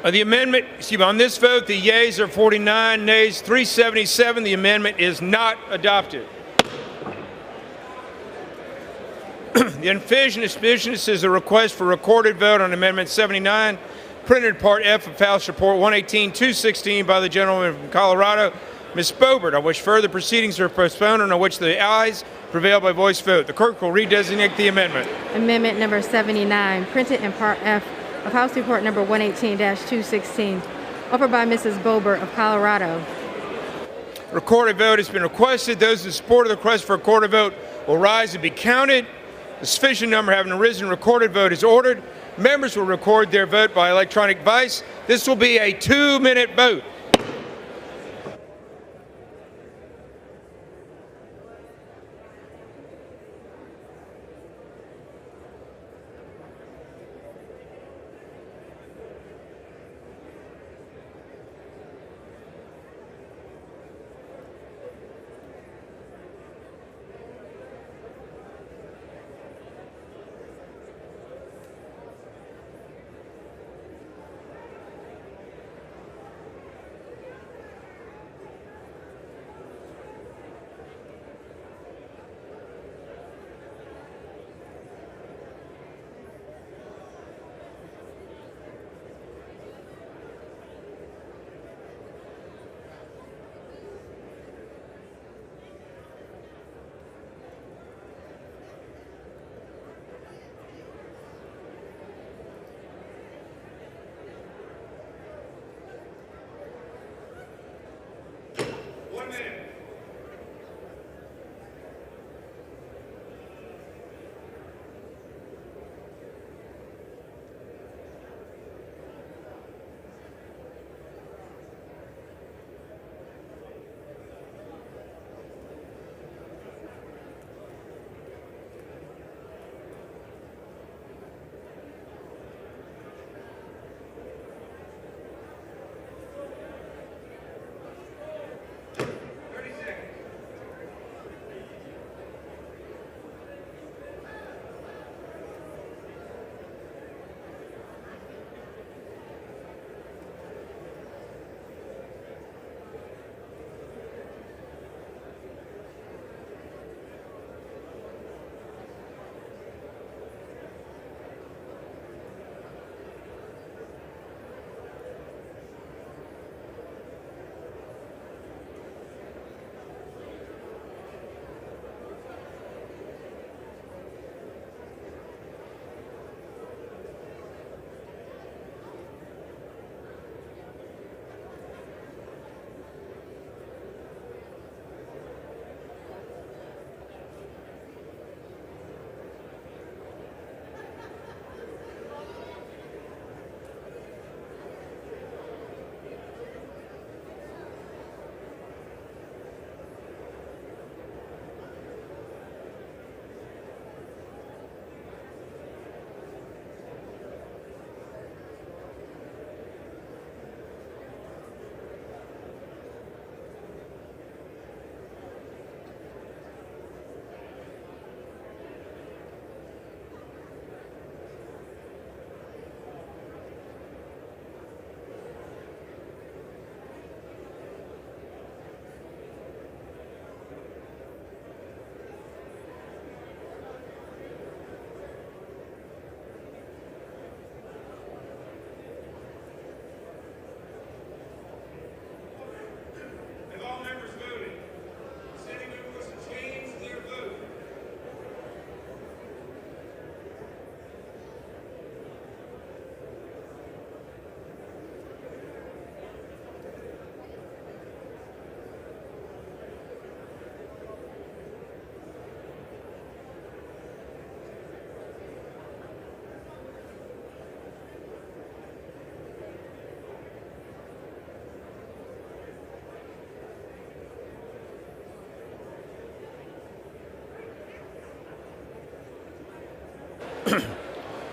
On this vote, the yeas are 49, nays 377. The amendment is not adopted. The unfinished business is a request for recorded vote on Amendment 79, printed Part F of House Report 118-216 by the gentleman from Colorado, Ms. Boebert, on which further proceedings are postponed and on which the ayes prevail by voice vote. The clerk will redesignate the amendment. Amendment number 79, printed in Part F of House Report number 118-216, offered by Mrs. Boebert of Colorado. Recorded vote has been requested. Those in support of the request for recorded vote will rise and be counted. A sufficient number having arisen, recorded vote is ordered. Members will record their vote by electronic device. This will be a 2-minute vote.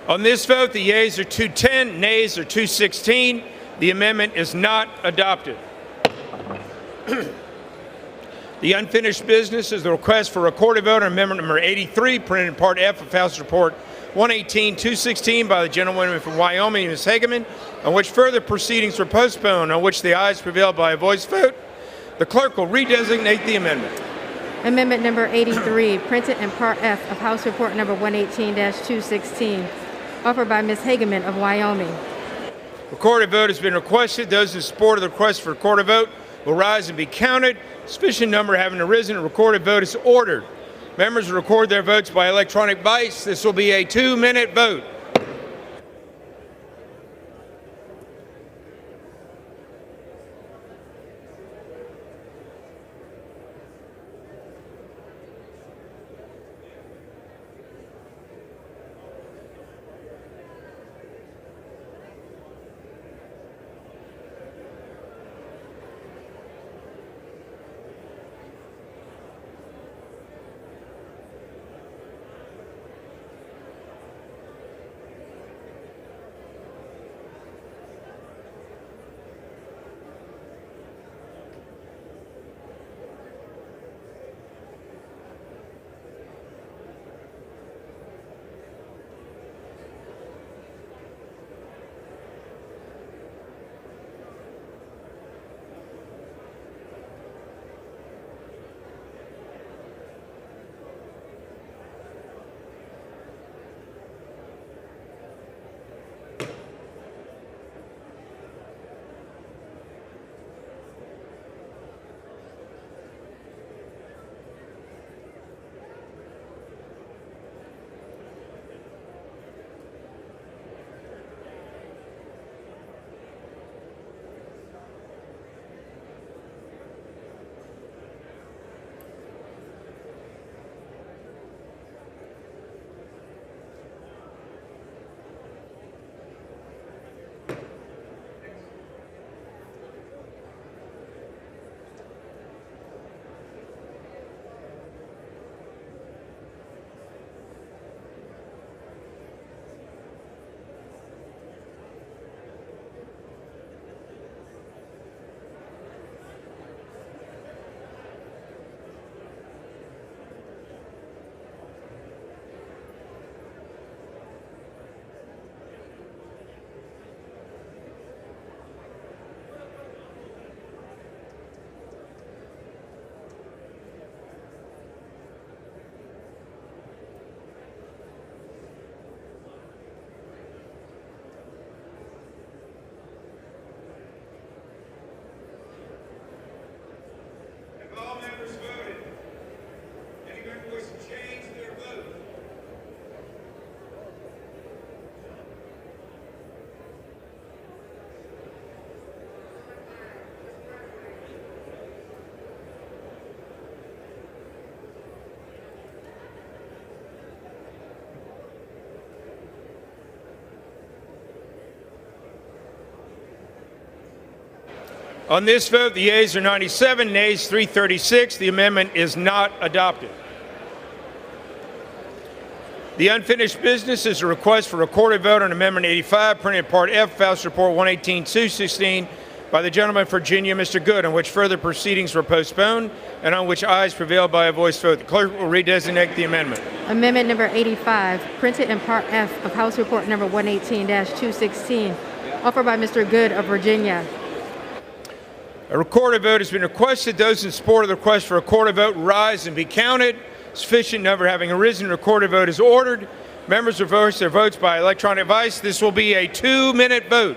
On this vote, the yeas are 210, nays are 216. The amendment is not adopted. The unfinished business is the request for recorded vote on amendment number 83, printed in Part F of House Report 118-216 by the gentlewoman from Wyoming, Ms. Hageman, on which further proceedings were postponed, on which the ayes prevailed by a voice vote. The clerk will redesignate the amendment. Amendment number 83, printed in Part F of House Report number 118-216, offered by Ms. Hageman of Wyoming. Recorded vote has been requested. Those in support of the request for recorded vote will rise and be counted. Sufficient number having arisen, a recorded vote is ordered. Members will record their votes by electronic device. This will be a 2-minute vote. On this vote, the yeas are 97, nays 336. The amendment is not adopted. The unfinished business is a request for recorded vote on Amendment 85, printed Part F, House Report 118-216, by the gentleman from Virginia, Mr. Good, on which further proceedings were postponed and on which ayes prevailed by a voice vote. The clerk will redesignate the amendment. Amendment number 85, printed in Part F of House Report number 118-216, offered by Mr. Good of Virginia. A recorded vote has been requested. Those in support of the request for a recorded vote rise and be counted. Sufficient number having arisen, a recorded vote is ordered. Members reverse their votes by electronic device. This will be a 2-minute vote.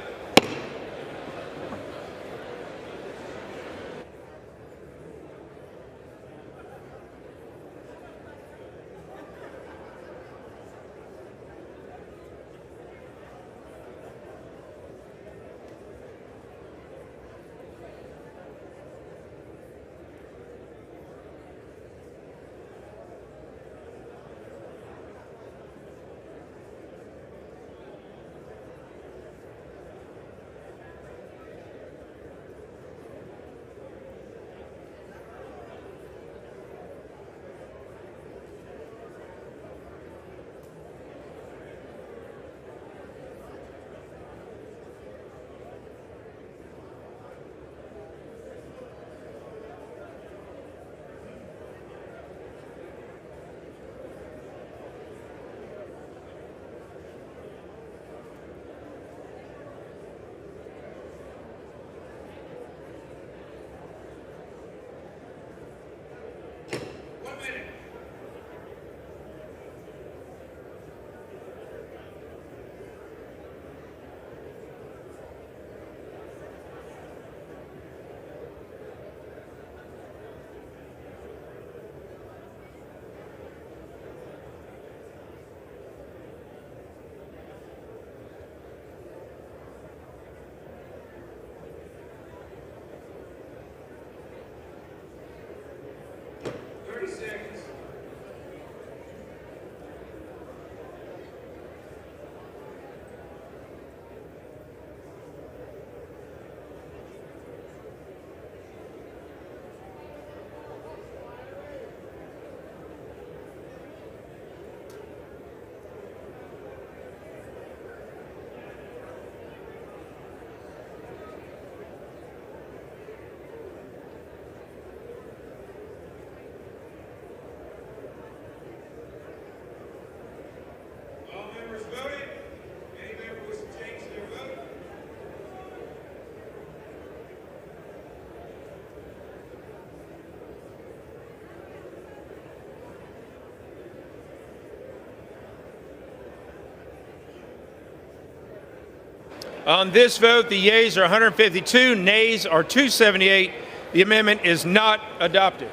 On this vote, the yeas are 152, nays are 278. The amendment is not adopted.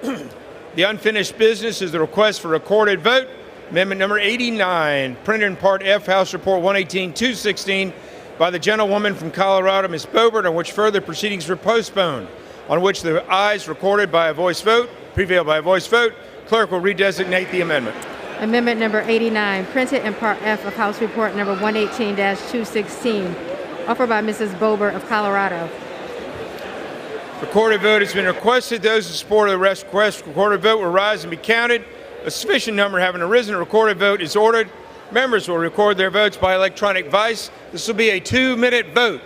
The unfinished business is the request for recorded vote. Amendment number 89, printed in Part F, House Report 118-216, by the gentlewoman from Colorado, Ms. Boebert, on which further proceedings were postponed, on which the ayes recorded by a voice vote prevail by a voice vote. Clerk will redesignate the amendment. Amendment number 89, printed in Part F of House Report number 118-216, offered by Mrs. Boebert of Colorado. Recorded vote has been requested. Those in support of the request, recorded vote will rise and be counted. A sufficient number having arisen, a recorded vote is ordered. Members will record their votes by electronic device. This will be a 2-minute vote.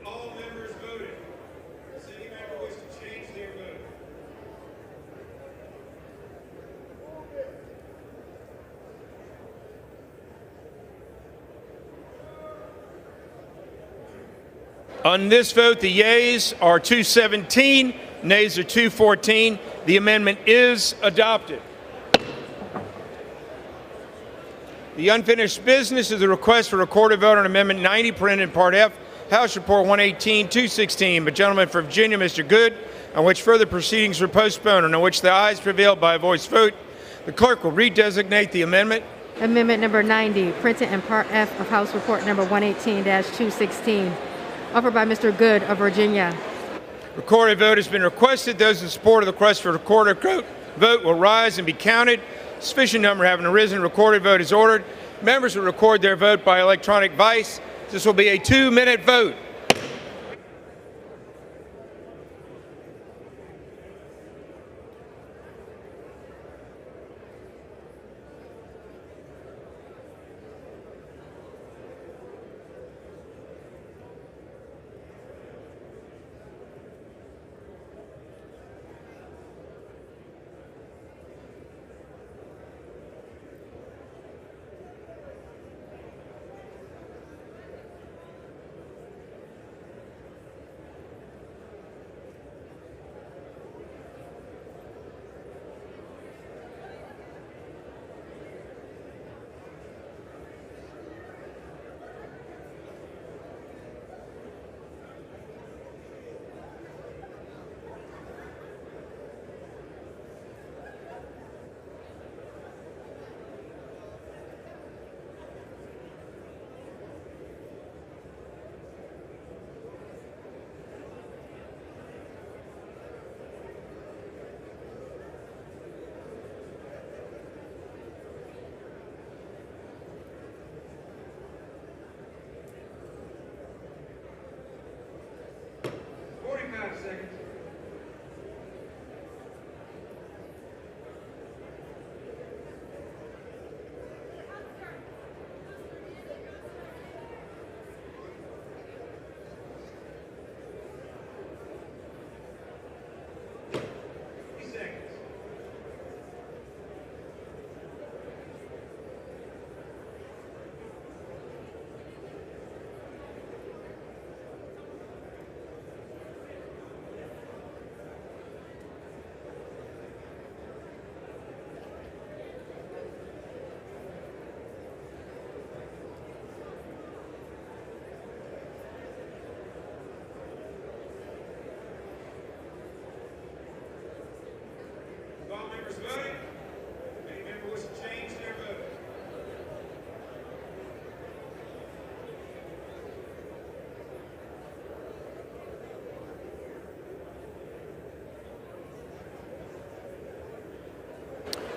All members voted. Does any member wish to change their vote? On this vote, the yeas are 217, nays are 214. The amendment is adopted. The unfinished business is the request for recorded vote on Amendment 90, printed in Part F, House Report 118-216, by gentleman from Virginia, Mr. Good, on which further proceedings were postponed and on which the ayes prevailed by a voice vote. The clerk will redesignate the amendment. Amendment number 90, printed in Part F of House Report number 118-216, offered by Mr. Good of Virginia. Recorded vote has been requested. Those in support of the request for recorded vote will rise and be counted. Sufficient number having arisen, recorded vote is ordered. Members will record their vote by electronic device. This will be a 2-minute vote.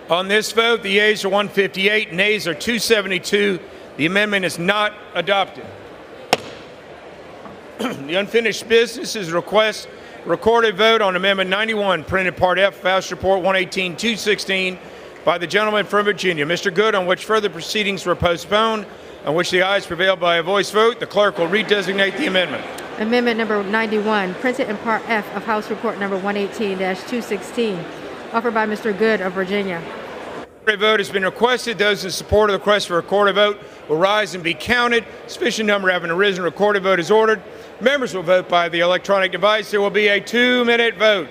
On this vote, the yeas are 158, nays are 272. The amendment is not adopted. The unfinished business is a request for recorded vote on Amendment 91, printed Part F, House Report 118-216, by the gentleman from Virginia, Mr. Good, on which further proceedings were postponed, on which the ayes prevailed by a voice vote. The clerk will redesignate the amendment. Amendment number 91, printed in Part F of House Report number 118-216, offered by Mr. Good of Virginia. A vote has been requested. Those in support of the request for a recorded vote will rise and be counted. Sufficient number having arisen, recorded vote is ordered. Members will vote by the electronic device. There will be a 2-minute vote.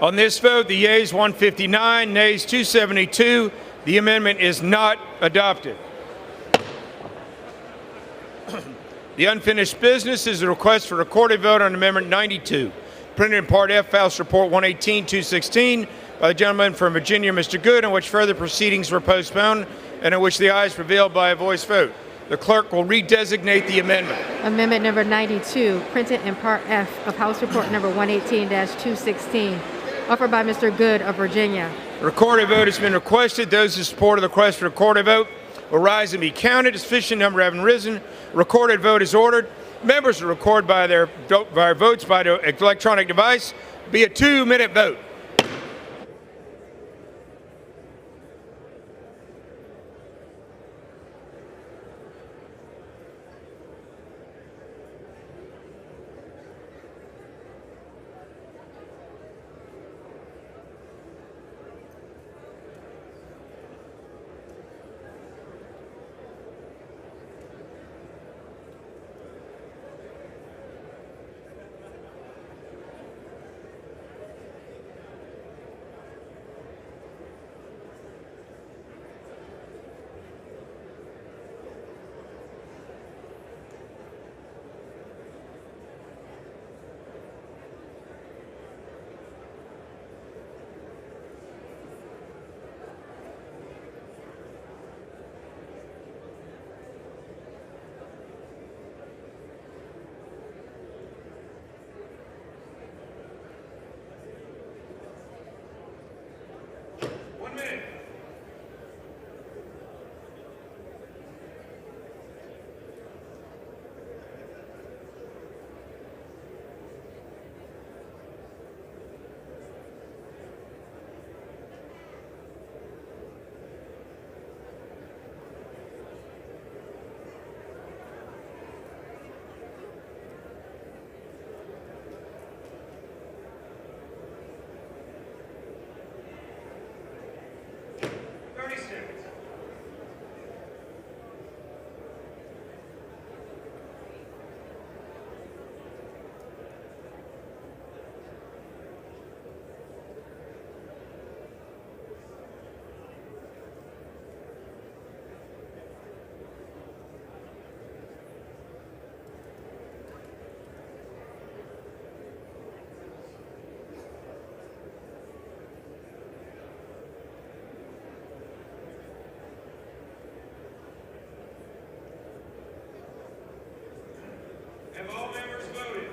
On this vote, the yeas 159, nays 272. The amendment is not adopted. The unfinished business is a request for recorded vote on Amendment 92, printed in Part F, House Report 118-216, by the gentleman from Virginia, Mr. Good, on which further proceedings were postponed and in which the ayes prevailed by a voice vote. The clerk will redesignate the amendment. Amendment number 92, printed in Part F of House Report number 118-216, offered by Mr. Good of Virginia. A recorded vote has been requested. Those in support of the request for recorded vote will rise and be counted. A sufficient number having risen, recorded vote is ordered. Members will record by their votes by the electronic device. Be a 2-minute vote. Have all members voted?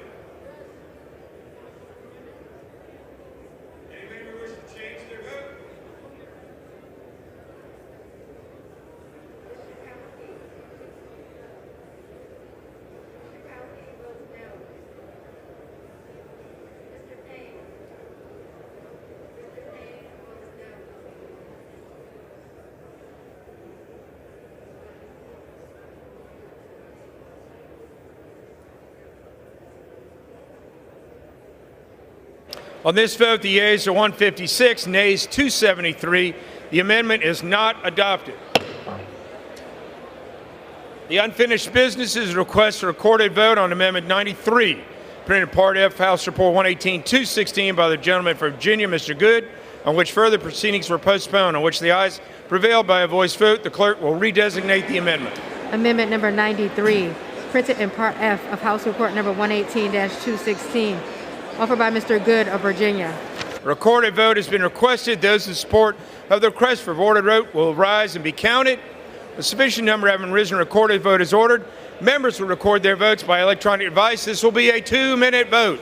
Any member wish to change their vote? On this vote, the yeas are 156, nays 273. The amendment is not adopted. The unfinished business is a request for a recorded vote on Amendment 93, printed Part F, House Report 118-216 by the gentleman from Virginia, Mr. Good, on which further proceedings were postponed, on which the ayes prevailed by a voice vote. The clerk will redesignate the amendment. Amendment number 93, printed in Part F of House Report number 118-216, offered by Mr. Good of Virginia. A recorded vote has been requested. Those in support of the request for recorded vote will rise and be counted. A sufficient number having risen, a recorded vote is ordered. Members will record their votes by electronic device. This will be a 2-minute vote.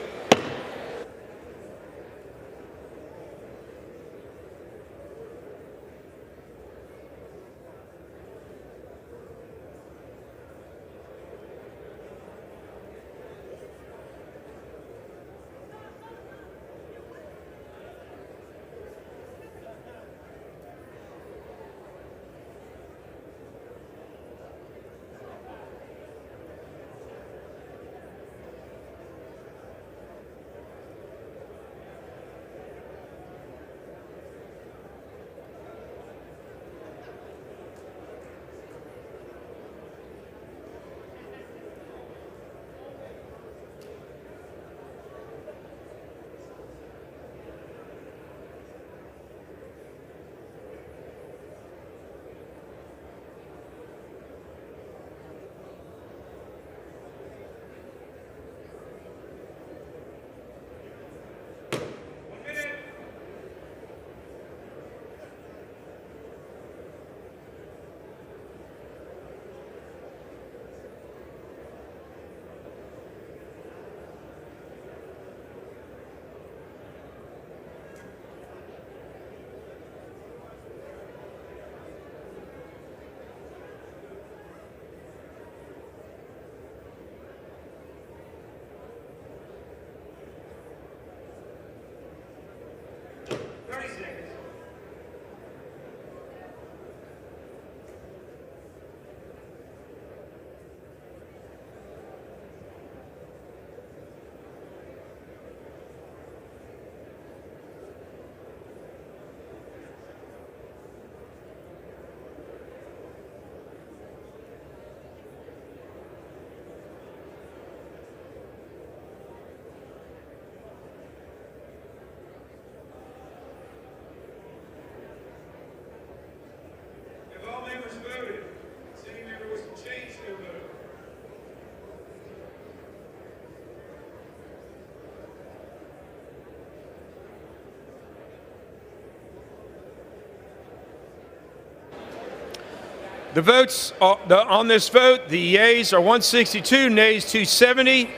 The votes on this vote, the yeas are 162, nays 270.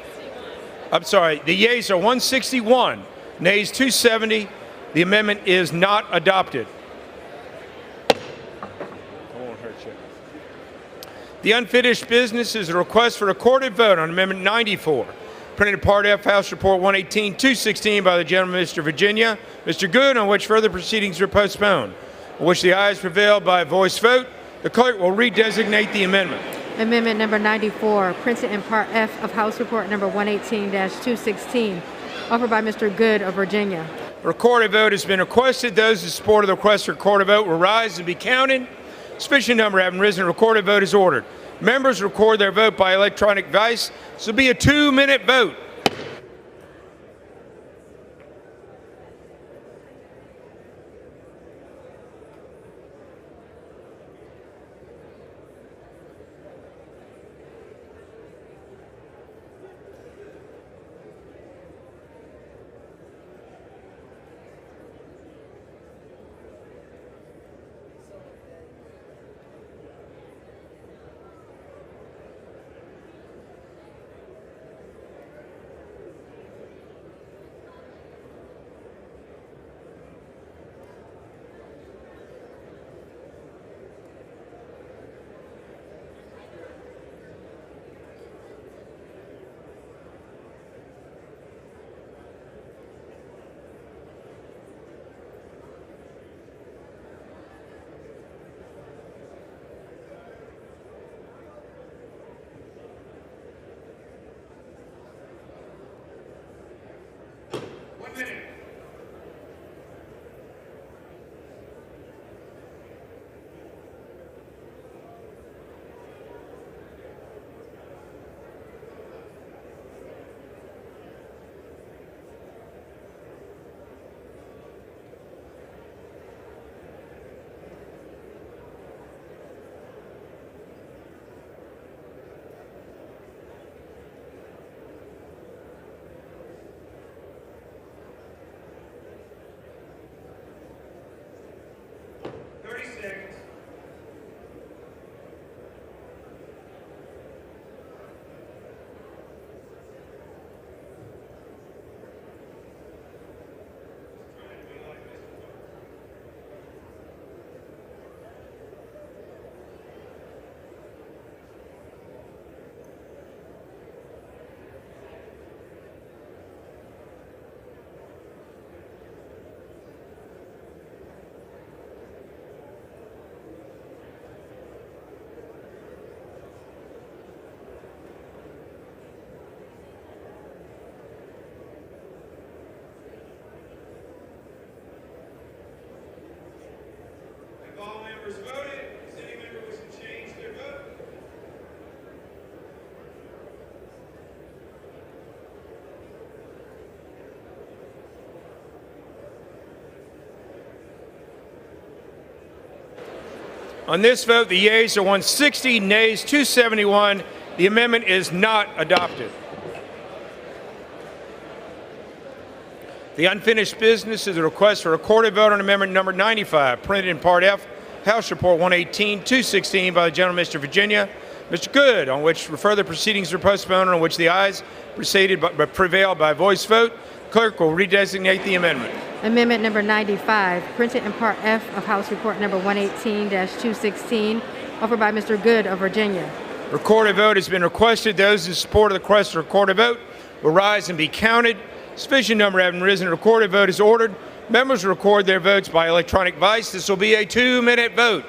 I'm sorry, the yeas are 161, nays 270. The amendment is not adopted. I won't hurt you. The unfinished business is a request for a recorded vote on Amendment 94, printed Part F, House Report 118-216 by the gentleman, Mr. Virginia, Mr. Good, on which further proceedings were postponed, on which the ayes prevailed by a voice vote. The clerk will redesignate the amendment. Amendment number 94, printed in Part F of House Report number 118-216, offered by Mr. Good of Virginia. A recorded vote has been requested. Those in support of the request for recorded vote will rise and be counted. Sufficient number having risen, a recorded vote is ordered. Members record their vote by electronic device. This will be a 2-minute vote. members voted. Does any member wish to change their vote? On this vote, the yeas are 160, nays 271. The amendment is not adopted. The unfinished business is a request for a recorded vote on amendment number 95, printed in Part F, House Report 118-216 by the gentleman, Mr. Virginia. Mr. Good, on which further proceedings are postponed, on which the ayes prevailed by voice vote. Clerk will redesignate the amendment. Amendment number 95, printed in Part F of House Report number 118-216, offered by Mr. Good of Virginia. Recorded vote has been requested. Those in support of the request for recorded vote will rise and be counted. Sufficient number having risen, a recorded vote is ordered. Members will record their votes by electronic device. This will be a 2-minute vote.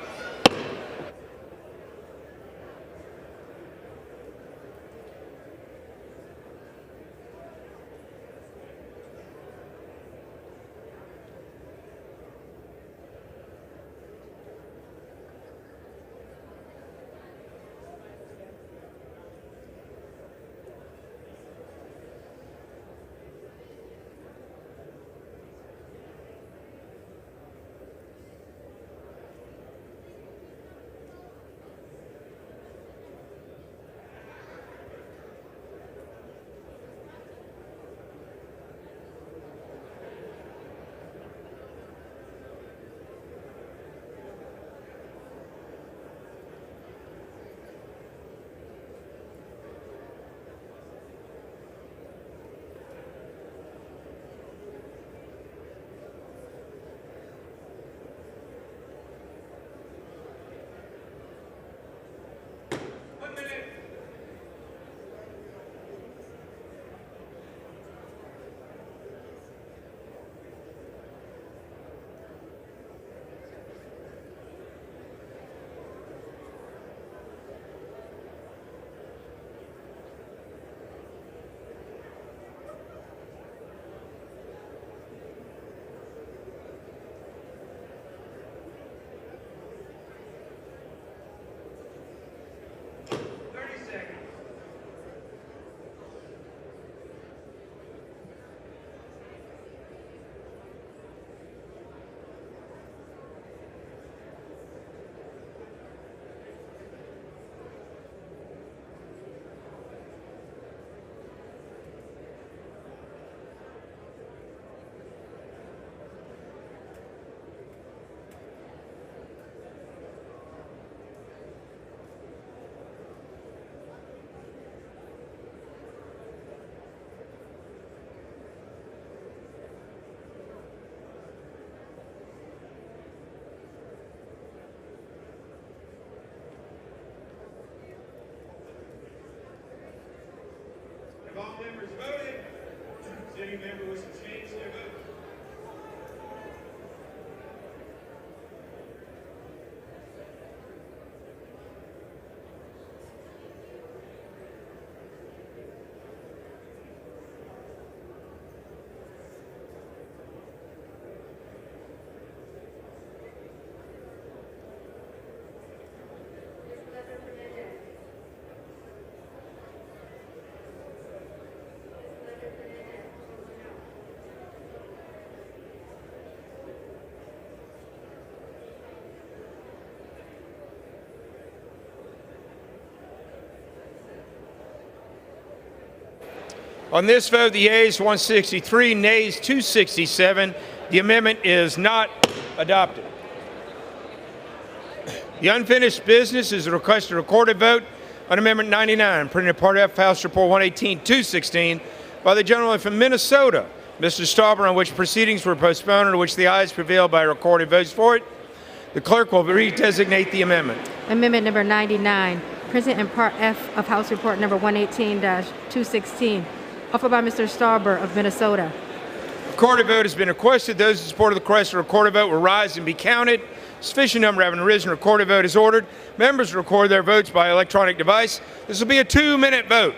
Have all members voted? Does any member wish to change their vote? On this vote, the yeas 163, nays 267. The amendment is not adopted. The unfinished business is a request to recorded vote on Amendment 99, printed in Part F, House Report 118-216, by the gentleman from Minnesota, Mr. Stauber, on which proceedings were postponed, and which the ayes prevailed by recorded votes for it. The clerk will redesignate the amendment. Amendment number 99, printed in Part F of House Report number 118-216, offered by Mr. Stauber of Minnesota. Recorded vote has been requested. Those in support of the request for recorded vote will rise and be counted. Sufficient number having arisen, recorded vote is ordered. Members record their votes by electronic device. This will be a 2-minute vote.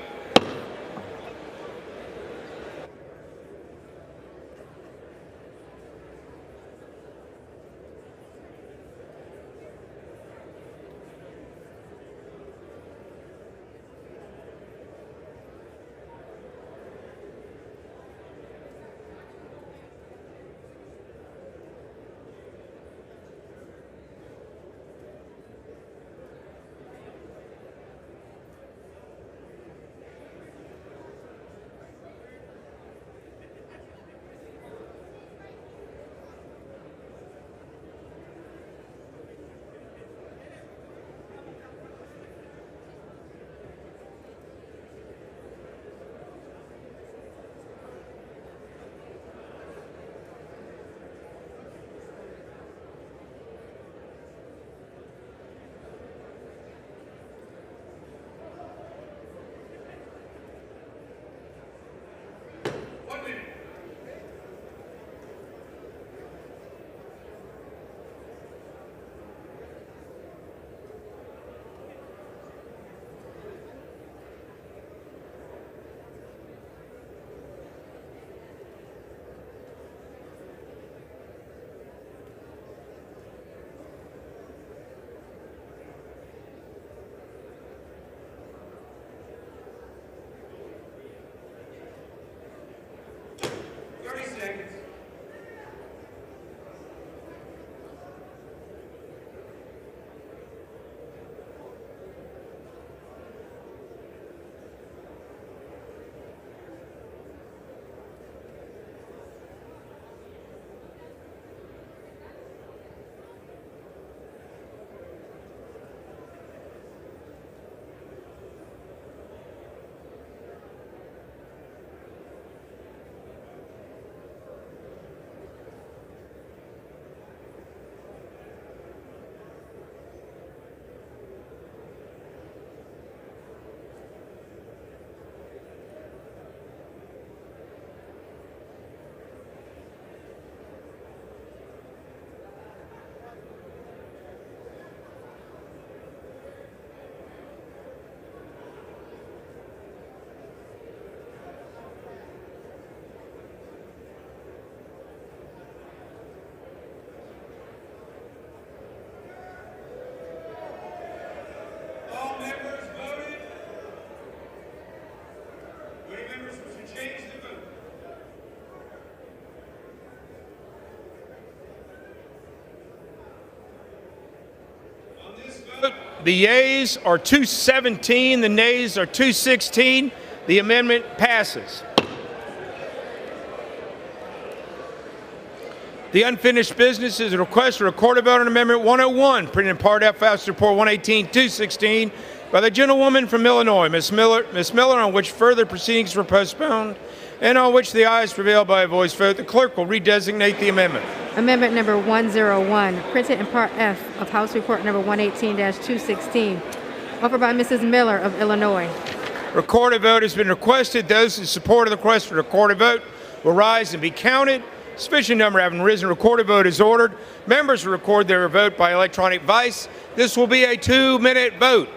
the yeas are 217, the nays are 216. The amendment passes. The unfinished business is a request for a recorded vote on Amendment 101, printed in Part F, House Report 118-216, by the gentlewoman from Illinois, Ms. Miller, on which further proceedings were postponed, and on which the ayes prevailed by a voice vote. The clerk will redesignate the amendment. Amendment number 101, printed in Part F of House Report number 118-216, offered by Mrs. Miller of Illinois. Recorded vote has been requested. Those in support of the request for recorded vote will rise and be counted. Sufficient number having risen, recorded vote is ordered. Members will record their vote by electronic device. This will be a 2-minute vote.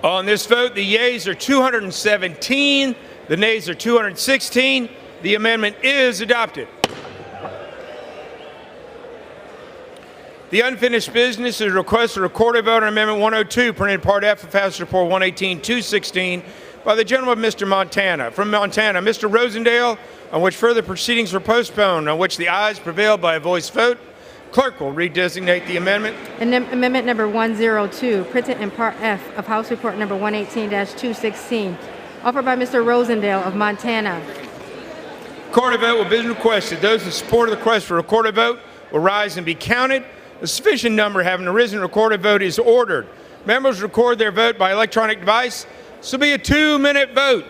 On this vote, the yeas are 217, the nays are 216. The amendment is adopted. The unfinished business is a request for a recorded vote on Amendment 102, printed in Part F of House Report 118-216, by the gentleman From Montana, Mr. Rosendale, on which further proceedings were postponed, on which the ayes prevailed by a voice vote. Clerk will redesignate the amendment. Amendment number 102, printed in Part F of House Report number 118-216, offered by Mr. Rosendale of Montana. Recorded vote will be requested. Those in support of the request for recorded vote will rise and be counted. A sufficient number having arisen recorded vote is ordered. Members record their vote by electronic device. This will be a 2-minute vote.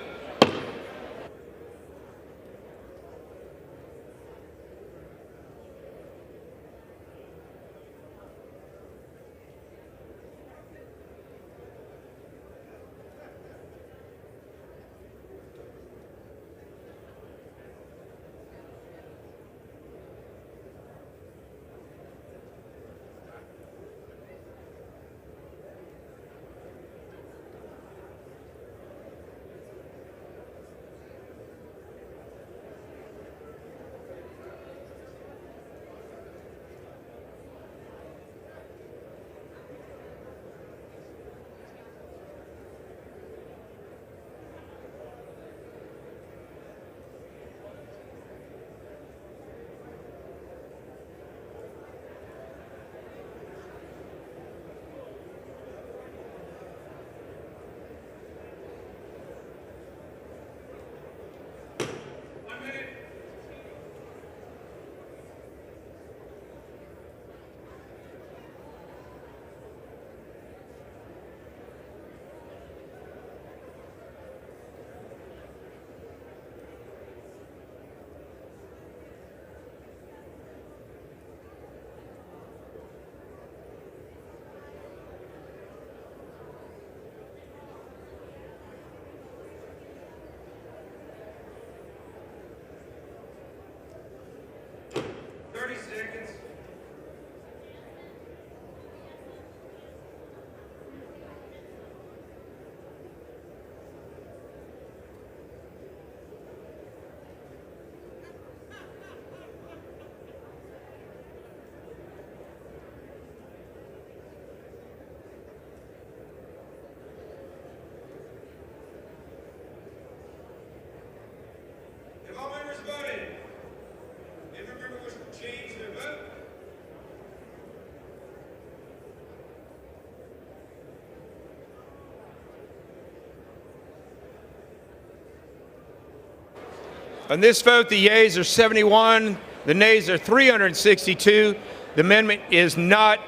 On this vote, the yeas are 71, the nays are 362. The amendment is not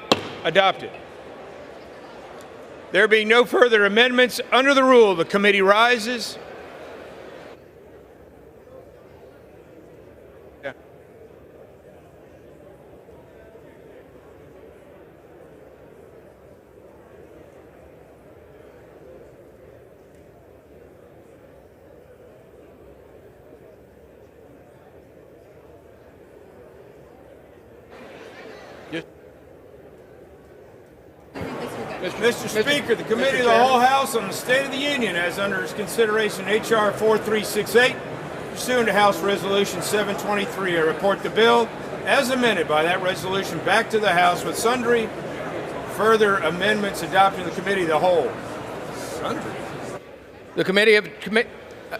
adopted. There being no further amendments, under the rule, the committee rises. Mr. Speaker, the Committee of the Whole House on the State of the Union has under its consideration H.R. 4368, pursuant to House Resolution 723. I report the bill as amended by that resolution back to the House with sundry further amendments adopted in the Committee of the Whole. Sundry? The Committee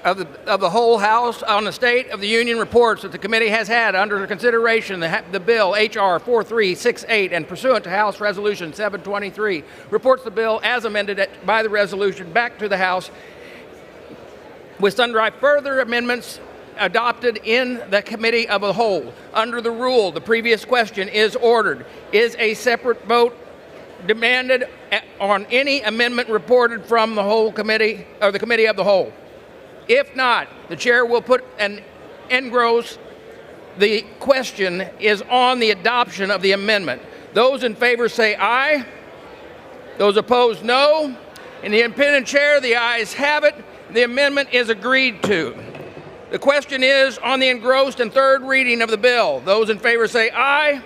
of the Whole House on the State of the Union reports that the committee has had under consideration the bill H.R. 4368 and pursuant to House Resolution 723, reports the bill as amended by the resolution back to the House with sundry further amendments adopted in the Committee of the Whole. Under the rule, the previous question is ordered. Is a separate vote demanded on any amendment reported from the whole committee or the Committee of the Whole? If not, the chair will put an engross. The question is on the adoption of the amendment. Those in favor say aye. Those opposed, no. In the independent chair, the ayes have it. The amendment is agreed to. The question is on the engrossed and third reading of the bill. Those in favor say aye.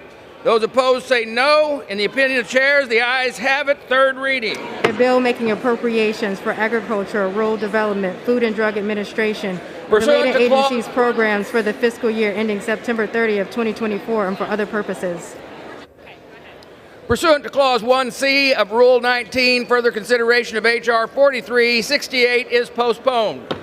Those opposed say no. In the opinion of chairs, the ayes have it. Third reading. A bill making appropriations for agriculture, rural development, food and drug administration, Pursuant related to agencies programs for the fiscal year ending September 30th, 2024, and for other purposes. Pursuant to Clause 1C of Rule 19, further consideration of H.R. 4368 is postponed.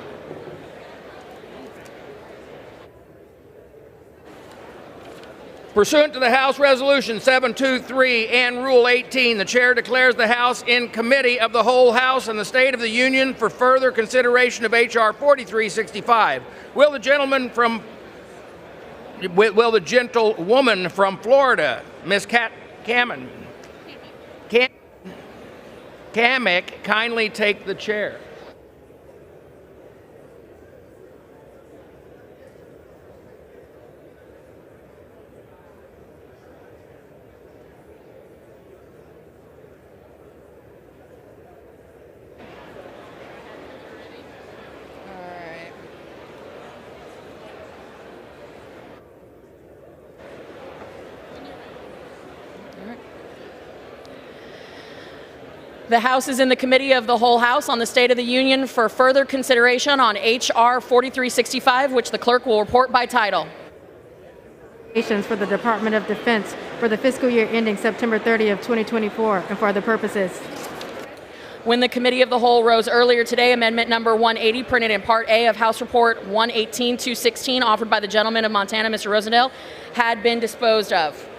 Pursuant to the House Resolution 723 and Rule 18, the Chair declares the House in Committee of the Whole House and the State of the Union for further consideration of H.R. 4365. Will the gentlewoman from Florida, Ms. Kamek, kindly take the chair? The House is in the Committee of the Whole House on the State of the Union for further consideration on H.R. 4365, which the clerk will report by title. For the Department of Defense for the fiscal year ending September 30th, 2024, and for other purposes. When the Committee of the Whole rose earlier today, Amendment Number 180, printed in Part A of House Report 118-216, offered by the gentleman of Montana, Mr. Rosendale, had been disposed of.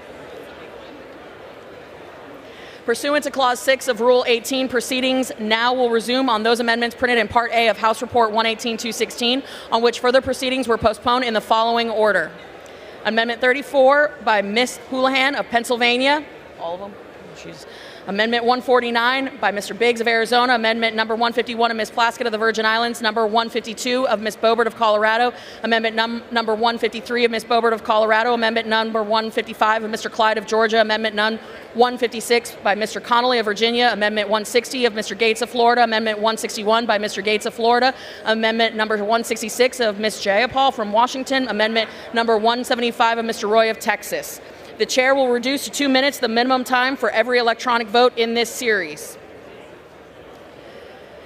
Pursuant to Clause 6 of Rule 18, proceedings now will resume on those amendments printed in Part A of House Report 118-216, on which further proceedings were postponed in the following order. Amendment 34 by Ms. Houlihan of Pennsylvania. All of them? Amendment 149 by Mr. Biggs of Arizona. Amendment number 151 of Ms. Plaskett of the Virgin Islands. Number 152 of Ms. Boebert of Colorado. Amendment number 153 of Ms. Boebert of Colorado. Amendment number 155 of Mr. Clyde of Georgia. Amendment 156 by Mr. Connolly of Virginia. Amendment 160 of Mr. Gates of Florida. Amendment 161 by Mr. Gates of Florida. Amendment number 166 of Ms. Jayapal from Washington. Amendment number 175 of Mr. Roy of Texas. The chair will reduce to 2 minutes the minimum time for every electronic vote in this series.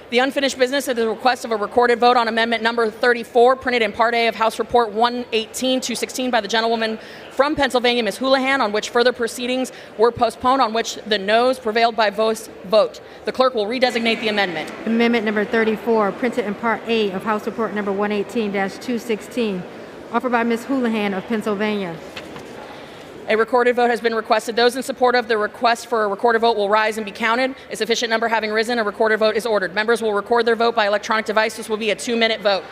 The unfinished business is the request of a recorded vote on Amendment number 34, printed in Part A of House Report 118-216 by the gentlewoman from Pennsylvania, Ms. Houlihan, on which further proceedings were postponed, on which the noes prevailed by vote. The clerk will redesignate the amendment. Amendment number 34, printed in Part A of House Report number 118-216, offered by Ms. Houlihan of Pennsylvania. A recorded vote has been requested. Those in support of the request for a recorded vote will rise and be counted. A sufficient number having risen, a recorded vote is ordered. Members will record their vote by electronic device. This will be a 2-minute vote.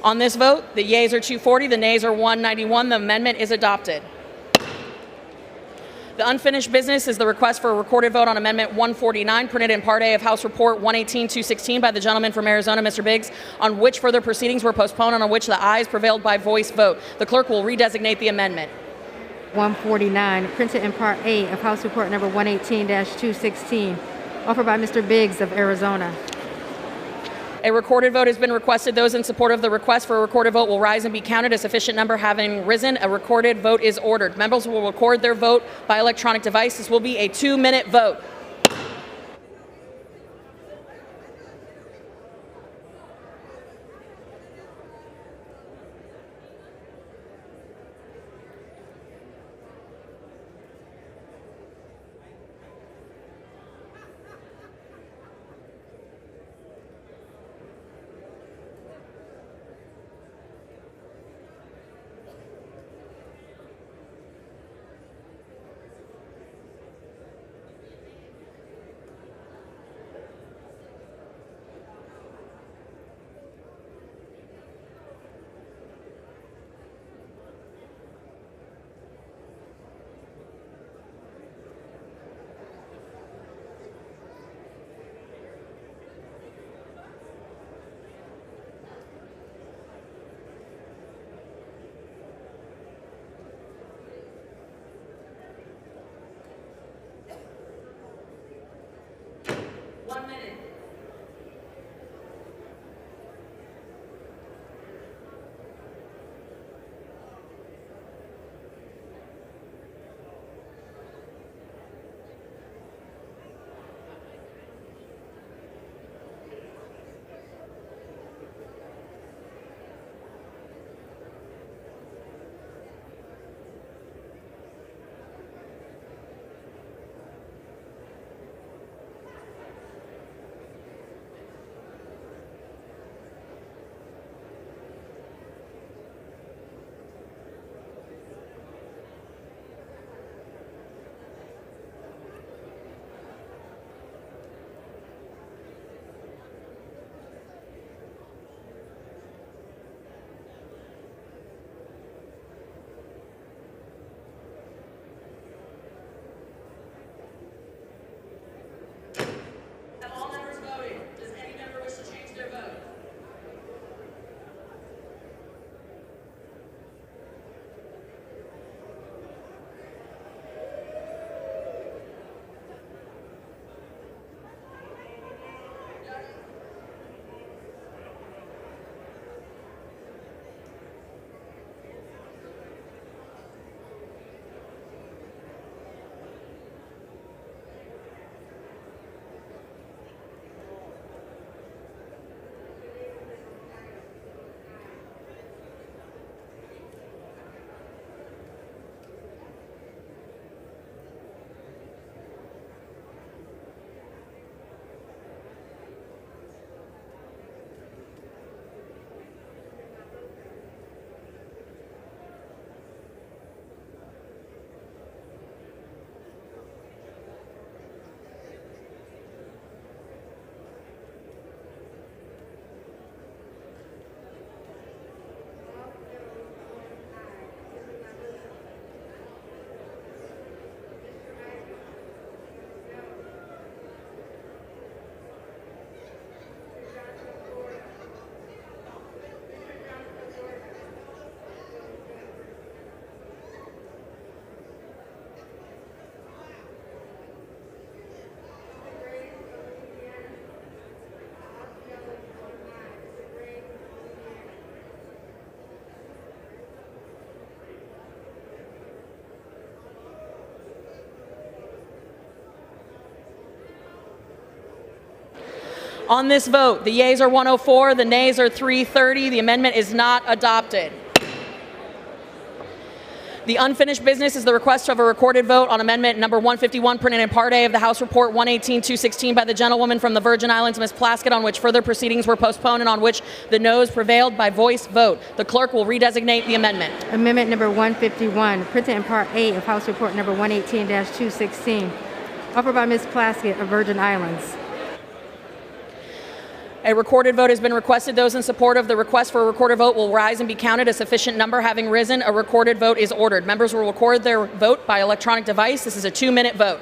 On this vote, the yeas are 240, the nays are 191. The amendment is adopted. The unfinished business is the request for a recorded vote on Amendment 149, printed in Part A of House Report 118-216 by the gentleman from Arizona, Mr. Biggs, on which further proceedings were postponed and on which the ayes prevailed by voice vote. The clerk will redesignate the amendment. 149, printed in Part A of House Report number 118-216, offered by Mr. Biggs of Arizona. A recorded vote has been requested. Those in support of the request for a recorded vote will rise and be counted. A sufficient number having risen, a recorded vote is ordered. Members will record their vote by electronic device. This will be a 2-minute vote. On this vote, the yeas are 104, the nays are 330. The amendment is not adopted. The unfinished business is the request of a recorded vote on amendment number 151, printed in Part A of the House Report 118-216 by the gentlewoman from the Virgin Islands, Ms. Plaskett, on which further proceedings were postponed and on which the noes prevailed by voice vote. The clerk will redesignate the amendment. Amendment number 151, printed in Part A of House Report number 118-216, offered by Ms. Plaskett of Virgin Islands. A recorded vote has been requested. Those in support of the request for a recorded vote will rise and be counted. A sufficient number having risen, a recorded vote is ordered. Members will record their vote by electronic device. This is a 2-minute vote.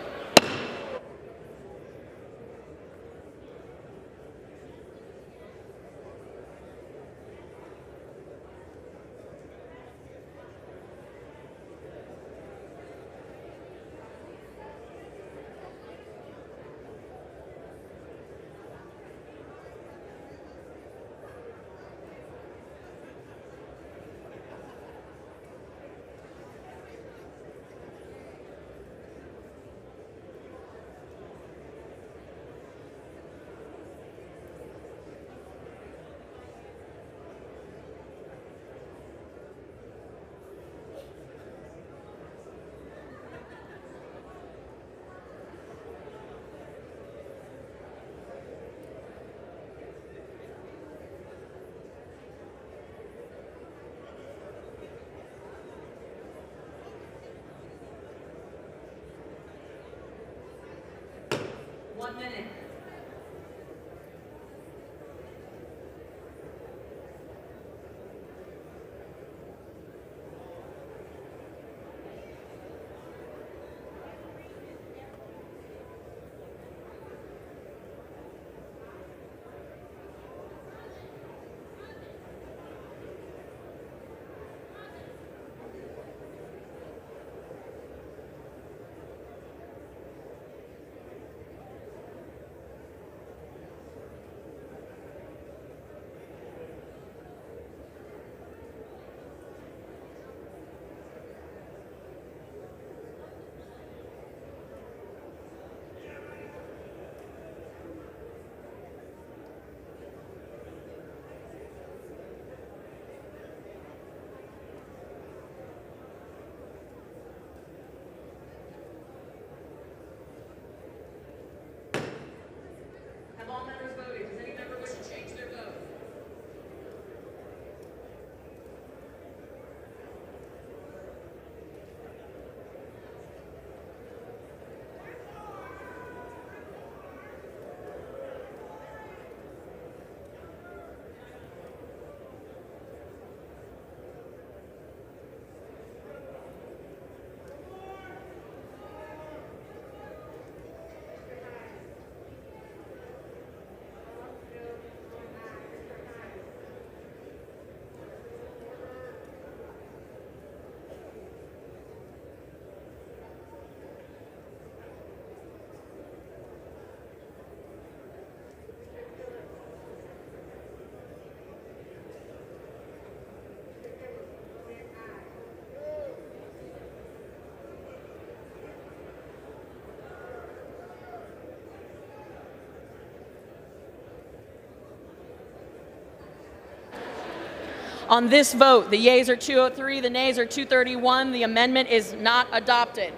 On this vote, the yeas are 203, the nays are 231. The amendment is not adopted.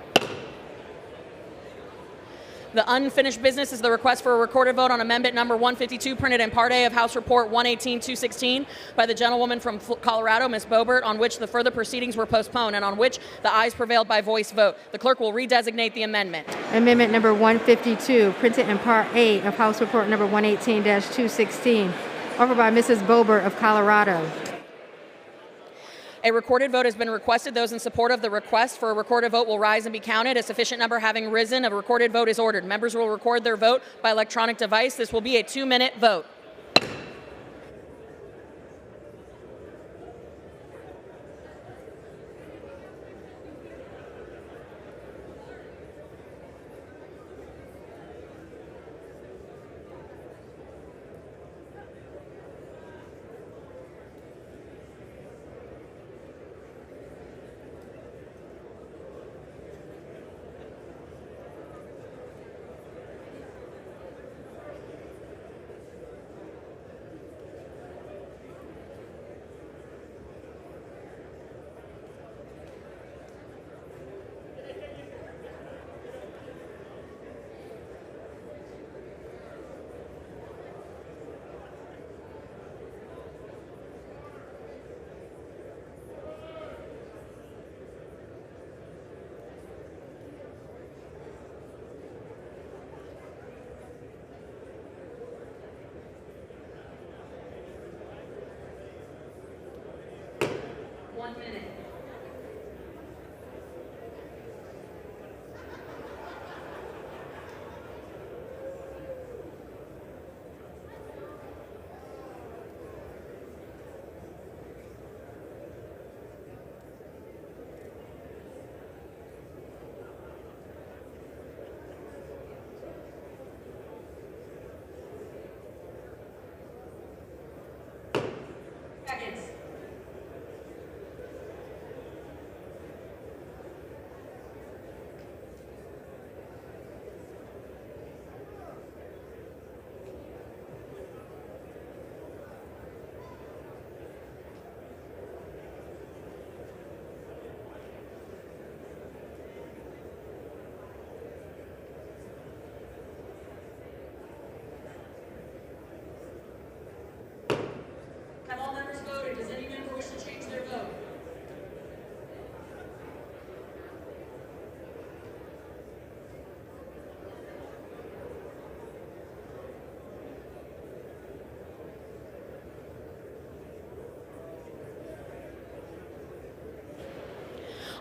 The unfinished business is the request for a recorded vote on amendment number 152, printed in Part A of House Report 118-216 by the gentlewoman from Colorado, Ms. Boebert, on which the further proceedings were postponed and on which the ayes prevailed by voice vote. The clerk will redesignate the amendment. Amendment number 152, printed in Part A of House Report number 118-216, offered by Mrs. Boebert of Colorado. A recorded vote has been requested. Those in support of the request for a recorded vote will rise and be counted. A sufficient number having risen, a recorded vote is ordered. Members will record their vote by electronic device. This will be a 2-minute vote.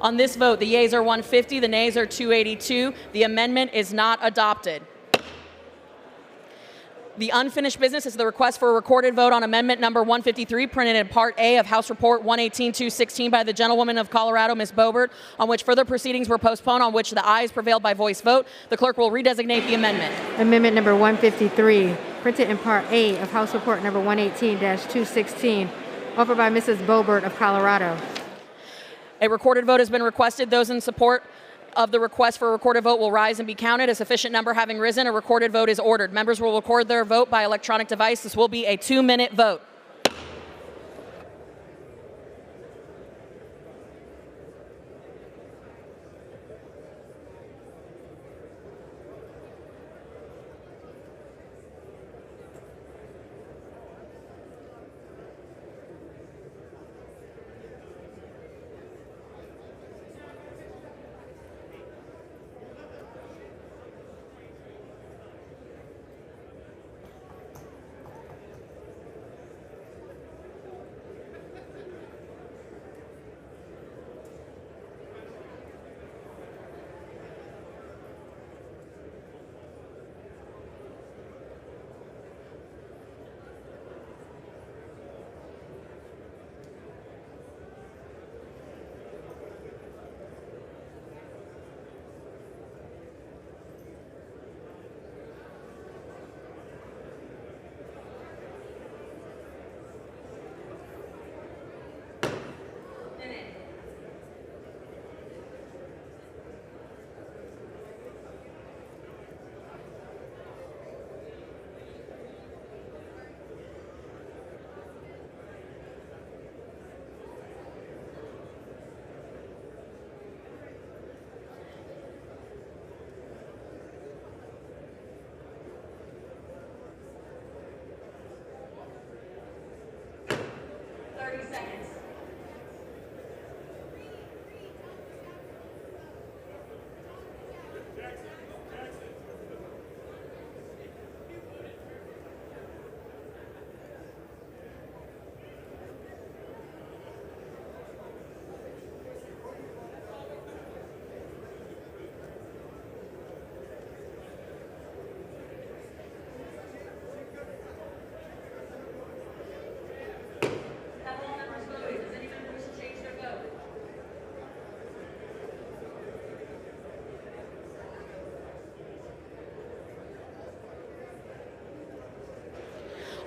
On this vote, the yeas are 150, the nays are 282. The amendment is not adopted. The unfinished business is the request for a recorded vote on amendment number 153, printed in Part A of House Report 118-216 by the gentlewoman of Colorado, Ms. Boebert, on which further proceedings were postponed, on which the ayes prevailed by voice vote. The clerk will redesignate the amendment. Amendment number 153, printed in Part A of House Report number 118-216, offered by Mrs. Boebert of Colorado. A recorded vote has been requested. Those in support of the request for a recorded vote will rise and be counted. A sufficient number having risen, a recorded vote is ordered. Members will record their vote by electronic device. This will be a 2-minute vote.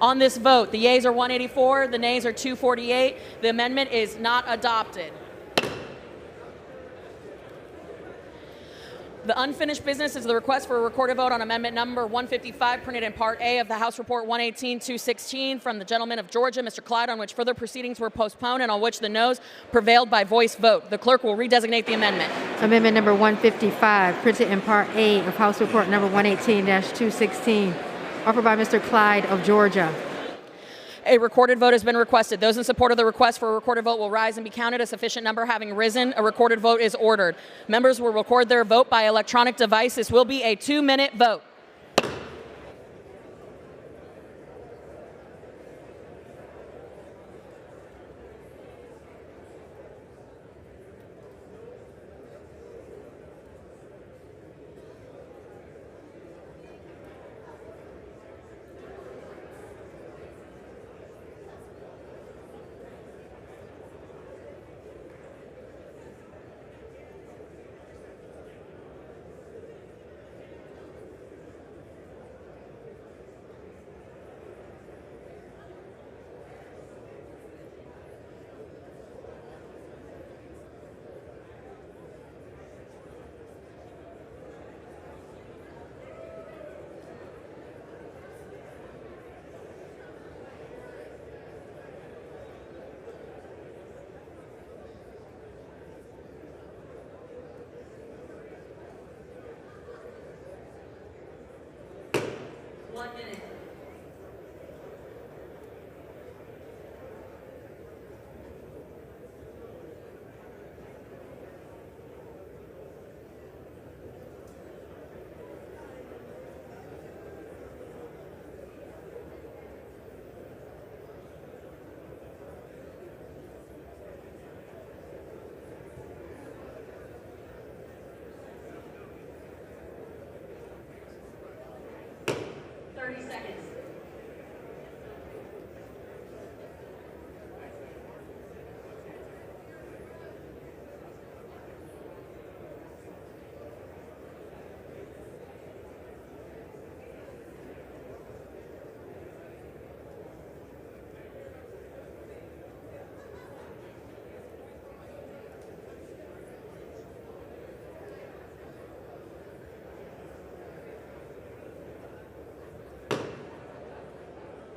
On this vote, the yeas are 184, the nays are 248. The amendment is not adopted. The unfinished business is the request for a recorded vote on amendment number 155, printed in Part A of the House Report 118-216 from the gentleman of Georgia, Mr. Clyde, on which further proceedings were postponed and on which the noes prevailed by voice vote. The clerk will redesignate the amendment. Amendment number 155, printed in Part A of House Report number 118-216, offered by Mr. Clyde of Georgia. A recorded vote has been requested. Those in support of the request for a recorded vote will rise and be counted. A sufficient number having risen, a recorded vote is ordered. Members will record their vote by electronic device. This will be a 2-minute vote.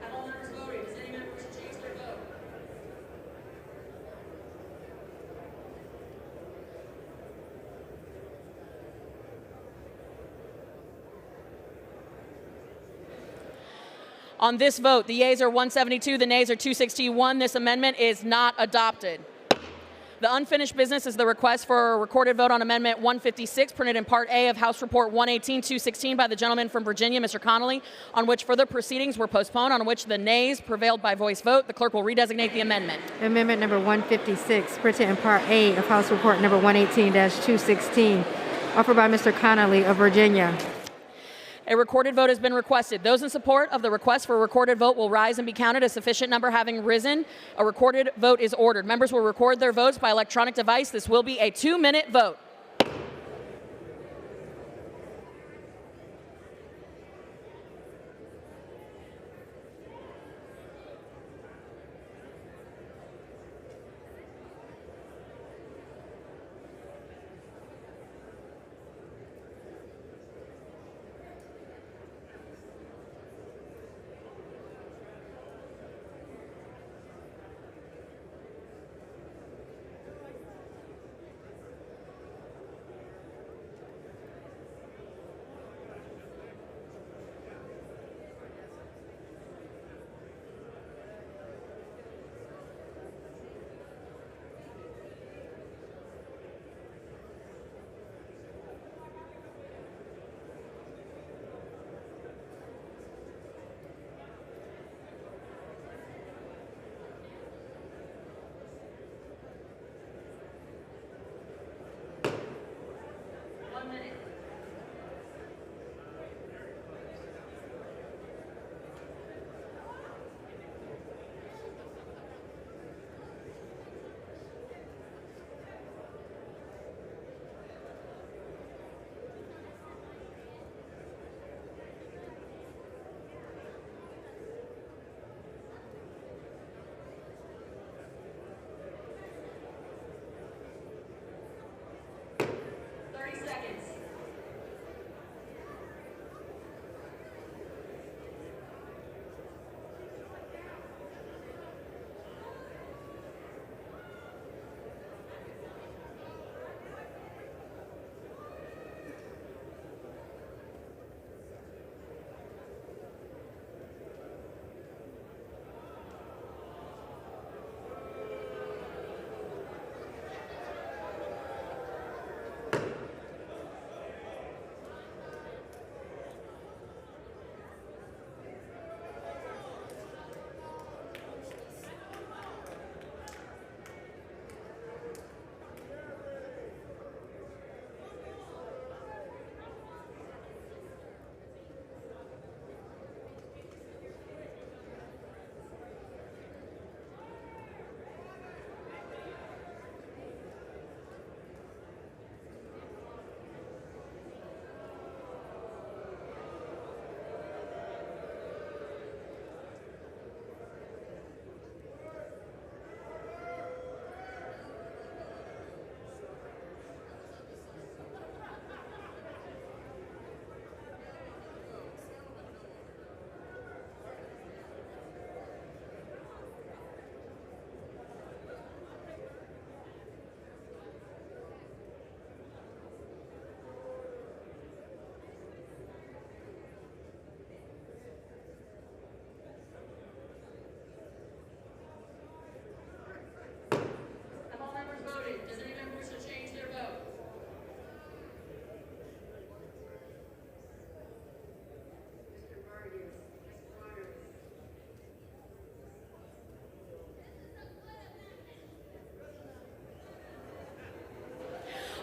Have all members voted? Does any member wish to change their vote? On this vote, the yeas are 172, the nays are 261. This amendment is not adopted. The unfinished business is the request for a recorded vote on Amendment 156, printed in Part A of House Report 118-216 by the gentleman from Virginia, Mr. Connolly, on which further proceedings were postponed, on which the nays prevailed by voice vote. The clerk will redesignate the amendment. Amendment number 156, printed in Part A of House Report number 118-216, offered by Mr. Connolly of Virginia. A recorded vote has been requested. Those in support of the request for a recorded vote will rise and be counted. A sufficient number having risen, a recorded vote is ordered. Members will record their votes by electronic device. This will be a 2-minute vote.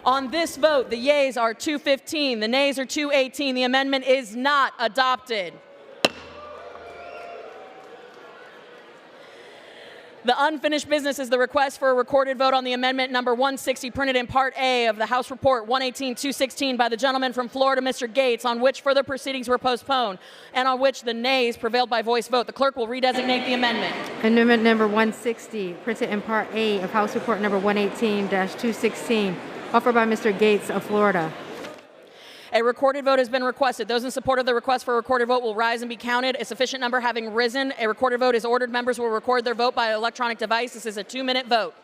On this vote, the yeas are 215, the nays are 218. The amendment is not adopted. The unfinished business is the request for a recorded vote on the amendment number 160 printed in Part A of the House Report 118-216 by the gentleman from Florida, Mr. Gates, on which further proceedings were postponed and on which the nays prevailed by voice vote. The clerk will redesignate the amendment. Amendment number 160, printed in Part A of House Report number 118-216, offered by Mr. Gates of Florida. A recorded vote has been requested. Those in support of the request for a recorded vote will rise and be counted. A sufficient number having risen, a recorded vote is ordered. Members will record their vote by electronic device. This is a 2-minute vote.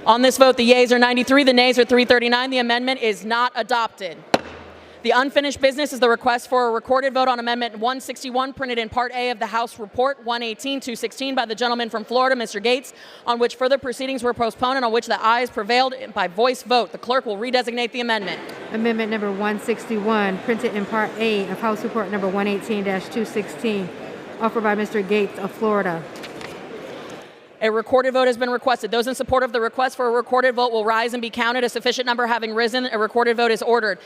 On this vote, the yeas are 93, the nays are 339. The amendment is not adopted. The unfinished business is the request for a recorded vote on Amendment 161, printed in Part A of the House Report 118-216 by the gentleman from Florida, Mr. Gates, on which further proceedings were postponed and on which the ayes prevailed by voice vote. The clerk will redesignate the amendment. Amendment number 161, printed in Part A of House Report number 118-216, offered by Mr. Gates of Florida. A recorded vote has been requested. Those in support of the request for a recorded vote will rise and be counted. A sufficient number having risen, a recorded vote is ordered.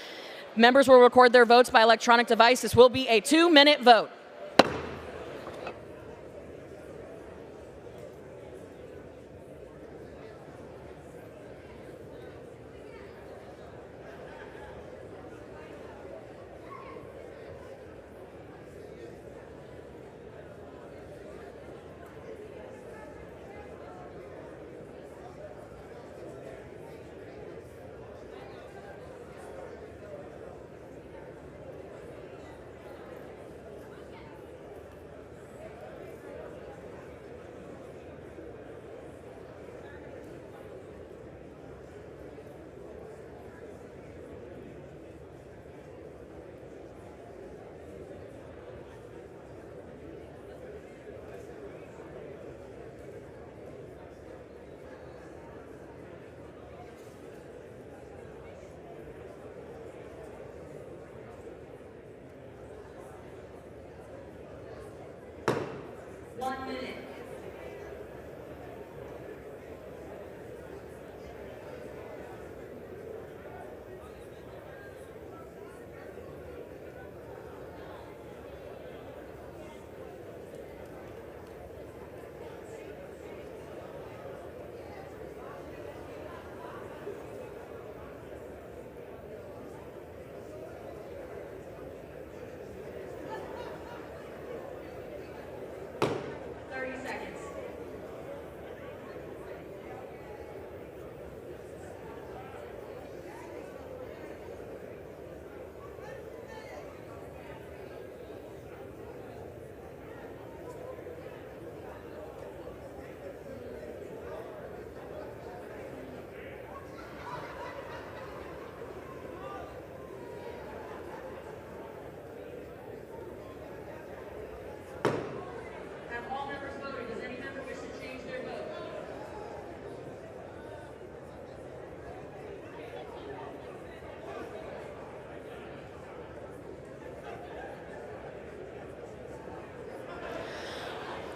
Members will record their votes by electronic device. This will be a 2-minute vote.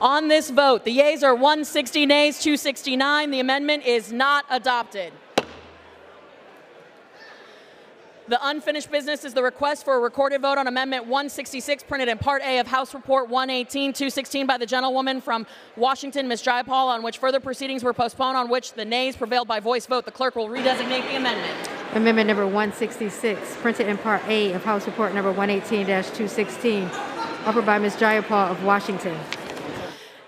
On this vote, the yeas are 160, nays 269. The amendment is not adopted. The unfinished business is the request for a recorded vote on Amendment 166, printed in Part A of House Report 118-216 by the gentlewoman from Washington, Ms. Jayapal, on which further proceedings were postponed, on which the nays prevailed by voice vote. The clerk will redesignate the amendment. Amendment number 166, printed in Part A of House Report number 118-216, offered by Ms. Jayapal of Washington.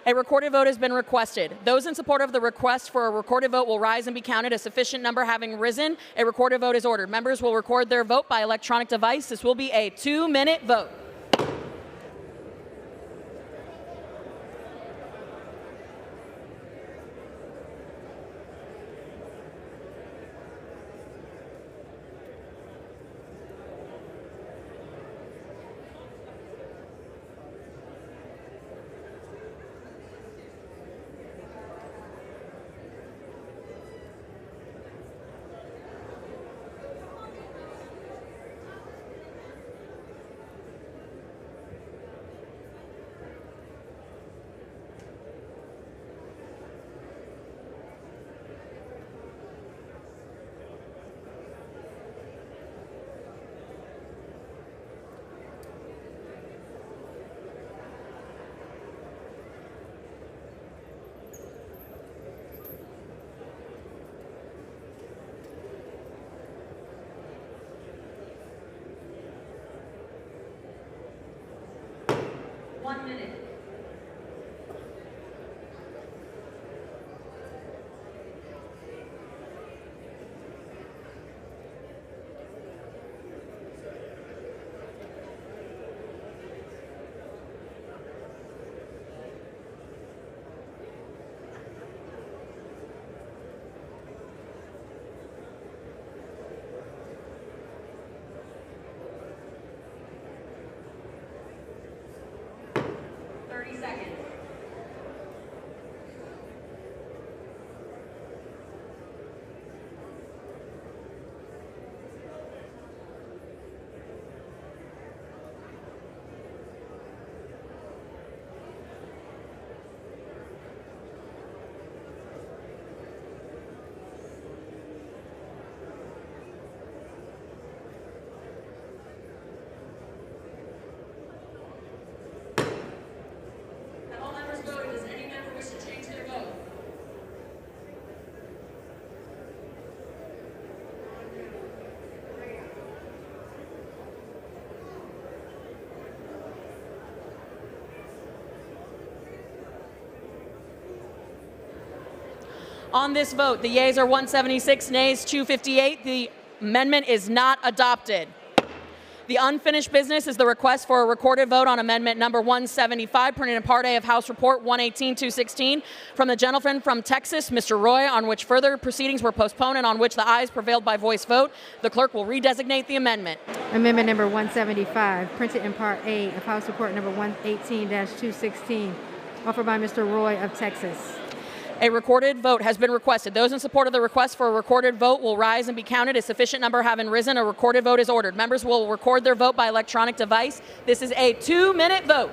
A recorded vote has been requested. Those in support of the request for a recorded vote will rise and be counted. A sufficient number having risen, a recorded vote is ordered. Members will record their vote by electronic device. This will be a 2-minute vote. On this vote, the yeas are 176, nays 258. The amendment is not adopted. The unfinished business is the request for a recorded vote on Amendment number 175, printed in Part A of House Report 118-216, from the gentleman from Texas, Mr. Roy, on which further proceedings were postponed and on which the ayes prevailed by voice vote. The clerk will redesignate the amendment. Amendment number 175, printed in Part A of House Report number 118-216, offered by Mr. Roy of Texas. A recorded vote has been requested. Those in support of the request for a recorded vote will rise and be counted. A sufficient number having risen, a recorded vote is ordered. Members will record their vote by electronic device. This is a 2-minute vote.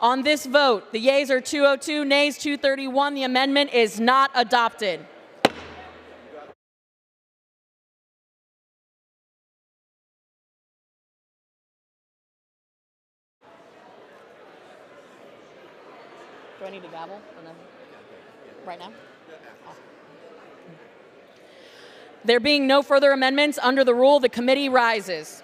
On this vote, the yeas are 202, nays 231. The amendment is not adopted. Do I need a gavel? Or no? Right now? Oh. There being no further amendments under the rule, the committee rises.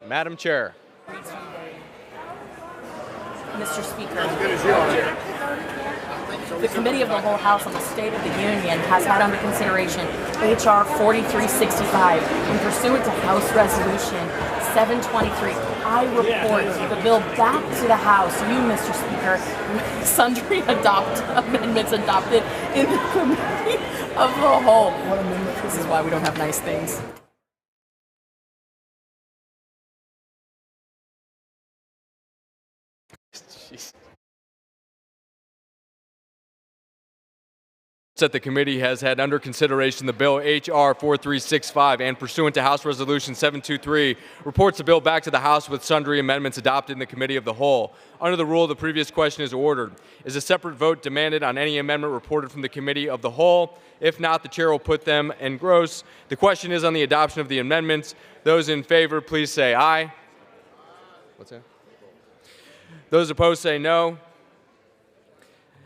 Madam Chair. Mr. Speaker, the Committee of the Whole House on the State of the Union has had under consideration H.R. 4365 and pursuant to House Resolution 723. I report the bill back to the House. You, Mr. Speaker, sundry amendments adopted in the Committee of the Whole. What amendment? This is why we don't have nice things. That the committee has had under consideration the bill H.R. 4365 and pursuant to House Resolution 723 reports the bill back to the House with sundry amendments adopted in the Committee of the Whole. Under the rule, the previous question is ordered. Is a separate vote demanded on any amendment reported from the Committee of the Whole? If not, the chair will put them en gross. The question is on the adoption of the amendments. Those in favor, please say aye. What's that? Those opposed say no.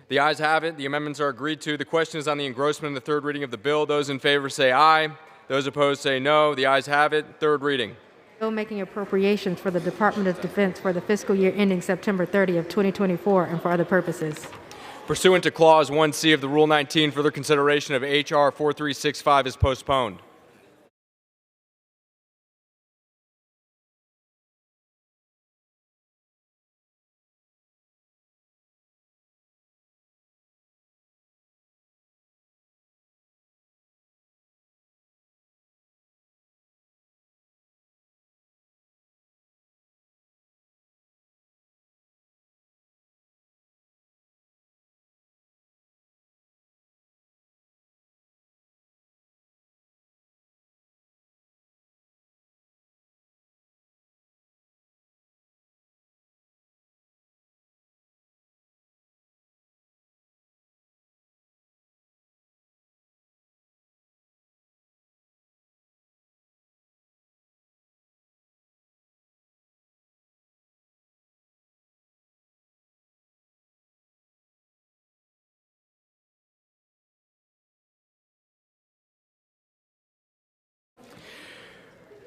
The ayes have it. The amendments are agreed to. The question is on the engrossment in the third reading of the bill. Those in favor say aye. Those opposed say no. The ayes have it. Third reading. Bill making appropriations for the Department of Defense for the fiscal year ending September 30th, 2024, and for other purposes. Pursuant to Clause 1C of the Rule 19, further consideration of H.R. 4365 is postponed.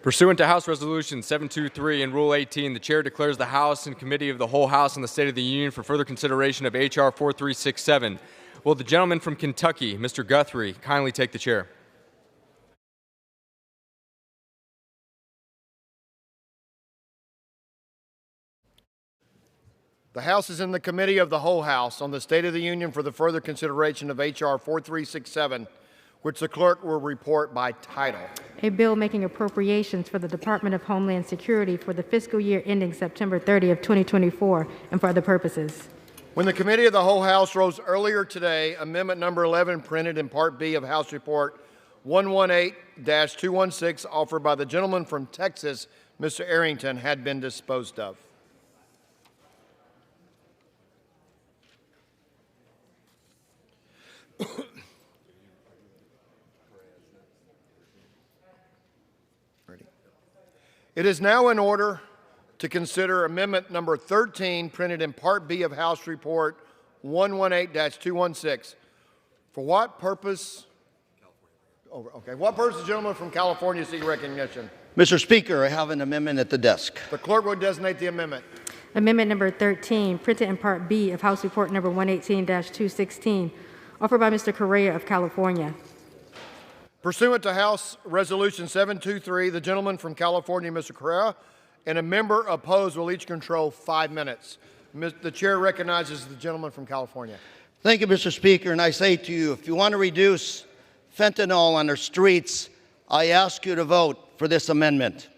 Pursuant to House Resolution 723 and Rule 18, the Chair declares the House and Committee of the Whole House on the State of the Union for further consideration of H.R. 4367. Will the gentleman from Kentucky, Mr. Guthrie, kindly take the chair? The House is in the Committee of the Whole House on the State of the Union for the further consideration of H.R. 4367, which the clerk will report by title. A bill making appropriations for the Department of Homeland Security for the fiscal year ending September 30th, 2024, and for other purposes. When the Committee of the Whole House rose earlier today, Amendment Number 11, printed in Part B of House Report 118-216, offered by the gentleman from Texas, Mr. Arrington, had been disposed of. It is now in order to consider Amendment Number 13, printed in Part B of House Report 118-216. For what purpose? Oh, okay. What purpose does the gentleman from California seek recognition? Mr. Speaker, I have an amendment at the desk. The clerk will designate the amendment. Amendment number 13, printed in Part B of House Report number 118-216, offered by Mr. Correa of California. Pursuant to House Resolution 723, the gentleman from California, Mr. Carrera, and a member opposed will each control 5 minutes. The chair recognizes the gentleman from California. Thank you, Mr. Speaker. And I say to you, if you want to reduce fentanyl on our streets, I ask you to vote for this amendment.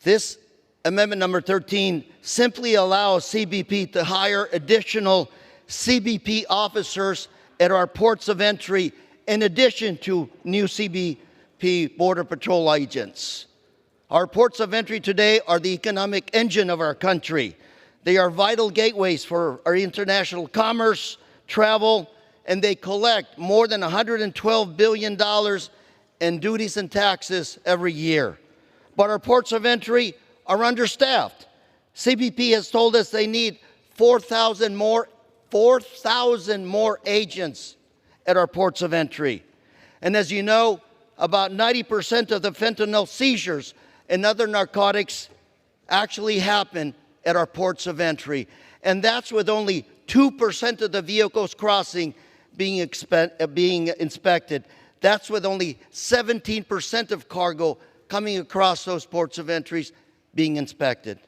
This amendment number 13 simply allows CBP to hire additional CBP officers at our ports of entry in addition to new CBP Border Patrol agents. Our ports of entry today are the economic engine of our country. They are vital gateways for our international commerce, travel, and they collect more than $112 billion in duties and taxes every year. But our ports of entry are understaffed. CBP has told us they need 4,000 more agents at our ports of entry. And as you know, about 90% of the fentanyl seizures and other narcotics actually happen at our ports of entry. And that's with only 2% of the vehicles crossing being inspected. That's with only 17% of cargo coming across those ports of entries being inspected.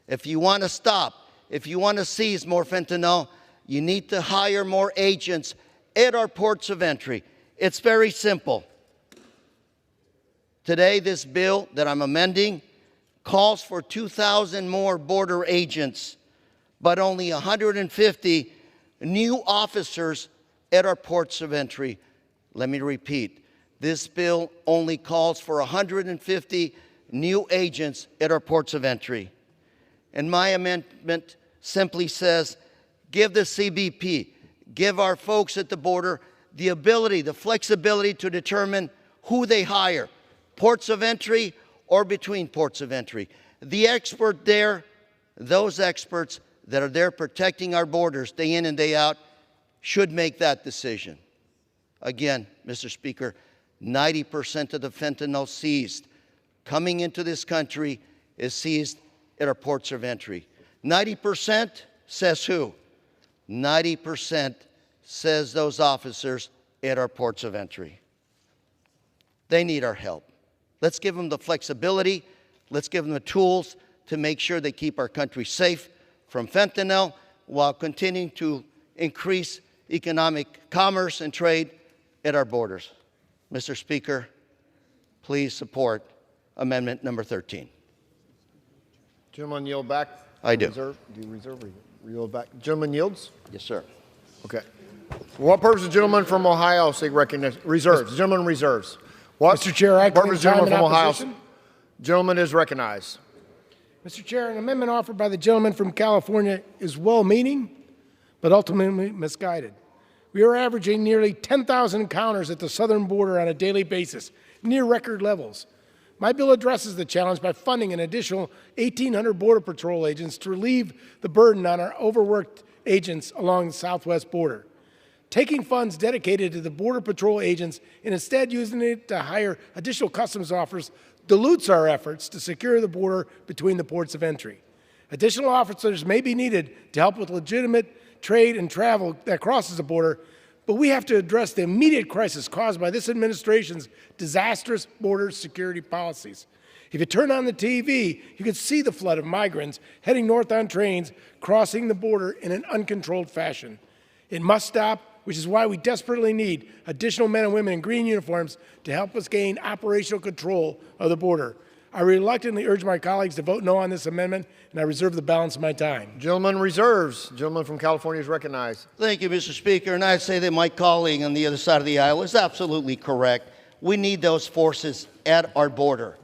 If you want to stop, if you want to seize more fentanyl, you need to hire more agents at our ports of entry. It's very simple. Today, this bill that I'm amending calls for 2,000 more border agents, but only 150 new officers at our ports of entry. Let me repeat. This bill only calls for 150 new agents at our ports of entry. And my amendment simply says, give the CBP, give our folks at the border the ability, the flexibility to determine who they hire, ports of entry or between ports of entry. The expert there, those experts that are there protecting our borders day in and day out, should make that decision. Again, Mr. Speaker, 90% of the fentanyl seized coming into this country is seized at our ports of entry. 90% says who? 90% says those officers at our ports of entry. They need our help. Let's give them the flexibility. Let's give them the tools to make sure they keep our country safe from fentanyl while continuing to increase economic commerce and trade at our borders. Mr. Speaker, please support amendment number 13. Gentleman yield back? I do. Reserve? Do you reserve or yield back? Gentleman yields? Yes, sir. Okay. For what purpose the gentleman from Ohio seek recognition? Reserves. Gentleman reserves. What? Mr. Chair, I claim purpose time gentleman in from Ohio? opposition. Gentleman is recognized. Mr. Chair, an amendment offered by the gentleman from California is well-meaning, but ultimately misguided. We are averaging nearly 10,000 encounters at the southern border on a daily basis, near record levels. My bill addresses the challenge by funding an additional 1,800 Border Patrol agents to relieve the burden on our overworked agents along the southwest border. Taking funds dedicated to the Border Patrol agents and instead using it to hire additional customs officers dilutes our efforts to secure the border between the ports of entry. Additional officers may be needed to help with legitimate trade and travel that crosses the border, but we have to address the immediate crisis caused by this administration's disastrous border security policies. If you turn on the TV, you can see the flood of migrants heading north on trains crossing the border in an uncontrolled fashion. It must stop, which is why we desperately need additional men and women in green uniforms to help us gain operational control of the border. I reluctantly urge my colleagues to vote no on this amendment, and I reserve the balance of my time. Gentleman reserves. Gentleman from California is recognized. Thank you, Mr. Speaker. And I'd say that my colleague on the other side of the aisle is absolutely correct. We need those forces at our border.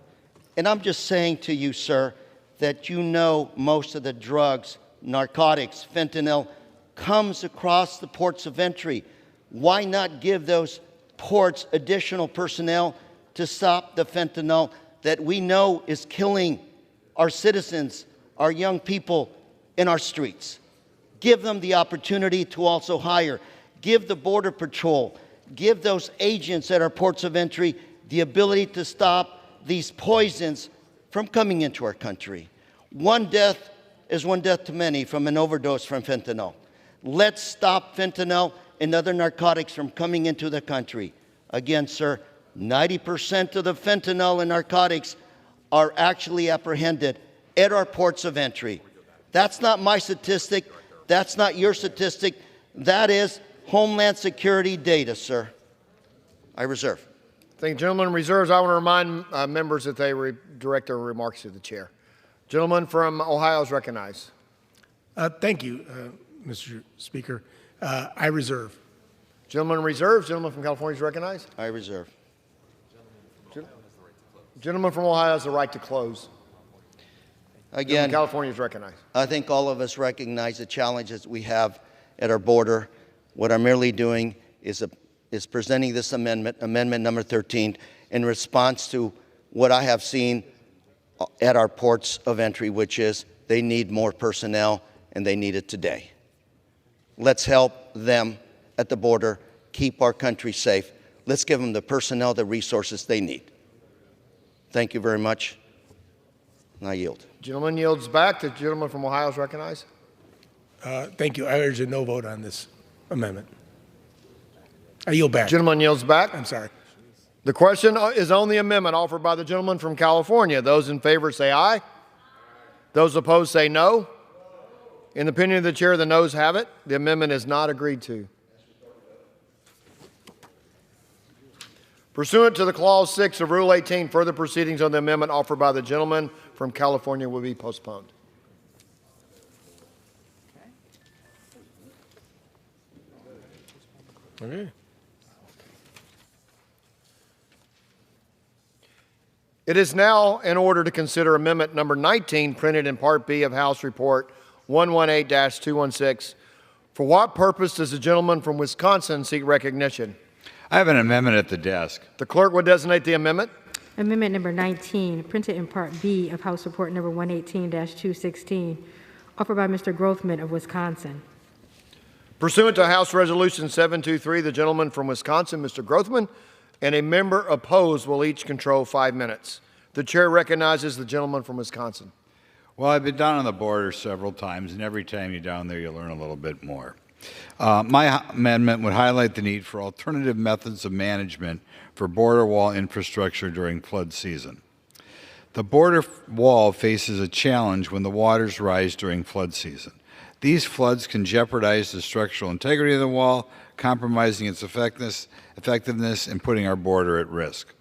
And I'm just saying to you, sir, that you know most of the drugs, narcotics, fentanyl, comes across the ports of entry. Why not give those ports additional personnel to stop the fentanyl that we know is killing our citizens, our young people in our streets? Give them the opportunity to also hire. Give the Border Patrol, give those agents at our ports of entry the ability to stop these poisons from coming into our country. One death is one death too many from an overdose from fentanyl. Let's stop fentanyl and other narcotics from coming into the country. Again, sir, 90% of the fentanyl and narcotics are actually apprehended at our ports of entry. That's not my statistic. That's not your statistic. That is Homeland Security data, sir. I reserve. Thank you, gentleman. Reserves. I want to remind members that they direct their remarks to the chair. Gentleman from Ohio is recognized. Thank you, Mr. Speaker. I reserve. Gentleman reserves. Gentleman from California is recognized. I reserve. Gentleman from Ohio has the right to close. Again, California is recognized. I think all of us recognize the challenges we have at our border. What I'm merely doing is presenting this amendment, Amendment number 13, in response to what I have seen at our ports of entry, which is they need more personnel, and they need it today. Let's help them at the border keep our country safe. Let's give them the personnel, the resources they need. Thank you very much, and I yield. Gentleman yields back. The gentleman from Ohio is recognized. Thank you. I urge a no vote on this amendment. I yield back. Gentleman yields back. I'm sorry. The question is on the amendment offered by the gentleman from California. Those in favor say aye. Those opposed say no. In the opinion of the chair, the noes have it. The amendment is not agreed to. Pursuant to the Clause 6 of Rule 18, further proceedings on the amendment offered by the gentleman from California will be postponed. Okay. It is now in order to consider Amendment number 19, printed in Part B of House Report 118-216. For what purpose does the gentleman from Wisconsin seek recognition? I have an amendment at the desk. The clerk will designate the amendment. Amendment number 19, printed in Part B of House Report number 118-216, offered by Mr. Grothman of Wisconsin. Pursuant to House Resolution 723, the gentleman from Wisconsin, Mr. Grothman, and a member opposed will each control 5 minutes. The chair recognizes the gentleman from Wisconsin. Well, I've been down on the border several times, and every time you're down there, you learn a little bit more. My amendment would highlight the need for alternative methods of management for border wall infrastructure during flood season. The border wall faces a challenge when the waters rise during flood season. These floods can jeopardize the structural integrity of the wall, compromising its effectiveness and putting our border at risk.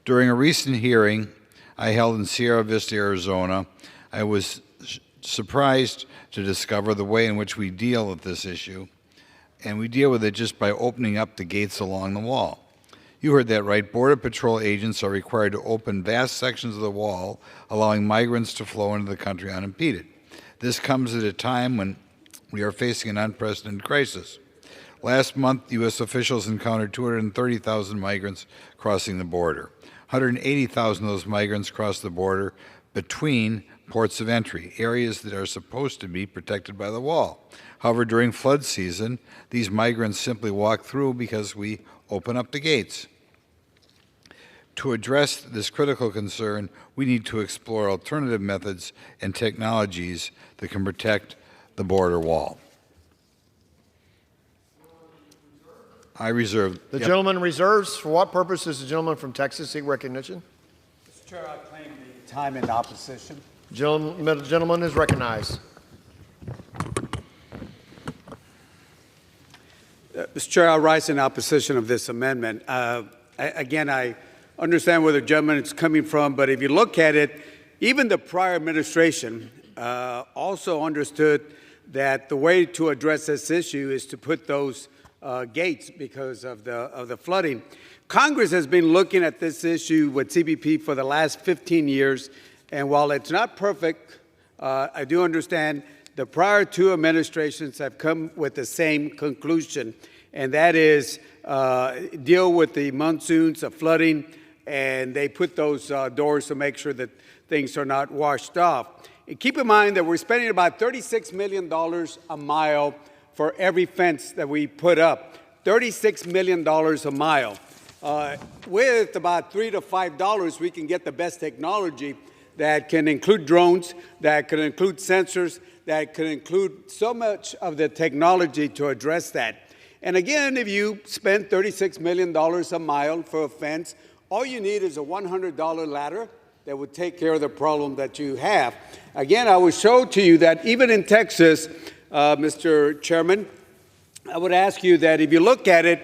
During a recent hearing I held in Sierra Vista, Arizona, I was surprised to discover the way in which we deal with this issue, and we deal with it just by opening up the gates along the wall. You heard that right. Border Patrol agents are required to open vast sections of the wall, allowing migrants to flow into the country unimpeded. This comes at a time when we are facing an unprecedented crisis. Last month, U.S. officials encountered 230,000 migrants crossing the border. 180,000 of those migrants crossed the border between ports of entry, areas that are supposed to be protected by the wall. However, during flood season, these migrants simply walk through because we open up the gates. To address this critical concern, we need to explore alternative methods and technologies that can protect the border wall. I reserve. The gentleman reserves. For what purpose does the gentleman from Texas seek recognition? Mr. Chair, I claim the time in opposition. Gentleman is recognized. Mr. Chair, I'll rise in opposition of this amendment. Again, I understand where the gentleman is coming from, but if you look at it, even the prior administration also understood that the way to address this issue is to put those gates because of the flooding. Congress has been looking at this issue with CBP for the last 15 years, and while it's not perfect, I do understand the prior two administrations have come with the same conclusion, and that is deal with the monsoons of flooding, and they put those doors to make sure that things are not washed off. And keep in mind that we're spending about $36 million a mile for every fence that we put up. $36 million a mile. With about $3 to $5, we can get the best technology that can include drones, that can include sensors, that can include so much of the technology to address that. And again, if you spend $36 million a mile for a fence, all you need is a $100 ladder that would take care of the problem that you have. Again, I would show to you that even in Texas, Mr. Chairman, I would ask you that if you look at it,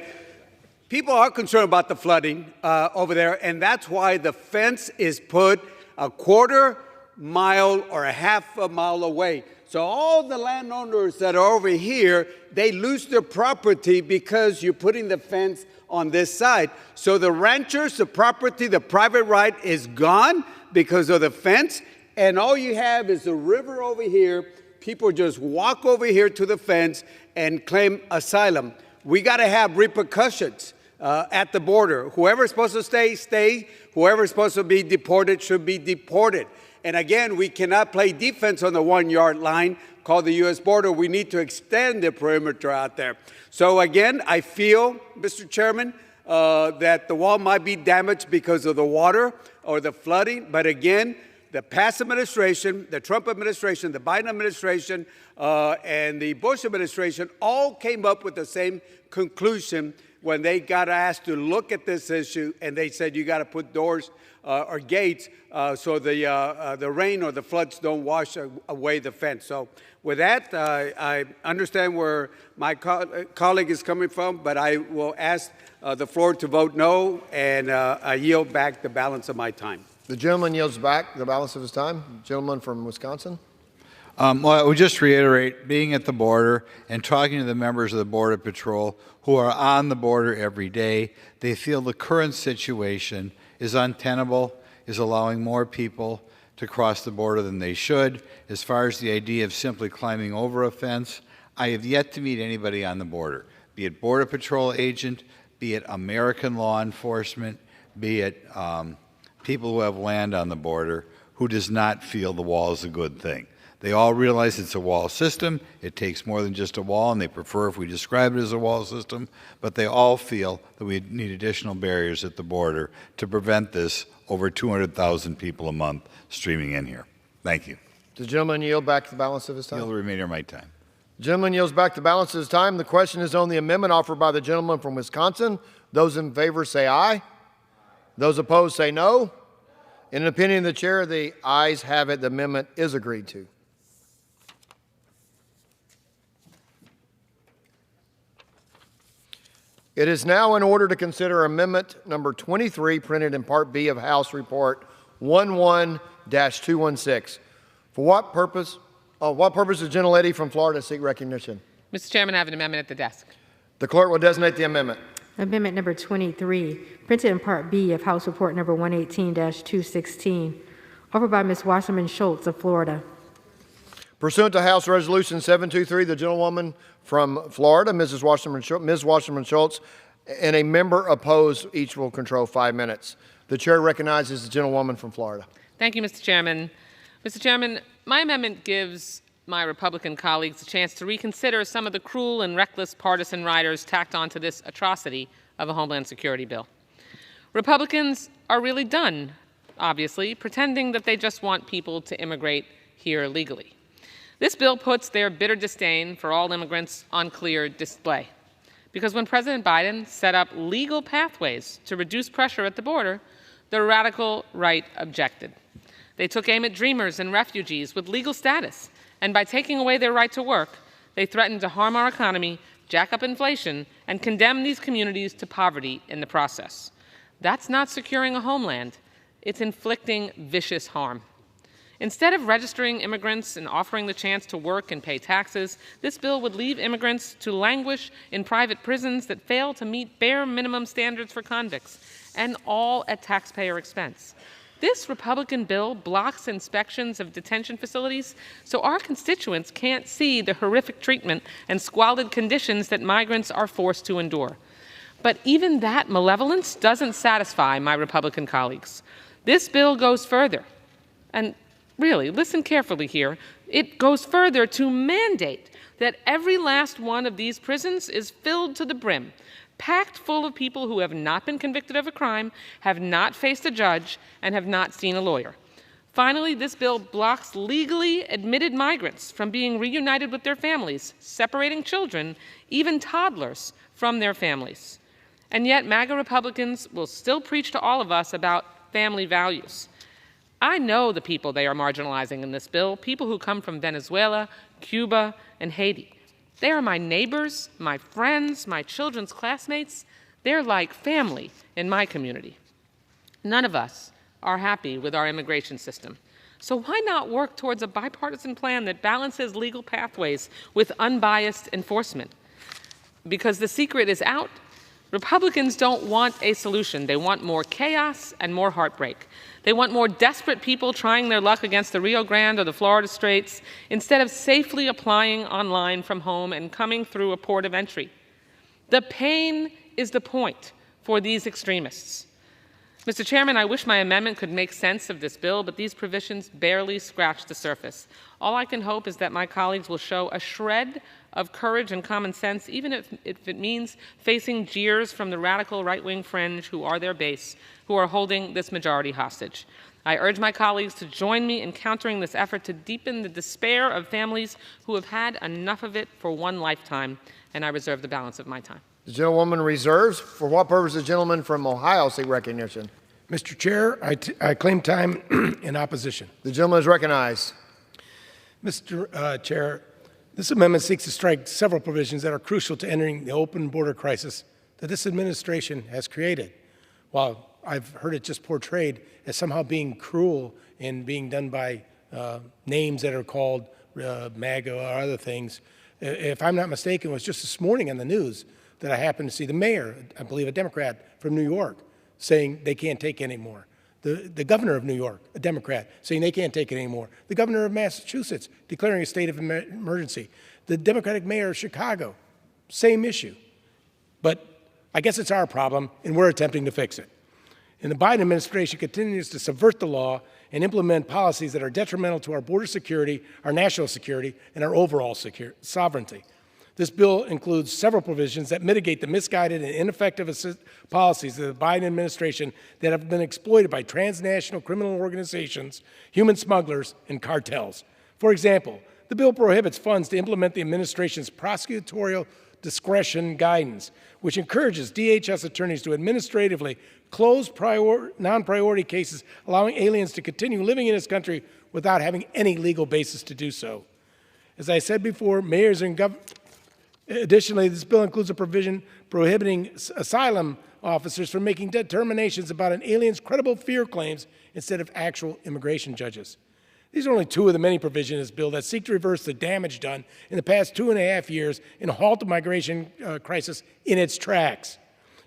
people are concerned about the flooding over there, and that's why the fence is put a quarter mile or a half a mile away. So all the landowners that are over here, they lose their property because you're putting the fence on this side. So the ranchers, the property, the private right is gone because of the fence, and all you have is the river over here. People just walk over here to the fence and claim asylum. We got to have repercussions at the border. Whoever's supposed to stay, stay. Whoever's supposed to be deported should be deported. And again, we cannot play defense on the 1 yard line called the U.S. border. We need to extend the perimeter out there. So again, I feel, Mr. Chairman, that the wall might be damaged because of the water or the flooding. But again, the past administration, the Trump administration, the Biden administration, and the Bush administration all came up with the same conclusion when they got asked to look at this issue, and they said you got to put doors or gates so the rain or the floods don't wash away the fence. So with that, I understand where my colleague is coming from, but I will ask the floor to vote no, and I yield back the balance of my time. The gentleman yields back the balance of his time. Gentleman from Wisconsin. Well, I would just reiterate, being at the border and talking to the members of the Border Patrol who are on the border every day, they feel the current situation is untenable, is allowing more people to cross the border than they should. As far as the idea of simply climbing over a fence, I have yet to meet anybody on the border, be it Border Patrol agent, be it American law enforcement, be it people who have land on the border, who does not feel the wall is a good thing. They all realize it's a wall system. It takes more than just a wall, and they prefer if we describe it as a wall system, but they all feel that we need additional barriers at the border to prevent this over 200,000 people a month streaming in here. Thank you. Does the gentleman yield back the balance of his time? Yield the remainder of my time. The gentleman yields back the balance of his time. The question is on the amendment offered by the gentleman from Wisconsin. Those in favor say aye. Those opposed say no. In an opinion of the chair, the ayes have it. The amendment is agreed to. It is now in order to consider amendment number 23, printed in Part B of House Report 11-216. For what purpose? What purpose does gentlelady from Florida seek recognition? Mr. Chairman, I have an amendment at the desk. The clerk will designate the amendment. Amendment number 23, printed in Part B of House Report number 118-216, offered by Ms. Wasserman Schultz of Florida. Pursuant to House Resolution 723, the gentlewoman from Florida, Ms. Wasserman Schultz, and a member opposed, each will control 5 minutes. The chair recognizes the gentlewoman from Florida. Thank you, Mr. Chairman. Mr. Chairman, my amendment gives my Republican colleagues a chance to reconsider some of the cruel and reckless partisan riders tacked onto this atrocity of a Homeland Security bill. Republicans are really done, obviously, pretending that they just want people to immigrate here legally. This bill puts their bitter disdain for all immigrants on clear display. Because when President Biden set up legal pathways to reduce pressure at the border, the radical right objected. They took aim at dreamers and refugees with legal status, and by taking away their right to work, they threatened to harm our economy, jack up inflation, and condemn these communities to poverty in the process. That's not securing a homeland. It's inflicting vicious harm. Instead of registering immigrants and offering the chance to work and pay taxes, this bill would leave immigrants to languish in private prisons that fail to meet bare minimum standards for convicts, and all at taxpayer expense. This Republican bill blocks inspections of detention facilities so our constituents can't see the horrific treatment and squalid conditions that migrants are forced to endure. But even that malevolence doesn't satisfy my Republican colleagues. This bill goes further, and really, listen carefully here. It goes further to mandate that every last one of these prisons is filled to the brim, packed full of people who have not been convicted of a crime, have not faced a judge, and have not seen a lawyer. Finally, this bill blocks legally admitted migrants from being reunited with their families, separating children, even toddlers, from their families. And yet, MAGA Republicans will still preach to all of us about family values. I know the people they are marginalizing in this bill, people who come from Venezuela, Cuba, and Haiti. They are my neighbors, my friends, my children's classmates. They're like family in my community. None of us are happy with our immigration system. So why not work towards a bipartisan plan that balances legal pathways with unbiased enforcement? Because the secret is out. Republicans don't want a solution. They want more chaos and more heartbreak. They want more desperate people trying their luck against the Rio Grande or the Florida Straits instead of safely applying online from home and coming through a port of entry. The pain is the point for these extremists. Mr. Chairman, I wish my amendment could make sense of this bill, but these provisions barely scratch the surface. All I can hope is that my colleagues will show a shred of courage and common sense, even if it means facing jeers from the radical right-wing fringe who are their base, who are holding this majority hostage. I urge my colleagues to join me in countering this effort to deepen the despair of families who have had enough of it for one lifetime, and I reserve the balance of my time. The gentlewoman reserves. For what purpose the gentleman from Ohio seek recognition? Mr. Chair, I claim time in opposition. The gentleman is recognized. Mr. Chair, this amendment seeks to strike several provisions that are crucial to entering the open border crisis that this administration has created. While I've heard it just portrayed as somehow being cruel and being done by names that are called MAGA or other things, if I'm not mistaken, it was just this morning on the news that I happened to see the mayor, I believe a Democrat from New York, saying they can't take any more. The governor of New York, a Democrat, saying they can't take it anymore. The governor of Massachusetts declaring a state of emergency. The Democratic mayor of Chicago, same issue. But I guess it's our problem, and we're attempting to fix it. And the Biden administration continues to subvert the law and implement policies that are detrimental to our border security, our national security, and our overall sovereignty. This bill includes several provisions that mitigate the misguided and ineffective policies of the Biden administration that have been exploited by transnational criminal organizations, human smugglers, and cartels. For example, the bill prohibits funds to implement the administration's prosecutorial discretion guidance, which encourages DHS attorneys to administratively close non-priority cases, allowing aliens to continue living in this country without having any legal basis to do so. As I said before, mayors and additionally, this bill includes a provision prohibiting asylum officers from making determinations about an alien's credible fear claims instead of actual immigration judges. These are only two of the many provisions in this bill that seek to reverse the damage done in the past 2.5 years and halt the migration crisis in its tracks.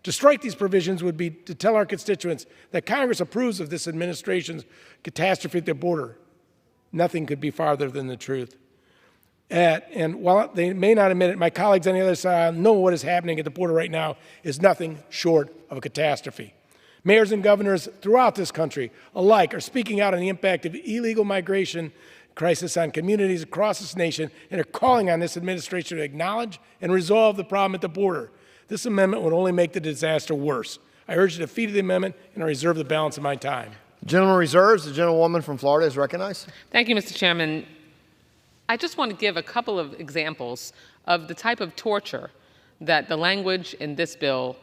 To strike these provisions would be to tell our constituents that Congress approves of this administration's catastrophe at the border. Nothing could be farther than the truth. And while they may not admit it, my colleagues on the other side know what is happening at the border right now is nothing short of a catastrophe. Mayors and governors throughout this country alike are speaking out on the impact of illegal migration crisis on communities across this nation and are calling on this administration to acknowledge and resolve the problem at the border. This amendment would only make the disaster worse. I urge the defeat of the amendment, and I reserve the balance of my time. The gentleman reserves. The gentlewoman from Florida is recognized. Thank you, Mr. Chairman. I just want to give a couple of examples of the type of torture that the language in this bill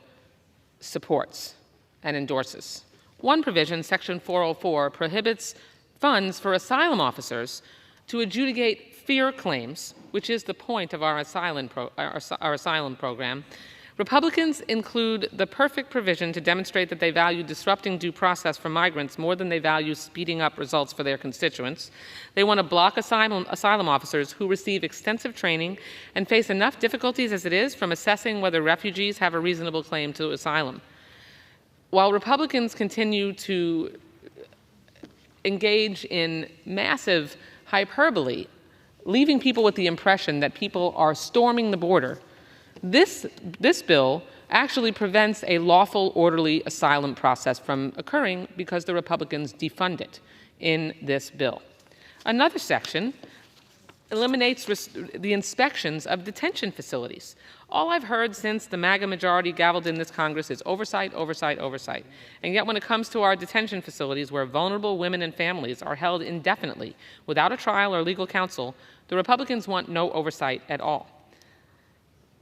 supports and endorses. One provision, Section 404, prohibits funds for asylum officers to adjudicate fear claims, which is the point of our asylum program. Republicans include the perfect provision to demonstrate that they value disrupting due process for migrants more than they value speeding up results for their constituents. They want to block asylum officers who receive extensive training and face enough difficulties as it is from assessing whether refugees have a reasonable claim to asylum. While Republicans continue to engage in massive hyperbole, leaving people with the impression that people are storming the border, this bill actually prevents a lawful, orderly asylum process from occurring because the Republicans defund it in this bill. Another section eliminates the inspections of detention facilities. All I've heard since the MAGA majority gavelled in this Congress is oversight, oversight, oversight. And yet when it comes to our detention facilities where vulnerable women and families are held indefinitely without a trial or legal counsel, the Republicans want no oversight at all.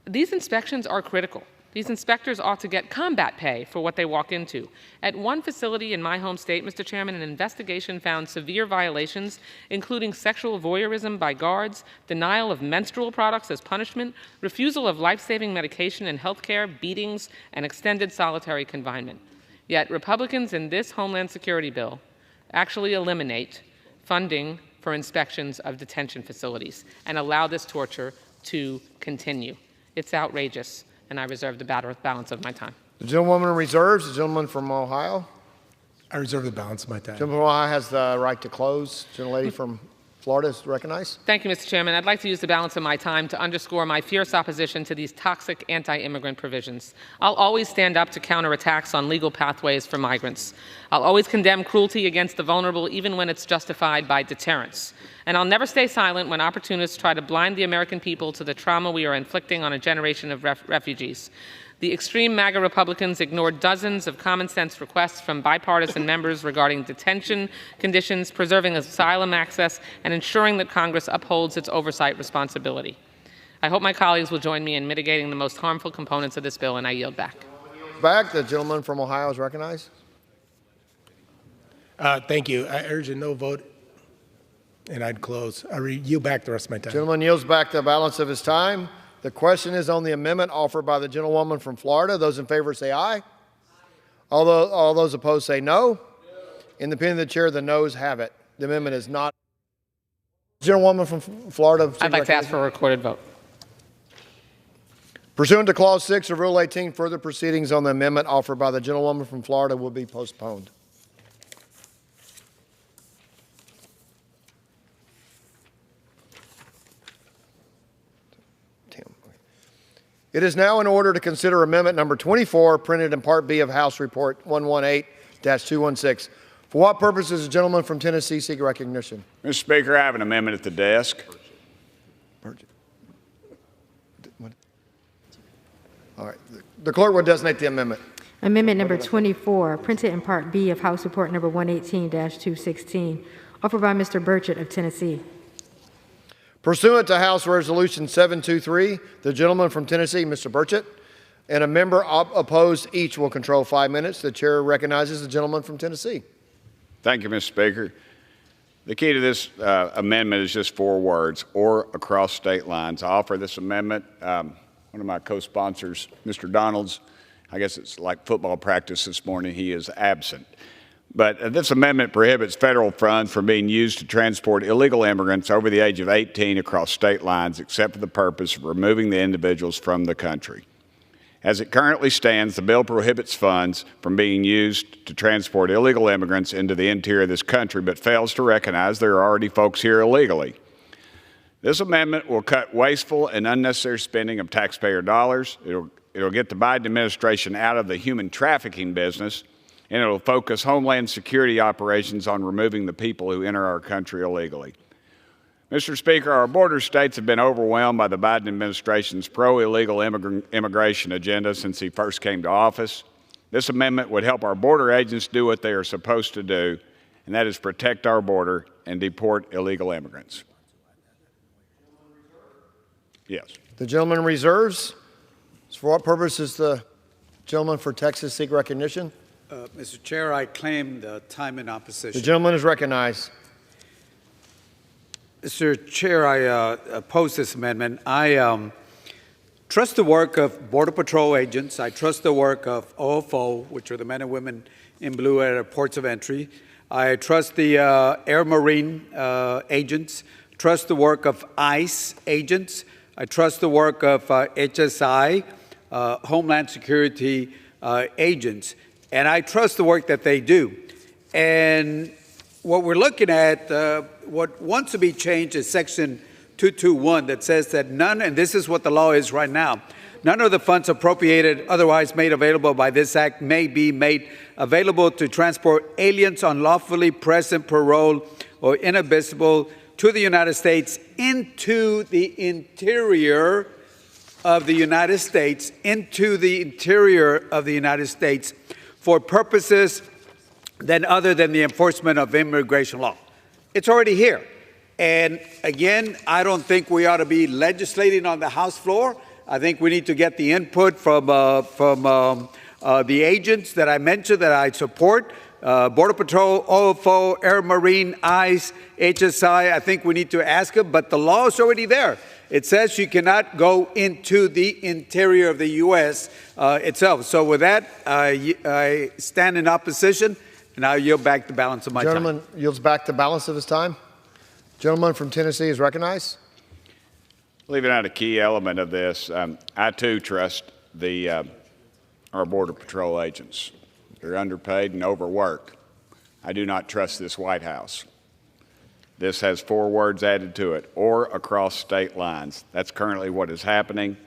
These inspections are critical. These inspectors ought to get combat pay for what they walk into. At one facility in my home state, Mr. Chairman, an investigation found severe violations, including sexual voyeurism by guards, denial of menstrual products as punishment, refusal of life-saving medication and health care, beatings, and extended solitary confinement. Yet Republicans in this Homeland Security bill actually eliminate funding for inspections of detention facilities and allow this torture to continue. It's outrageous. And I reserve the balance of my time. The gentlewoman reserves. The gentleman from Ohio. I reserve the balance of my time. The gentleman from Ohio has the right to close. The gentlelady from Florida is recognized. Thank you, Mr. Chairman. I'd like to use the balance of my time to underscore my fierce opposition to these toxic anti-immigrant provisions. I'll always stand up to counter attacks on legal pathways for migrants. I'll always condemn cruelty against the vulnerable, even when it's justified by deterrence. And I'll never stay silent when opportunists try to blind the American people to the trauma we are inflicting on a generation of refugees. The extreme MAGA Republicans ignored dozens of common-sense requests from bipartisan members regarding detention conditions, preserving asylum access, and ensuring that Congress upholds its oversight responsibility. I hope my colleagues will join me in mitigating the most harmful components of this bill, and I yield back. The gentleman from Ohio is recognized. Thank you. I urge a no vote, and I'd close. I yield back the rest of my time. Gentleman yields back the balance of his time. The question is on the amendment offered by the gentlewoman from Florida. Those in favor say aye. All those opposed say no. In the opinion of the chair, the noes have it. The amendment is not. Gentlewoman from Florida. I'd like to ask for a recorded vote. Pursuant to Clause 6 of Rule 18, further proceedings on the amendment offered by the gentlewoman from Florida will be postponed. It is now in order to consider amendment number 24, printed in Part B of House Report 118-216. For what purpose does the gentleman from Tennessee seek recognition? Mr. Speaker, I have an amendment at the desk. All right. The clerk will designate the amendment. Amendment number 24, printed in Part B of House Report number 118-216, offered by Mr. Burchett of Tennessee. Pursuant to House Resolution 723, the gentleman from Tennessee, Mr. Burchett, and a member opposed each will control 5 minutes. The chair recognizes the gentleman from Tennessee. Thank you, Mr. Speaker. The key to this amendment is just 4 words: or across state lines. I offer this amendment. One of my co-sponsors, Mr. Donalds, I guess it's like football practice this morning, he is absent. But this amendment prohibits federal funds from being used to transport illegal immigrants over the age of 18 across state lines, except for the purpose of removing the individuals from the country. As it currently stands, the bill prohibits funds from being used to transport illegal immigrants into the interior of this country, but fails to recognize there are already folks here illegally. This amendment will cut wasteful and unnecessary spending of taxpayer dollars. It'll get the Biden administration out of the human trafficking business, and it will focus Homeland Security operations on removing the people who enter our country illegally. Mr. Speaker, our border states have been overwhelmed by the Biden administration's pro-illegal immigration agenda since he first came to office. This amendment would help our border agents do what they are supposed to do, and that is protect our border and deport illegal immigrants. Yes. The gentleman reserves. For what purpose does the gentleman for Texas seek recognition? Mr. Chair, I claim the time in opposition. The gentleman is recognized. Mr. Chair, I oppose this amendment. I trust the work of Border Patrol agents. I trust the work of OFO, which are the men and women in blue at our ports of entry. I trust the Air Marine agents, trust the work of ICE agents. I trust the work of HSI, Homeland Security agents. And I trust the work that they do. And what we're looking at, what wants to be changed is Section 221 that says that none, and this is what the law is right now, none of the funds appropriated, otherwise made available by this act, may be made available to transport aliens unlawfully present, parole, or inadmissible to the United States into the interior of the United States, for purposes other than the enforcement of immigration law. It's already here. And again, I don't think we ought to be legislating on the House floor. I think we need to get the input from the agents that I mentioned that I support. Border Patrol, OFO, Air Marine, ICE, HSI. I think we need to ask them, but the law is already there. It says you cannot go into the interior of the U.S. Itself. So with that, I stand in opposition, and I yield back the balance of my time. Gentleman yields back the balance of his time. Gentleman from Tennessee is recognized. Leaving out a key element of this, I too trust our Border Patrol agents. They're underpaid and overworked. I do not trust this White House. This has 4 words added to it, or across state lines. That's currently what is happening.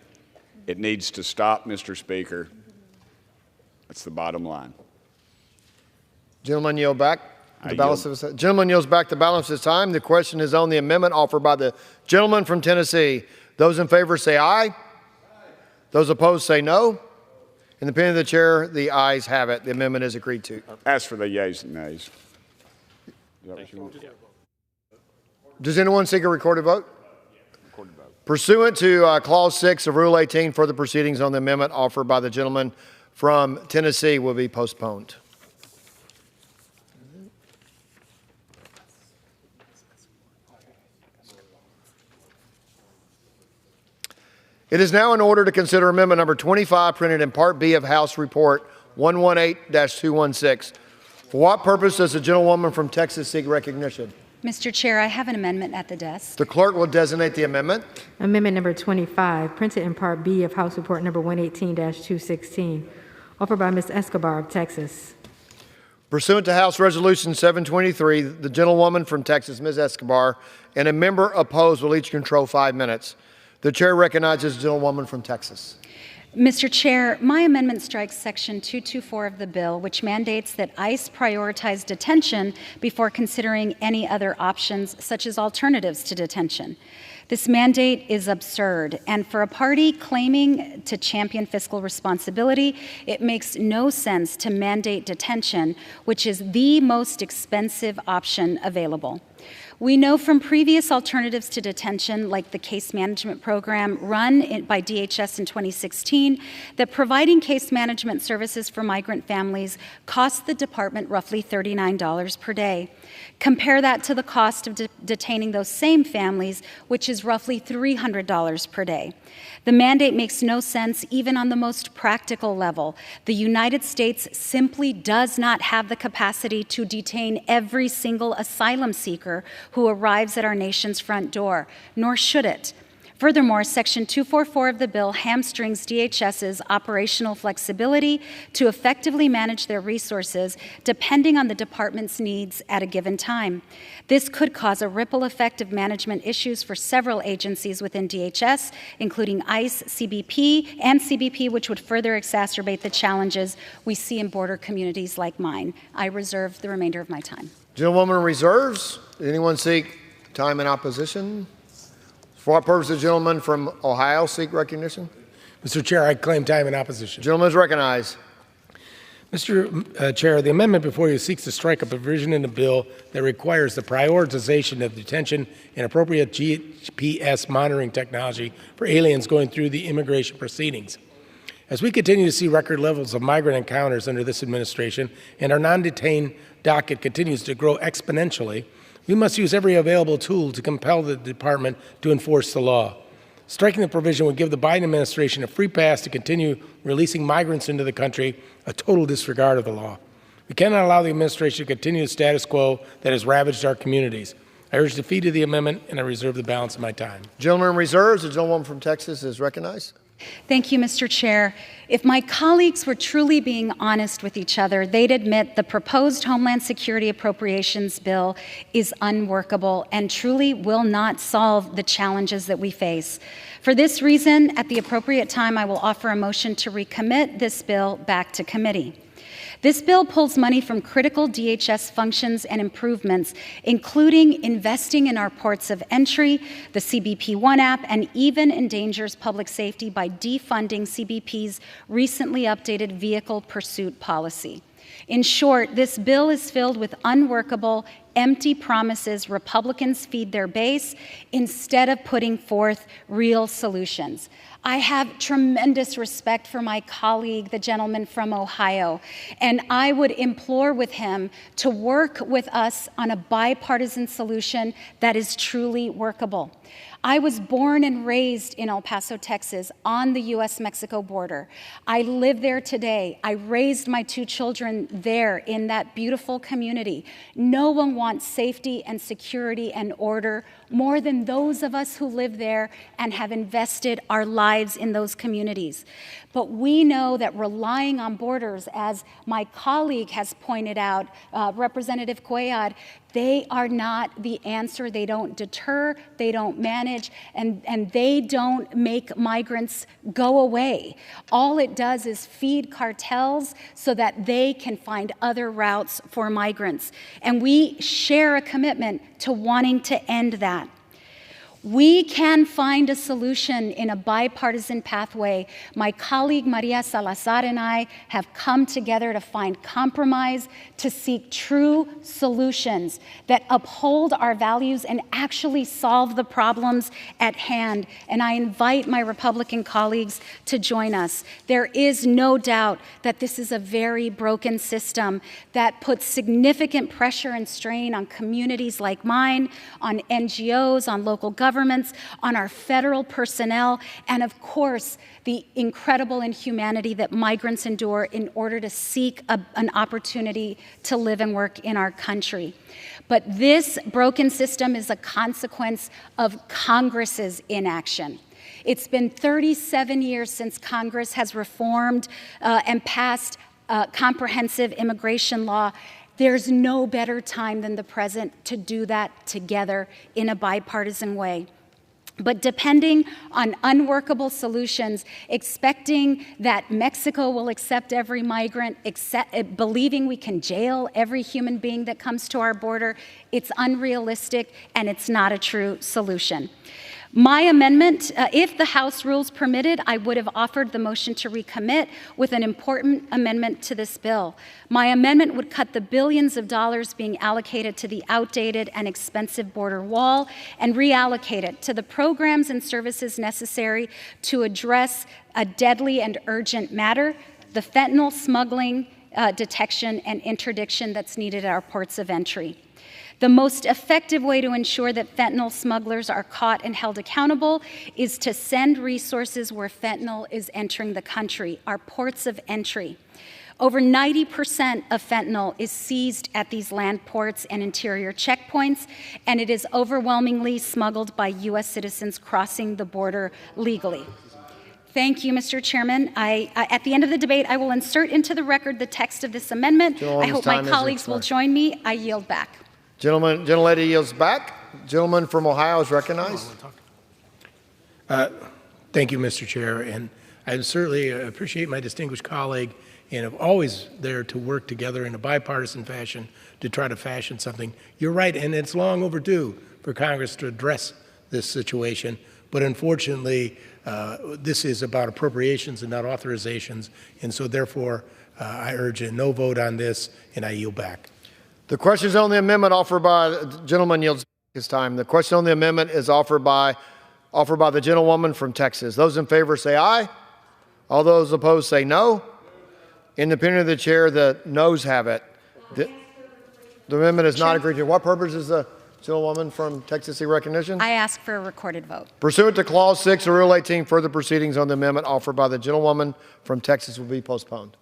It needs to stop, Mr. Speaker. That's the bottom line. Gentleman yield back the balance of his time. Gentleman yields back the balance of his time. The question is on the amendment offered by the gentleman from Tennessee. Those in favor say aye. Aye. Those opposed say no. In the opinion of the chair, the ayes have it. The amendment is agreed to. Ask for the yeas and nays. Is that what you want? Does anyone seek a recorded vote? Recorded vote. Pursuant to Clause 6 of Rule 18, further proceedings on the amendment offered by the gentleman from Tennessee will be postponed. It is now in order to consider amendment number 25, printed in Part B of House Report 118-216. For what purpose does the gentlewoman from Texas seek recognition? Mr. Chair, I have an amendment at the desk. The clerk will designate the amendment. Amendment number 25, printed in Part B of House Report number 118-216, offered by Ms. Escobar of Texas. Pursuant to House Resolution 723, the gentlewoman from Texas, Ms. Escobar, and a member opposed will each control 5 minutes. The chair recognizes the gentlewoman from Texas. Mr. Chair, my amendment strikes Section 224 of the bill, which mandates that ICE prioritize detention before considering any other options, such as alternatives to detention. This mandate is absurd, and for a party claiming to champion fiscal responsibility, it makes no sense to mandate detention, which is the most expensive option available. We know from previous alternatives to detention, like the case management program run by DHS in 2016, that providing case management services for migrant families costs the department roughly $39 per day. Compare that to the cost of detaining those same families, which is roughly $300 per day. The mandate makes no sense even on the most practical level. The United States simply does not have the capacity to detain every single asylum seeker who arrives at our nation's front door, nor should it. Furthermore, Section 244 of the bill hamstrings DHS's operational flexibility to effectively manage their resources depending on the department's needs at a given time. This could cause a ripple effect of management issues for several agencies within DHS, including ICE, CBP, which would further exacerbate the challenges we see in border communities like mine. I reserve the remainder of my time. Gentlewoman reserves. Did anyone seek time in opposition? For what purpose does the gentleman from Ohio seek recognition? Mr. Chair, I claim time in opposition. Gentleman is recognized. Mr. Chair, the amendment before you seeks to strike a provision in the bill that requires the prioritization of detention and appropriate GPS monitoring technology for aliens going through the immigration proceedings. As we continue to see record levels of migrant encounters under this administration and our non-detained docket continues to grow exponentially, we must use every available tool to compel the department to enforce the law. Striking the provision would give the Biden administration a free pass to continue releasing migrants into the country, a total disregard of the law. We cannot allow the administration to continue the status quo that has ravaged our communities. I urge defeat of the amendment, and I reserve the balance of my time. Gentleman reserves. The gentlewoman from Texas is recognized. Thank you, Mr. Chair. If my colleagues were truly being honest with each other, they'd admit the proposed Homeland Security Appropriations Bill is unworkable and truly will not solve the challenges that we face. For this reason, at the appropriate time, I will offer a motion to recommit this bill back to committee. This bill pulls money from critical DHS functions and improvements, including investing in our ports of entry, the CBP One app, and even endangers public safety by defunding CBP's recently updated vehicle pursuit policy. In short, this bill is filled with unworkable, empty promises Republicans feed their base instead of putting forth real solutions. I have tremendous respect for my colleague, the gentleman from Ohio, and I would implore with him to work with us on a bipartisan solution that is truly workable. I was born and raised in El Paso, Texas, on the U.S.-Mexico border. I live there today. I raised my 2 children there in that beautiful community. No one wants safety and security and order more than those of us who live there and have invested our lives in those communities. But we know that relying on borders, as my colleague has pointed out, Representative Cuellar, they are not the answer. They don't deter, they don't manage, and they don't make migrants go away. All it does is feed cartels so that they can find other routes for migrants. And we share a commitment to wanting to end that. We can find a solution in a bipartisan pathway. My colleague Maria Salazar and I have come together to find compromise, to seek true solutions that uphold our values and actually solve the problems at hand. And I invite my Republican colleagues to join us. There is no doubt that this is a very broken system that puts significant pressure and strain on communities like mine, on NGOs, on local governments, on our federal personnel, and of course, the incredible inhumanity that migrants endure in order to seek an opportunity to live and work in our country. But this broken system is a consequence of Congress's inaction. It's been 37 years since Congress has reformed and passed comprehensive immigration law. There's no better time than the present to do that together in a bipartisan way. But depending on unworkable solutions, expecting that Mexico will accept every migrant, believing we can jail every human being that comes to our border, it's unrealistic and it's not a true solution. My amendment, if the House rules permitted, I would have offered the motion to recommit with an important amendment to this bill. My amendment would cut the billions of dollars being allocated to the outdated and expensive border wall and reallocate it to the programs and services necessary to address a deadly and urgent matter, the fentanyl smuggling detection and interdiction that's needed at our ports of entry. The most effective way to ensure that fentanyl smugglers are caught and held accountable is to send resources where fentanyl is entering the country, our ports of entry. Over 90% of fentanyl is seized at these land ports and interior checkpoints, and it is overwhelmingly smuggled by U.S. citizens crossing the border legally. Thank you, Mr. Chairman. At the end of the debate, I will insert into the record the text of this amendment. I hope my colleagues will join me. I yield back. Gentlelady yields back. Gentleman from Ohio is recognized. Thank you, Mr. Chair, and I certainly appreciate my distinguished colleague and am always there to work together in a bipartisan fashion to try to fashion something. You're right, and it's long overdue for Congress to address this situation, but unfortunately, this is about appropriations and not authorizations, and so therefore, I urge a no vote on this, and I yield back. The question is on the amendment offered by the gentleman yields his time. The question on the amendment is offered by the gentlewoman from Texas. Those in favor say aye. All those opposed say no. In the opinion of the chair, the noes have it. The amendment is not agreed to. What purpose is the gentlewoman from Texas seek recognition? I ask for a recorded vote. Pursuant to Clause 6 of Rule 18, further proceedings on the amendment offered by the gentlewoman from Texas will be postponed.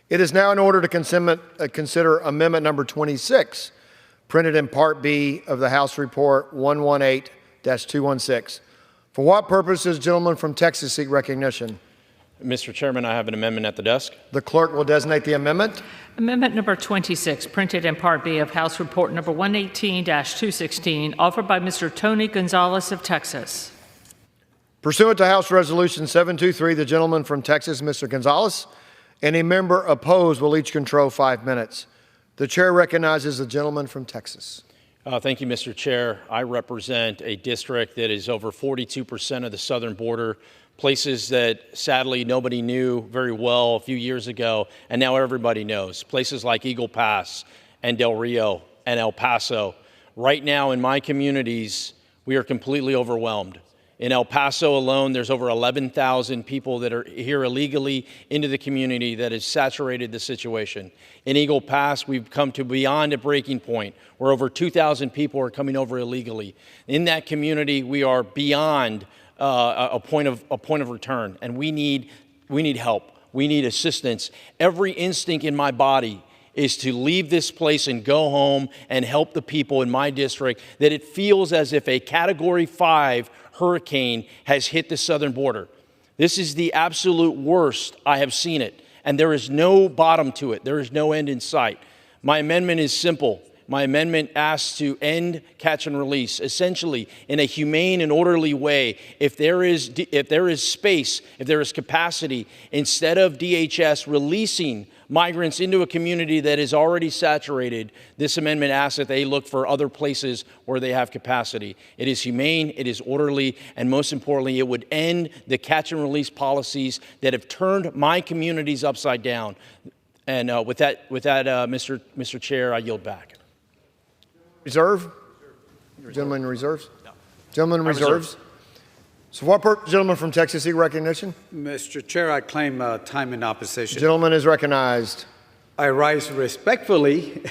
It is now in order to consider amendment number 26, printed in Part B of the House Report 118-216. For what purpose does the gentleman from Texas seek recognition? Mr. Chairman, I have an amendment at the desk. The clerk will designate the amendment. Amendment number 26, printed in Part B of House Report number 118-216, offered by Mr. Tony Gonzalez of Texas. Pursuant to House Resolution 723, the gentleman from Texas, Mr. Gonzalez, and a member opposed will each control 5 minutes. The chair recognizes the gentleman from Texas. Thank you, Mr. Chair. I represent a district that is over 42% of the southern border, places that sadly nobody knew very well a few years ago, and now everybody knows. Places like Eagle Pass and Del Rio and El Paso. Right now in my communities, we are completely overwhelmed. In El Paso alone, there's over 11,000 people that are here illegally into the community that has saturated the situation. In Eagle Pass, we've come to beyond a breaking point where over 2,000 people are coming over illegally. In that community, we are beyond a point of return, and we need help. We need assistance. Every instinct in my body is to leave this place and go home and help the people in my district, that it feels as if a Category 5 hurricane has hit the southern border. This is the absolute worst I have seen it, and there is no bottom to it. There is no end in sight. My amendment is simple. My amendment asks to end catch and release, essentially in a humane and orderly way. If there is space, if there is capacity, instead of DHS releasing migrants into a community that is already saturated, this amendment asks that they look for other places where they have capacity. It is humane, it is orderly, and most importantly, it would end the catch and release policies that have turned my communities upside down. And with that, Mr. Chair, I yield back. Reserve? Gentleman reserves? No. Gentleman reserves? So what gentleman from Texas seek recognition? Mr. Chair, I claim time in opposition. Gentleman is recognized. I rise respectfully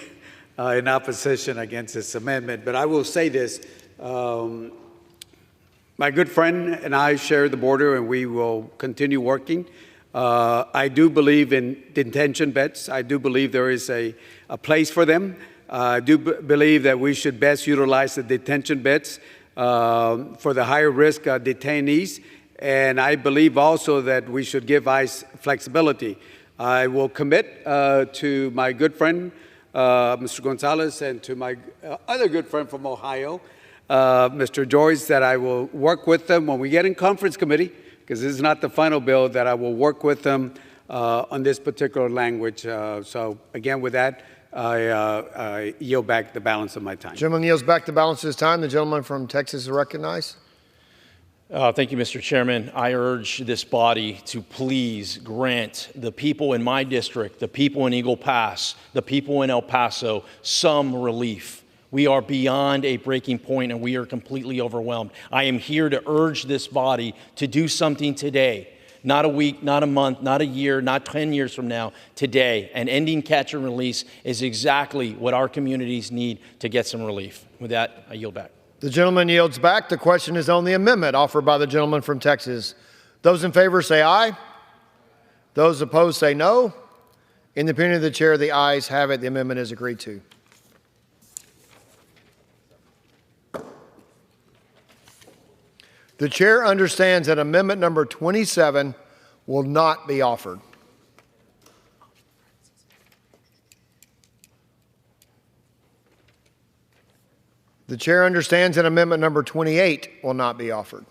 in opposition against this amendment, but I will say this. My good friend and I share the border, and we will continue working. I do believe in detention beds. I do believe there is a place for them. I do believe that we should best utilize the detention beds for the higher risk detainees. And I believe also that we should give ICE flexibility. I will commit to my good friend, Mr. Gonzalez, and to my other good friend from Ohio, Mr. Joyce, that I will work with them when we get in conference committee, because this is not the final bill, that I will work with them on this particular language. So again, with that, I yield back the balance of my time. Gentleman yields back the balance of his time. The gentleman from Texas is recognized. Thank you, Mr. Chairman. I urge this body to please grant the people in my district, the people in Eagle Pass, the people in El Paso, some relief. We are beyond a breaking point, and we are completely overwhelmed. I am here to urge this body to do something today. Not a week, not a month, not a year, not 10 years from now, today. And ending catch and release is exactly what our communities need to get some relief. With that, I yield back. The gentleman yields back. The question is on the amendment offered by the gentleman from Texas. Those in favor say aye. Those opposed say no. In the opinion of the chair, the ayes have it. The amendment is agreed to. The chair understands that amendment number 27 will not be offered. The chair understands that amendment number 28 will not be offered.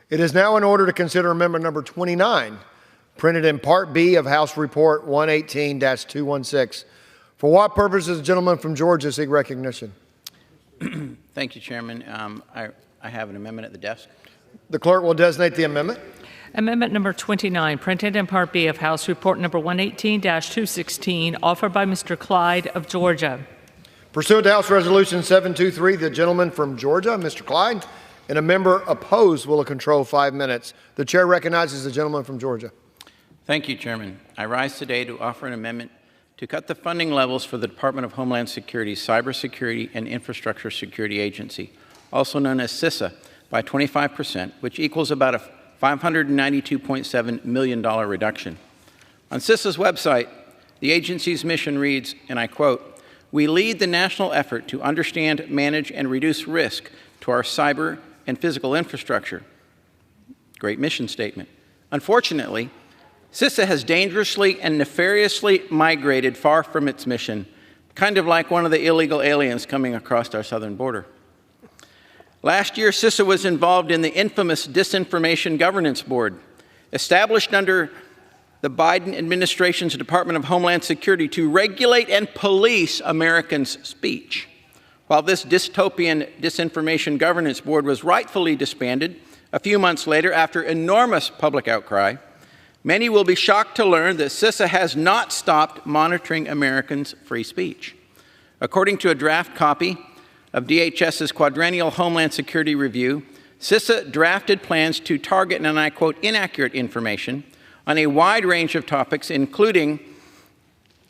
It is now in order to consider amendment number 29, printed in Part B of House Report 118-216. For what purpose does the gentleman from Georgia seek recognition? Thank you, Chairman. I have an amendment at the desk. The clerk will designate the amendment. Amendment number 29, printed in Part B of House Report number 118-216, offered by Mr. Clyde of Georgia. Pursuant to House Resolution 723, the gentleman from Georgia, Mr. Clyde, and a member opposed will control 5 minutes. The chair recognizes the gentleman from Georgia. Thank you, Chairman. I rise today to offer an amendment to cut the funding levels for the Department of Homeland Security's Cybersecurity and Infrastructure Security Agency, also known as CISA, by 25%, which equals about a $592.7 million reduction. On CISA's website, the agency's mission reads, and I quote, "We lead the national effort to understand, manage, and reduce risk to our cyber and physical infrastructure. Great mission statement. Unfortunately, CISA has dangerously and nefariously migrated far from its mission, kind of like one of the illegal aliens coming across our southern border. Last year, CISA was involved in the infamous Disinformation Governance Board, established under the Biden administration's Department of Homeland Security to regulate and police Americans' speech. While this dystopian Disinformation Governance Board was rightfully disbanded a few months later after enormous public outcry, many will be shocked to learn that CISA has not stopped monitoring Americans' free speech. According to a draft copy of DHS's quadrennial Homeland Security Review, CISA drafted plans to target, and I quote, inaccurate information on a wide range of topics, including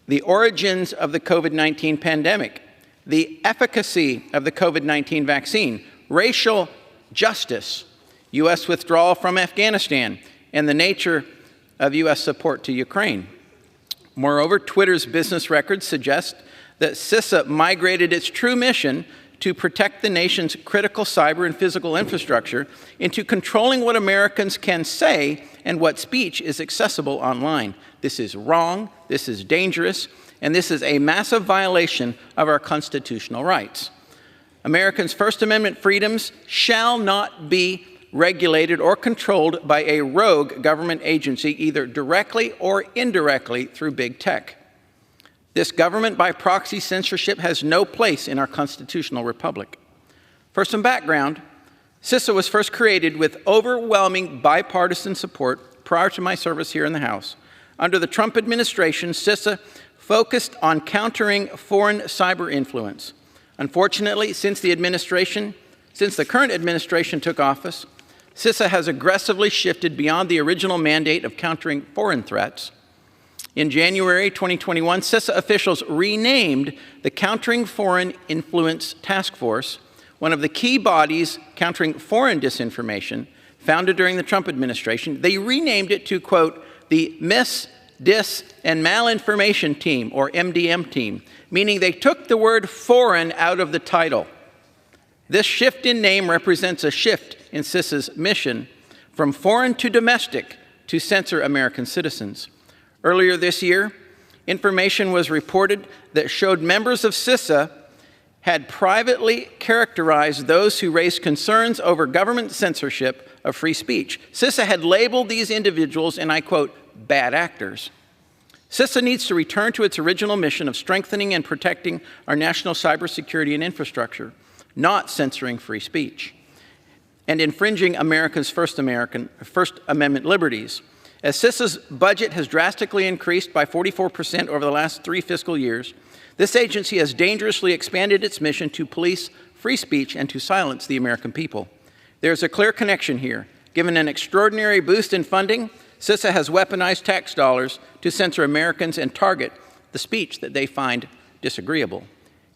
the origins of the COVID-19 pandemic, the efficacy of the COVID-19 vaccine, racial justice, U.S. withdrawal from Afghanistan, and the nature of U.S. support to Ukraine. Moreover, Twitter's business records suggest that CISA migrated its true mission to protect the nation's critical cyber and physical infrastructure into controlling what Americans can say and what speech is accessible online. This is wrong, this is dangerous, and this is a massive violation of our constitutional rights. Americans' First Amendment freedoms shall not be regulated or controlled by a rogue government agency, either directly or indirectly through big tech. This government by proxy censorship has no place in our constitutional republic. For some background, CISA was first created with overwhelming bipartisan support prior to my service here in the House. Under the Trump administration, CISA focused on countering foreign cyber influence. Unfortunately, since the current administration took office, CISA has aggressively shifted beyond the original mandate of countering foreign threats. In January 2021, CISA officials renamed the Countering Foreign Influence Task Force, one of the key bodies countering foreign disinformation, founded during the Trump administration. They renamed it to, quote, the Mis, Dis, and Malinformation Team, or MDM team, meaning they took the word foreign out of the title. This shift in name represents a shift in CISA's mission from foreign to domestic to censor American citizens. Earlier this year, information was reported that showed members of CISA had privately characterized those who raised concerns over government censorship of free speech. CISA had labeled these individuals, and I quote, bad actors. CISA needs to return to its original mission of strengthening and protecting our national cybersecurity and infrastructure, not censoring free speech and infringing America's First Amendment liberties. As CISA's budget has drastically increased by 44% over the last 3 fiscal years, this agency has dangerously expanded its mission to police free speech and to silence the American people. There's a clear connection here. Given an extraordinary boost in funding, CISA has weaponized tax dollars to censor Americans and target the speech that they find disagreeable.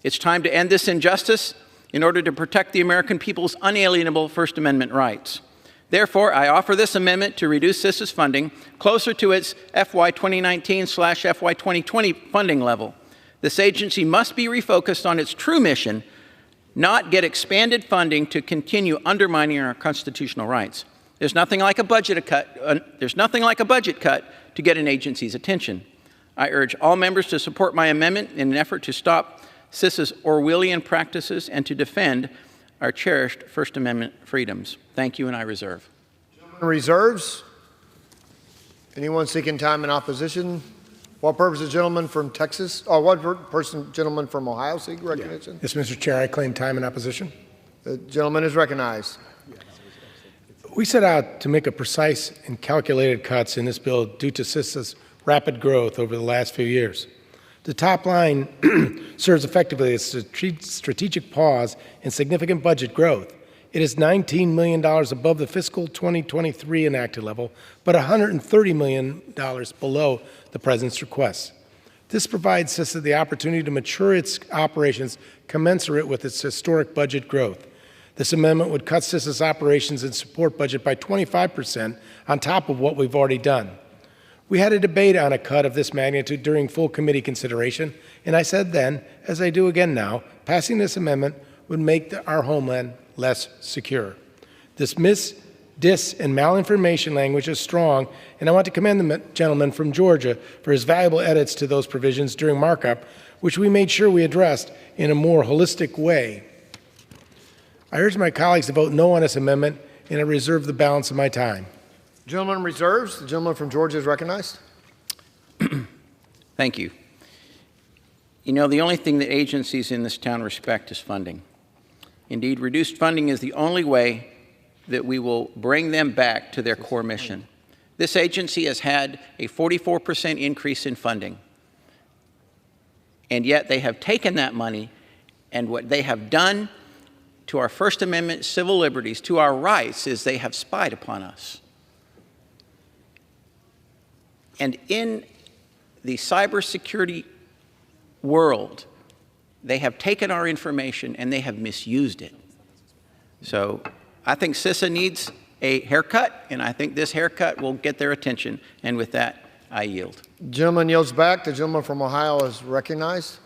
It's time to end this injustice in order to protect the American people's unalienable First Amendment rights. Therefore, I offer this amendment to reduce CISA's funding closer to its FY 2019/FY 2020 funding level. This agency must be refocused on its true mission, not get expanded funding to continue undermining our constitutional rights. There's nothing like a budget cut to get an agency's attention. I urge all members to support my amendment in an effort to stop CISA's Orwellian practices and to defend our cherished First Amendment freedoms. Thank you, and I reserve. Reserves? Anyone seeking time in opposition? What purpose the gentleman from Texas, or what gentleman from Ohio seek recognition? Yes, Mr. Chair, I claim time in opposition. The gentleman is recognized. We set out to make a precise and calculated cuts in this bill due to CISA's rapid growth over the last few years. The top line serves effectively as a strategic pause in significant budget growth. It is $19 million above the fiscal 2023 enacted level, but $130 million below the President's request. This provides CISA the opportunity to mature its operations commensurate with its historic budget growth. This amendment would cut CISA's operations and support budget by 25% on top of what we've already done. We had a debate on a cut of this magnitude during full committee consideration, and I said then, as I do again now, passing this amendment would make our homeland less secure. This mis, dis, and malinformation language is strong, and I want to commend the gentleman from Georgia for his valuable edits to those provisions during markup, which we made sure we addressed in a more holistic way. I urge my colleagues to vote no on this amendment, and I reserve the balance of my time. Gentleman reserves. The gentleman from Georgia is recognized. Thank you. You know, the only thing that agencies in this town respect is funding. Indeed, reduced funding is the only way that we will bring them back to their core mission. This agency has had a 44% increase in funding, and yet they have taken that money, and what they have done to our First Amendment civil liberties, to our rights, is they have spied upon us. And in the cybersecurity world, they have taken our information and they have misused it. So I think CISA needs a haircut, and I think this haircut will get their attention. And with that, I yield. Gentleman yields back. The gentleman from Ohio is recognized.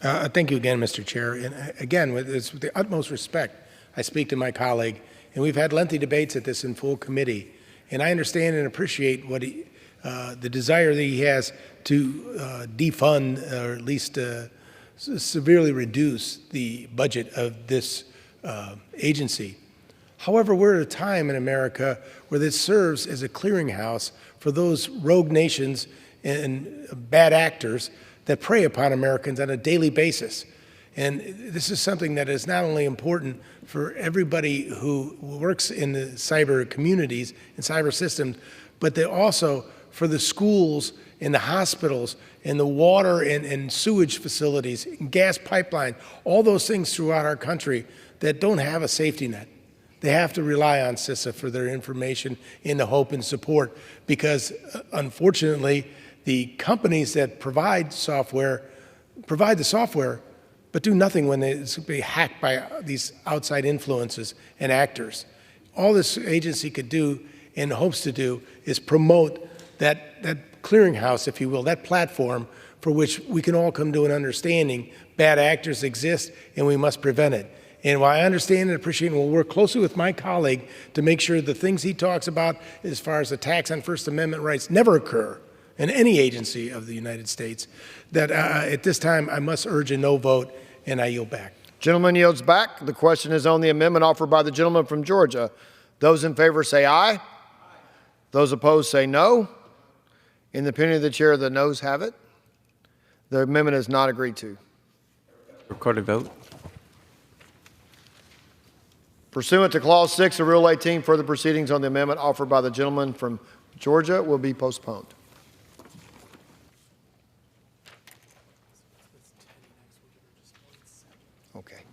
Thank you again, Mr. Chair. And again, with the utmost respect, I speak to my colleague, and we've had lengthy debates at this in full committee. And I understand and appreciate what the desire that he has to defund, or at least severely reduce the budget of this agency. However, we're at a time in America where this serves as a clearinghouse for those rogue nations and bad actors that prey upon Americans on a daily basis. And this is something that is not only important for everybody who works in the cyber communities and cyber systems, but they also for the schools and the hospitals and the water and sewage facilities, and gas pipeline, all those things throughout our country that don't have a safety net. They have to rely on CISA for their information in the hope and support because, unfortunately, the companies that provide the software, but do nothing when it's being hacked by these outside influences and actors. All this agency could do and hopes to do is promote that clearinghouse, if you will, that platform for which we can all come to an understanding bad actors exist and we must prevent it. And while I understand and appreciate and will work closely with my colleague to make sure the things he talks about as far as attacks on First Amendment rights never occur in any agency of the United States, that at this time I must urge a no vote, and I yield back. Gentleman yields back. The question is on the amendment offered by the gentleman from Georgia. Those in favor say aye. Aye. Those opposed say no. In the opinion of the chair, the noes have it. The amendment is not agreed to. Recorded vote. Pursuant to Clause 6 of Rule 18, further proceedings on the amendment offered by the gentleman from Georgia will be postponed. Okay.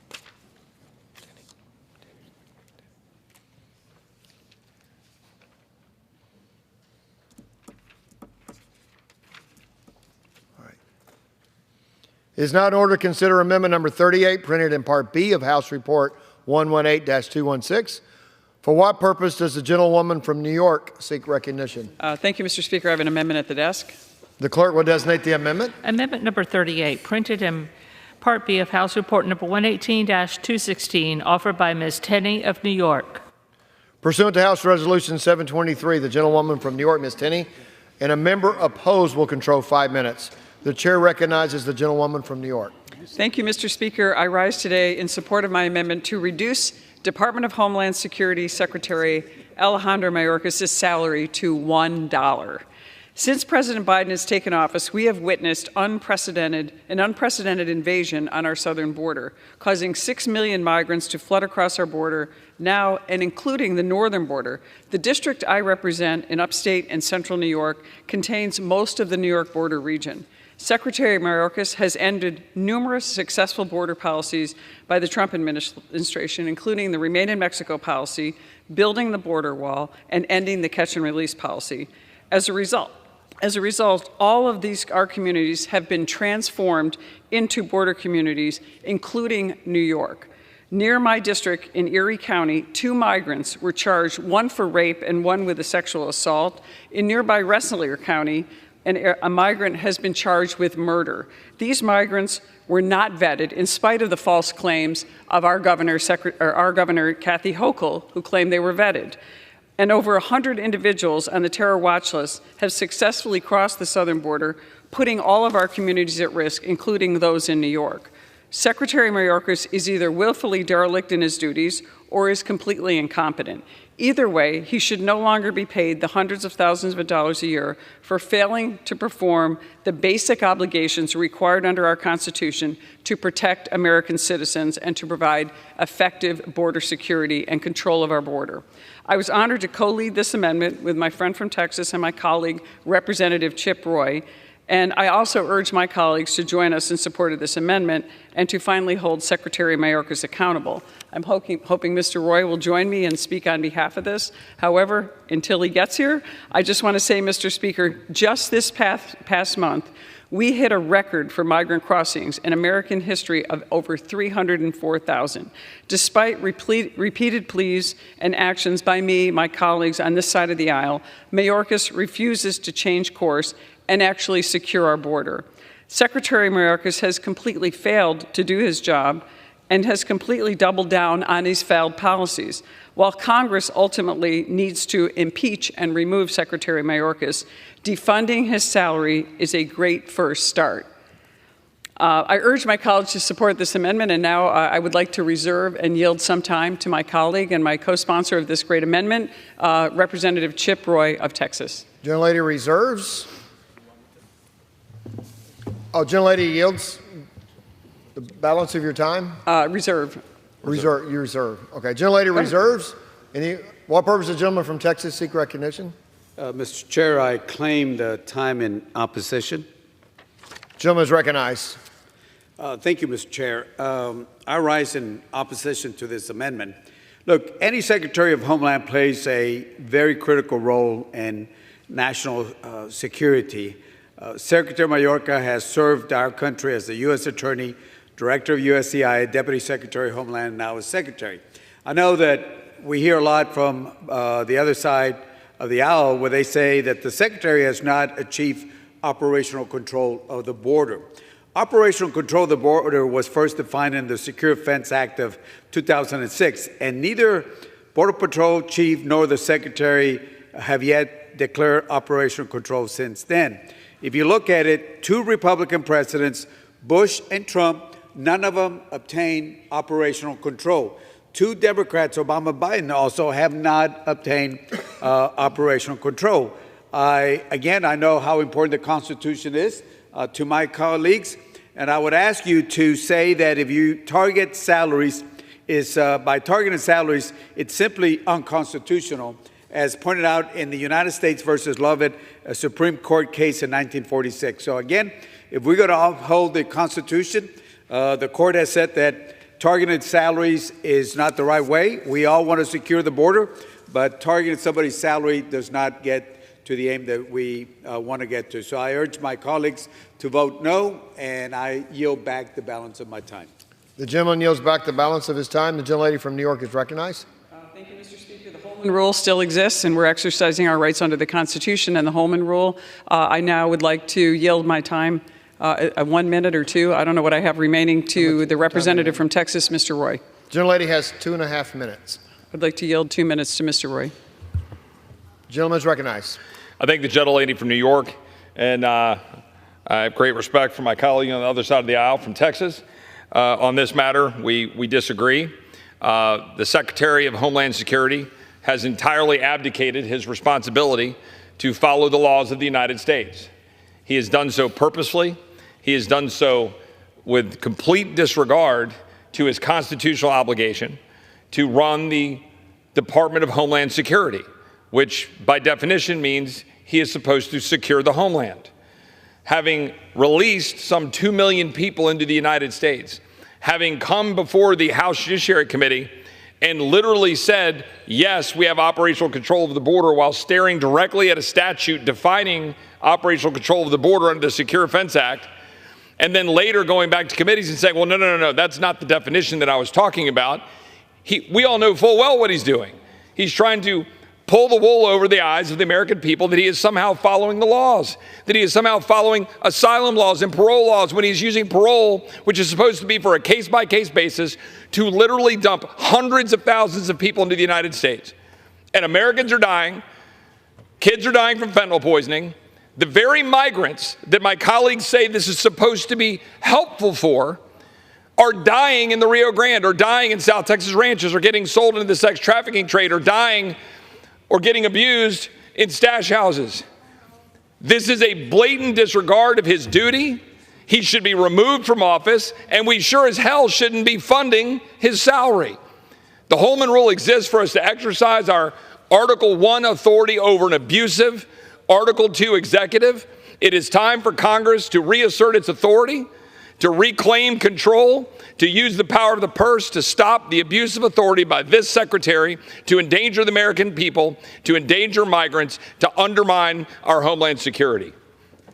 All right. It is now in order to consider amendment number 38, printed in Part B of House Report 118-216. For what purpose does the gentlewoman from New York seek recognition? Thank you, Mr. Speaker. I have an amendment at the desk. The clerk will designate the amendment. Amendment number 38, printed in Part B of House Report number 118-216, offered by Ms. Tenney of New York. Pursuant to House Resolution 723, the gentlewoman from New York, Ms. Tenney, and a member opposed will control 5 minutes. The chair recognizes the gentlewoman from New York. Thank you, Mr. Speaker. I rise today in support of my amendment to reduce Department of Homeland Security Secretary Alejandro Mayorkas' salary to $1. Since President Biden has taken office, we have witnessed an unprecedented invasion on our southern border, causing 6 million migrants to flood across our border now, and including the northern border. The district I represent in upstate and central New York contains most of the New York border region. Secretary Mayorkas has ended numerous successful border policies by the Trump administration, including the Remain in Mexico policy, building the border wall, and ending the catch and release policy. As a result, all of our communities have been transformed into border communities, including New York. Near my district in Erie County, 2 migrants were charged, one for rape and one with a sexual assault. In nearby Rensselaer County, a migrant has been charged with murder. These migrants were not vetted in spite of the false claims of our Governor, Kathy Hochul, who claimed they were vetted. And over 100 individuals on the terror watch list have successfully crossed the southern border, putting all of our communities at risk, including those in New York. Secretary Mayorkas is either willfully derelict in his duties or is completely incompetent. Either way, he should no longer be paid the hundreds of thousands of dollars a year for failing to perform the basic obligations required under our Constitution to protect American citizens and to provide effective border security and control of our border. I was honored to co-lead this amendment with my friend from Texas and my colleague, Representative Chip Roy. And I also urge my colleagues to join us in support of this amendment and to finally hold Secretary Mayorkas accountable. I'm hoping Mr. Roy will join me and speak on behalf of this. However, until he gets here, I just want to say, Mr. Speaker, just this past month, we hit a record for migrant crossings in American history of over 304,000. Despite repeated pleas and actions by me, my colleagues on this side of the aisle, Mayorkas refuses to change course and actually secure our border. Secretary Mayorkas has completely failed to do his job and has completely doubled down on his failed policies. While Congress ultimately needs to impeach and remove Secretary Mayorkas, defunding his salary is a great first start. I urge my colleagues to support this amendment, and now I would like to reserve and yield some time to my colleague and my co-sponsor of this great amendment, Representative Chip Roy of Texas. Gentlelady reserves. Oh, gentlelady yields the balance of your time? Reserve. Reserve. You reserve. Okay. Gentlelady reserves. What purpose does the gentleman from Texas seek recognition? Mr. Chair, I claim the time in opposition. Gentleman is recognized. Thank you, Mr. Chair. I rise in opposition to this amendment. Look, any Secretary of Homeland plays a very critical role in national security. Secretary Mayorkas has served our country as the U.S. Attorney, Director of USCI, Deputy Secretary of Homeland, and now as Secretary. I know that we hear a lot from the other side of the aisle where they say that the Secretary has not achieved operational control of the border. Operational control of the border was first defined in the Secure Fence Act of 2006, and neither Border Patrol Chief nor the Secretary have yet declared operational control since then. If you look at it, 2 Republican presidents, Bush and Trump, none of them obtained operational control. 2 Democrats, Obama and Biden, also have not obtained operational control. I know how important the Constitution is to my colleagues, and I would ask you to say that if you target salaries, by targeting salaries, it's simply unconstitutional, as pointed out in the United States versus Lovett, a Supreme Court case in 1946. So again, if we're going to uphold the Constitution, the court has said that targeted salaries is not the right way. We all want to secure the border, but targeting somebody's salary does not get to the aim that we want to get to. So I urge my colleagues to vote no, and I yield back the balance of my time. The gentleman yields back the balance of his time. The gentlelady from New York is recognized. Thank you, Mr. Speaker. The Holman Rule still exists, and we're exercising our rights under the Constitution and the Holman Rule. I now would like to yield my time, 1 minute or 2. I don't know what I have remaining, to the representative from Texas, Mr. Roy. Gentlelady has 2.5 minutes. I'd like to yield 2 minutes to Mr. Roy. Gentleman is recognized. I thank the gentlelady from New York, and I have great respect for my colleague on the other side of the aisle from Texas. On this matter, we disagree. The Secretary of Homeland Security has entirely abdicated his responsibility to follow the laws of the United States. He has done so purposefully. He has done so with complete disregard to his constitutional obligation to run the Department of Homeland Security, which by definition means he is supposed to secure the homeland. Having released some 2 million people into the United States, having come before the House Judiciary Committee and literally said, yes, we have operational control of the border, while staring directly at a statute defining operational control of the border under the Secure Fence Act, and then later going back to committees and saying, well, no, that's not the definition that I was talking about. We all know full well what he's doing. He's trying to pull the wool over the eyes of the American people that he is somehow following the laws, that he is somehow following asylum laws and parole laws when he's using parole, which is supposed to be for a case-by-case basis, to literally dump hundreds of thousands of people into the United States. And Americans are dying. Kids are dying from fentanyl poisoning. The very migrants that my colleagues say this is supposed to be helpful for are dying in the Rio Grande, or dying in South Texas ranches, or getting sold into the sex trafficking trade, or dying or getting abused in stash houses. This is a blatant disregard of his duty. He should be removed from office, and we sure as hell shouldn't be funding his salary. The Holman Rule exists for us to exercise our Article 1 authority over an abusive Article 2 executive. It is time for Congress to reassert its authority, to reclaim control, to use the power of the purse to stop the abuse of authority by this secretary, to endanger the American people, to endanger migrants, to undermine our homeland security.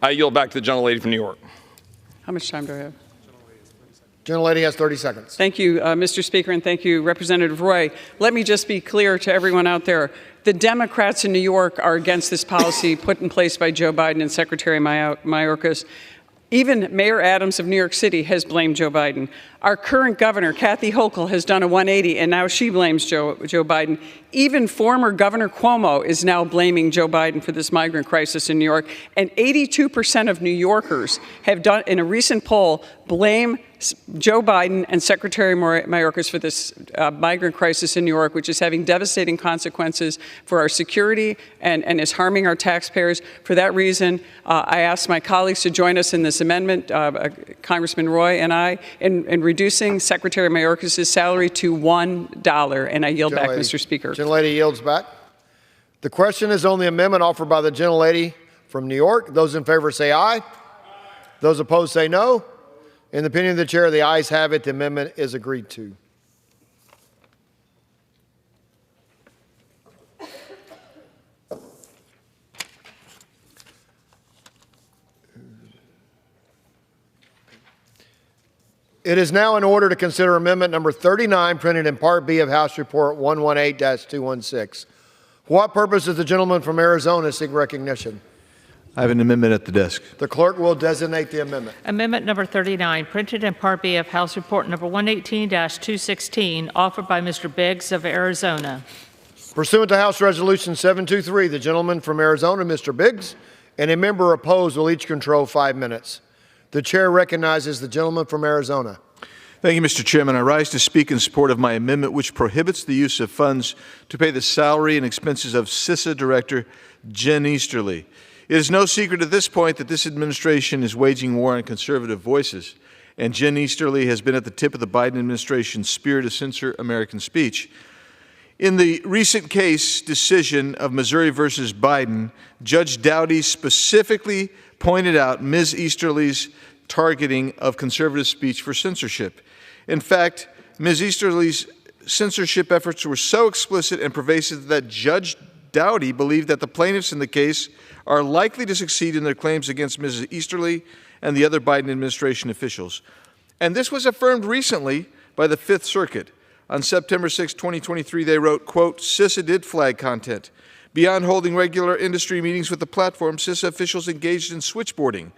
I yield back to the gentlelady from New York. How much time do I have? Gentlelady has 30 seconds. Thank you, Mr. Speaker, and thank you, Representative Roy. Let me just be clear to everyone out there. The Democrats in New York are against this policy put in place by Joe Biden and Secretary Mayorkas. Even Mayor Adams of New York City has blamed Joe Biden. Our current governor, Kathy Hochul, has done a 180, and now she blames Joe Biden. Even former Governor Cuomo is now blaming Joe Biden for this migrant crisis in New York. And 82% of New Yorkers have done, in a recent poll, blame Joe Biden and Secretary Mayorkas for this migrant crisis in New York, which is having devastating consequences for our security and is harming our taxpayers. For that reason, I ask my colleagues to join us in this amendment, Congressman Roy and I, in reducing Secretary Mayorkas' salary to $1. And I yield back, Mr. Speaker. Gentlelady yields back. The question is on the amendment offered by the gentlelady from New York. Those in favor say aye. Those opposed say no. In the opinion of the chair, the ayes have it. The amendment is agreed to. It is now in order to consider amendment number 39, printed in Part B of House Report 118-216. For what purpose does the gentleman from Arizona seek recognition? I have an amendment at the desk. The clerk will designate the amendment. Amendment number 39, printed in Part B of House Report number 118-216, offered by Mr. Biggs of Arizona. Pursuant to House Resolution 723, the gentleman from Arizona, Mr. Biggs, and a member opposed will each control 5 minutes. The chair recognizes the gentleman from Arizona. Thank you, Mr. Chairman. I rise to speak in support of my amendment, which prohibits the use of funds to pay the salary and expenses of CISA Director Jen Easterly. It is no secret at this point that this administration is waging war on conservative voices, and Jen Easterly has been at the tip of the Biden administration's spear to censor American speech. In the recent case decision of Missouri versus Biden, Judge Doughty specifically pointed out Ms. Easterly's targeting of conservative speech for censorship. In fact, Ms. Easterly's censorship efforts were so explicit and pervasive that Judge Doughty believed that the plaintiffs in the case are likely to succeed in their claims against Ms. Easterly and the other Biden administration officials. And this was affirmed recently by the Fifth Circuit. On September 6, 2023, they wrote, quote, CISA did flag content. Beyond holding regular industry meetings with the platform, CISA officials engaged in switchboarding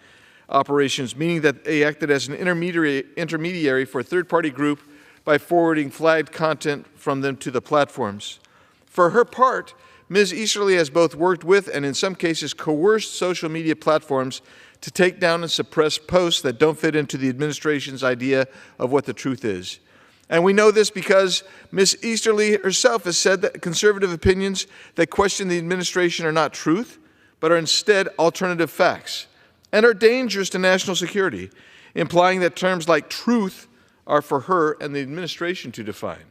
operations, meaning that they acted as an intermediary for a third-party group by forwarding flagged content from them to the platforms. For her part, Ms. Easterly has both worked with and in some cases coerced social media platforms to take down and suppress posts that don't fit into the administration's idea of what the truth is. And we know this because Ms. Easterly herself has said that conservative opinions that question the administration are not truth, but are instead alternative facts, and are dangerous to national security, implying that terms like truth are for her and the administration to define.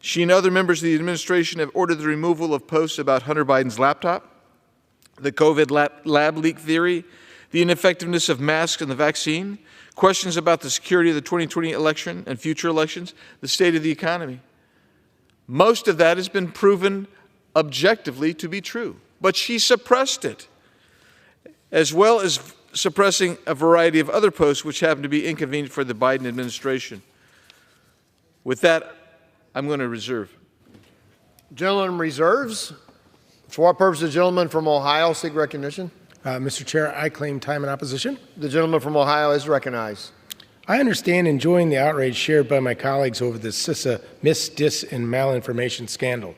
She and other members of the administration have ordered the removal of posts about Hunter Biden's laptop, the COVID lab leak theory, the ineffectiveness of masks and the vaccine, questions about the security of the 2020 election and future elections, the state of the economy. Most of that has been proven objectively to be true, but she suppressed it, as well as suppressing a variety of other posts which happen to be inconvenient for the Biden administration. With that, I'm going to reserve. Gentleman reserves. For what purpose the gentleman from Ohio seek recognition? Mr. Chair, I claim time in opposition. The gentleman from Ohio is recognized. I understand and join the outrage shared by my colleagues over the CISA mis, dis, and malinformation scandal.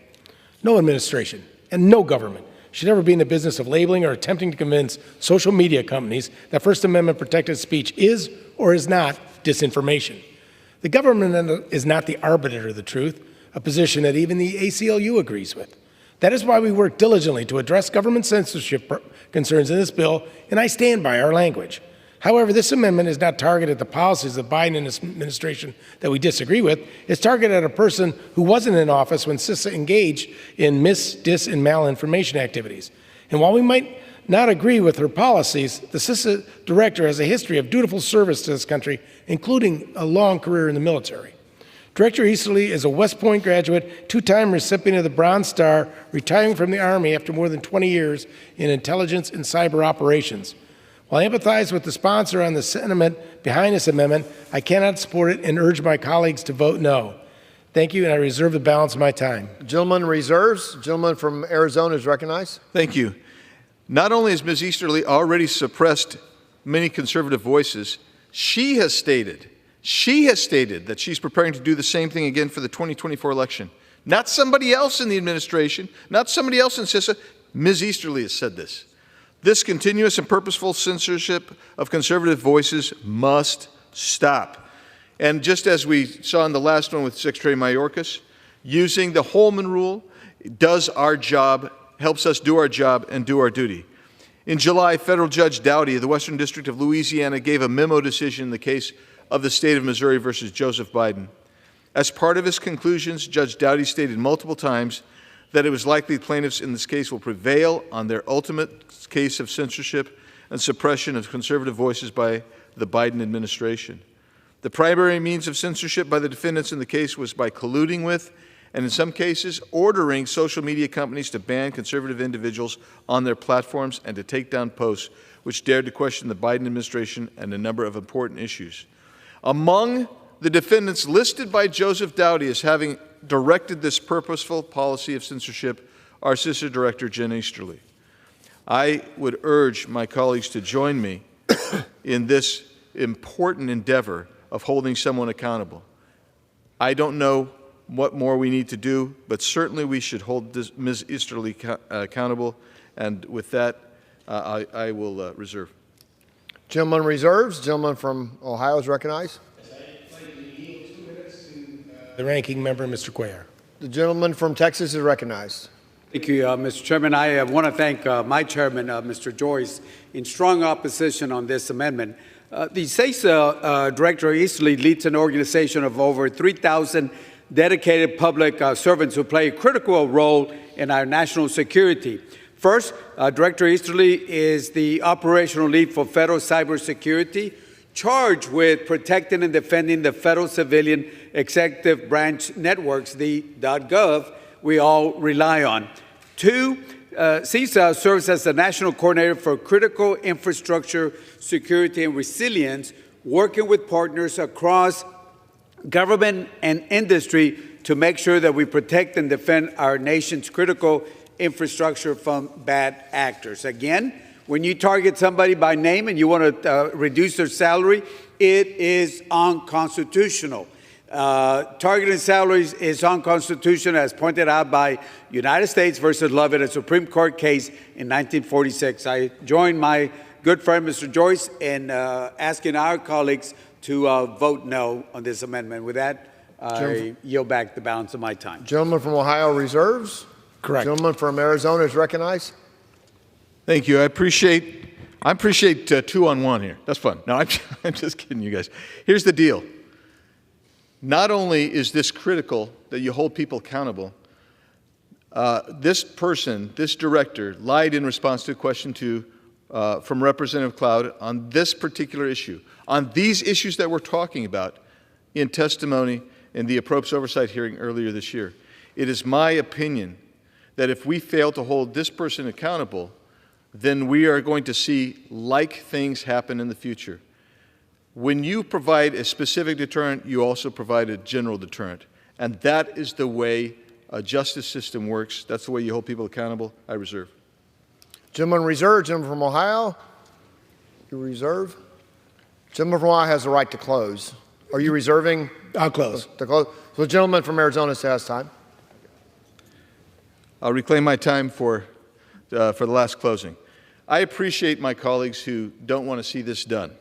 No administration and no government should ever be in the business of labeling or attempting to convince social media companies that First Amendment protected speech is or is not disinformation. The government is not the arbiter of the truth, a position that even the ACLU agrees with. That is why we work diligently to address government censorship concerns in this bill, and I stand by our language. However, this amendment is not targeted at the policies of the Biden administration that we disagree with. It's targeted at a person who wasn't in office when CISA engaged in mis, dis, and malinformation activities. And while we might not agree with her policies, the CISA director has a history of dutiful service to this country, including a long career in the military. Director Easterly is a West Point graduate, two-time recipient of the Bronze Star, retiring from the Army after more than 20 years in intelligence and cyber operations. While I empathize with the sponsor on the sentiment behind this amendment, I cannot support it and urge my colleagues to vote no. Thank you, and I reserve the balance of my time. Gentleman reserves. Gentleman from Arizona is recognized. Thank you. Not only has Ms. Easterly already suppressed many conservative voices, she has stated that she's preparing to do the same thing again for the 2024 election. Not somebody else in the administration, not somebody else in CISA. Ms. Easterly has said this. This continuous and purposeful censorship of conservative voices must stop. And just as we saw in the last one with Secretary Mayorkas, using the Holman Rule does our job, helps us do our job and do our duty. In July, Federal Judge Doughty of the Western District of Louisiana gave a memo decision in the case of the state of Missouri versus Joseph Biden. As part of his conclusions, Judge Doughty stated multiple times that it was likely plaintiffs in this case will prevail on their ultimate case of censorship and suppression of conservative voices by the Biden administration. The primary means of censorship by the defendants in the case was by colluding with, and in some cases, ordering social media companies to ban conservative individuals on their platforms and to take down posts which dared to question the Biden administration and a number of important issues. Among the defendants listed by Joseph Doughty as having directed this purposeful policy of censorship are CISA Director Jen Easterly. I would urge my colleagues to join me in this important endeavor of holding someone accountable. I don't know what more we need to do, but certainly we should hold Ms. Easterly accountable, and with that, I will reserve. Gentleman reserves. Gentleman from Ohio is recognized. The ranking member, Mr. Cuellar. The gentleman from Texas is recognized. Thank you, Mr. Chairman. I want to thank my chairman, Mr. Joyce, in strong opposition on this amendment. The CISA Director Easterly leads an organization of over 3,000 dedicated public servants who play a critical role in our national security. First, Director Easterly is the operational lead for federal cybersecurity, charged with protecting and defending the federal civilian executive branch networks, the .gov, we all rely on. Two, CISA serves as the national coordinator for critical infrastructure, security, and resilience, working with partners across government and industry to make sure that we protect and defend our nation's critical infrastructure from bad actors. Again, when you target somebody by name and you want to reduce their salary, it is unconstitutional. Targeting salaries is unconstitutional, as pointed out by United States versus Lovett, a Supreme Court case in 1946. I join my good friend, Mr. Joyce, in asking our colleagues to vote no on this amendment. With that, I yield back the balance of my time. Gentleman from Ohio reserves. Correct. Gentleman from Arizona is recognized. Thank you. I appreciate 2-on-1 here. That's fun. No, I'm just kidding, you guys. Here's the deal. Not only is this critical that you hold people accountable, this director, lied in response to a question from Representative Cloud on this particular issue, on these issues that we're talking about in testimony in the Appropriates Oversight hearing earlier this year. It is my opinion that if we fail to hold this person accountable, then we are going to see like things happen in the future. When you provide a specific deterrent, you also provide a general deterrent. And that is the way justice system works. That's the way you hold people accountable. I reserve. Gentleman reserved. Gentleman from Ohio. You reserve. Gentleman from Ohio has the right to close. Are you reserving? I'll close. To close. So the gentleman from Arizona still has time. I'll reclaim my time for the last closing. I appreciate my colleagues who don't want to see this done.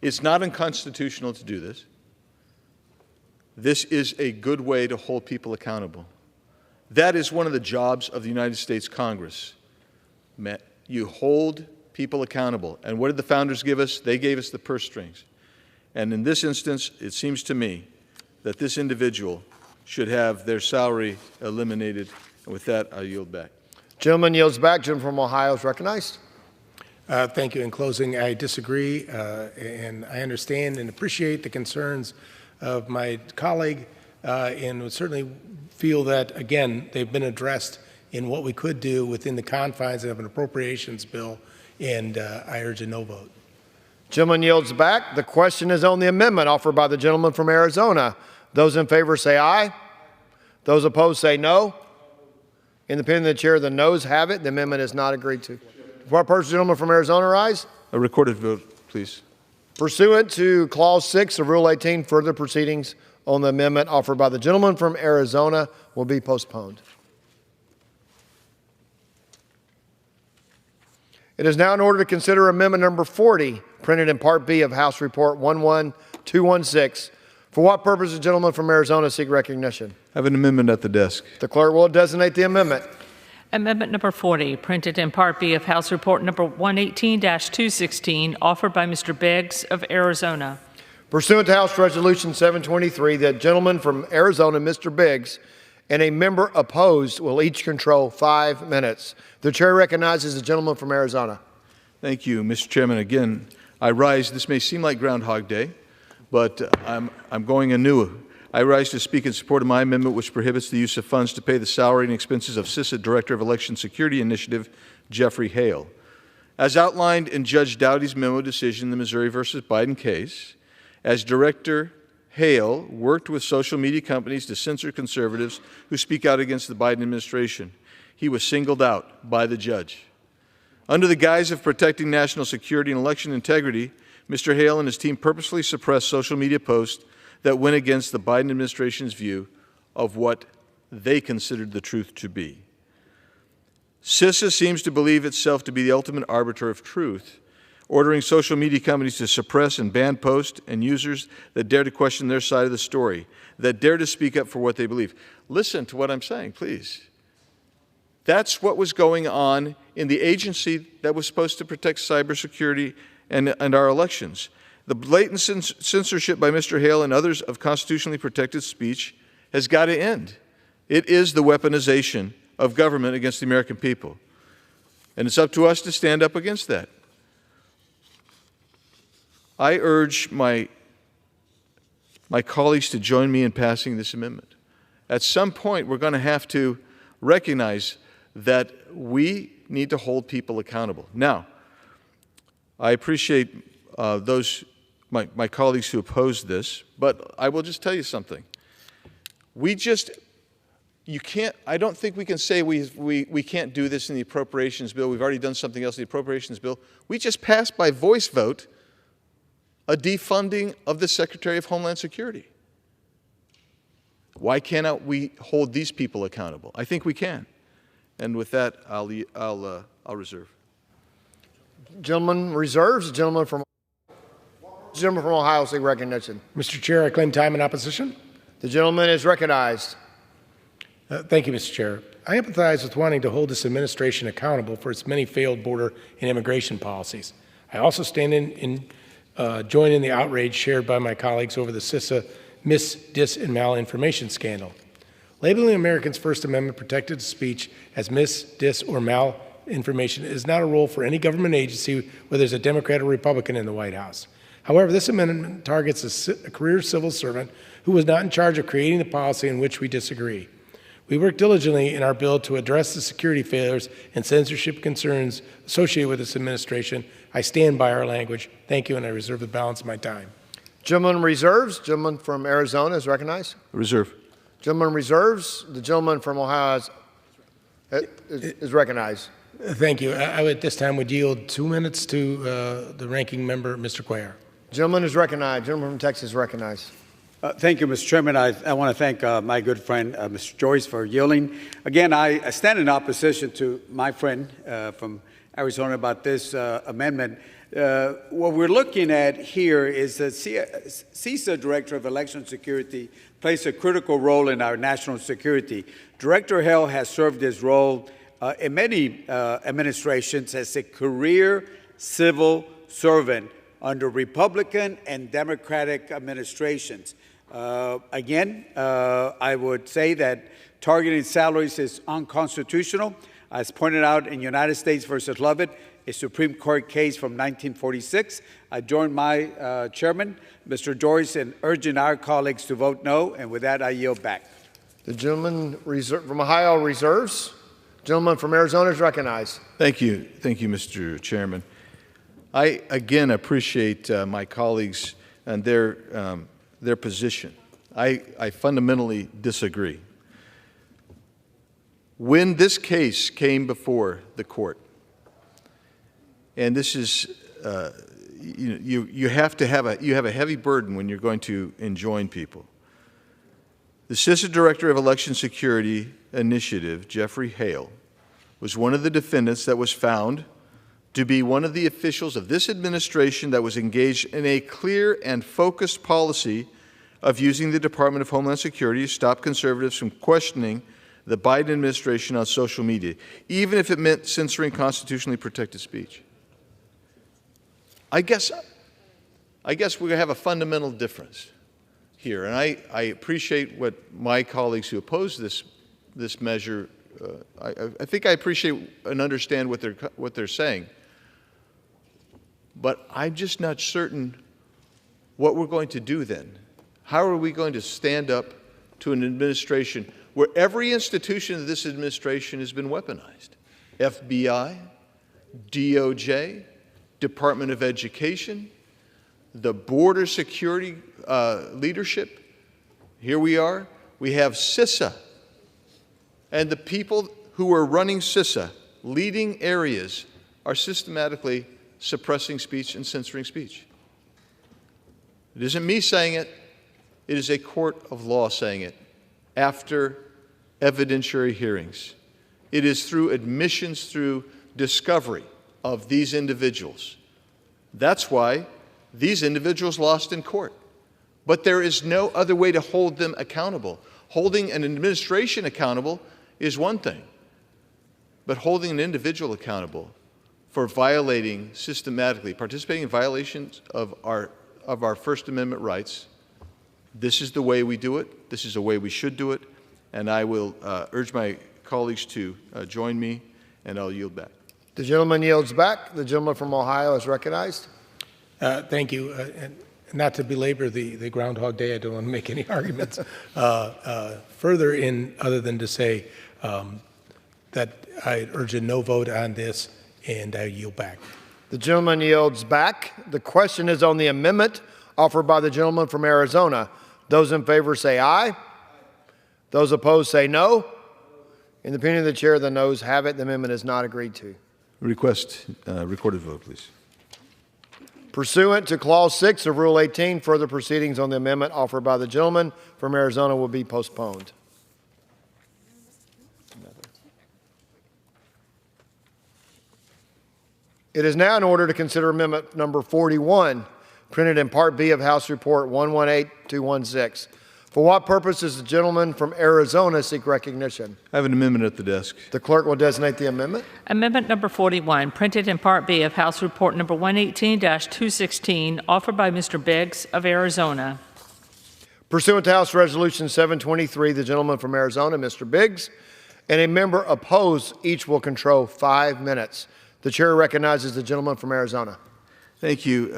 It's not unconstitutional to do this. This is a good way to hold people accountable. That is one of the jobs of the United States Congress. You hold people accountable. And what did the founders give us? They gave us the purse strings. And in this instance, it seems to me that this individual should have their salary eliminated. And with that, I yield back. Gentleman yields back. Gentleman from Ohio is recognized. Thank you. In closing, I disagree, and I understand and appreciate the concerns of my colleague, and would certainly feel that, again, they've been addressed in what we could do within the confines of an appropriations bill, and I urge a no vote. Gentleman yields back. The question is on the amendment offered by the gentleman from Arizona. Those in favor say aye. Those opposed say no. In the opinion of the chair, the noes have it. The amendment is not agreed to. For what purpose, gentleman from Arizona, rise? A recorded vote, please. Pursuant to Clause 6 of Rule 18, further proceedings on the amendment offered by the gentleman from Arizona will be postponed. It is now in order to consider amendment number 40, printed in Part B of House Report 11216. For what purpose does the gentleman from Arizona seek recognition? I have an amendment at the desk. The clerk will designate the amendment. Amendment number 40, printed in Part B of House Report number 118-216, offered by Mr. Biggs of Arizona. Pursuant to House Resolution 723, the gentleman from Arizona, Mr. Biggs, and a member opposed will each control 5 minutes. The chair recognizes the gentleman from Arizona. Thank you, Mr. Chairman. Again, I rise. This may seem like Groundhog Day, but I'm going anew. I rise to speak in support of my amendment, which prohibits the use of funds to pay the salary and expenses of CISA Director of Election Security Initiative, Jeffrey Hale. As outlined in Judge Doughty's memo decision in the Missouri versus Biden case, as Director Hale worked with social media companies to censor conservatives who speak out against the Biden administration, he was singled out by the judge. Under the guise of protecting national security and election integrity, Mr. Hale and his team purposely suppressed social media posts that went against the Biden administration's view of what they considered the truth to be. CISA seems to believe itself to be the ultimate arbiter of truth, ordering social media companies to suppress and ban posts and users that dare to question their side of the story, that dare to speak up for what they believe. Listen to what I'm saying, please. That's what was going on in the agency that was supposed to protect cybersecurity and our elections. The blatant censorship by Mr. Hale and others of constitutionally protected speech has got to end. It is the weaponization of government against the American people. And it's up to us to stand up against that. I urge my colleagues to join me in passing this amendment. At some point, we're going to have to recognize that we need to hold people accountable. Now, I appreciate my colleagues who oppose this, but I will just tell you something. I don't think we can say we can't do this in the appropriations bill. We've already done something else in the appropriations bill. We just passed by voice vote a defunding of the Secretary of Homeland Security. Why cannot we hold these people accountable? I think we can. And with that, I'll reserve. Gentleman reserves. The gentleman from Ohio seek recognition. Mr. Chair, I claim time in opposition. The gentleman is recognized. Thank you, Mr. Chair. I empathize with wanting to hold this administration accountable for its many failed border and immigration policies. I also stand join in the outrage shared by my colleagues over the CISA mis, dis, and malinformation scandal. Labeling Americans' First Amendment protected speech as mis, dis, or malinformation is not a role for any government agency, whether there's a Democrat or Republican in the White House. However, this amendment targets a career civil servant who was not in charge of creating the policy in which we disagree. We worked diligently in our bill to address the security failures and censorship concerns associated with this administration. I stand by our language. Thank you, and I reserve the balance of my time. Gentleman reserves. Gentleman from Arizona is recognized. Reserve. Gentleman reserves. The gentleman from Ohio is recognized. Thank you. I would, at this time, would yield 2 minutes to the ranking member, Mr. Cuellar. Gentleman is recognized. Gentleman from Texas is recognized. Thank you, Mr. Chairman. I want to thank my good friend, Mr. Joyce, for yielding. Again, I stand in opposition to my friend from Arizona about this amendment. What we're looking at here is that CISA, Director of Election Security, plays a critical role in our national security. Director Hale has served this role in many administrations as a career civil servant under Republican and Democratic administrations. Again, I would say that targeting salaries is unconstitutional. As pointed out in United States versus Lovett, a Supreme Court case from 1946, I join my chairman, Mr. Joyce, in urging our colleagues to vote no, and with that, I yield back. The gentleman from Ohio reserves. Gentleman from Arizona is recognized. Thank you. Thank you, Mr. Chairman. I, again, appreciate my colleagues and their position. I fundamentally disagree. When this case came before the court, and this is, you have a heavy burden when you're going to enjoin people. The CISA Director of Election Security Initiative, Jeffrey Hale, was one of the defendants that was found to be one of the officials of this administration that was engaged in a clear and focused policy of using the Department of Homeland Security to stop conservatives from questioning the Biden administration on social media, even if it meant censoring constitutionally protected speech. I guess we're going to have a fundamental difference here, and I appreciate what my colleagues who oppose this measure. I think I appreciate and understand what they're saying, but I'm just not certain what we're going to do then. How are we going to stand up to an administration where every institution of this administration has been weaponized? FBI, DOJ, Department of Education, the border security leadership. Here we are. We have CISA. And the people who are running CISA, leading areas, are systematically suppressing speech and censoring speech. It isn't me saying it. It is a court of law saying it after evidentiary hearings. It is through admissions, through discovery of these individuals. That's why these individuals lost in court. But there is no other way to hold them accountable. Holding an administration accountable is one thing, but holding an individual accountable for violating systematically, participating in violations of our First Amendment rights, this is the way we do it. This is the way we should do it. And I will urge my colleagues to join me, and I'll yield back. The gentleman yields back. The gentleman from Ohio is recognized. Thank you. And not to belabor the Groundhog Day, I don't want to make any arguments further other than to say that I urge a no vote on this, and I yield back. The gentleman yields back. The question is on the amendment offered by the gentleman from Arizona. Those in favor say aye. Those opposed say no. In the opinion of the chair, the noes have it. The amendment is not agreed to. Request recorded vote, please. Pursuant to Clause 6 of Rule 18, further proceedings on the amendment offered by the gentleman from Arizona will be postponed. It is now in order to consider amendment number 41, printed in Part B of House Report 118216. For what purpose does the gentleman from Arizona seek recognition? I have an amendment at the desk. The clerk will designate the amendment. Amendment number 41, printed in Part B of House Report number 118-216, offered by Mr. Biggs of Arizona. Pursuant to House Resolution 723, the gentleman from Arizona, Mr. Biggs, and a member opposed, each will control 5 minutes. The chair recognizes the gentleman from Arizona. Thank you,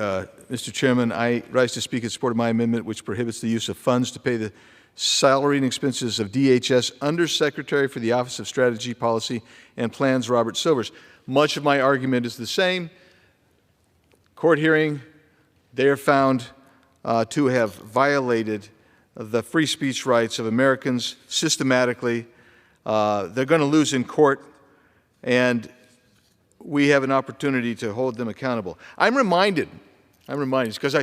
Mr. Chairman. I rise to speak in support of my amendment, which prohibits the use of funds to pay the salary and expenses of DHS Undersecretary for the Office of Strategy, Policy, and Plans, Robert Silvers. Much of my argument is the same. Court hearing, they are found to have violated the free speech rights of Americans systematically. They're going to lose in court, and we have an opportunity to hold them accountable. I'm reminded, because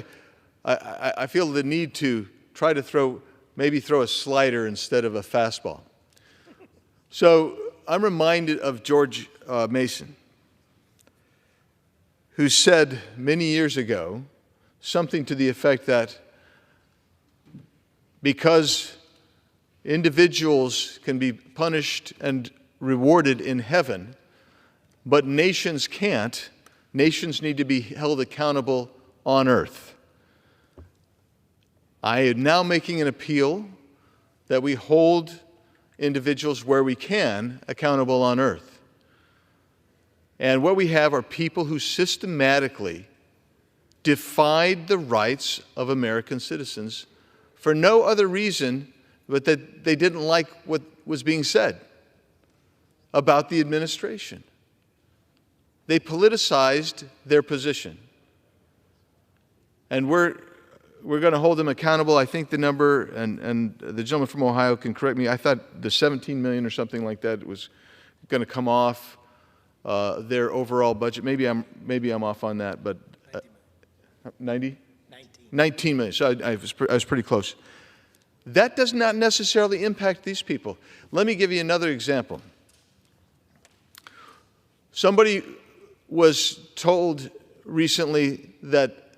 I feel the need to try to maybe throw a slider instead of a fastball. So I'm reminded of George Mason, who said many years ago something to the effect that because individuals can be punished and rewarded in heaven, but nations can't, nations need to be held accountable on earth. I am now making an appeal that we hold individuals where we can accountable on earth. And what we have are people who systematically defied the rights of American citizens for no other reason but that they didn't like what was being said about the administration. They politicized their position. And we're going to hold them accountable. I think the number, and the gentleman from Ohio can correct me, I thought the 17 million or something like that was going to come off their overall budget. Maybe I'm off on that, but 90? 19 million. So I was pretty close. That does not necessarily impact these people. Let me give you another example. Somebody was told recently that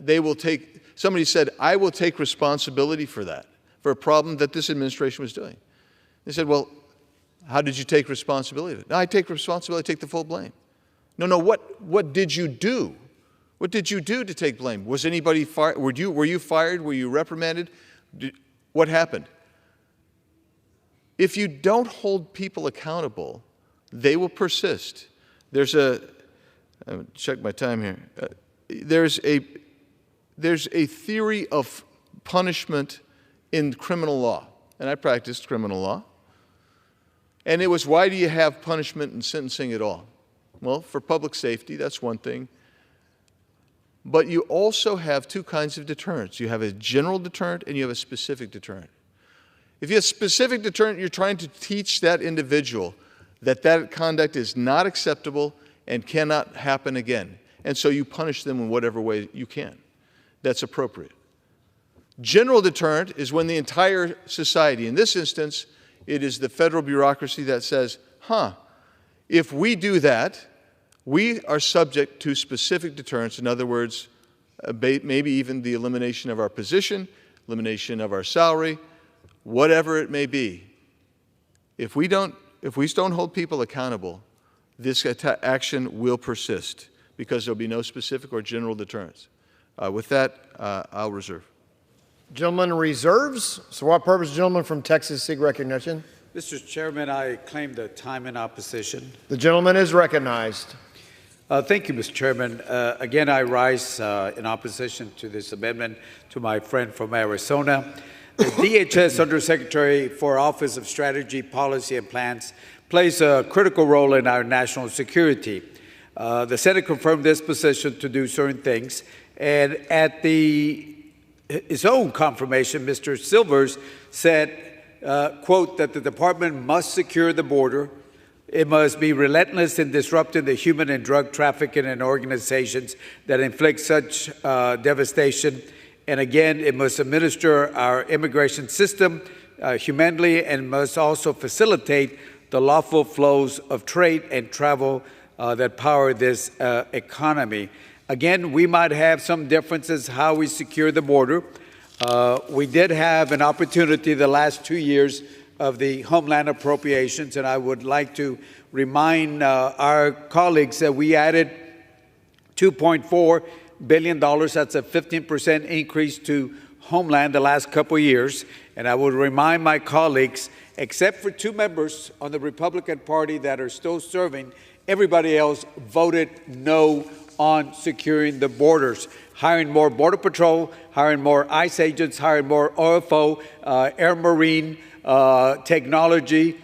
somebody said, I will take responsibility for that, for a problem that this administration was doing. They said, well, how did you take responsibility? No, I take responsibility, I take the full blame. No, what did you do? What did you do to take blame? Was anybody fired? Were you fired? Were you reprimanded? What happened? If you don't hold people accountable, they will persist. Check my time here. There's a theory of punishment in criminal law, and I practiced criminal law. And it was, why do you have punishment and sentencing at all? Well, for public safety, that's one thing. But you also have two kinds of deterrents. You have a general deterrent and you have a specific deterrent. If you have a specific deterrent, you're trying to teach that individual that conduct is not acceptable and cannot happen again. And so you punish them in whatever way you can. That's appropriate. General deterrent is when the entire society, in this instance, it is the federal bureaucracy that says, if we do that, we are subject to specific deterrents. In other words, maybe even the elimination of our position, elimination of our salary, whatever it may be. If we don't hold people accountable, this action will persist because there'll be no specific or general deterrence. With that, I'll reserve. Gentleman reserves. So what purpose, gentleman from Texas, seek recognition? Mr. Chairman, I claim the time in opposition. The gentleman is recognized. Thank you, Mr. Chairman. Again, I rise in opposition to this amendment to my friend from Arizona. The DHS Undersecretary for Office of Strategy, Policy, and Plans plays a critical role in our national security. The Senate confirmed this position to do certain things, and at his own confirmation, Mr. Silvers said, quote, that the department must secure the border. It must be relentless in disrupting the human and drug trafficking and organizations that inflict such devastation. And again, it must administer our immigration system humanely and must also facilitate the lawful flows of trade and travel that power this economy. Again, we might have some differences how we secure the border. We did have an opportunity the last 2 years of the Homeland Appropriations, and I would like to remind our colleagues that we added $2.4 billion. That's a 15% increase to Homeland the last couple of years. And I would remind my colleagues, except for 2 members on the Republican Party that are still serving, everybody else voted no on securing the borders, hiring more Border Patrol, hiring more ICE agents, hiring more OFO, Air Marine, technology.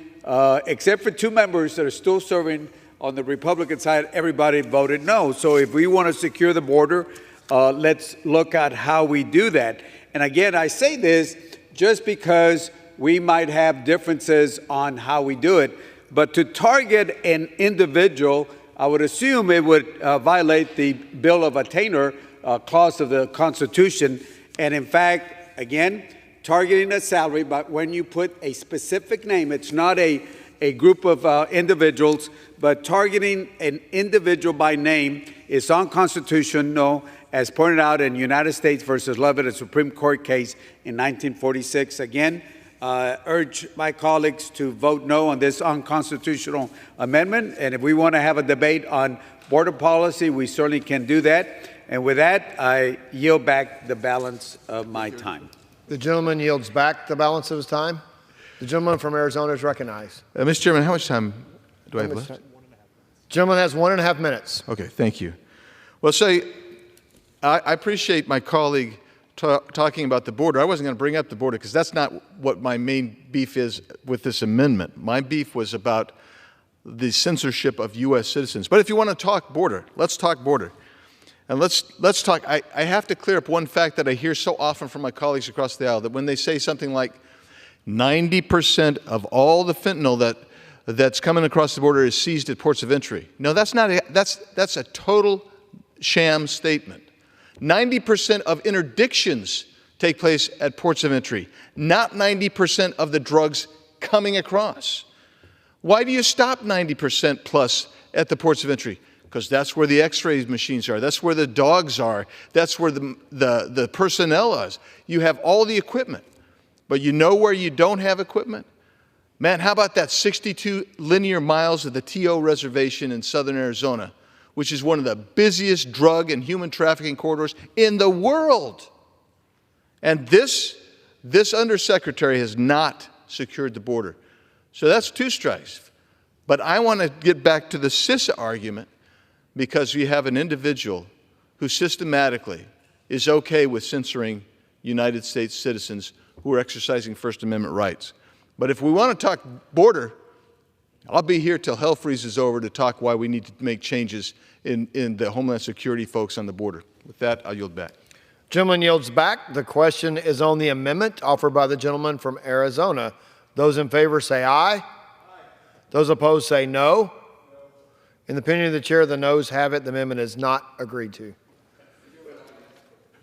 Except for 2 members that are still serving on the Republican side, everybody voted no. So if we want to secure the border, let's look at how we do that. And again, I say this just because we might have differences on how we do it. But to target an individual, I would assume it would violate the Bill of Attainder clause of the Constitution. And in fact, again, targeting a salary, but when you put a specific name, it's not a group of individuals, but targeting an individual by name is unconstitutional, as pointed out in United States versus Levitt, a Supreme Court case in 1946. Again, urge my colleagues to vote no on this unconstitutional amendment. And if we want to have a debate on border policy, we certainly can do that. And with that, I yield back the balance of my time. The gentleman yields back the balance of his time. The gentleman from Arizona is recognized. Mr. Chairman, how much time do I have left? Gentleman has 1.5 minutes. Okay, thank you. Well, I appreciate my colleague talking about the border. I wasn't going to bring up the border because that's not what my main beef is with this amendment. My beef was about the censorship of U.S. citizens. But if you want to talk border, let's talk border. And let's talk. I have to clear up one fact that I hear so often from my colleagues across the aisle, that when they say something like 90% of all the fentanyl that's coming across the border is seized at ports of entry. No, that's not. That's a total sham statement. 90% of interdictions take place at ports of entry, not 90% of the drugs coming across. Why do you stop 90% plus at the ports of entry? Because that's where the x-ray machines are. That's where the dogs are. That's where the personnel is. You have all the equipment. But you know where you don't have equipment? Man, how about that 62 linear miles of the TO reservation in southern Arizona, which is one of the busiest drug and human trafficking corridors in the world? And this undersecretary has not secured the border. So that's two strikes. But I want to get back to the CISA argument, because we have an individual who systematically is okay with censoring United States citizens who are exercising First Amendment rights. But if we want to talk border, I'll be here till hell freezes over to talk why we need to make changes in the Homeland Security folks on the border. With that, I'll yield back. Gentleman yields back. The question is on the amendment offered by the gentleman from Arizona. Those in favor say aye. Those opposed say no. In the opinion of the chair, the noes have it. The amendment is not agreed to.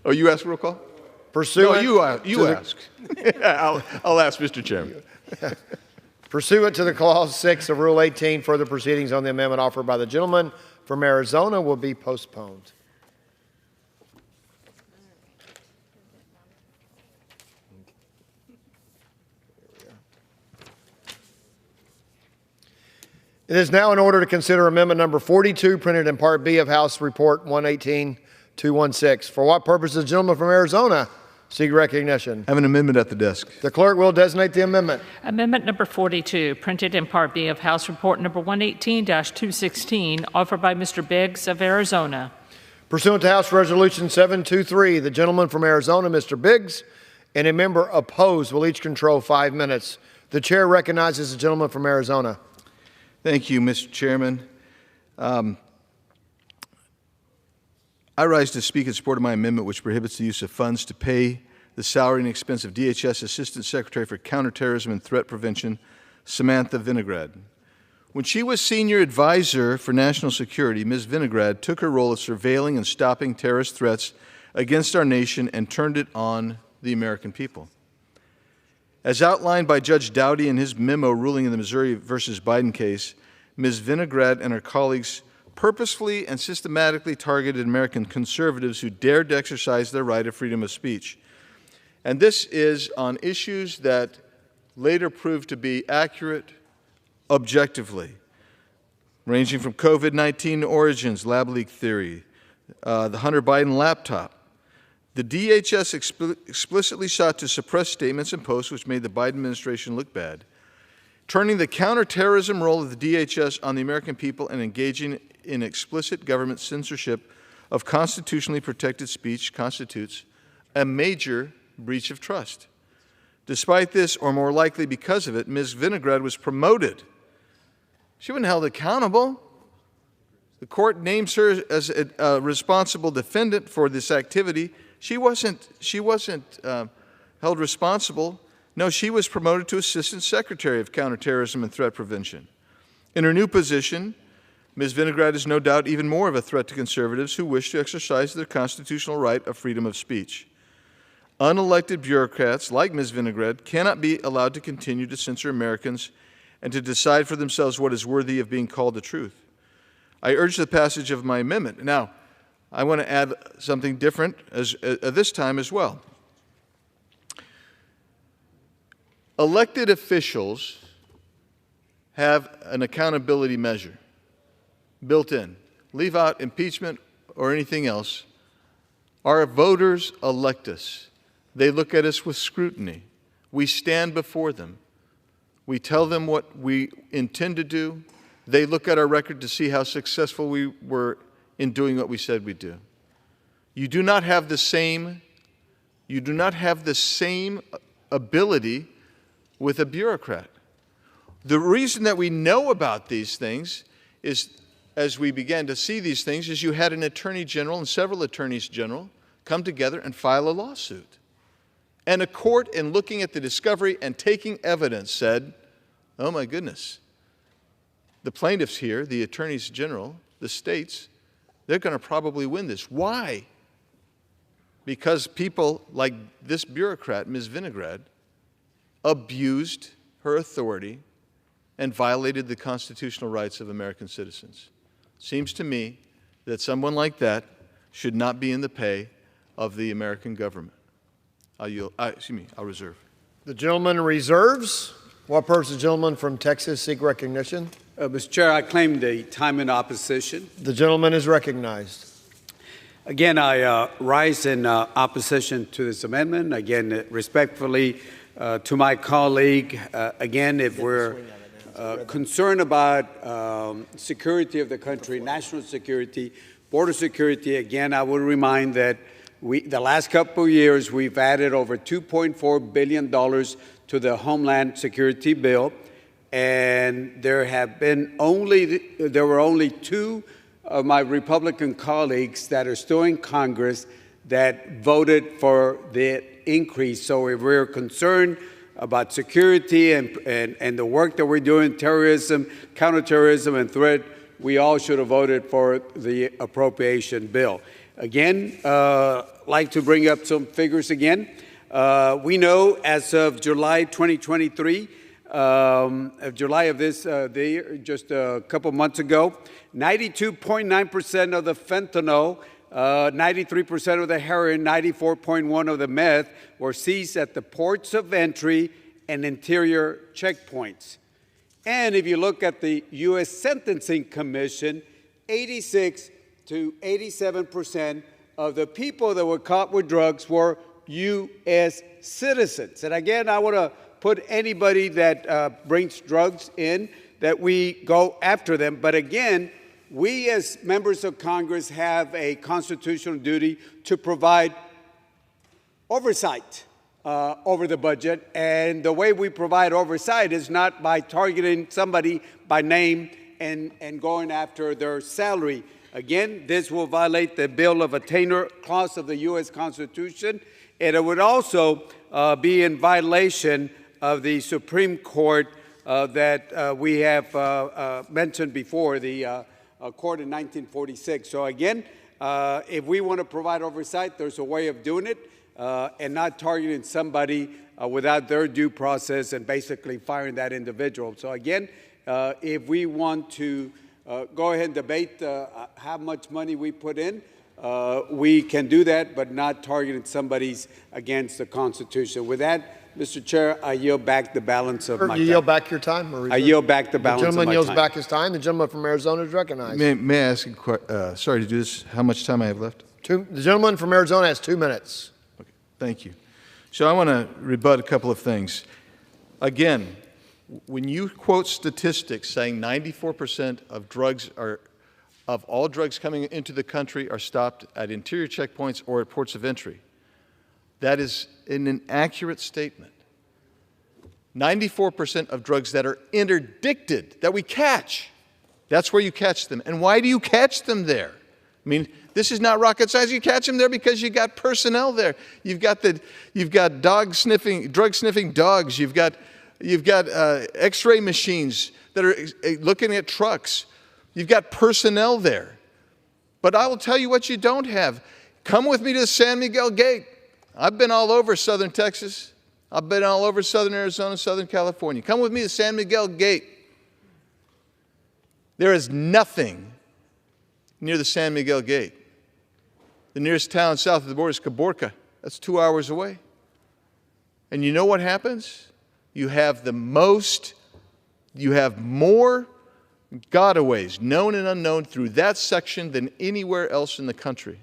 Oh, you ask roll call? Pursuant no, you ask. I'll ask, Mr. Chairman. Pursuant to the Clause 6 of Rule 18, further proceedings on the amendment offered by the gentleman from Arizona will be postponed. It is now in order to consider amendment number 42, printed in Part B of House Report 118-216. For what purpose does the gentleman from Arizona seek recognition? I have an amendment at the desk. The clerk will designate the amendment. Amendment number 42, printed in Part B of House Report number 118-216, offered by Mr. Biggs of Arizona. Pursuant to House Resolution 723, the gentleman from Arizona, Mr. Biggs, and a member opposed will each control 5 minutes. The chair recognizes the gentleman from Arizona. Thank you, Mr. Chairman. I rise to speak in support of my amendment, which prohibits the use of funds to pay the salary and expense of DHS Assistant Secretary for Counterterrorism and Threat Prevention, Samantha Vinograd. When she was Senior Advisor for National Security, Ms. Vinograd took her role of surveilling and stopping terrorist threats against our nation and turned it on the American people. As outlined by Judge Doughty in his memo ruling in the Missouri versus Biden case, Ms. Vinograd and her colleagues purposefully and systematically targeted American conservatives who dared to exercise their right of freedom of speech. And this is on issues that later proved to be accurate objectively, ranging from COVID-19 origins, lab leak theory, the Hunter Biden laptop. The DHS explicitly sought to suppress statements and posts which made the Biden administration look bad, turning the counterterrorism role of the DHS on the American people and engaging in explicit government censorship of constitutionally protected speech constitutes a major breach of trust. Despite this, or more likely because of it, Ms. Vinograd was promoted. She wasn't held accountable. The court names her as a responsible defendant for this activity. She wasn't held responsible No, she was promoted to Assistant Secretary of Counterterrorism and Threat Prevention. In her new position, Ms. Vinograd is no doubt even more of a threat to conservatives who wish to exercise their constitutional right of freedom of speech. Unelected bureaucrats like Ms. Vinograd cannot be allowed to continue to censor Americans and to decide for themselves what is worthy of being called the truth. I urge the passage of my amendment. Now, I want to add something different this time as well. Elected officials have an accountability measure built in. Leave out impeachment or anything else. Our voters elect us. They look at us with scrutiny. We stand before them. We tell them what we intend to do. They look at our record to see how successful we were in doing what we said we'd do. You do not have the same ability with a bureaucrat. The reason that we know about these things is, as we began to see these things, is you had an attorney general and several attorneys general come together and file a lawsuit. And a court, in looking at the discovery and taking evidence, said, oh my goodness, the plaintiffs here, the attorneys general, the states, they're going to probably win this. Why? Because people like this bureaucrat, Ms. Vinograd, abused her authority and violated the constitutional rights of American citizens. Seems to me that someone like that should not be in the pay of the American government. I'll reserve. The gentleman reserves. What purpose does the gentleman from Texas seek recognition? Mr. Chair, I claim the time in opposition. The gentleman is recognized. Again, I rise in opposition to this amendment. Again, respectfully to my colleague, again, if we're concerned about security of the country, national security, border security, again, I would remind that the last couple of years, we've added over $2.4 billion to the Homeland Security bill, and there were only two of my Republican colleagues that are still in Congress that voted for the increase. So if we're concerned about security and the work that we're doing, terrorism, counterterrorism, and threat, we all should have voted for the appropriation bill. Again, like to bring up some figures again. We know as of July 2023, July of this year, just a couple months ago, 92.9% of the fentanyl, 93% of the heroin, 94.1% of the meth were seized at the ports of entry and interior checkpoints. And if you look at the U.S. Sentencing Commission, 86 to 87% of the people that were caught with drugs were U.S. citizens. And again, I want to put anybody that brings drugs in, that we go after them. But again, we as members of Congress have a constitutional duty to provide oversight over the budget. And the way we provide oversight is not by targeting somebody by name and going after their salary. Again, this will violate the Bill of Attainder clause of the U.S. Constitution, and it would also be in violation of the Supreme Court that we have mentioned before, the court in 1946. So again, if we want to provide oversight, there's a way of doing it and not targeting somebody without their due process and basically firing that individual. So again, if we want to go ahead and debate how much money we put in, we can do that, but not targeting somebody's against the Constitution. With that, Mr. Chair, I yield back the balance of my time. You yield back your time? I yield back the balance of my time. The gentleman yields back his time. The gentleman from Arizona is recognized. May I ask, sorry to do this, how much time I have left? The gentleman from Arizona has 2 minutes. Okay, thank you. So I want to rebut a couple of things. Again, when you quote statistics saying 94% of all drugs coming into the country are stopped at interior checkpoints or at ports of entry, that is an inaccurate statement. 94% of drugs that are interdicted, that we catch, that's where you catch them. And why do you catch them there? I mean, this is not rocket science. You catch them there because you got personnel there. You've got drug sniffing dogs. You've got X-ray machines that are looking at trucks. You've got personnel there. But I will tell you what you don't have. Come with me to the San Miguel Gate. I've been all over southern Texas. I've been all over southern Arizona, southern California. Come with me to San Miguel Gate. There is nothing near the San Miguel Gate. The nearest town south of the border is Caborca. That's 2 hours away. And you know what happens? You have more gotaways, known and unknown, through that section than anywhere else in the country.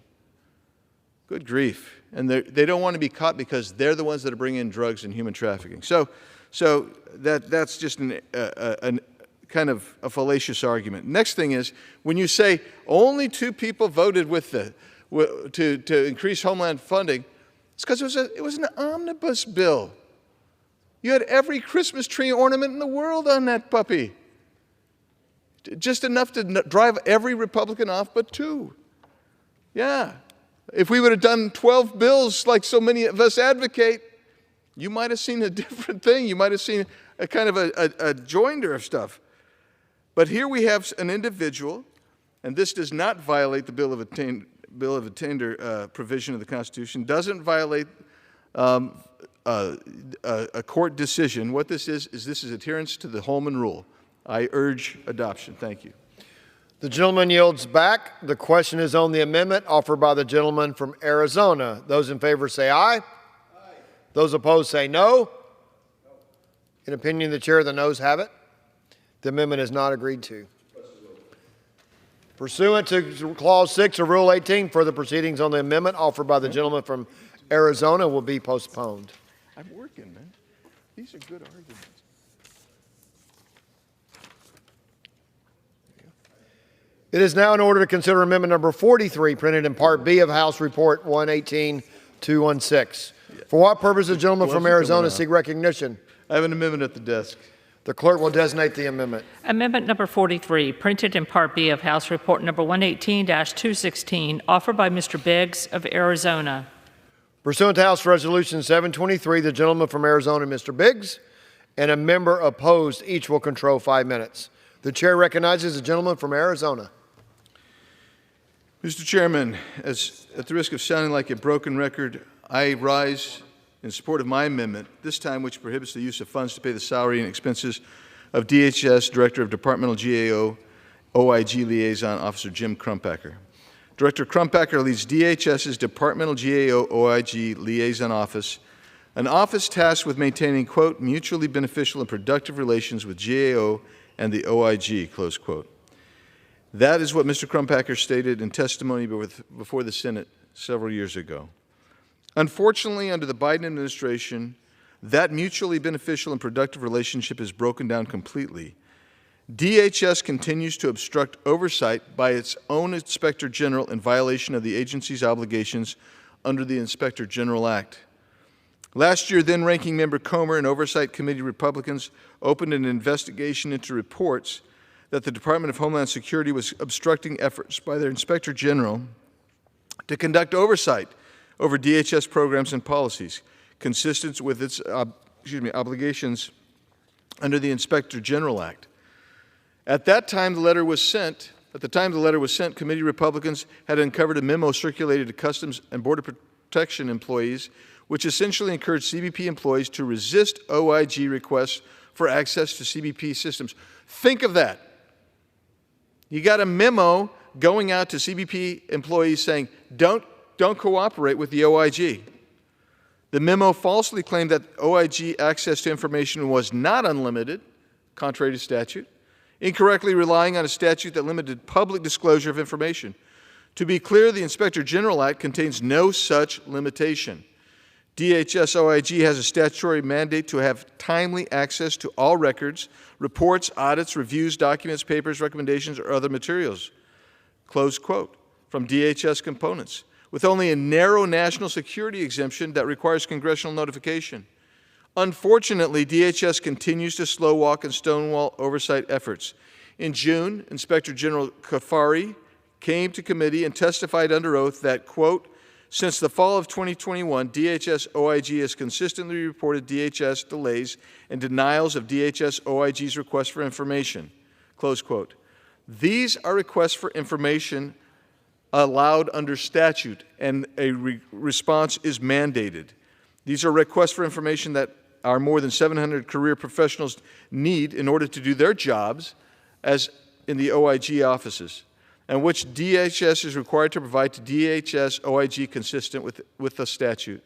Good grief. And they don't want to be caught because they're the ones that are bringing in drugs and human trafficking. So that's just a kind of a fallacious argument. Next thing is, when you say only 2 people voted to increase Homeland funding, it's because it was an omnibus bill. You had every Christmas tree ornament in the world on that puppy. Just enough to drive every Republican off but 2. Yeah. If we would have done 12 bills like so many of us advocate, you might have seen a different thing. You might have seen a kind of a joinder of stuff. But here we have an individual, and this does not violate the Bill of Attainder provision of the Constitution, doesn't violate a court decision. What this is adherence to the Holman Rule. I urge adoption. Thank you. The gentleman yields back. The question is on the amendment offered by the gentleman from Arizona. Those in favor say aye. Aye. Those opposed say no. In opinion of the chair, the noes have it. The amendment is not agreed to. Pursuant to Clause 6 of Rule 18, further proceedings on the amendment offered by the gentleman from Arizona will be postponed. I'm working, man. These are good arguments. It is now in order to consider amendment number 43, printed in Part B of House Report 118-216. For what purpose does the gentleman from Arizona seek recognition? I have an amendment at the desk. The clerk will designate the amendment. Amendment number 43, printed in Part B of House Report number 118-216, offered by Mr. Biggs of Arizona. Pursuant to House Resolution 723, the gentleman from Arizona, Mr. Biggs, and a member opposed, each will control 5 minutes. The chair recognizes the gentleman from Arizona. Mr. Chairman, at the risk of sounding like a broken record, I rise in support of my amendment, this time which prohibits the use of funds to pay the salary and expenses of DHS Director of Departmental GAO OIG Liaison Officer Jim Crumpacker. Director Crumpacker leads DHS's Departmental GAO OIG Liaison Office, an office tasked with maintaining, quote, mutually beneficial and productive relations with GAO and the OIG, close quote. That is what Mr. Crumpacker stated in testimony before the Senate several years ago. Unfortunately, under the Biden administration, that mutually beneficial and productive relationship is broken down completely. DHS continues to obstruct oversight by its own Inspector General in violation of the agency's obligations under the Inspector General Act. Last year, then-ranking member Comer and Oversight Committee Republicans opened an investigation into reports that the Department of Homeland Security was obstructing efforts by their Inspector General to conduct oversight over DHS programs and policies, consistent with its obligations under the Inspector General Act. At the time the letter was sent, committee Republicans had uncovered a memo circulated to Customs and Border Protection employees, which essentially encouraged CBP employees to resist OIG requests for access to CBP systems. Think of that. You got a memo going out to CBP employees saying, don't cooperate with the OIG. The memo falsely claimed that OIG access to information was not unlimited, contrary to statute, incorrectly relying on a statute that limited public disclosure of information. To be clear, the Inspector General Act contains no such limitation. DHS OIG has a statutory mandate to have timely access to all records, reports, audits, reviews, documents, papers, recommendations, or other materials, close quote, from DHS components, with only a narrow national security exemption that requires congressional notification. Unfortunately, DHS continues to slow walk and stonewall oversight efforts. In June, Inspector General Kafari came to committee and testified under oath that, quote, since the fall of 2021, DHS OIG has consistently reported DHS delays and denials of DHS OIG's requests for information, close quote. These are requests for information allowed under statute, and a response is mandated. These are requests for information that our more than 700 career professionals need in order to do their jobs as in the OIG offices, and which DHS is required to provide to DHS OIG consistent with the statute.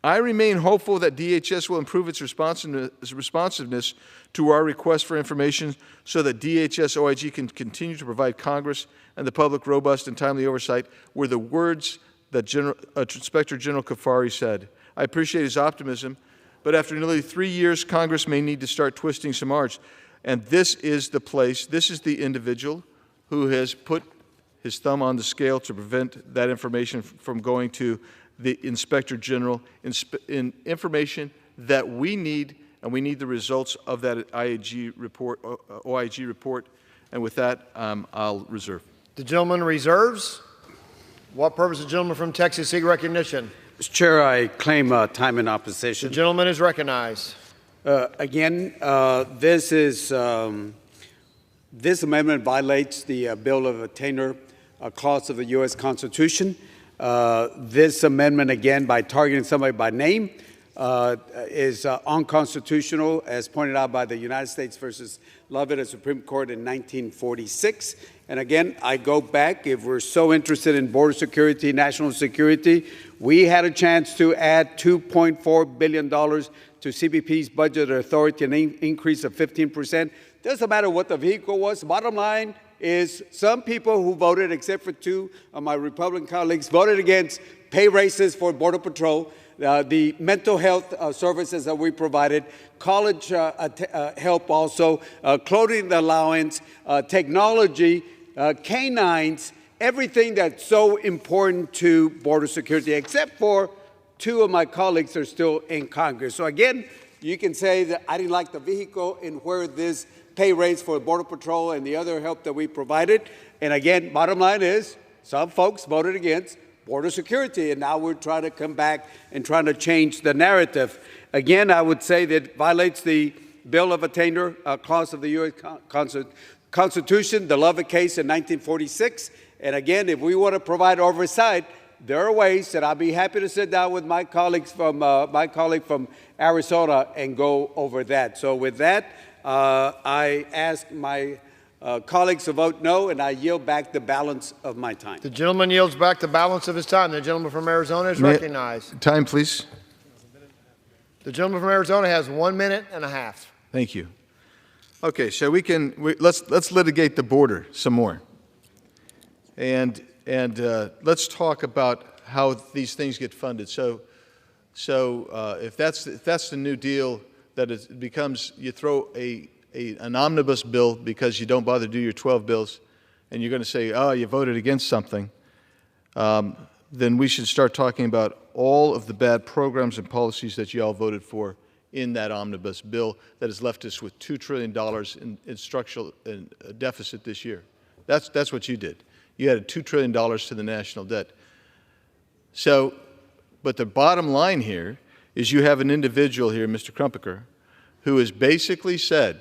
I remain hopeful that DHS will improve its responsiveness to our request for information so that DHS OIG can continue to provide Congress and the public robust and timely oversight, were the words that Inspector General Kafari said. I appreciate his optimism, but after nearly 3 years, Congress may need to start twisting some arms. And this is the place, this is the individual who has put his thumb on the scale to prevent that information from going to the Inspector General, in information that we need, and we need the results of that OIG report. And with that, I'll reserve. The gentleman reserves. What purpose the gentleman from Texas seek recognition? Mr. Chair, I claim time in opposition. The gentleman is recognized. This amendment violates the Bill of Attainder clause of the U.S. Constitution. This amendment, again, by targeting somebody by name, is unconstitutional, as pointed out by the United States versus Lovett at Supreme Court in 1946. And again, I go back, if we're so interested in border security, national security, we had a chance to add $2.4 billion to CBP's budget authority, an increase of 15%. Doesn't matter what the vehicle was. Bottom line is some people who voted, except for two of my Republican colleagues, voted against pay raises for Border Patrol, the mental health services that we provided, college help also, clothing allowance, technology, canines, everything that's so important to border security, except for two of my colleagues are still in Congress. So again, you can say that I didn't like the vehicle and where this pay raise for Border Patrol and the other help that we provided. And again, bottom line is some folks voted against border security, and now we're trying to come back and trying to change the narrative. Again, I would say that it violates the Bill of Attainder clause of the U.S. Constitution, the Lovett case in 1946. And again, if we want to provide oversight, there are ways that I'll be happy to sit down with my colleagues from my colleague from Arizona and go over that. So with that, I ask my colleagues to vote no, and I yield back the balance of my time. The gentleman yields back the balance of his time. The gentleman from Arizona is recognized. Time, please. The gentleman from Arizona has 1 minute and a half. Thank you. Okay, so let's litigate the border some more, and let's talk about how these things get funded. So if that's the new deal, that it becomes, you throw an omnibus bill because you don't bother to do your 12 bills, and you're going to say, oh, you voted against something, then we should start talking about all of the bad programs and policies that you all voted for in that omnibus bill that has left us with $2 trillion in structural deficit this year. That's what you did. You added $2 trillion to the national debt. So, but the bottom line here is you have an individual here, Mr. Krumpecker, who has basically said,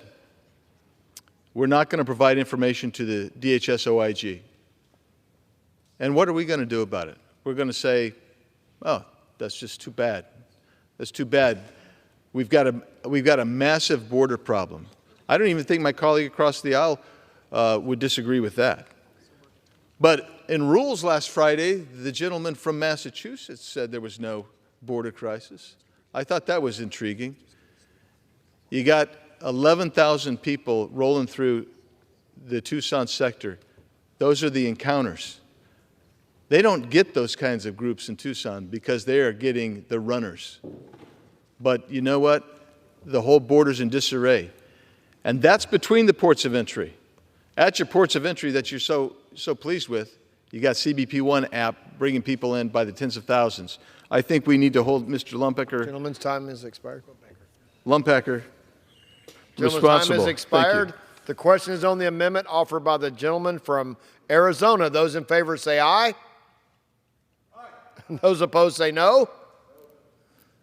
we're not going to provide information to the DHS OIG. And what are we going to do about it? We're going to say, oh, that's just too bad. That's too bad. We've got a massive border problem. I don't even think my colleague across the aisle would disagree with that. But in rules last Friday, the gentleman from Massachusetts said there was no border crisis. I thought that was intriguing. You got 11,000 people rolling through the Tucson sector. Those are the encounters. They don't get those kinds of groups in Tucson because they are getting the runners. But you know what? The whole border's in disarray. And that's between the ports of entry. At your ports of entry that you're so pleased with, you got CBP One app bringing people in by the tens of thousands. I think we need to hold Mr. Lumpecker. Gentleman's time is expired. Lumpecker Gentleman's responsible. time is expired. The question is on the amendment offered by the gentleman from Arizona. Those in favor say aye. Aye. Those opposed say no.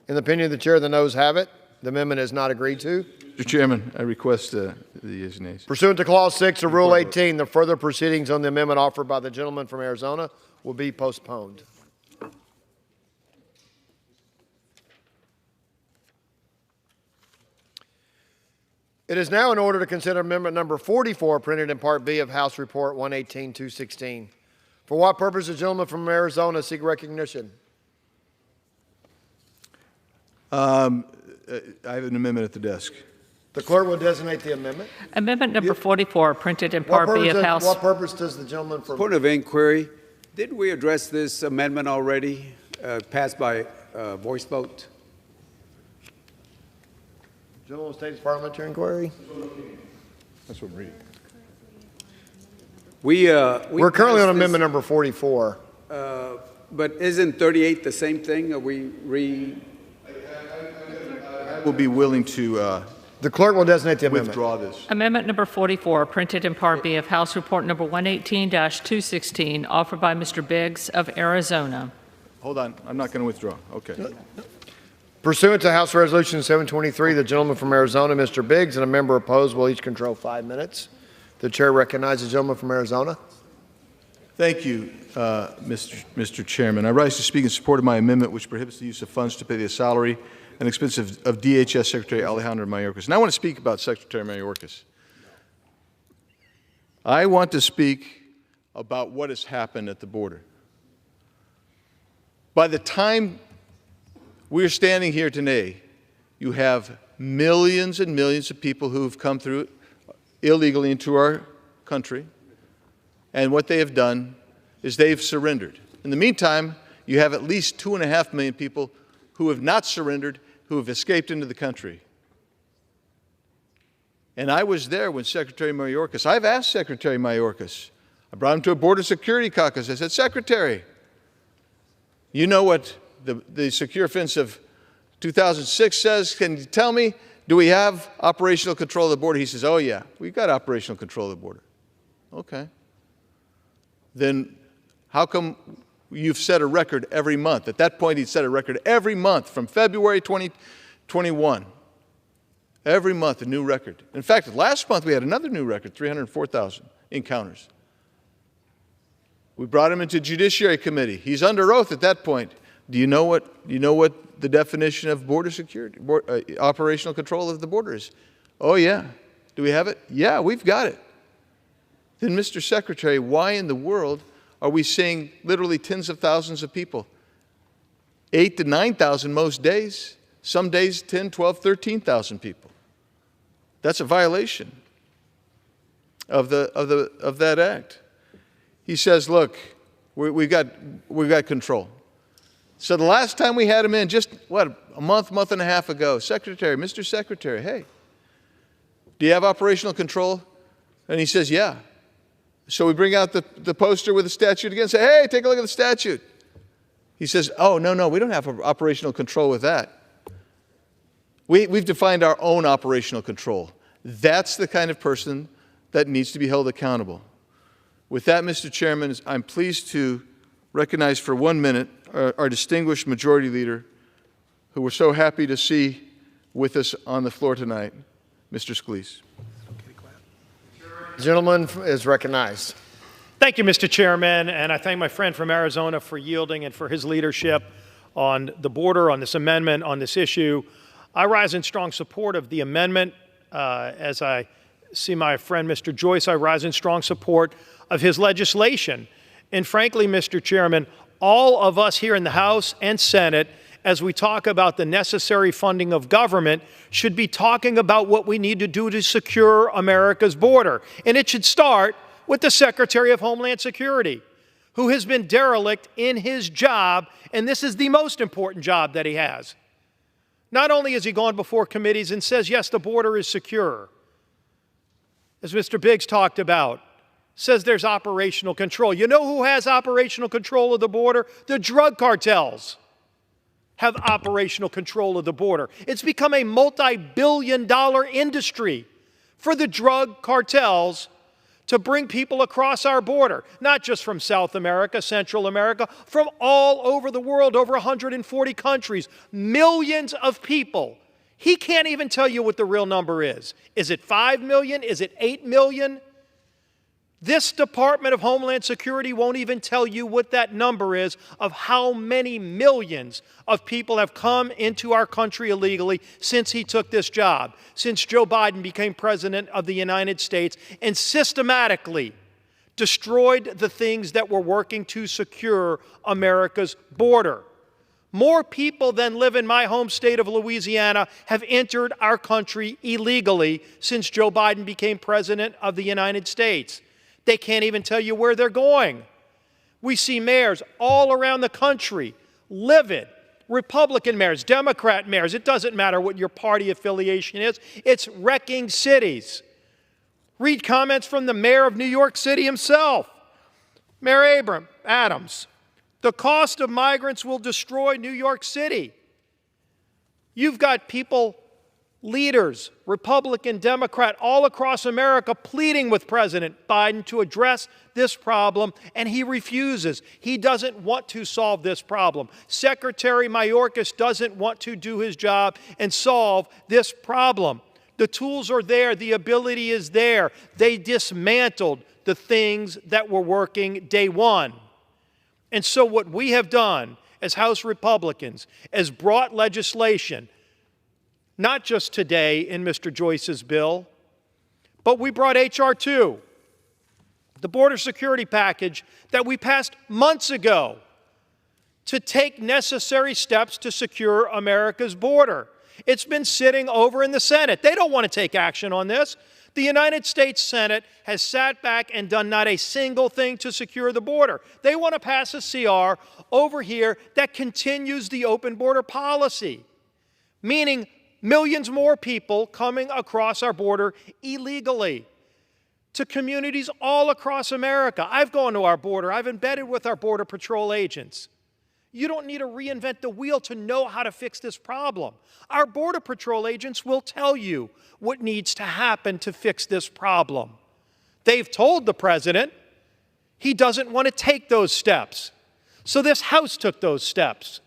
In the opinion of the chair, the noes have it. The amendment is not agreed to. Mr. Chairman, I request the yeas and nays. Pursuant to Clause 6 of Rule 18, the further proceedings on the amendment offered by the gentleman from Arizona will be postponed. It is now in order to consider amendment number 44, printed in Part B of House Report 118-216. For what purpose does the gentleman from Arizona seek recognition? I have an amendment at the desk. The clerk will designate the amendment. Amendment number 44, printed in Part B of House. What purpose does the gentleman from... Point of inquiry. Didn't we address this amendment already, passed by voice vote? Gentleman State's parliamentary inquiry. That's what I'm reading. We're currently on amendment number 44. But isn't 38 the same thing? Are we I will be willing to the clerk will designate the amendment. Withdraw this. Amendment number 44, printed in Part B of House Report number 118-216, offered by Mr. Biggs of Arizona. Hold on. I'm not going to withdraw. Okay. Pursuant to House Resolution 723, the gentleman from Arizona, Mr. Biggs, and a member opposed will each control 5 minutes. The chair recognizes the gentleman from Arizona. Thank you, Mr. Chairman. I rise to speak in support of my amendment, which prohibits the use of funds to pay the salary and expenses of DHS Secretary Alejandro Mayorkas. And I want to speak about Secretary Mayorkas. I want to speak about what has happened at the border. By the time we're standing here today, you have millions and millions of people who have come through illegally into our country, and what they have done is they've surrendered. In the meantime, you have at least 2.5 million people who have not surrendered, who have escaped into the country. And I was there when Secretary Mayorkas, I've asked Secretary Mayorkas, I brought him to a border security caucus. I said, Secretary, you know what the secure fence of 2006 says? Can you tell me, do we have operational control of the border? He says, oh yeah, we've got operational control of the border. Okay. Then how come you've set a record every month? At that point, he'd set a record every month from February 2021. Every month, a new record. In fact, last month we had another new record, 304,000 encounters. We brought him into Judiciary Committee. He's under oath at that point. Do you know what the definition of border security, operational control of the border is? Oh yeah. Do we have it? Yeah, we've got it. Then, Mr. Secretary, why in the world are we seeing literally tens of thousands of people? 8,000 to 9,000 most days. Some days 10, 12, 13,000 people. That's a violation of that act. He says, look, we've got control. So the last time we had him in, just what, a month and a half ago, Secretary, Mr. Secretary, hey, do you have operational control? And he says, yeah. So we bring out the poster with the statute again, say, hey, take a look at the statute. He says, oh, no, we don't have operational control with that. We've defined our own operational control. That's the kind of person that needs to be held accountable. With that, Mr. Chairman, I'm pleased to recognize for 1 minute our distinguished majority leader, who we're so happy to see with us on the floor tonight, Mr. Scalise. The gentleman is recognized. Thank you, Mr. Chairman, and I thank my friend from Arizona for yielding and for his leadership on the border, on this amendment, on this issue. I rise in strong support of the amendment. As I see my friend, Mr. Joyce, I rise in strong support of his legislation. And frankly, Mr. Chairman, all of us here in the House and Senate, as we talk about the necessary funding of government, should be talking about what we need to do to secure America's border. And it should start with the Secretary of Homeland Security, who has been derelict in his job, and this is the most important job that he has. Not only has he gone before committees and says, yes, the border is secure, as Mr. Biggs talked about, says there's operational control. You know who has operational control of the border? The drug cartels have operational control of the border. It's become a multi-billion-dollar industry for the drug cartels to bring people across our border, not just from South America, Central America, from all over the world, over 140 countries, millions of people. He can't even tell you what the real number is. Is it 5 million? Is it 8 million? This Department of Homeland Security won't even tell you what that number is of how many millions of people have come into our country illegally since he took this job, since Joe Biden became President of the United States and systematically destroyed the things that were working to secure America's border. More people than live in my home state of Louisiana have entered our country illegally since Joe Biden became President of the United States. They can't even tell you where they're going. We see mayors all around the country, livid, Republican mayors, Democrat mayors. It doesn't matter what your party affiliation is. It's wrecking cities. Read comments from the mayor of New York City himself, Mayor Adams. The cost of migrants will destroy New York City. You've got people, leaders, Republican, Democrat, all across America pleading with President Biden to address this problem, and he refuses. He doesn't want to solve this problem. Secretary Mayorkas doesn't want to do his job and solve this problem. The tools are there. The ability is there. They dismantled the things that were working day one. And so what we have done as House Republicans is brought legislation, not just today in Mr. Joyce's bill, but we brought H.R. 2, the border security package that we passed months ago to take necessary steps to secure America's border. It's been sitting over in the Senate. They don't want to take action on this. The United States Senate has sat back and done not a single thing to secure the border. They want to pass a CR over here that continues the open border policy, meaning millions more people coming across our border illegally to communities all across America. I've gone to our border. I've embedded with our Border Patrol agents. You don't need to reinvent the wheel to know how to fix this problem. Our Border Patrol agents will tell you what needs to happen to fix this problem. They've told the president he doesn't want to take those steps. So this House took those steps.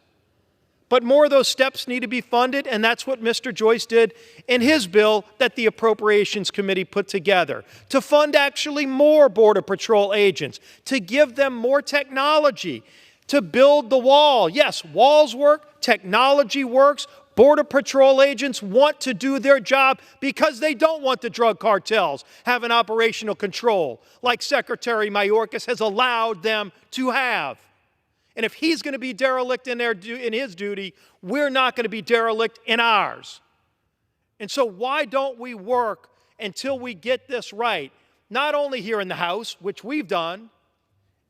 But more of those steps need to be funded, and that's what Mr. Joyce did in his bill that the Appropriations Committee put together, to fund actually more Border Patrol agents, to give them more technology, to build the wall. Yes, walls work, technology works. Border Patrol agents want to do their job because they don't want the drug cartels having operational control like Secretary Mayorkas has allowed them to have. And if he's going to be derelict in his duty, we're not going to be derelict in ours. And so why don't we work until we get this right, not only here in the House, which we've done,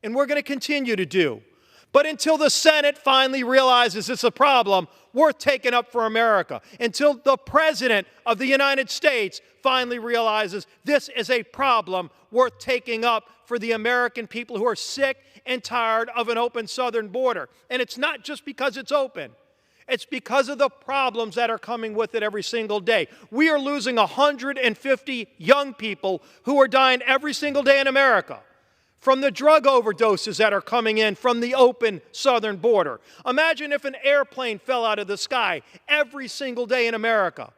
and we're going to continue to do, but until the Senate finally realizes it's a problem worth taking up for America, until the President of the United States finally realizes this is a problem worth taking up for the American people who are sick and tired of an open southern border. And it's not just because it's open. It's because of the problems that are coming with it every single day. We are losing 150 young people who are dying every single day in America from the drug overdoses that are coming in from the open southern border. Imagine if an airplane fell out of the sky every single day in America.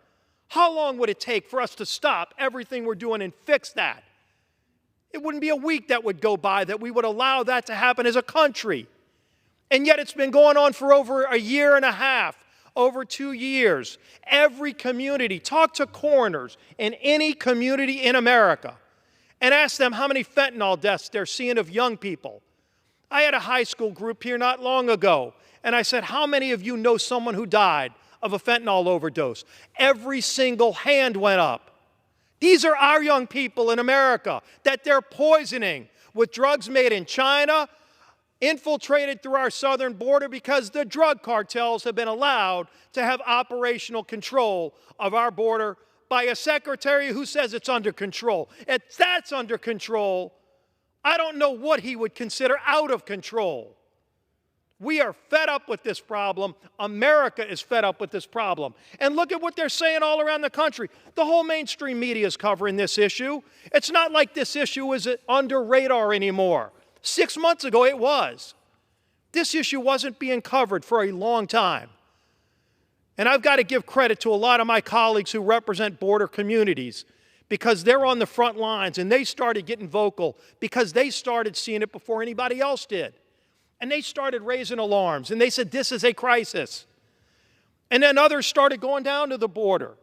How long would it take for us to stop everything we're doing and fix that? It wouldn't be a week that would go by that we would allow that to happen as a country. And yet it's been going on for over a year and a half, over 2 years. Every community, talk to coroners in any community in America and ask them how many fentanyl deaths they're seeing of young people. I had a high school group here not long ago, and I said, how many of you know someone who died of a fentanyl overdose? Every single hand went up. These are our young people in America that they're poisoning with drugs made in China, infiltrated through our southern border because the drug cartels have been allowed to have operational control of our border by a secretary who says it's under control. If that's under control, I don't know what he would consider out of control. We are fed up with this problem. America is fed up with this problem. And look at what they're saying all around the country. The whole mainstream media is covering this issue. It's not like this issue is under radar anymore. 6 months ago, it was. This issue wasn't being covered for a long time. And I've got to give credit to a lot of my colleagues who represent border communities because they're on the front lines and they started getting vocal because they started seeing it before anybody else did. And they started raising alarms and they said, this is a crisis. And then others started going down to the border.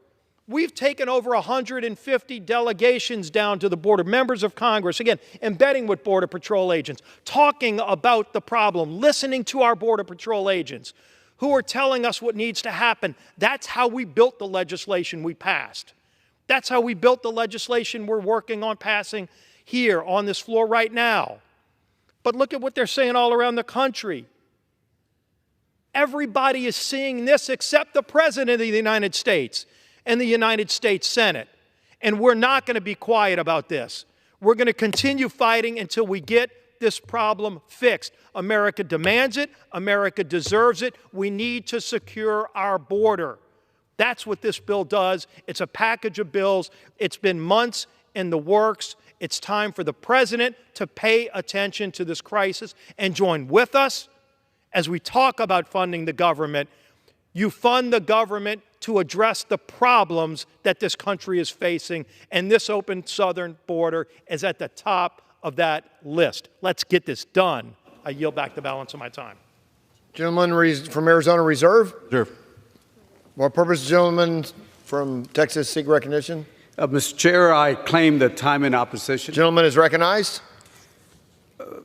We've taken over 150 delegations down to the border, members of Congress, again, embedding with Border Patrol agents, talking about the problem, listening to our Border Patrol agents who are telling us what needs to happen. That's how we built the legislation we passed. That's how we built the legislation we're working on passing here on this floor right now. But look at what they're saying all around the country. Everybody is seeing this except the President of the United States and the United States Senate. And we're not going to be quiet about this. We're going to continue fighting until we get this problem fixed. America demands it. America deserves it. We need to secure our border. That's what this bill does. It's a package of bills. It's been months in the works. It's time for the President to pay attention to this crisis and join with us as we talk about funding the government. You fund the government to address the problems that this country is facing, and this open southern border is at the top of that list. Let's get this done. I yield back the balance of my time. Gentleman from Arizona reserve? Reserve. What purpose, gentleman from Texas, seek recognition? Mr. Chair, I claim the time in opposition. Gentleman is recognized.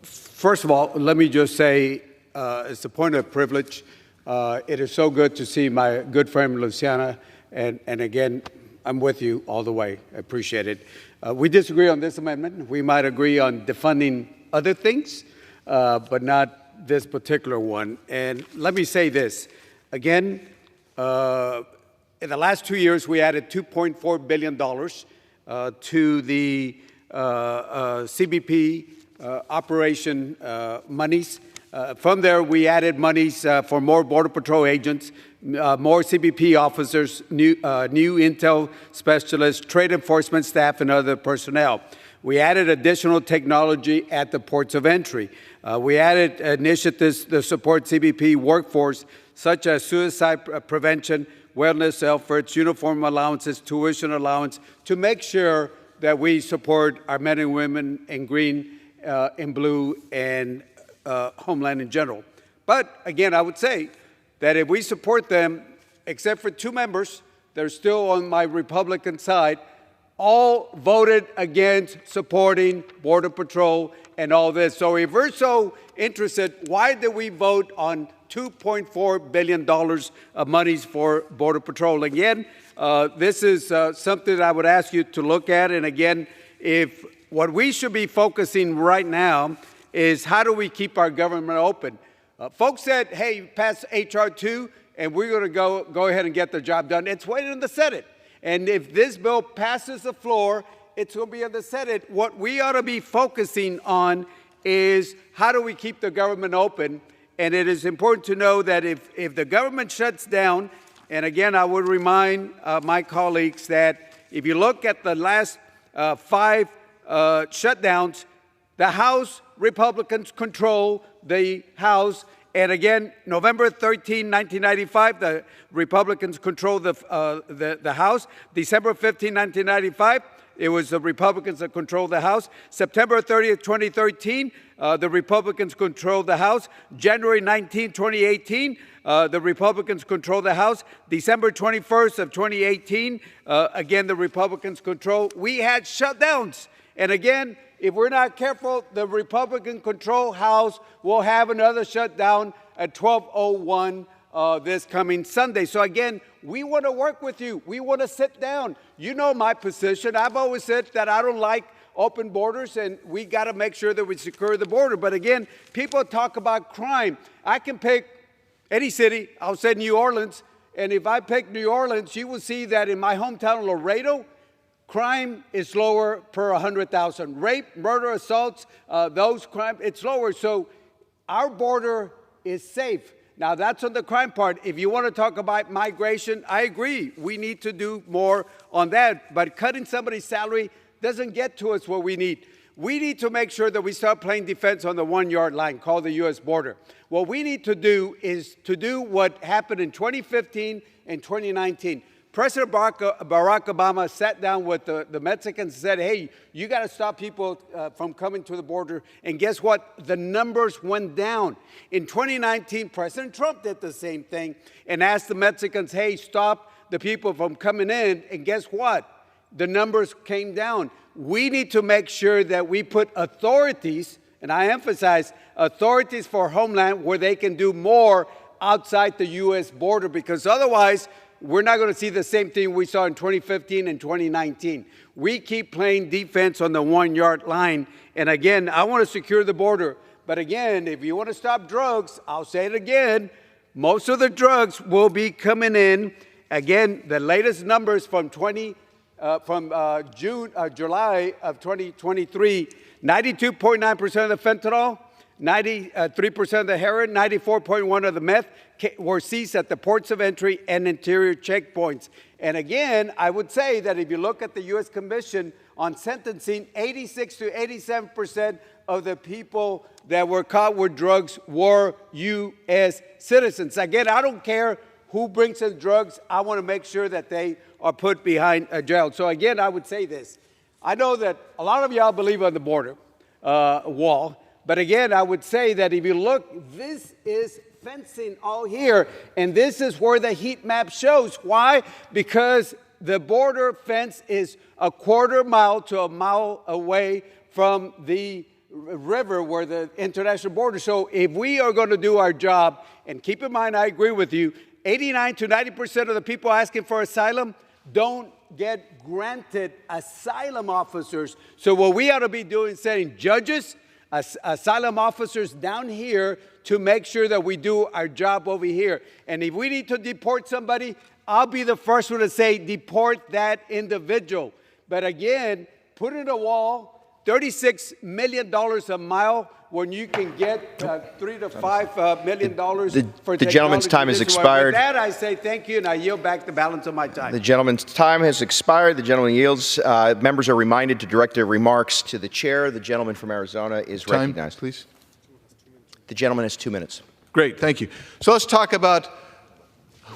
First of all, let me just say, it's a point of privilege. It is so good to see my good friend Luciana, and again, I'm with you all the way. I appreciate it. We disagree on this amendment. We might agree on defunding other things, but not this particular one. And let me say this. Again, in the last 2 years, we added $2.4 billion to the CBP operation monies. From there, we added monies for more Border Patrol agents, more CBP officers, new intel specialists, trade enforcement staff, and other personnel. We added additional technology at the ports of entry. We added initiatives to support CBP workforce, such as suicide prevention, wellness efforts, uniform allowances, tuition allowance, to make sure that we support our men and women in green, in blue, and Homeland in general. But again, I would say that if we support them, except for 2 members, they're still on my Republican side, all voted against supporting Border Patrol and all this. So if we're so interested, why did we vote on $2.4 billion of monies for Border Patrol? Again, this is something I would ask you to look at. And again, if what we should be focusing right now is how do we keep our government open? Folks said, hey, pass H.R. 2, and we're going to go ahead and get the job done. It's waiting in the Senate. And if this bill passes the floor, it's going to be in the Senate. What we ought to be focusing on is how do we keep the government open? And it is important to know that if the government shuts down, and again, I would remind my colleagues that if you look at the last 5 shutdowns, the House Republicans control the House. And again, November 13, 1995, the Republicans controlled the House. December 15, 1995, it was the Republicans that controlled the House. September 30th, 2013, the Republicans controlled the House. January 19, 2018, the Republicans controlled the House. December 21st of 2018, again, the Republicans controlled. We had shutdowns. And again, if we're not careful, the Republican-controlled House will have another shutdown at 12:01 this coming Sunday. So again, we want to work with you. We want to sit down. You know my position. I've always said that I don't like open borders, and we got to make sure that we secure the border. But again, people talk about crime. I can pick any city. I'll say New Orleans. And if I pick New Orleans, you will see that in my hometown, Laredo, crime is lower per 100,000. Rape, murder, assaults, those crimes, it's lower. So our border is safe. Now, that's on the crime part. If you want to talk about migration, I agree. We need to do more on that. But cutting somebody's salary doesn't get to us what we need. We need to make sure that we start playing defense on the 1-yard line called the U.S. border. What we need to do is to do what happened in 2015 and 2019. President Barack Obama sat down with the Mexicans and said, hey, you got to stop people from coming to the border. And guess what? The numbers went down. In 2019, President Trump did the same thing and asked the Mexicans, hey, stop the people from coming in. And guess what? The numbers came down. We need to make sure that we put authorities, and I emphasize authorities for Homeland, where they can do more outside the U.S. border, because otherwise, we're not going to see the same thing we saw in 2015 and 2019. We keep playing defense on the 1-yard line. And again, I want to secure the border. But again, if you want to stop drugs, I'll say it again, most of the drugs will be coming in. Again, the latest numbers from July of 2023, 92.9% of the fentanyl, 93% of the heroin, 94.1% of the meth were seized at the ports of entry and interior checkpoints. And again, I would say that if you look at the U.S. Commission on Sentencing, 86 to 87% of the people that were caught with drugs were U.S. citizens. Again, I don't care who brings in drugs. I want to make sure that they are put behind a jail. So again, I would say this. I know that a lot of y'all believe on the border wall. But again, I would say that if you look, this is fencing all here, and this is where the heat map shows. Why? Because the border fence is a quarter mile to a mile away from the river where the international border. So if we are going to do our job, and keep in mind, I agree with you, 89 to 90% of the people asking for asylum don't get granted asylum officers. So what we ought to be doing is setting judges, asylum officers down here to make sure that we do our job over here. And if we need to deport somebody, I'll be the first one to say deport that individual. But again, put in a wall, $36 million a mile when you can get $3 to $5 million for the gentleman's time has expired. With that, I say thank you, and I yield back the balance of my time. The gentleman's time has expired. The gentleman yields. Members are reminded to direct their remarks to the chair. The gentleman from Arizona is recognized. Please. The gentleman has 2 minutes. Great, thank you. So let's talk about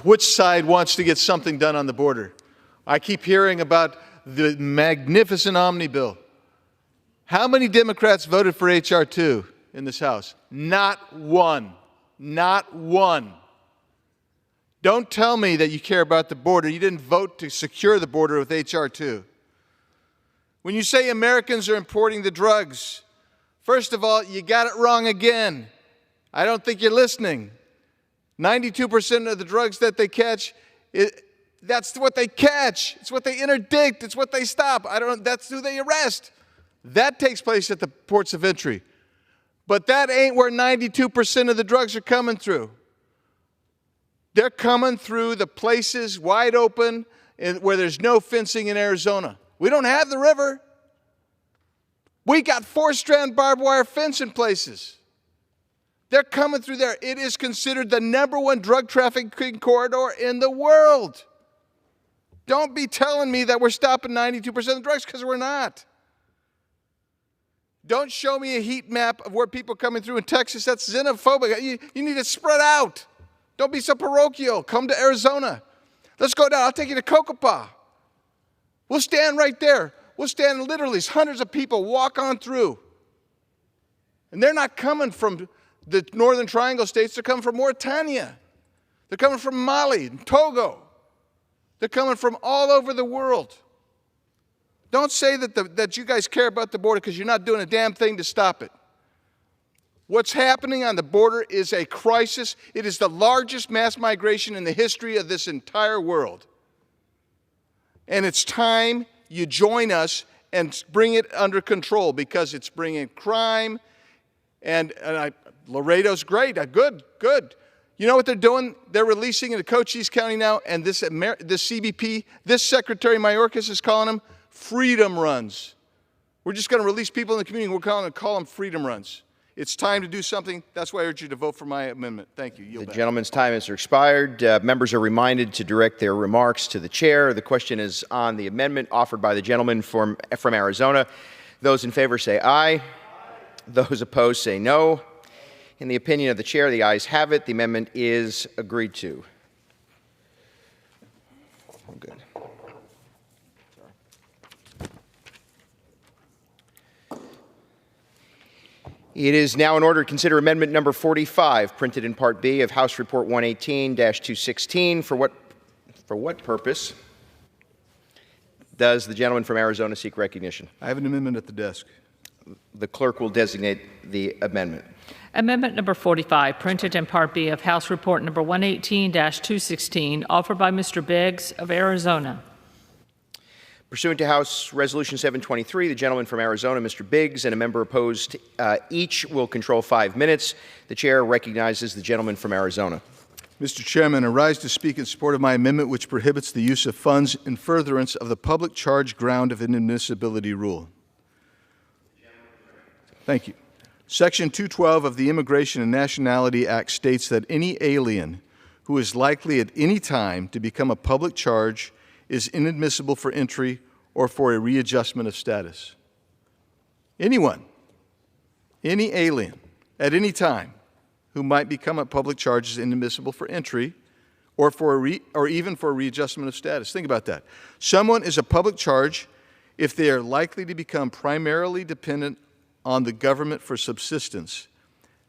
which side wants to get something done on the border. I keep hearing about the magnificent Omni bill. How many Democrats voted for H.R. 2 in this House? Not one. Not one. Don't tell me that you care about the border. You didn't vote to secure the border with H.R. 2. When you say Americans are importing the drugs, first of all, you got it wrong again. I don't think you're listening. 92% of the drugs that they catch, that's what they catch. It's what they interdict. It's what they stop. That's who they arrest. That takes place at the ports of entry. But that ain't where 92% of the drugs are coming through. They're coming through the places wide open where there's no fencing in Arizona. We don't have the river. We got 4-strand barbed wire fence in places. They're coming through there. It is considered the #1 drug trafficking corridor in the world. Don't be telling me that we're stopping 92% of the drugs, because we're not. Don't show me a heat map of where people are coming through in Texas. That's xenophobic. You need to spread out. Don't be so parochial. Come to Arizona. Let's go down. I'll take you to Cocopah. We'll stand right there. We'll stand literally hundreds of people walk on through. And they're not coming from the Northern Triangle states. They're coming from Mauritania. They're coming from Mali and Togo. They're coming from all over the world. Don't say that you guys care about the border, because you're not doing a damn thing to stop it. What's happening on the border is a crisis. It is the largest mass migration in the history of this entire world. And it's time you join us and bring it under control, because it's bringing crime. And Laredo's great. Good. You know what they're doing? They're releasing in Cochise County now, and this CBP, this Secretary Mayorkas is calling them freedom runs. We're just going to release people in the community. We're going to call them freedom runs. It's time to do something. That's why I urge you to vote for my amendment. Thank you. Yield The back. gentleman's time has expired. Members are reminded to direct their remarks to the chair. The question is on the amendment offered by the gentleman from Arizona. Those in favor say aye. Those opposed say no. In the opinion of the chair, the ayes have it. The amendment is agreed to. Oh, good. It is now in order to consider amendment number 45, printed in Part B of House Report 118-216. For what purpose does the gentleman from Arizona seek recognition? I have an amendment at the desk. The clerk will designate the amendment. Amendment number 45, printed in Part B of House Report number 118-216, offered by Mr. Biggs of Arizona. Pursuant to House Resolution 723, the gentleman from Arizona, Mr. Biggs, and a member opposed each will control 5 minutes. The chair recognizes the gentleman from Arizona. Mr. Chairman, I rise to speak in support of my amendment which prohibits the use of funds in furtherance of the public charge ground of inadmissibility rule. Thank you. Section 212 of the Immigration and Nationality Act states that any alien who is likely at any time to become a public charge is inadmissible for entry or for a readjustment of status. Anyone, any alien, at any time, who might become a public charge is inadmissible for entry or even for a readjustment of status. Think about that. Someone is a public charge if they are likely to become primarily dependent on the government for subsistence,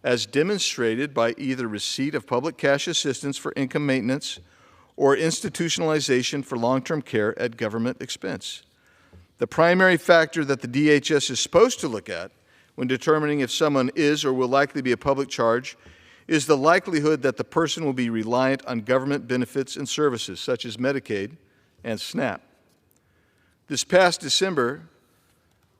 as demonstrated by either receipt of public cash assistance for income maintenance or institutionalization for long-term care at government expense. The primary factor that the DHS is supposed to look at when determining if someone is or will likely be a public charge is the likelihood that the person will be reliant on government benefits and services, such as Medicaid and SNAP. This past December,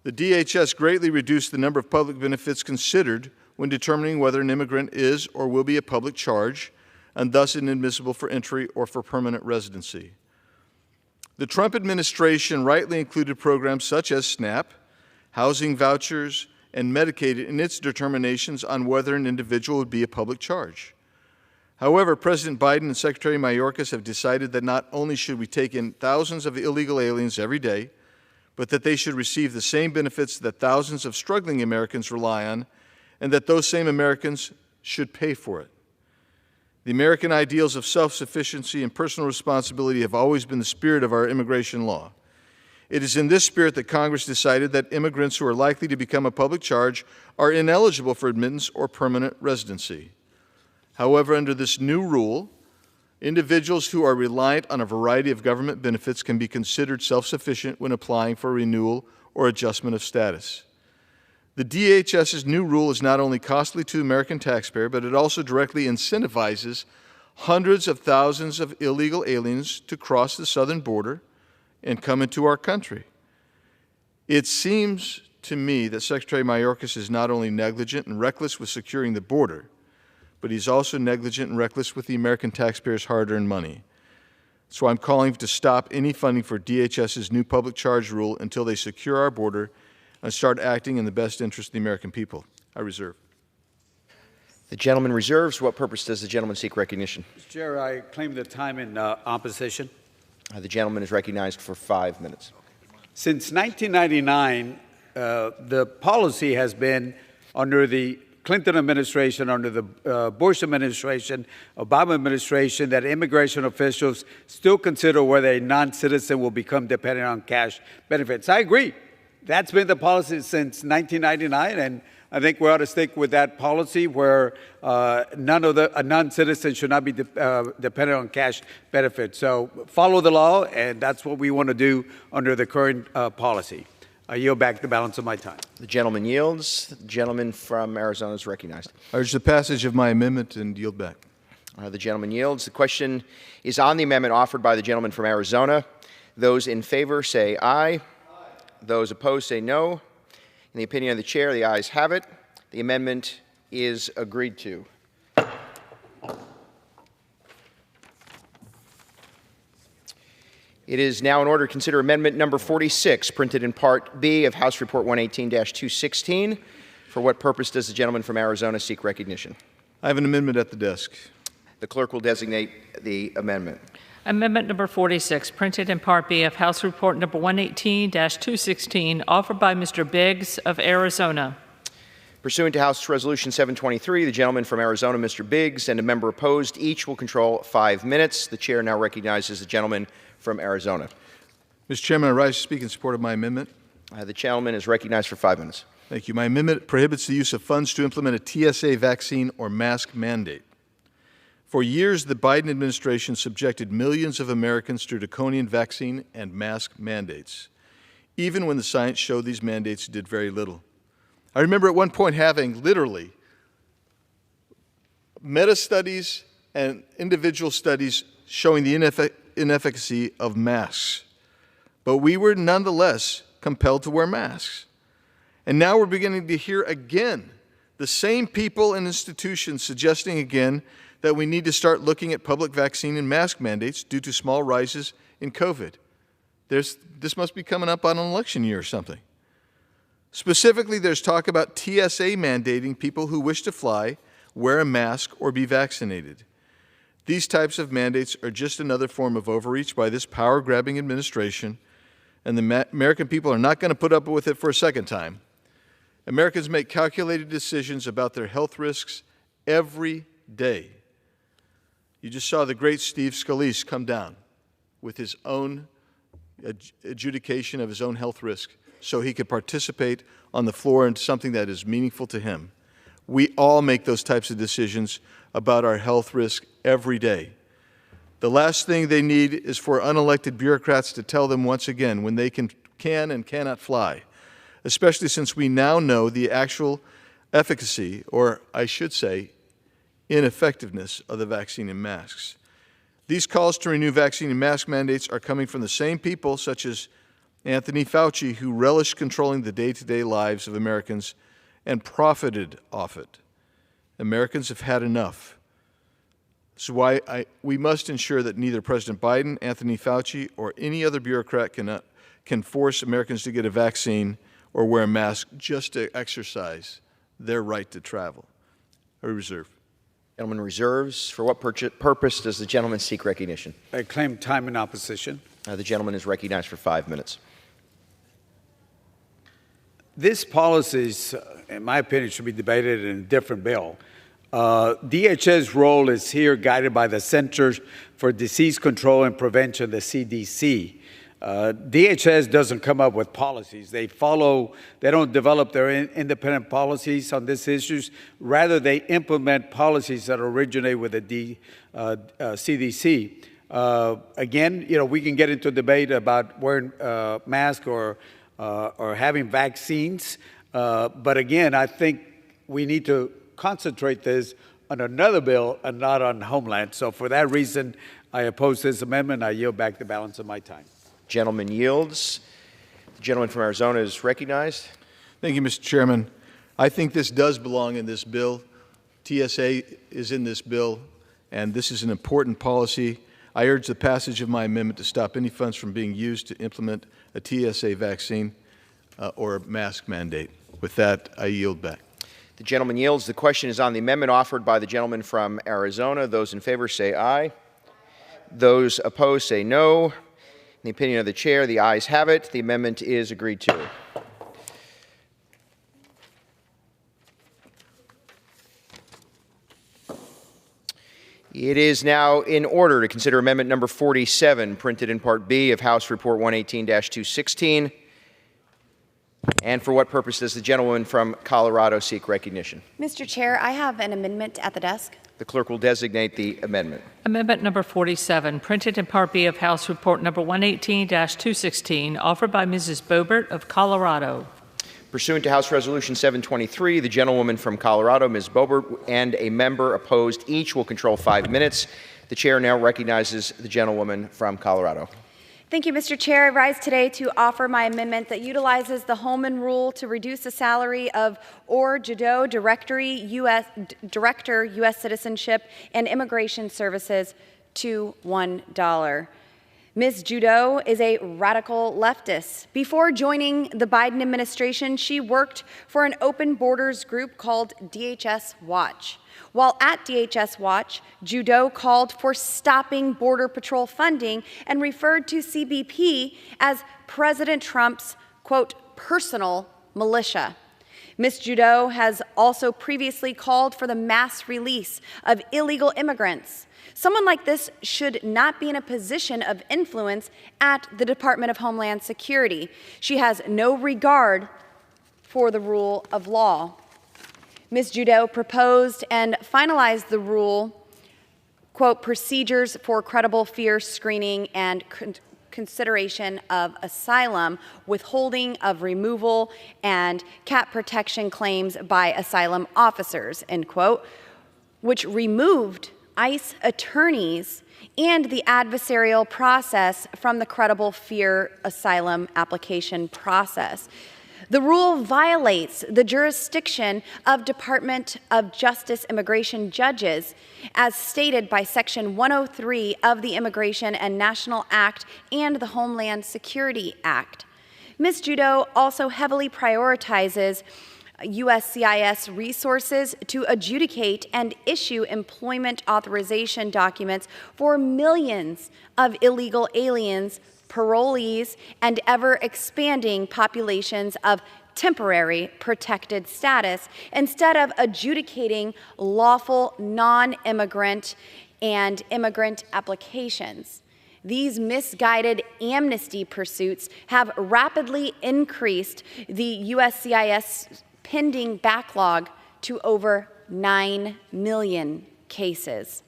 the DHS greatly reduced the number of public benefits considered when determining whether an immigrant is or will be a public charge, and thus inadmissible for entry or for permanent residency. The Trump administration rightly included programs such as SNAP, housing vouchers, and Medicaid in its determinations on whether an individual would be a public charge. However, President Biden and Secretary Mayorkas have decided that not only should we take in thousands of illegal aliens every day, but that they should receive the same benefits that thousands of struggling Americans rely on, and that those same Americans should pay for it. The American ideals of self-sufficiency and personal responsibility have always been the spirit of our immigration law. It is in this spirit that Congress decided that immigrants who are likely to become a public charge are ineligible for admittance or permanent residency. However, under this new rule, individuals who are reliant on a variety of government benefits can be considered self-sufficient when applying for renewal or adjustment of status. The DHS's new rule is not only costly to the American taxpayer, but it also directly incentivizes hundreds of thousands of illegal aliens to cross the southern border and come into our country. It seems to me that Secretary Mayorkas is not only negligent and reckless with securing the border, but he's also negligent and reckless with the American taxpayers' hard-earned money. So I'm calling to stop any funding for DHS's new public charge rule until they secure our border and start acting in the best interest of the American people. I reserve. The gentleman reserves. For what purpose does the gentleman seek recognition? Mr. Chair, I claim the time in opposition. The gentleman is recognized for 5 minutes. Since 1999, the policy has been under the Clinton administration, under the Bush administration, Obama administration, that immigration officials still consider whether a non-citizen will become dependent on cash benefits. I agree. That's been the policy since 1999, and I think we ought to stick with that policy where a non-citizen should not be dependent on cash benefits. So follow the law, and that's what we want to do under the current policy. I yield back the balance of my time. The gentleman yields. The gentleman from Arizona is recognized. I urge the passage of my amendment and yield back. The gentleman yields. The question is on the amendment offered by the gentleman from Arizona. Those in favor say aye. Those opposed say no. In the opinion of the chair, the ayes have it. The amendment is agreed to. It is now in order to consider amendment number 46, printed in Part B of House Report 118-216. For what purpose does the gentleman from Arizona seek recognition? I have an amendment at the desk. The clerk will designate the amendment. Amendment number 46, printed in Part B of House Report number 118-216, offered by Mr. Biggs of Arizona. Pursuant to House Resolution 723, the gentleman from Arizona, Mr. Biggs, and a member opposed each will control 5 minutes. The chair now recognizes the gentleman from Arizona. Mr. Chairman, I rise to speak in support of my amendment. The gentleman is recognized for 5 minutes. Thank you. My amendment prohibits the use of funds to implement a TSA vaccine or mask mandate. For years, the Biden administration subjected millions of Americans to draconian vaccine and mask mandates, even when the science showed these mandates did very little. I remember at one point having literally meta-studies and individual studies showing the inefficacy of masks, but we were nonetheless compelled to wear masks. And now we're beginning to hear again the same people and institutions suggesting again that we need to start looking at public vaccine and mask mandates due to small rises in COVID. This must be coming up on an election year or something. Specifically, there's talk about TSA mandating people who wish to fly wear a mask or be vaccinated. These types of mandates are just another form of overreach by this power-grabbing administration, and the American people are not going to put up with it for a second time. Americans make calculated decisions about their health risks every day. You just saw the great Steve Scalise come down with his own adjudication of his own health risk so he could participate on the floor in something that is meaningful to him. We all make those types of decisions about our health risk every day. The last thing they need is for unelected bureaucrats to tell them once again when they can and cannot fly, especially since we now know the actual efficacy, or I should say, ineffectiveness of the vaccine and masks. These calls to renew vaccine and mask mandates are coming from the same people, such as Anthony Fauci, who relish controlling the day-to-day lives of Americans and profited off it. Americans have had enough. So we must ensure that neither President Biden, Anthony Fauci, or any other bureaucrat can force Americans to get a vaccine or wear a mask just to exercise their right to travel. I reserve. Gentleman reserves. For what purpose does the gentleman seek recognition? I claim time in opposition. The gentleman is recognized for 5 minutes. This policies, in my opinion, should be debated in a different bill. DHS's role is here guided by the Centers for Disease Control and Prevention, the CDC. DHS doesn't come up with policies. They don't develop their independent policies on these issues. Rather, they implement policies that originate with the CDC. Again, we can get into a debate about wearing masks or having vaccines. But again, I think we need to concentrate this on another bill and not on Homeland. So for that reason, I oppose this amendment. I yield back the balance of my time. Gentleman yields. The gentleman from Arizona is recognized. Thank you, Mr. Chairman. I think this does belong in this bill. TSA is in this bill, and this is an important policy. I urge the passage of my amendment to stop any funds from being used to implement a TSA vaccine or a mask mandate. With that, I yield back. The gentleman yields. The question is on the amendment offered by the gentleman from Arizona. Those in favor say aye. Those opposed say no. In the opinion of the chair, the ayes have it. The amendment is agreed to. It is now in order to consider amendment number 47, printed in Part B of House Report 118-216. And for what purpose does the gentleman from Colorado seek recognition? Mr. Chair, I have an amendment at the desk. The clerk will designate the amendment. Amendment number 47, printed in Part B of House Report number 118-216, offered by Mrs. Boebert of Colorado. Pursuant to House Resolution 723, the gentlewoman from Colorado, Ms. Boebert, and a member opposed each will control 5 minutes. The chair now recognizes the gentlewoman from Colorado. Thank you, Mr. Chair. I rise today to offer my amendment that utilizes the Holman Rule to reduce the salary of Or Jadot, Director, U.S. Citizenship and Immigration Services, to $1. Ms. Judeau is a radical leftist. Before joining the Biden administration, she worked for an open borders group called DHS Watch. While at DHS Watch, Judeau called for stopping Border Patrol funding and referred to CBP as President Trump's, quote, personal militia. Ms. Judeau has also previously called for the mass release of illegal immigrants. Someone like this should not be in a position of influence at the Department of Homeland Security. She has no regard for the rule of law. Ms. Judeau proposed and finalized the rule, quote, procedures for credible fear screening and consideration of asylum, withholding of removal, and cat protection claims by asylum officers, end quote, which removed ICE attorneys and the adversarial process from the credible fear asylum application process. The rule violates the jurisdiction of Department of Justice immigration judges, as stated by Section 103 of the Immigration and National Act and the Homeland Security Act. Ms. Judeau also heavily prioritizes USCIS resources to adjudicate and issue employment authorization documents for millions of illegal aliens, parolees, and ever-expanding populations of temporary protected status instead of adjudicating lawful non-immigrant and immigrant applications. These misguided amnesty pursuits have rapidly increased the USCIS pending backlog to over 9 million cases.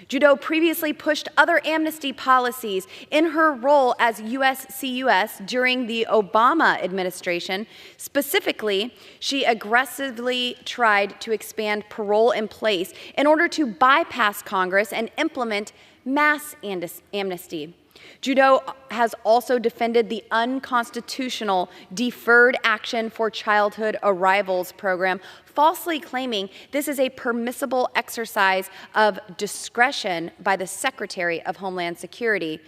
Judeau previously pushed other amnesty policies in her role as USCUS during the Obama administration. Specifically, she aggressively tried to expand parole in place in order to bypass Congress and implement mass amnesty. Judeau has also defended the unconstitutional Deferred Action for Childhood Arrivals program, falsely claiming this is a permissible exercise of discretion by the Secretary of Homeland Security.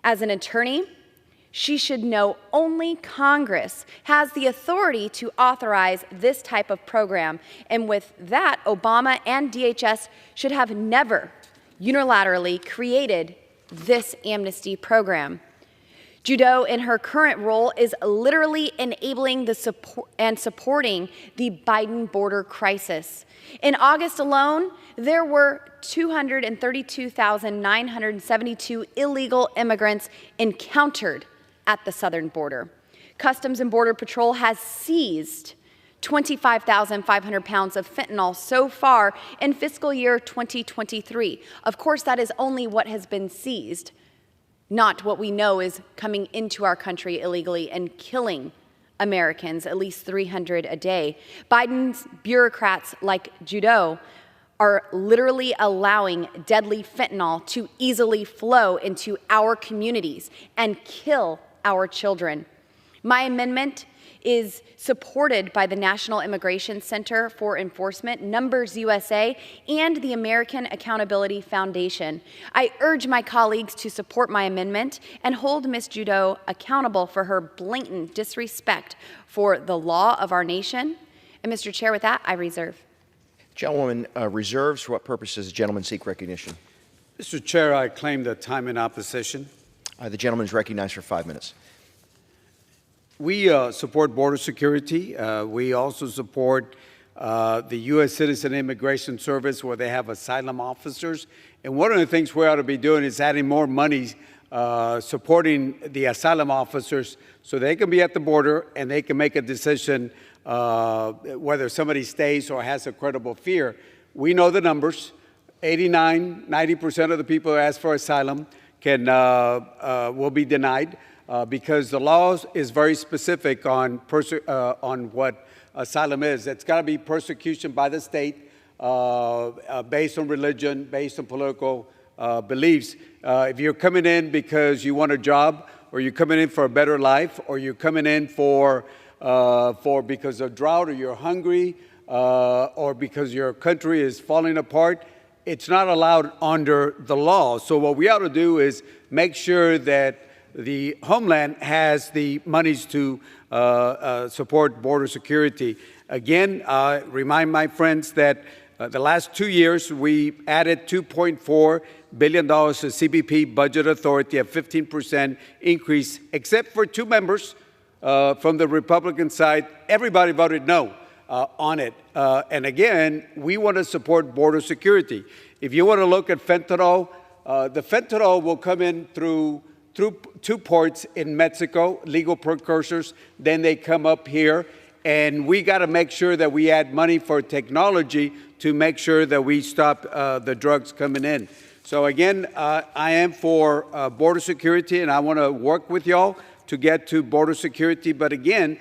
As an attorney, she should know only Congress has the authority to authorize this type of program, and with that, Obama and DHS should have never unilaterally created this amnesty program. Judeau, in her current role, is literally enabling the support and supporting the Biden border crisis. In August alone, there were 232,972 illegal immigrants encountered at the southern border. Customs and Border Patrol has seized 25,500 pounds of fentanyl so far in fiscal year 2023. Of course, that is only what has been seized, not what we know is coming into our country illegally and killing Americans, at least 300 a day. Biden's bureaucrats like Judeau are literally allowing deadly fentanyl to easily flow into our communities and kill our children. My amendment is supported by the National Immigration Center for Enforcement, Numbers USA, and the American Accountability Foundation. I urge my colleagues to support my amendment and hold Ms. Judeau accountable for her blatant disrespect for the law of our nation. And Mr. Chair, with that, I reserve. Gentlewoman reserves. For what purpose does the gentleman seek recognition? Mr. Chair, I claim the time in opposition. The gentleman is recognized for 5 minutes. We support border security. We also support the U.S. Citizen Immigration Service, where they have asylum officers. And one of the things we ought to be doing is adding more money supporting the asylum officers so they can be at the border and they can make a decision whether somebody stays or has a credible fear. We know the numbers. 90% of the people who ask for asylum will be denied. Because the law is very specific on what asylum is. It's got to be persecution by the state based on religion, based on political beliefs. If you're coming in because you want a job, or you're coming in for a better life, or you're coming in for because of drought, or you're hungry, or because your country is falling apart, it's not allowed under the law. So what we ought to do is make sure that the Homeland has the monies to support border security. Again, remind my friends that the last 2 years we added $2.4 billion to CBP budget authority, a 15% increase, except for 2 members from the Republican side. Everybody voted no on it. And again, we want to support border security. If you want to look at fentanyl, the fentanyl will come in through 2 ports in Mexico, legal precursors, then they come up here, and we got to make sure that we add money for technology to make sure that we stop the drugs coming in. So again, I am for border security, and I want to work with y'all to get to border security. But again,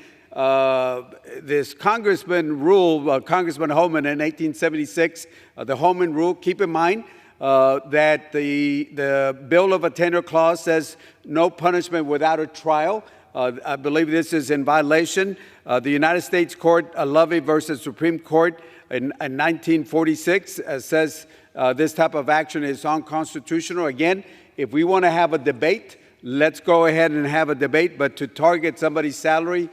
this Congressman rule, Congressman Holman in 1876, the Holman rule, keep in mind that the Bill of Attainder Clause says no punishment without a trial. I believe this is in violation. The United States Court, Lovey versus Supreme Court in 1946 says this type of action is unconstitutional. Again, if we want to have a debate, let's go ahead and have a debate, but to target somebody's salary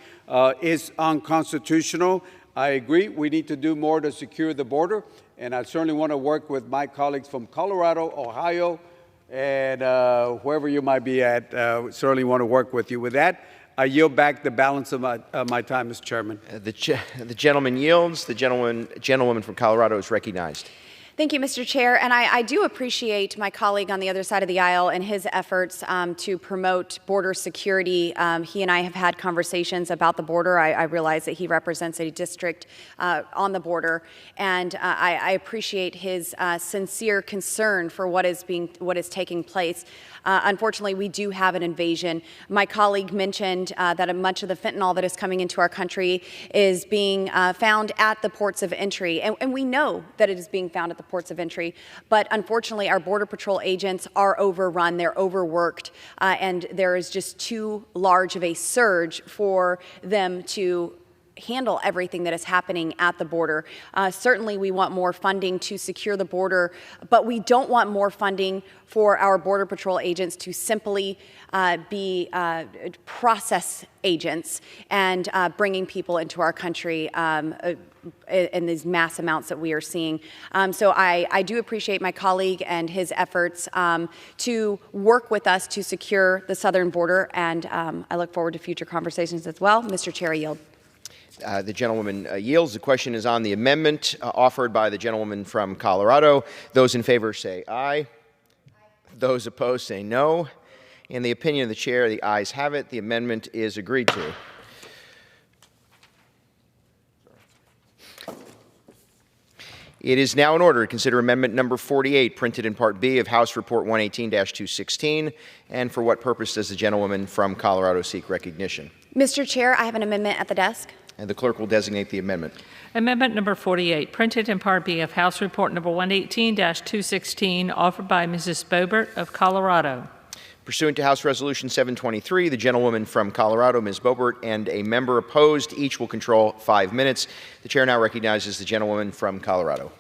is unconstitutional. I agree. We need to do more to secure the border, and I certainly want to work with my colleagues from Colorado, Ohio, and wherever you might be at. Certainly want to work with you. With that, I yield back the balance of my time, Mr. Chairman. The gentleman yields. The gentlewoman from Colorado is recognized. Thank you, Mr. Chair. And I do appreciate my colleague on the other side of the aisle and his efforts to promote border security. He and I have had conversations about the border. I realize that he represents a district on the border, and I appreciate his sincere concern for what is taking place. Unfortunately, we do have an invasion. My colleague mentioned that much of the fentanyl that is coming into our country is being found at the ports of entry, and we know that it is being found at the ports of entry, but unfortunately our Border Patrol agents are overrun, they're overworked, and there is just too large of a surge for them to handle everything that is happening at the border. Certainly we want more funding to secure the border, but we don't want more funding for our Border Patrol agents to simply be process agents and bringing people into our country in these mass amounts that we are seeing. So I do appreciate my colleague and his efforts to work with us to secure the southern border, and I look forward to future conversations as well. Mr. Chair, I yield. The gentlewoman yields. The question is on the amendment offered by the gentlewoman from Colorado. Those in favor say aye. Those opposed say no. In the opinion of the chair, the ayes have it. The amendment is agreed to. It is now in order to consider amendment number 48, printed in Part B of House Report 118-216. And for what purpose does the gentlewoman from Colorado seek recognition? Mr. Chair, I have an amendment at the desk. And the clerk will designate the amendment. Amendment number 48, printed in Part B of House Report number 118-216, offered by Mrs. Boebert of Colorado. Pursuant to House Resolution 723, the gentlewoman from Colorado, Ms. Boebert, and a member opposed, each will control 5 minutes. The chair now recognizes the gentlewoman from Colorado.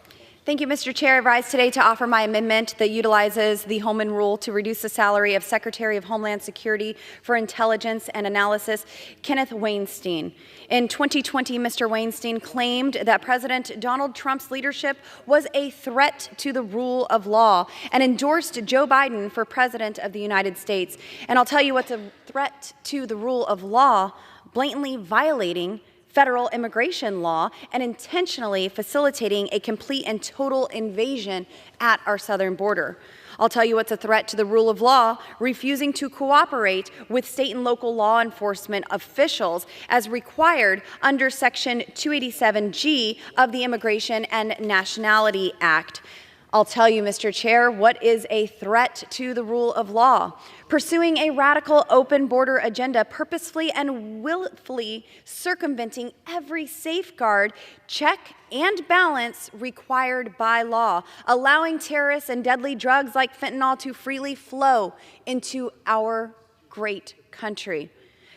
Thank you, Mr. Chair. I rise today to offer my amendment that utilizes the Holman Rule to reduce the salary of Secretary of Homeland Security for Intelligence and Analysis, Kenneth Weinstein. In 2020, Mr. Weinstein claimed that President Donald Trump's leadership was a threat to the rule of law and endorsed Joe Biden for President of the United States. And I'll tell you what's a threat to the rule of law: blatantly violating federal immigration law and intentionally facilitating a complete and total invasion at our southern border. I'll tell you what's a threat to the rule of law: refusing to cooperate with state and local law enforcement officials as required under Section 287G of the Immigration and Nationality Act. I'll tell you, Mr. Chair, what is a threat to the rule of law: pursuing a radical open border agenda, purposefully and willfully circumventing every safeguard, check, and balance required by law, allowing terrorists and deadly drugs like fentanyl to freely flow into our great country.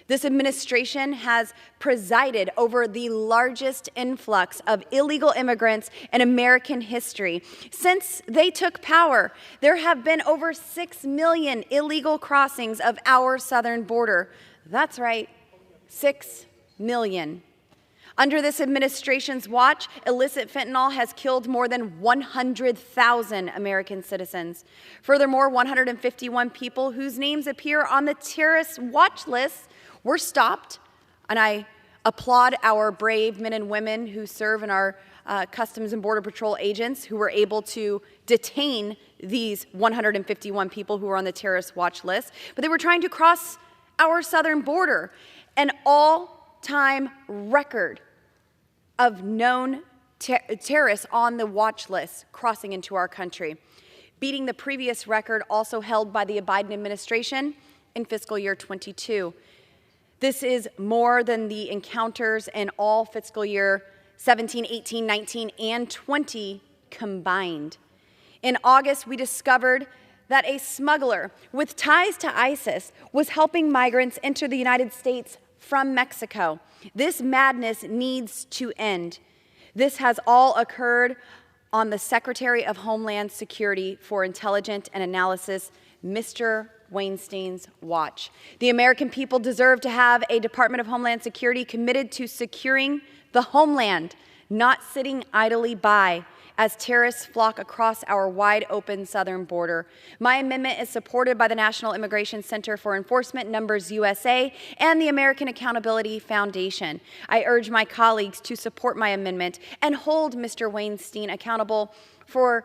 This administration has presided over the largest influx of illegal immigrants in American history. Since they took power, there have been over 6 million illegal crossings of our southern border. That's right, 6 million. Under this administration's watch, illicit fentanyl has killed more than 100,000 American citizens. Furthermore, 151 people whose names appear on the terrorist watch list were stopped, and I applaud our brave men and women who serve in our Customs and Border Patrol agents who were able to detain these 151 people who were on the terrorist watch list. But they were trying to cross our southern border, an all-time record of known terrorists on the watch list crossing into our country, beating the previous record also held by the Biden administration in fiscal year 22. This is more than the encounters in all fiscal year 17, 18, 19, and 20 combined. In August, we discovered that a smuggler with ties to ISIS was helping migrants enter the United States from Mexico. This madness needs to end. This has all occurred on the Secretary of Homeland Security for Intelligence and Analysis, Mr. Weinstein's watch. The American people deserve to have a Department of Homeland Security committed to securing the homeland, not sitting idly by as terrorists flock across our wide-open southern border. My amendment is supported by the National Immigration Center for Enforcement, Numbers USA, and the American Accountability Foundation. I urge my colleagues to support my amendment and hold Mr. Weinstein accountable for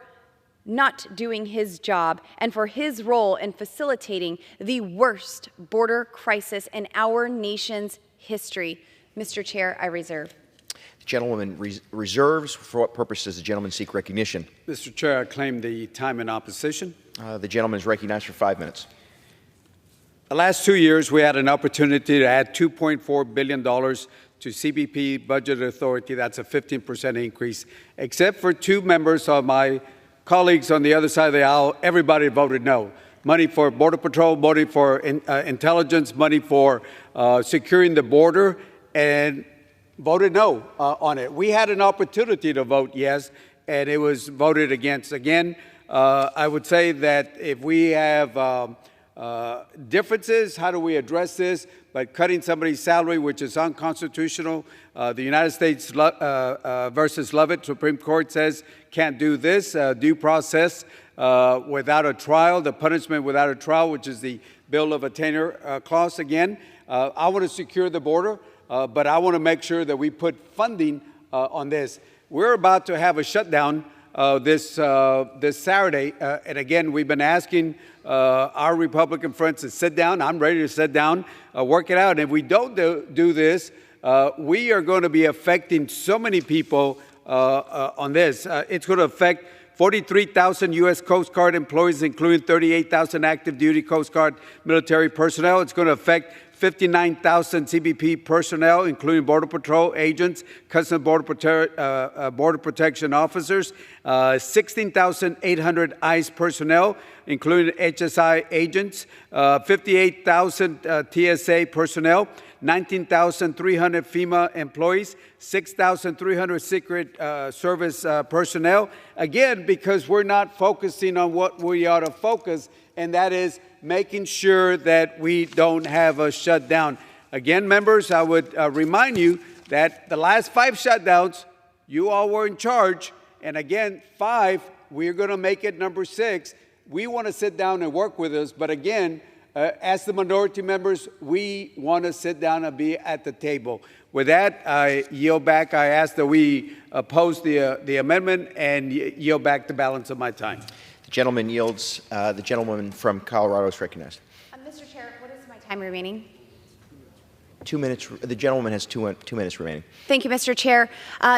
not doing his job and for his role in facilitating the worst border crisis in our nation's history. Mr. Chair, I reserve. The gentleman reserves. For what purpose does the gentleman seek recognition? Mr. Chair, I claim the time in opposition. The gentleman is recognized for 5 minutes. The last 2 years, we had an opportunity to add $2.4 billion to CBP budget authority. That's a 15% increase. Except for 2 members of my colleagues on the other side of the aisle, everybody voted no. Money for Border Patrol, money for intelligence, money for securing the border, and voted no on it. We had an opportunity to vote yes, and it was voted against. Again, I would say that if we have differences, how do we address this? By cutting somebody's salary, which is unconstitutional. The United States versus Lovett Supreme Court says can't do this. Due process without a trial, the punishment without a trial, which is the bill of attainder clause. Again, I want to secure the border. But I want to make sure that we put funding on this. We're about to have a shutdown this Saturday. And again, we've been asking our Republican friends to sit down. I'm ready to sit down, work it out. And if we don't do this, we are going to be affecting so many people on this. It's going to affect 43,000 U.S. Coast Guard employees, including 38,000 active duty Coast Guard military personnel. It's going to affect 59,000 CBP personnel, including Border Patrol agents, Customs Border Protection officers, 16,800 ICE personnel, including HSI agents, 58,000 TSA personnel, 19,300 FEMA employees, 6,300 Secret Service personnel. Again, because we're not focusing on what we ought to focus, and that is making sure that we don't have a shutdown. Again, members, I would remind you that the last 5 shutdowns, you all were in charge. And again, 5, we're going to make it number 6. We want to sit down and work with us. But again, as the minority members, we want to sit down and be at the table. With that, I yield back. I ask that we oppose the amendment and yield back the balance of my time. The gentleman yields. The gentleman from Colorado is recognized. Mr. Chair, what is my time remaining? 2 minutes. The gentleman has 2 minutes remaining. Thank you, Mr. Chair.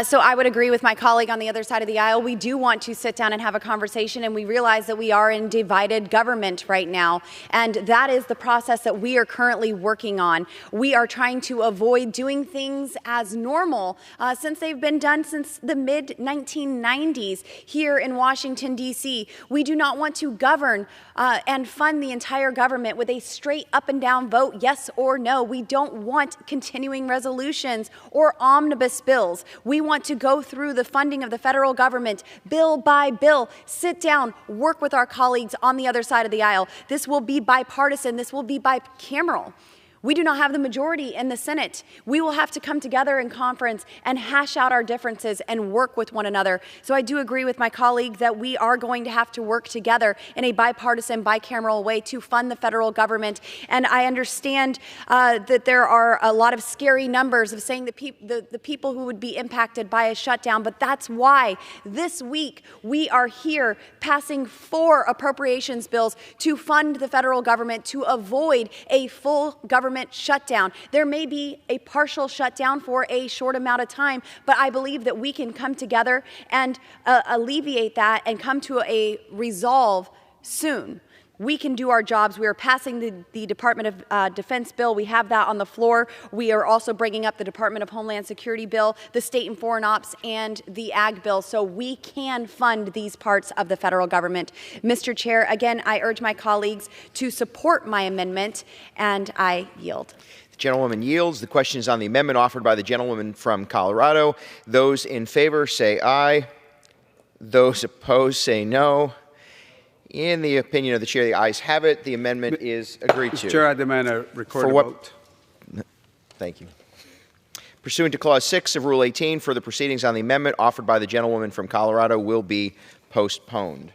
So I would agree with my colleague on the other side of the aisle. We do want to sit down and have a conversation, and we realize that we are in divided government right now, and that is the process that we are currently working on. We are trying to avoid doing things as normal since they've been done since the mid-1990s here in Washington, D.C. We do not want to govern and fund the entire government with a straight up and down vote, yes or no. We don't want continuing resolutions or omnibus bills. We want to go through the funding of the federal government bill by bill, sit down, work with our colleagues on the other side of the aisle. This will be bipartisan. This will be bicameral. We do not have the majority in the Senate. We will have to come together in conference and hash out our differences and work with one another. So I do agree with my colleague that we are going to have to work together in a bipartisan, bicameral way to fund the federal government. And I understand that there are a lot of scary numbers of saying the people who would be impacted by a shutdown, but that's why this week we are here passing 4 appropriations bills to fund the federal government to avoid a full government shutdown. There may be a partial shutdown for a short amount of time, but I believe that we can come together and alleviate that and come to a resolve soon. We can do our jobs. We are passing the Department of Defense bill. We have that on the floor. We are also bringing up the Department of Homeland Security bill, the State and Foreign Ops, and the Ag bill, so we can fund these parts of the federal government. Mr. Chair, again, I urge my colleagues to support my amendment, and I yield. The gentlewoman yields. The question is on the amendment offered by the gentlewoman from Colorado. Those in favor say aye. Those opposed say no. In the opinion of the chair, the ayes have it. The amendment is agreed to. Mr. Chair, I demand a recorded vote. Thank you. Pursuant to Clause 6 of Rule 18, further proceedings on the amendment offered by the gentlewoman from Colorado will be postponed.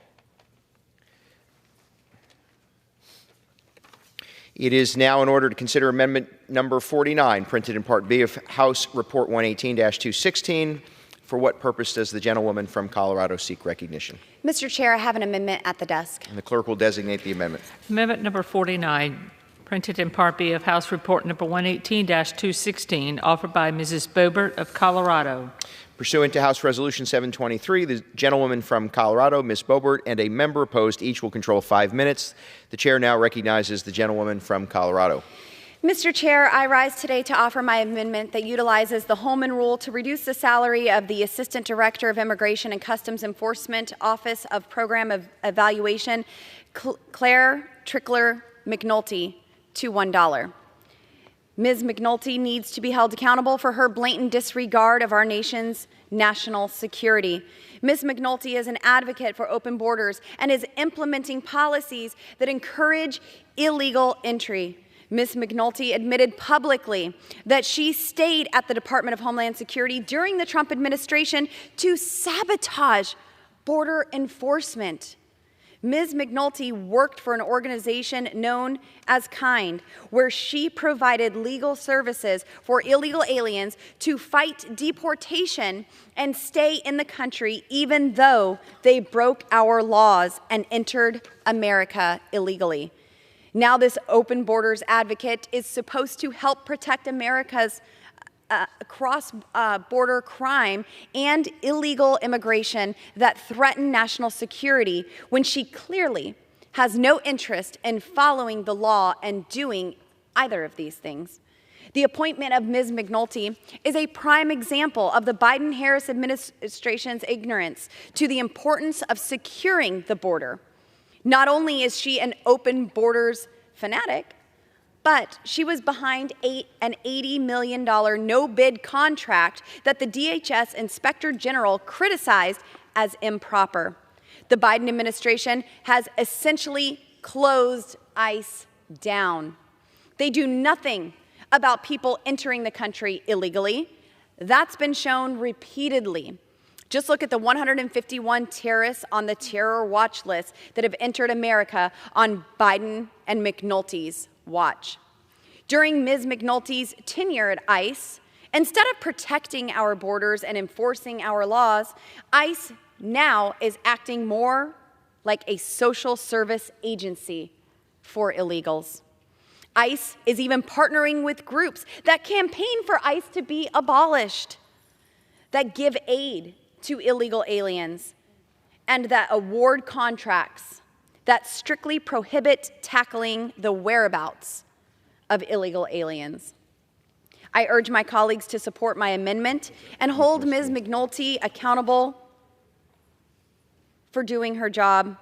It is now in order to consider amendment number 49, printed in Part B of House Report 118-216. For what purpose does the gentlewoman from Colorado seek recognition? Mr. Chair, I have an amendment at the desk. And the clerk will designate the amendment. Amendment number 49, printed in Part B of House Report number 118-216, offered by Mrs. Boebert of Colorado. Pursuant to House Resolution 723, the gentlewoman from Colorado, Ms. Boebert, and a member opposed each will control 5 minutes. The chair now recognizes the gentlewoman from Colorado. Mr. Chair, I rise today to offer my amendment that utilizes the Holman Rule to reduce the salary of the Assistant Director of Immigration and Customs Enforcement Office of Program Evaluation, Claire Trickler McNulty, to $1. Ms. McNulty needs to be held accountable for her blatant disregard of our nation's national security. Ms. McNulty is an advocate for open borders and is implementing policies that encourage illegal entry. Ms. McNulty admitted publicly that she stayed at the Department of Homeland Security during the Trump administration to sabotage border enforcement. Ms. McNulty worked for an organization known as KIND, where she provided legal services for illegal aliens to fight deportation and stay in the country even though they broke our laws and entered America illegally. Now this open borders advocate is supposed to help protect America's cross-border crime and illegal immigration that threaten national security when she clearly has no interest in following the law and doing either of these things. The appointment of Ms. McNulty is a prime example of the Biden-Harris administration's ignorance to the importance of securing the border. Not only is she an open borders fanatic, but she was behind an $80 million no-bid contract that the DHS Inspector General criticized as improper. The Biden administration has essentially closed ICE down. They do nothing about people entering the country illegally. That's been shown repeatedly. Just look at the 151 terrorists on the terror watch list that have entered America on Biden and McNulty's watch. During Ms. McNulty's tenure at ICE, instead of protecting our borders and enforcing our laws, ICE now is acting more like a social service agency for illegals. ICE is even partnering with groups that campaign for ICE to be abolished, that give aid to illegal aliens, and that award contracts that strictly prohibit tackling the whereabouts of illegal aliens. I urge my colleagues to support my amendment and hold Ms. McNulty accountable for doing her job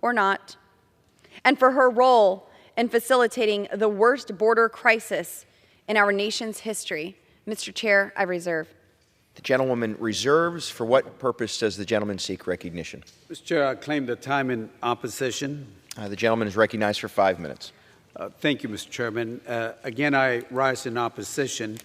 or not, and for her role in facilitating the worst border crisis in our nation's history. Mr. Chair, I reserve. The gentlewoman reserves. For what purpose does the gentleman seek recognition? Mr. Chair, I claim the time in opposition. The gentleman is recognized for 5 minutes. Thank you, Mr. Chairman. Again, I rise in opposition.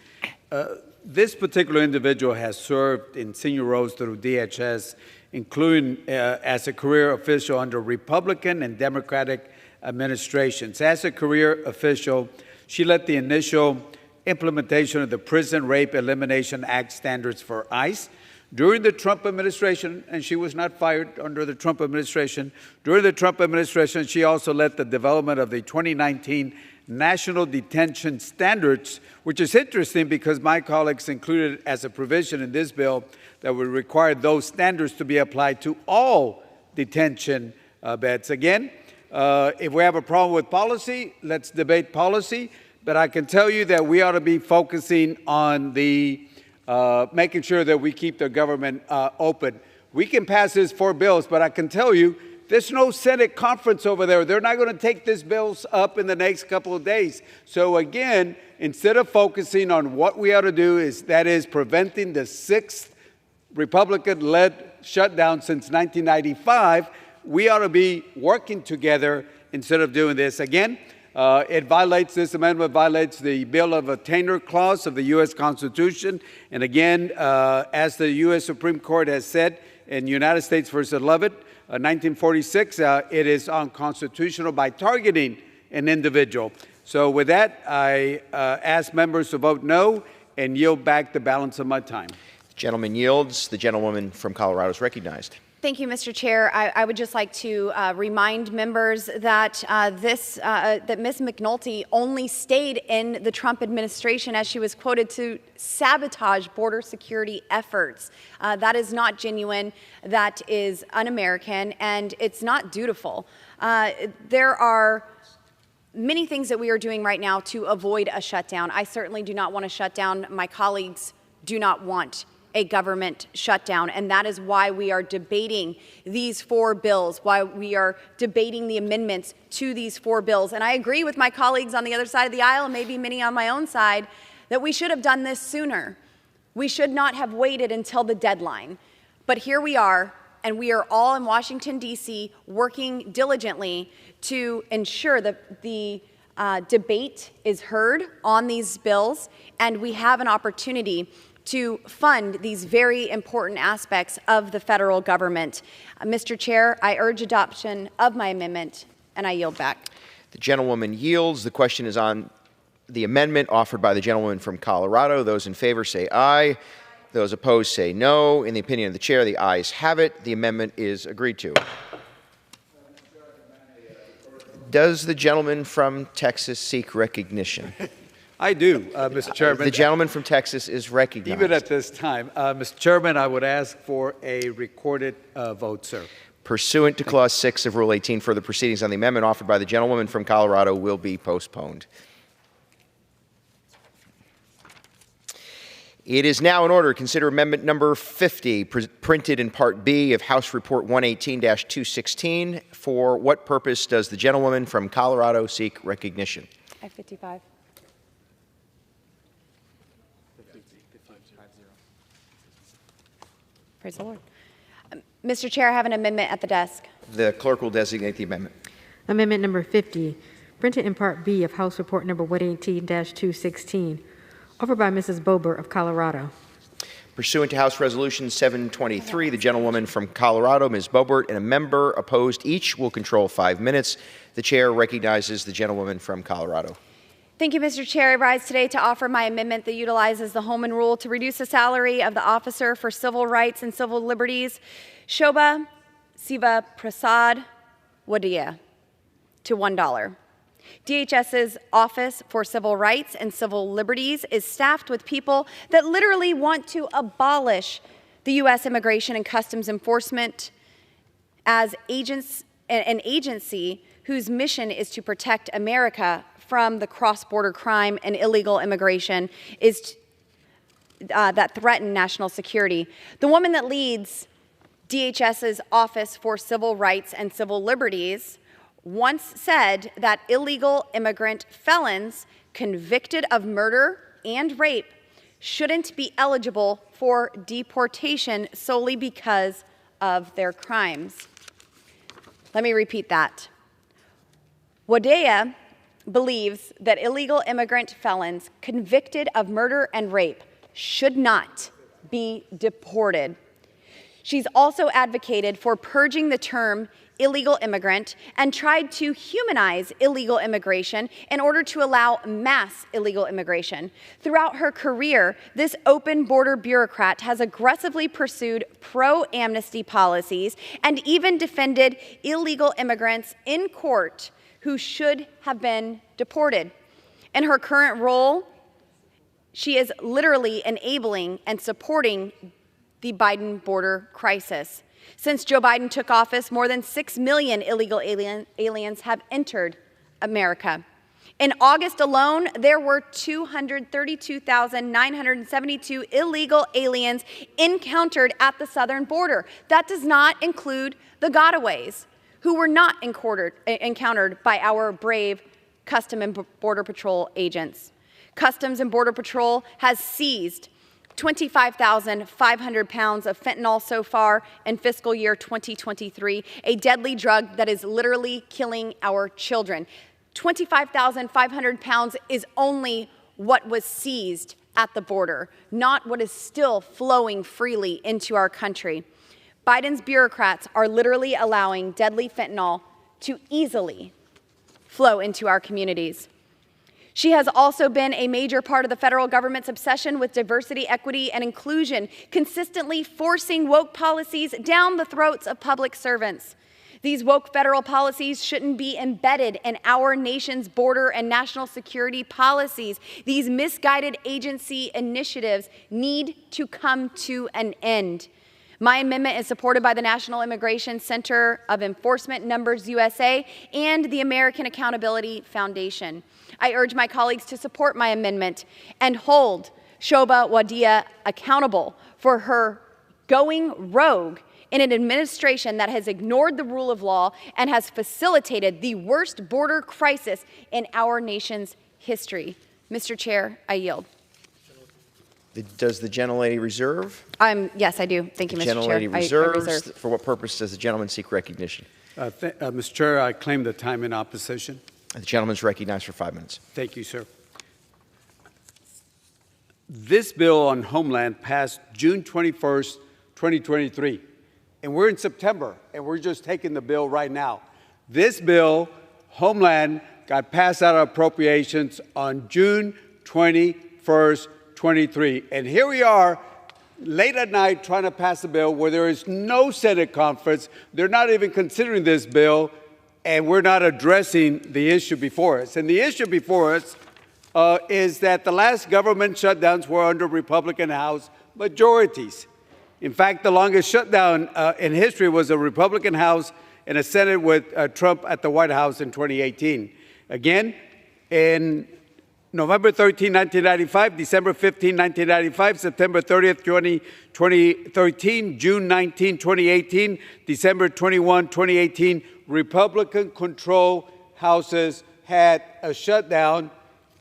This particular individual has served in senior roles through DHS, including as a career official under Republican and Democratic administrations. As a career official, she led the initial implementation of the Prison Rape Elimination Act standards for ICE during the Trump administration, and she was not fired under the Trump administration. During the Trump administration, she also led the development of the 2019 National Detention Standards, which is interesting because my colleagues included as a provision in this bill that would require those standards to be applied to all detention beds. Again, if we have a problem with policy, let's debate policy. But I can tell you that we ought to be focusing on the making sure that we keep the government open. We can pass these 4 bills, but I can tell you there's no Senate conference over there. They're not going to take these bills up in the next couple of days. So again, instead of focusing on what we ought to do, that is preventing the 6th Republican-led shutdown since 1995, we ought to be working together instead of doing this. Again, this amendment violates the Bill of Attainder Clause of the U.S. Constitution. And again, as the U.S. Supreme Court has said in United States v. Lovett, 1946, it is unconstitutional by targeting an individual. So with that, I ask members to vote no and yield back the balance of my time. The gentleman yields. The gentlewoman from Colorado is recognized. Thank you, Mr. Chair. I would just like to remind members that that Ms. McNulty only stayed in the Trump administration, as she was quoted, to sabotage border security efforts. That is not genuine. That is un-American, and it's not dutiful. There are many things that we are doing right now to avoid a shutdown. I certainly do not want a shutdown. My colleagues do not want a government shutdown, and that is why we are debating these 4 bills, why we are debating the amendments to these 4 bills. And I agree with my colleagues on the other side of the aisle, and maybe many on my own side, that we should have done this sooner. We should not have waited until the deadline. But here we are, and we are all in Washington, D.C., working diligently to ensure that the debate is heard on these bills, and we have an opportunity to fund these very important aspects of the federal government. Mr. Chair, I urge adoption of my amendment, and I yield back. The gentlewoman yields. The question is on the amendment offered by the gentlewoman from Colorado. Those in favor say aye. Those opposed say no. In the opinion of the chair, the ayes have it. The amendment is agreed to. Does the gentleman from Texas seek recognition? I do, Mr. Chairman. The gentleman from Texas is recognized. Even at this time. Mr. Chairman, I would ask for a recorded vote, sir. Pursuant to Clause 6 of Rule 18, further proceedings on the amendment offered by the gentlewoman from Colorado will be postponed. It is now in order to consider amendment number 50, printed in Part B of House Report 118-216. For what purpose does the gentlewoman from Colorado seek recognition? I-55. Praise the Lord. Mr. Chair, I have an amendment at the desk. The clerk will designate the amendment. Amendment number 50, printed in Part B of House Report number 118-216, offered by Mrs. Bober of Colorado. Pursuant to House Resolution 723, the gentlewoman from Colorado, Ms. Boebert, and a member opposed each will control 5 minutes. The chair recognizes the gentlewoman from Colorado. Thank you, Mr. Chair. I rise today to offer my amendment that utilizes the Holman Rule to reduce the salary of the Officer for Civil Rights and Civil Liberties, Shobha Siva Prasad Wadia, to $1. DHS's Office for Civil Rights and Civil Liberties is staffed with people that literally want to abolish the U.S. Immigration and Customs Enforcement as an agency whose mission is to protect America from the cross-border crime and illegal immigration that threaten national security. The woman that leads DHS's Office for Civil Rights and Civil Liberties once said that illegal immigrant felons convicted of murder and rape shouldn't be eligible for deportation solely because of their crimes. Let me repeat that. Wadea believes that illegal immigrant felons convicted of murder and rape should not be deported. She's also advocated for purging the term illegal immigrant and tried to humanize illegal immigration in order to allow mass illegal immigration. Throughout her career, this open border bureaucrat has aggressively pursued pro-amnesty policies and even defended illegal immigrants in court who should have been deported. In her current role, she is literally enabling and supporting the Biden border crisis. Since Joe Biden took office, more than 6 million illegal aliens have entered America. In August alone, there were 232,972 illegal aliens encountered at the southern border. That does not include the gotaways, who were not encountered by our brave Customs and Border Patrol agents. Customs and Border Patrol has seized 25,500 pounds of fentanyl so far in fiscal year 2023, a deadly drug that is literally killing our children. 25,500 pounds is only what was seized at the border, not what is still flowing freely into our country. Biden's bureaucrats are literally allowing deadly fentanyl to easily flow into our communities. She has also been a major part of the federal government's obsession with diversity, equity, and inclusion, consistently forcing woke policies down the throats of public servants. These woke federal policies shouldn't be embedded in our nation's border and national security policies. These misguided agency initiatives need to come to an end. My amendment is supported by the National Immigration Center of Enforcement Numbers USA and the American Accountability Foundation. I urge my colleagues to support my amendment and hold Shobha Wadea accountable for her going rogue in an administration that has ignored the rule of law and has facilitated the worst border crisis in our nation's history. Mr. Chair, I yield. Does the gentlelady reserve? Yes, I do. Thank you, Mr. Chair. The gentlelady reserves. For what purpose does the gentleman seek recognition? Mr. Chair, I claim the time in opposition. The gentleman is recognized for 5 minutes. Thank you, sir. This bill on Homeland passed June 21st, 2023. And we're in September, and we're just taking the bill right now. This bill, Homeland, got passed out of appropriations on June 21st, 23. And here we are, late at night, trying to pass a bill where there is no Senate conference. They're not even considering this bill, and we're not addressing the issue before us. And the issue before us is that the last government shutdowns were under Republican House majorities. In fact, the longest shutdown in history was a Republican House and a Senate with Trump at the White House in 2018. Again, in November 13, 1995, December 15, 1995, September 30th, 2013, June 19, 2018, December 21, 2018, Republican-controlled houses had a shutdown.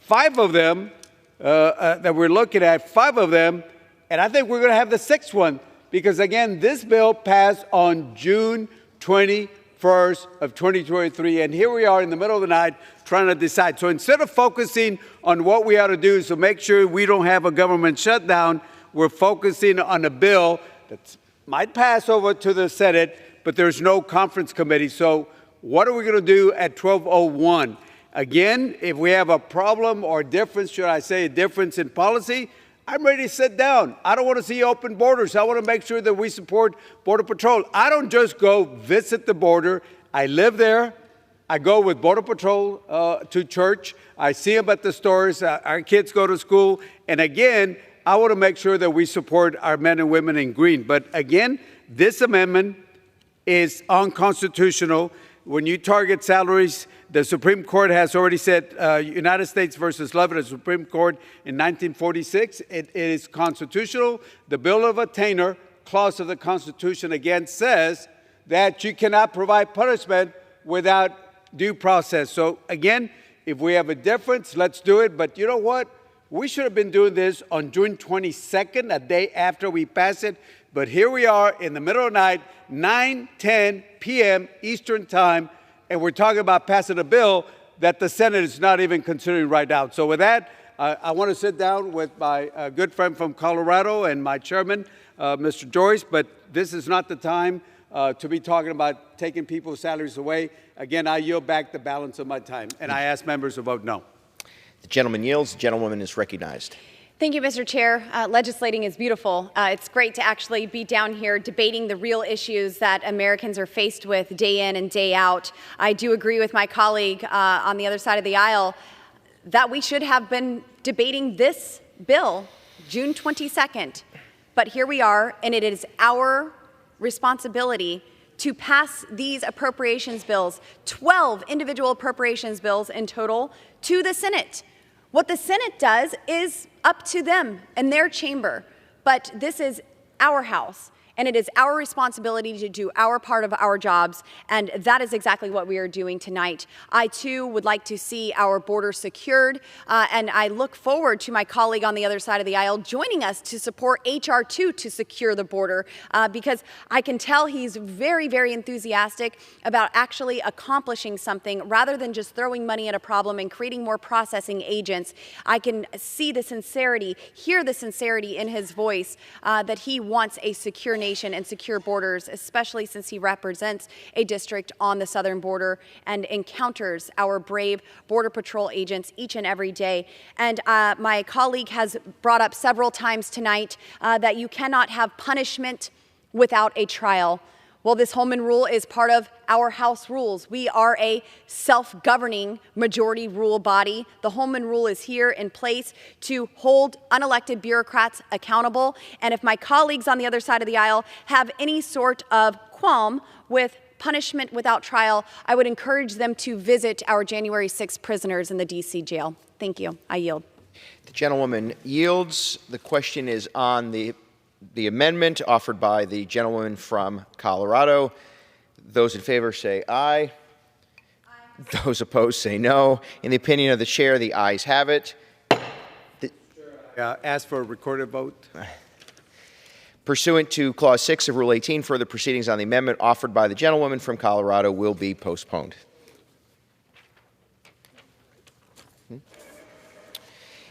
5 of them that we're looking at, 5 of them, and I think we're going to have the 6th one, because again, this bill passed on June 21st of 2023, and here we are in the middle of the night trying to decide. So instead of focusing on what we ought to do to make sure we don't have a government shutdown, we're focusing on a bill that might pass over to the Senate, but there's no conference committee. So what are we going to do at 12:01? Again, if we have a problem or difference, should I say a difference in policy, I'm ready to sit down. I don't want to see open borders. I want to make sure that we support Border Patrol. I don't just go visit the border. I live there. I go with Border Patrol to church. I see them at the stores. Our kids go to school. And again, I want to make sure that we support our men and women in green. But again, this amendment is unconstitutional. When you target salaries, the Supreme Court has already said, United States versus Love, the Supreme Court in 1946, it is constitutional. The Bill of Attainder, clause of the Constitution, again says that you cannot provide punishment without due process. So again, if we have a difference, let's do it. But you know what? We should have been doing this on June 22nd, a day after we pass it. But here we are in the middle of the night, 9:10 p.m. Eastern Time, and we're talking about passing a bill that the Senate is not even considering right now. So with that, I want to sit down with my good friend from Colorado and my chairman, Mr. Joyce, but this is not the time to be talking about taking people's salaries away. Again, I yield back the balance of my time, and I ask members to vote no. The gentleman yields. The gentlewoman is recognized. Thank you, Mr. Chair. Legislating is beautiful. It's great to actually be down here debating the real issues that Americans are faced with day in and day out. I do agree with my colleague on the other side of the aisle that we should have been debating this bill June 22nd. But here we are, and it is our responsibility to pass these appropriations bills, 12 individual appropriations bills in total, to the Senate. What the Senate does is up to them and their chamber, but this is our House, and it is our responsibility to do our part of our jobs, and that is exactly what we are doing tonight. I, too, would like to see our border secured, and I look forward to my colleague on the other side of the aisle joining us to support H.R. 2 to secure the border, because I can tell he's very, very enthusiastic about actually accomplishing something rather than just throwing money at a problem and creating more processing agents. I can see the sincerity, hear the sincerity in his voice that he wants a secure nation and secure borders, especially since he represents a district on the southern border and encounters our brave Border Patrol agents each and every day. And my colleague has brought up several times tonight that you cannot have punishment without a trial. Well, this Holman Rule is part of our House rules. We are a self-governing majority rule body. The Holman Rule is here in place to hold unelected bureaucrats accountable. And if my colleagues on the other side of the aisle have any sort of qualm with punishment without trial, I would encourage them to visit our January 6 prisoners in the D.C. jail. Thank you. I yield. The gentlewoman yields. The question is on the amendment offered by the gentlewoman from Colorado. Those in favor say aye. Aye. Those opposed say no. In the opinion of the chair, the ayes have it. Ask for a recorded vote. Pursuant to Clause 6 of Rule 18, further proceedings on the amendment offered by the gentlewoman from Colorado will be postponed.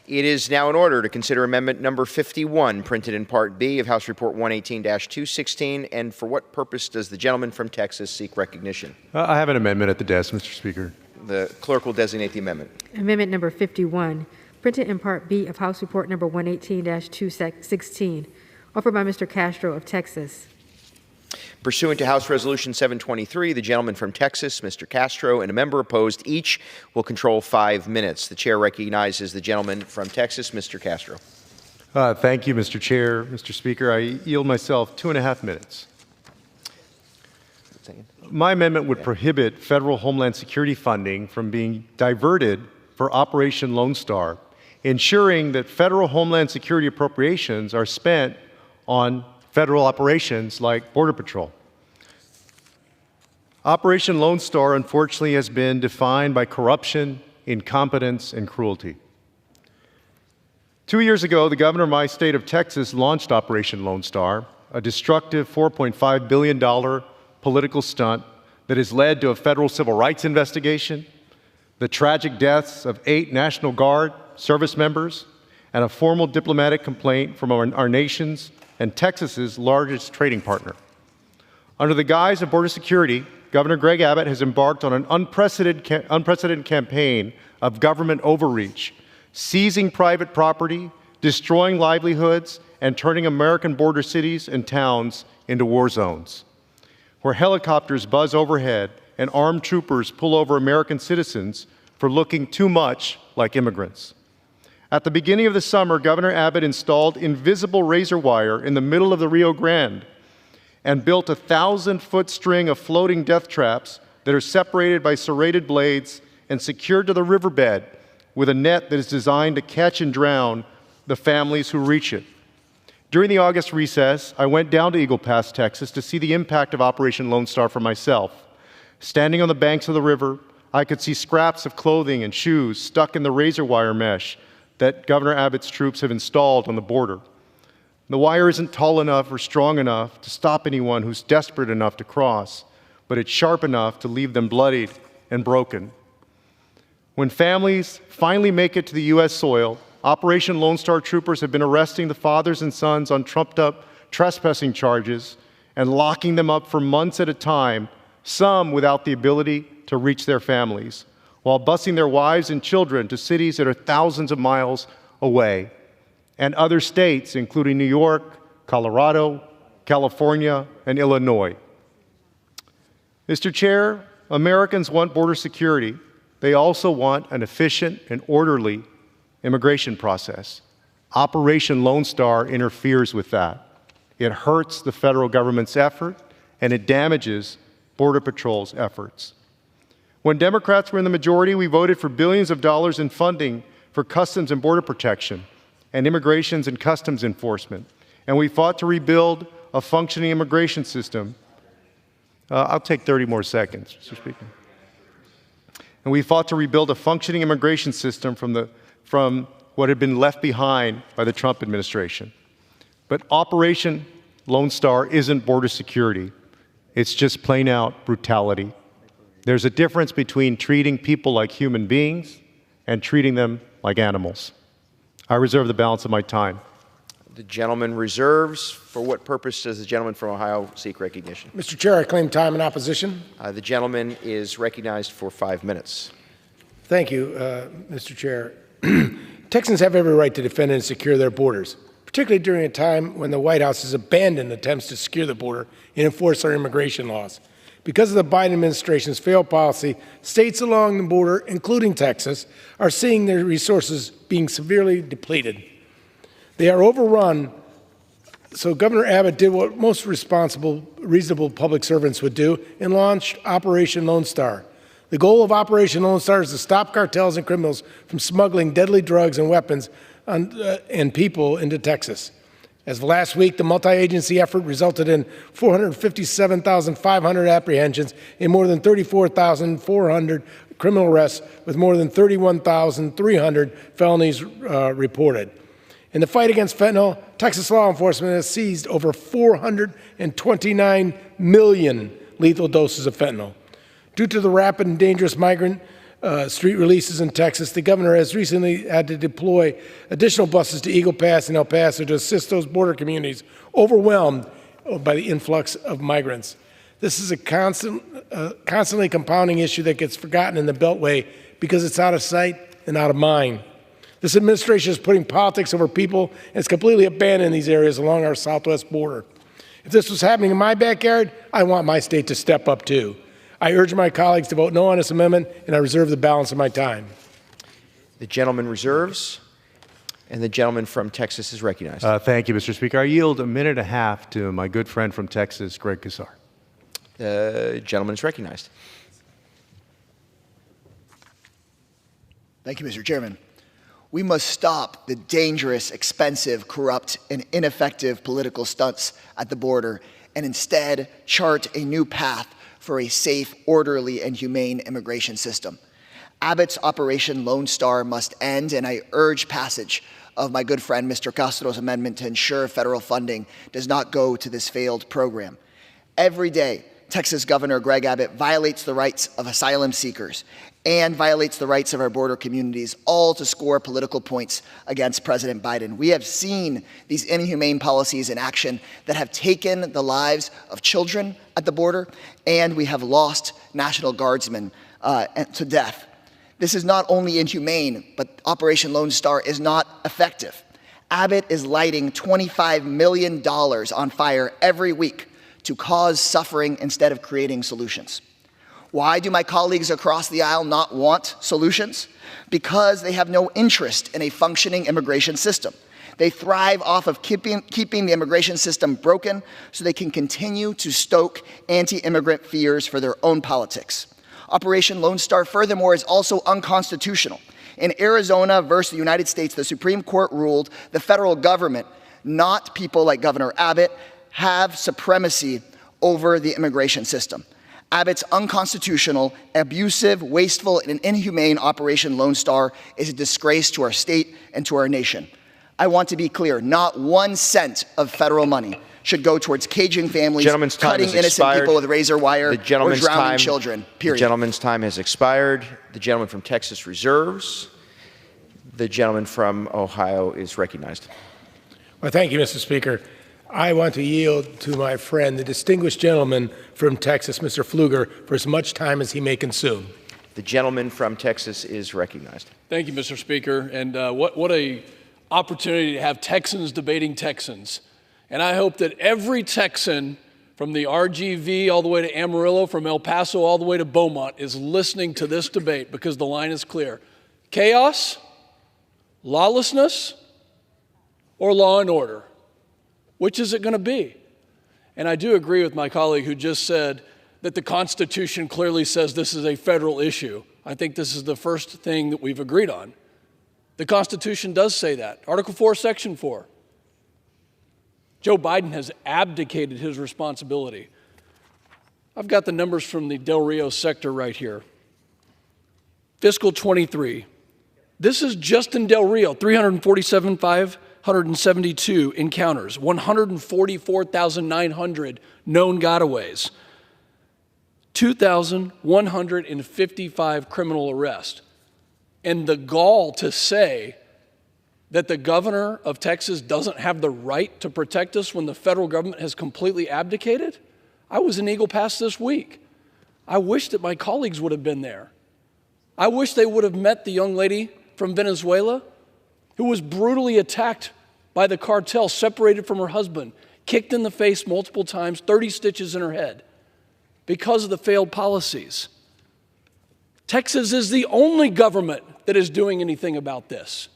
It is now in order to consider amendment number 51, printed in Part B of House Report 118-216. And for what purpose does the gentleman from Texas seek recognition? I have an amendment at the desk, Mr. Speaker. The clerk will designate the amendment. Amendment number 51, printed in Part B of House Report number 118-216, offered by Mr. Castro of Texas. Pursuant to House Resolution 723, the gentleman from Texas, Mr. Castro, and a member opposed each will control 5 minutes. The chair recognizes the gentleman from Texas, Mr. Castro. Thank you, Mr. Chair. Mr. Speaker, I yield myself 2.5 minutes. My amendment would prohibit federal Homeland Security funding from being diverted for Operation Lone Star, ensuring that federal Homeland Security appropriations are spent on federal operations like Border Patrol. Operation Lone Star, unfortunately, has been defined by corruption, incompetence, and cruelty. 2 years ago, the governor of my state of Texas launched Operation Lone Star, a destructive $4.5 billion political stunt that has led to a federal civil rights investigation, the tragic deaths of 8 National Guard service members, and a formal diplomatic complaint from our nation's and Texas's largest trading partner. Under the guise of border security, Governor Greg Abbott has embarked on an unprecedented campaign of government overreach, seizing private property, destroying livelihoods, and turning American border cities and towns into war zones, where helicopters buzz overhead and armed troopers pull over American citizens for looking too much like immigrants. At the beginning of the summer, Governor Abbott installed invisible razor wire in the middle of the Rio Grande and built a 1,000-foot string of floating death traps that are separated by serrated blades and secured to the riverbed with a net that is designed to catch and drown the families who reach it. During the August recess, I went down to Eagle Pass, Texas, to see the impact of Operation Lone Star for myself. Standing on the banks of the river, I could see scraps of clothing and shoes stuck in the razor wire mesh that Governor Abbott's troops have installed on the border. The wire isn't tall enough or strong enough to stop anyone who's desperate enough to cross, but it's sharp enough to leave them bloodied and broken. When families finally make it to the U.S. soil, Operation Lone Star troopers have been arresting the fathers and sons on trumped-up trespassing charges and locking them up for months at a time, some without the ability to reach their families, while busing their wives and children to cities that are thousands of miles away, and other states, including New York, Colorado, California, and Illinois. Mr. Chair, Americans want border security. They also want an efficient and orderly immigration process. Operation Lone Star interferes with that. It hurts the federal government's effort, and it damages Border Patrol's efforts. When Democrats were in the majority, we voted for billions of dollars in funding for Customs and Border Protection and Immigrations and Customs Enforcement, and we fought to rebuild a functioning immigration system. I'll take 30 more seconds, Mr. Speaker. And we fought to rebuild a functioning immigration system from what had been left behind by the Trump administration. But Operation Lone Star isn't border security. It's just plain out brutality. There's a difference between treating people like human beings and treating them like animals. I reserve the balance of my time. The gentleman reserves. For what purpose does the gentleman from Ohio seek recognition? Mr. Chair, I claim time in opposition. The gentleman is recognized for 5 minutes. Thank you, Mr. Chair. Texans have every right to defend and secure their borders, particularly during a time when the White House has abandoned attempts to secure the border and enforce our immigration laws. Because of the Biden administration's failed policy, states along the border, including Texas, are seeing their resources being severely depleted. They are overrun, so Governor Abbott did what most responsible, reasonable public servants would do and launched Operation Lone Star. The goal of Operation Lone Star is to stop cartels and criminals from smuggling deadly drugs and weapons and people into Texas. As of last week, the multi-agency effort resulted in 457,500 apprehensions and more than 34,400 criminal arrests, with more than 31,300 felonies reported. In the fight against fentanyl, Texas law enforcement has seized over 429 million lethal doses of fentanyl. Due to the rapid and dangerous migrant street releases in Texas, the governor has recently had to deploy additional buses to Eagle Pass and El Paso to assist those border communities overwhelmed by the influx of migrants. This is a constantly compounding issue that gets forgotten in the Beltway because it's out of sight and out of mind. This administration is putting politics over people and it's completely abandoned these areas along our southwest border. If this was happening in my backyard, I want my state to step up too. I urge my colleagues to vote no on this amendment, and I reserve the balance of my time. The gentleman reserves, and the gentleman from Texas is recognized. Thank you, Mr. Speaker. I yield a minute and a half to my good friend from Texas, Greg Casar. The gentleman is recognized. Thank you, Mr. Chairman. We must stop the dangerous, expensive, corrupt, and ineffective political stunts at the border and instead chart a new path for a safe, orderly, and humane immigration system. Abbott's Operation Lone Star must end, and I urge passage of my good friend Mr. Castro's amendment to ensure federal funding does not go to this failed program. Every day, Texas Governor Greg Abbott violates the rights of asylum seekers and violates the rights of our border communities, all to score political points against President Biden. We have seen these inhumane policies in action that have taken the lives of children at the border, and we have lost National Guardsmen to death. This is not only inhumane, but Operation Lone Star is not effective. Abbott is lighting $25 million on fire every week to cause suffering instead of creating solutions. Why do my colleagues across the aisle not want solutions? Because they have no interest in a functioning immigration system. They thrive off of keeping the immigration system broken so they can continue to stoke anti-immigrant fears for their own politics. Operation Lone Star, furthermore, is also unconstitutional. In Arizona versus the United States, the Supreme Court ruled the federal government, not people like Governor Abbott, have supremacy over the immigration system. Abbott's unconstitutional, abusive, wasteful, and inhumane Operation Lone Star is a disgrace to our state and to our nation. I want to be clear, not 1 cent of federal money should go towards caging families, cutting innocent people with razor wire, or drowning children, period. The gentleman's time has expired. The gentleman from Texas reserves. The gentleman from Ohio is recognized. Well, thank you, Mr. Speaker. I want to yield to my friend, the distinguished gentleman from Texas, Mr. Pfluger, for as much time as he may consume. The gentleman from Texas is recognized. Thank you, Mr. Speaker. And what a opportunity to have Texans debating Texans. And I hope that every Texan from the RGV all the way to Amarillo, from El Paso all the way to Beaumont is listening to this debate, because the line is clear. Chaos, lawlessness, or law and order? Which is it going to be? And I do agree with my colleague who just said that the Constitution clearly says this is a federal issue. I think this is the first thing that we've agreed on. The Constitution does say that. Article 4, Section 4. Joe Biden has abdicated his responsibility. I've got the numbers from the Del Rio sector right here. Fiscal 23. This is just in Del Rio, 347,572 encounters, 144,900 known gotaways, 2,155 criminal arrests. And the gall to say that the governor of Texas doesn't have the right to protect us when the federal government has completely abdicated? I was in Eagle Pass this week. I wish that my colleagues would have been there. I wish they would have met the young lady from Venezuela who was brutally attacked by the cartel, separated from her husband, kicked in the face multiple times, 30 stitches in her head because of the failed policies. Texas is the only government that is doing anything about this.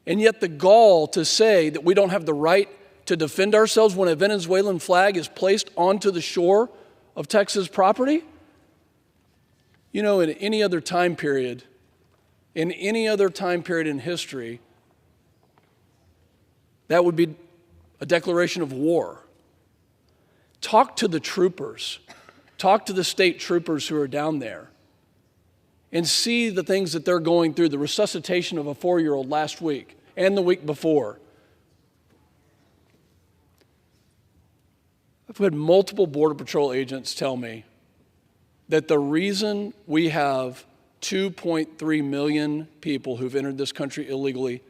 And yet the gall to say that we don't have the right to defend ourselves when a Venezuelan flag is placed onto the shore of Texas property? You know, in any other time period in history, that would be a declaration of war. Talk to the troopers. Talk to the state troopers who are down there and see the things that they're going through, the resuscitation of a 4-year-old last week and the week before. I've had multiple Border Patrol agents tell me that the reason we have 2.3 million people who've entered this country illegally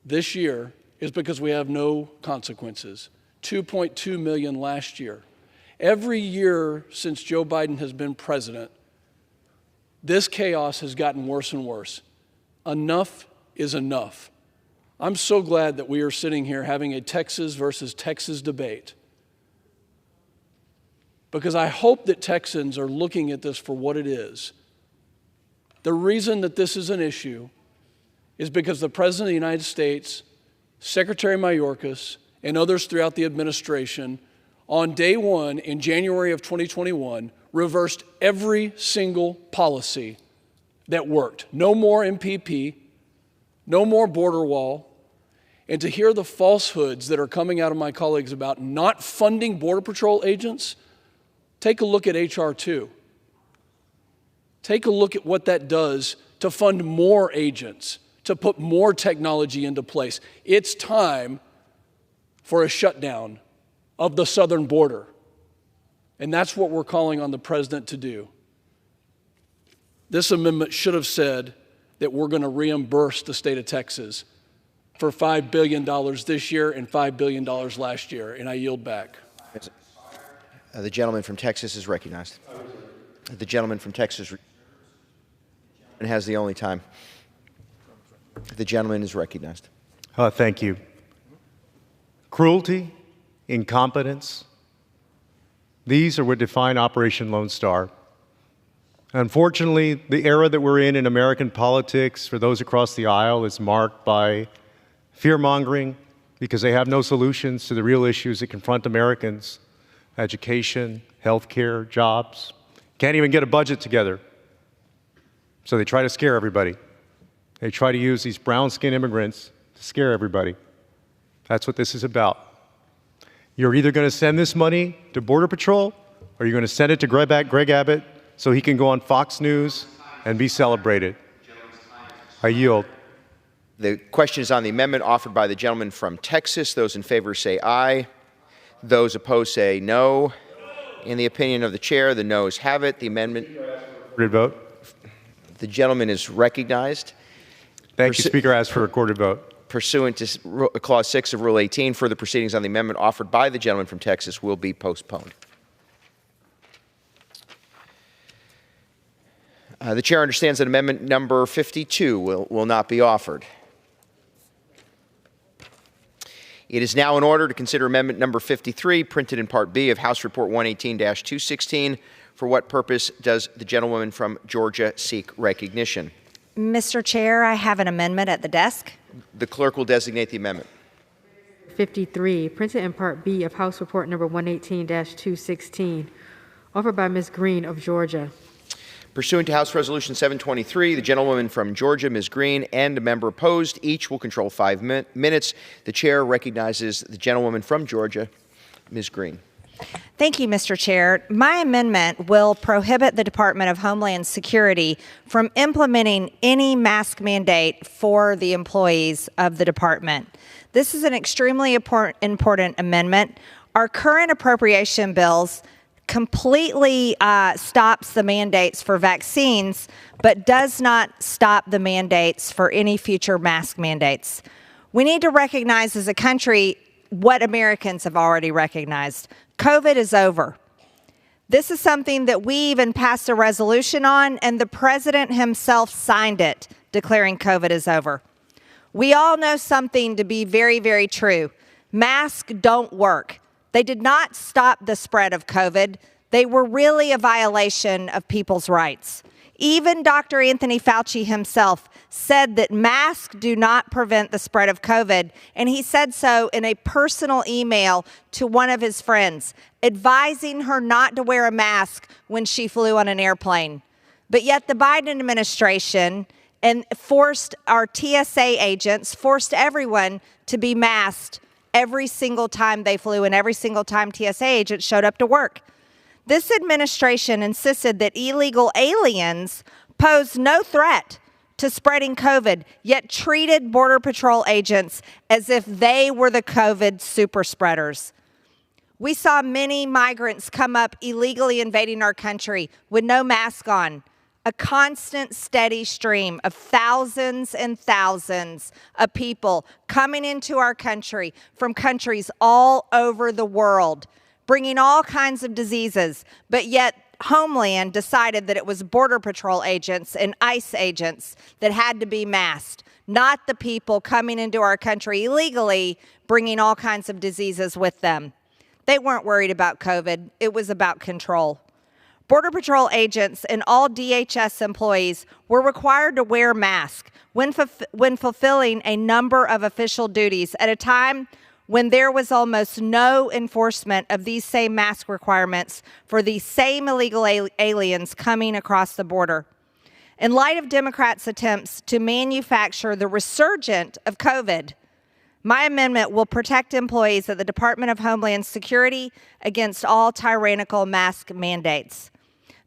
this year is because we have no consequences. 2.2 million last year. Every year since Joe Biden has been president, this chaos has gotten worse and worse. Enough is enough. I'm so glad that we are sitting here having a Texas versus Texas debate, because I hope that Texans are looking at this for what it is. The reason that this is an issue is because the President of the United States, Secretary Mayorkas, and others throughout the administration, on day one in January of 2021, reversed every single policy that worked. No more MPP, no more border wall. And to hear the falsehoods that are coming out of my colleagues about not funding Border Patrol agents, take a look at H.R. 2. Take a look at what that does to fund more agents, to put more technology into place. It's time for a shutdown of the southern border. And that's what we're calling on the president to do. This amendment should have said that we're going to reimburse the state of Texas for $5 billion this year and $5 billion last year. And I yield back. The gentleman from Texas is recognized. The gentleman from Texas has the only time. The gentleman is recognized. Thank you. Cruelty, incompetence, These are what define Operation Lone Star. Unfortunately, the era that we're in American politics, for those across the aisle, is marked by fear-mongering because they have no solutions to the real issues that confront Americans: education, health care, jobs. Can't even get a budget together. So they try to scare everybody. They try to use these brown-skinned immigrants to scare everybody. That's what this is about. You're either going to send this money to Border Patrol, or you're going to send it to Greg Abbott so he can go on Fox News and be celebrated. I yield. The question is on the amendment offered by the gentleman from Texas. Those in favor say aye. Those opposed say no. In the opinion of the chair, the noes have it. The amendment. Recorded vote. The gentleman is recognized. Thank you, Speaker. I ask for a recorded vote. Pursuant to Clause 6 of Rule 18, further proceedings on the amendment offered by the gentleman from Texas will be postponed. The chair understands that amendment number 52 will not be offered. It is now in order to consider amendment number 53, printed in Part B of House Report 118-216. For what purpose does the gentlewoman from Georgia seek recognition? Mr. Chair, I have an amendment at the desk. The clerk will designate the amendment. 53, printed in Part B of House Report number 118-216, offered by Ms. Green of Georgia. Pursuant to House Resolution 723, the gentlewoman from Georgia, Ms. Green, and a member opposed, each will control 5 minutes. The chair recognizes the gentlewoman from Georgia, Ms. Green. Thank you, Mr. Chair. My amendment will prohibit the Department of Homeland Security from implementing any mask mandate for the employees of the department. This is an extremely important amendment. Our current appropriation bills completely stops the mandates for vaccines, but does not stop the mandates for any future mask mandates. We need to recognize as a country what Americans have already recognized. COVID is over. This is something that we even passed a resolution on, and the president himself signed it, declaring COVID is over. We all know something to be very, very true. Masks don't work. They did not stop the spread of COVID. They were really a violation of people's rights. Even Dr. Anthony Fauci himself said that masks do not prevent the spread of COVID, and he said so in a personal email to one of his friends, advising her not to wear a mask when she flew on an airplane. But yet the Biden administration forced our TSA agents, forced everyone to be masked every single time they flew and every single time TSA agents showed up to work. This administration insisted that illegal aliens pose no threat to spreading COVID, yet treated Border Patrol agents as if they were the COVID super spreaders. We saw many migrants come up illegally invading our country with no mask on. A constant, steady stream of thousands and thousands of people coming into our country from countries all over the world, bringing all kinds of diseases, but yet Homeland decided that it was Border Patrol agents and ICE agents that had to be masked, not the people coming into our country illegally, bringing all kinds of diseases with them. They weren't worried about COVID. It was about control. Border Patrol agents and all DHS employees were required to wear masks when fulfilling a number of official duties at a time when there was almost no enforcement of these same mask requirements for these same illegal aliens coming across the border. In light of Democrats' attempts to manufacture the resurgence of COVID, my amendment will protect employees at the Department of Homeland Security against all tyrannical mask mandates.